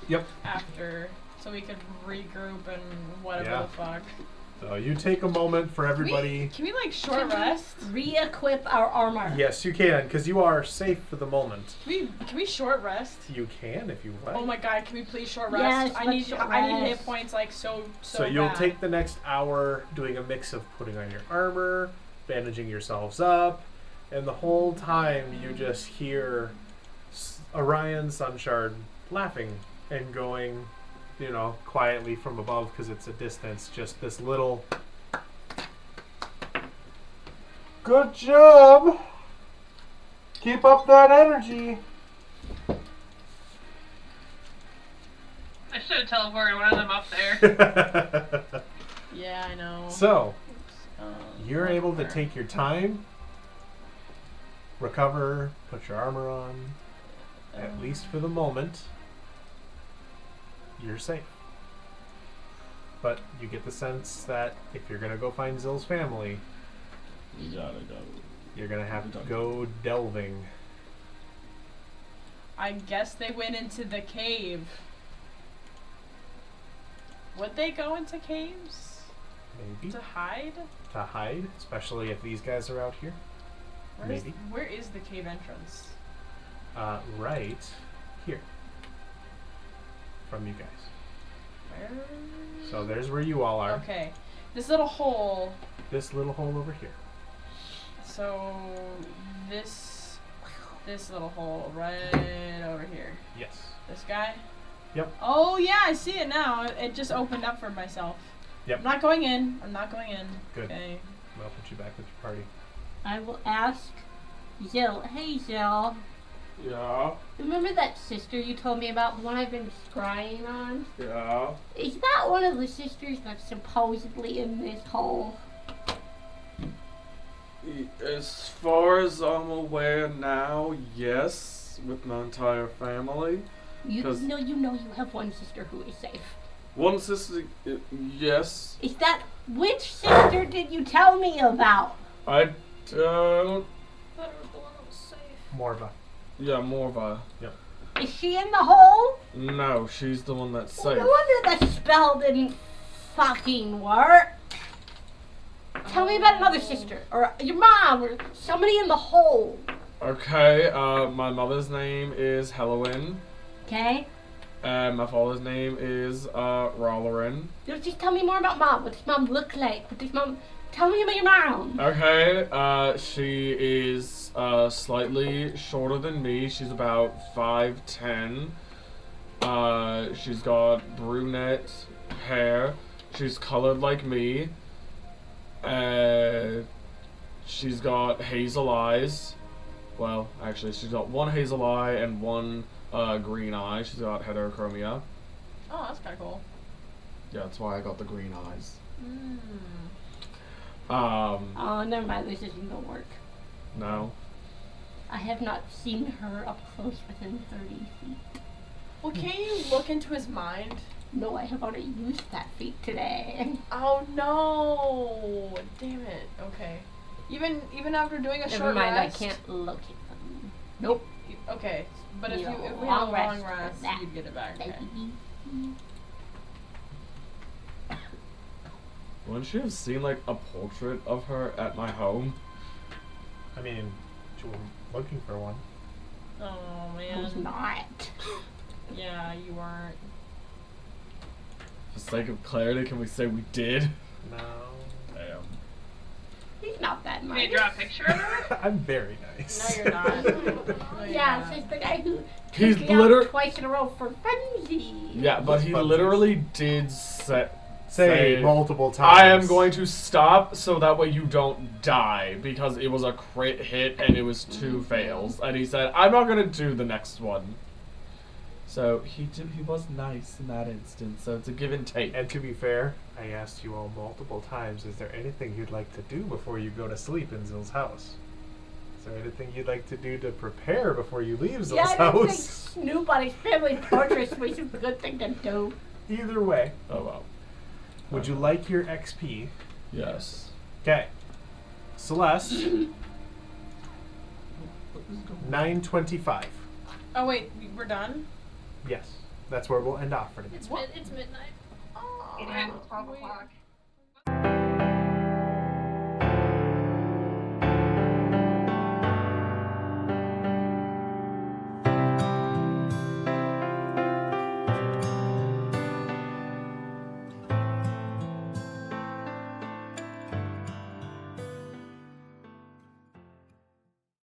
Yep. after, so we could regroup and whatever Yeah. the fuck. So you take a moment for everybody. Can we like short rest? Re-equip our armor. Yes, you can, because you are safe for the moment. Can we short rest? You can if you like. Oh my god, can we please short rest? Yes, I let's need short hit rest. points like so So you'll bad. take the next hour doing a mix of putting on your armor, bandaging yourselves up, and the whole time you just hear Orion Sunsharde laughing and going, you know, quietly from above because it's a distance, just this little... Good job! Keep up that energy! I should have teleported one of them up there. Yeah, I know. So, Um, you're able to whatever. take your time, recover, put your armor on, at least for the moment. You're safe. But you get the sense that if you're going to go find Zill's family, You gotta go. you're going to have to go delving. I guess they went into the cave. Would they go into caves Maybe. to hide? To hide, especially if these guys are out here. Maybe. Where is the cave entrance? Right here. From you guys. Where? So there's where you all are. Okay. This little hole. This little hole over here. So this little hole right over here. Yes. This guy? Yep. Oh yeah, I see it now. It just opened up for myself. Yep. I'm not going in. I'm not going in. Good. Okay. I'll put you back with your party. I will ask Zill. Hey, Zill. Yeah, Remember that sister you told me about, the one I've been scrying on? yeah. Is that one of the sisters that's supposedly in this hole? As far as I'm aware now, yes, with my entire family. You 'Cause- know you have one sister who is safe. One sister, yes. Is that which sister did you tell me about? I don't. Morva. Yeah, Morva. Is she in the hole? No, she's the one that's No safe. wonder the spell didn't fucking work. Tell me about another sister, or your mom, or somebody in the hole. Okay, my mother's name is Halloween, Okay? and my father's name is Rollerin. Just tell me more about mom. What does mom look like? What does mom... Tell me about your mom. Okay, she is slightly shorter than me. She's about 5'10". She's got brunette hair. She's colored like me. She's got hazel eyes. Well, actually, she's got one hazel eye and one green eye. She's got heterochromia. Oh, that's kind of cool. Yeah, that's why I got the green eyes. Oh, never mind. This isn't gonna work. No. I have not seen her up close within 30 feet. Well, can't you look into his mind? No, I have already used that feat today. Oh no! Damn it. Okay. Even after doing a Never short mind, rest. I can't locate them. Nope. Okay, but if Need a we had a long long rest for rest, that. you'd get it back. Okay. Wouldn't you have seen like a portrait of her at my home? I mean, you were looking for one. Oh I was man. not. Yeah, you weren't. For sake of clarity, can we say we did? No. Damn. He's not that Can nice. you draw a picture of her? I'm very nice. No, you're not. No, you're Yeah, not. it's the guy who He's took me out liter- twice in a row for frenzy. Yeah, but he Funsies. literally did Say multiple times. I am going to stop so that way you don't die, because it was a crit hit and it was 2 fails. And he said, I'm not going to do the next one. So he was nice in that instance, so it's a give and take. And to be fair, I asked you all multiple times, is there anything you'd like to do before you go to sleep in Zill's house? Is there anything you'd like to do to prepare before you leave Zill's Yeah, I didn't think house? Snoop on his family portraits was a good thing to do. Either way, Oh well. would you like your XP? Yes. Okay. Celeste, 925. Oh wait, we're done. Yes, that's where we'll end off for today. It's midnight. Oh, It ends at 12 o'clock.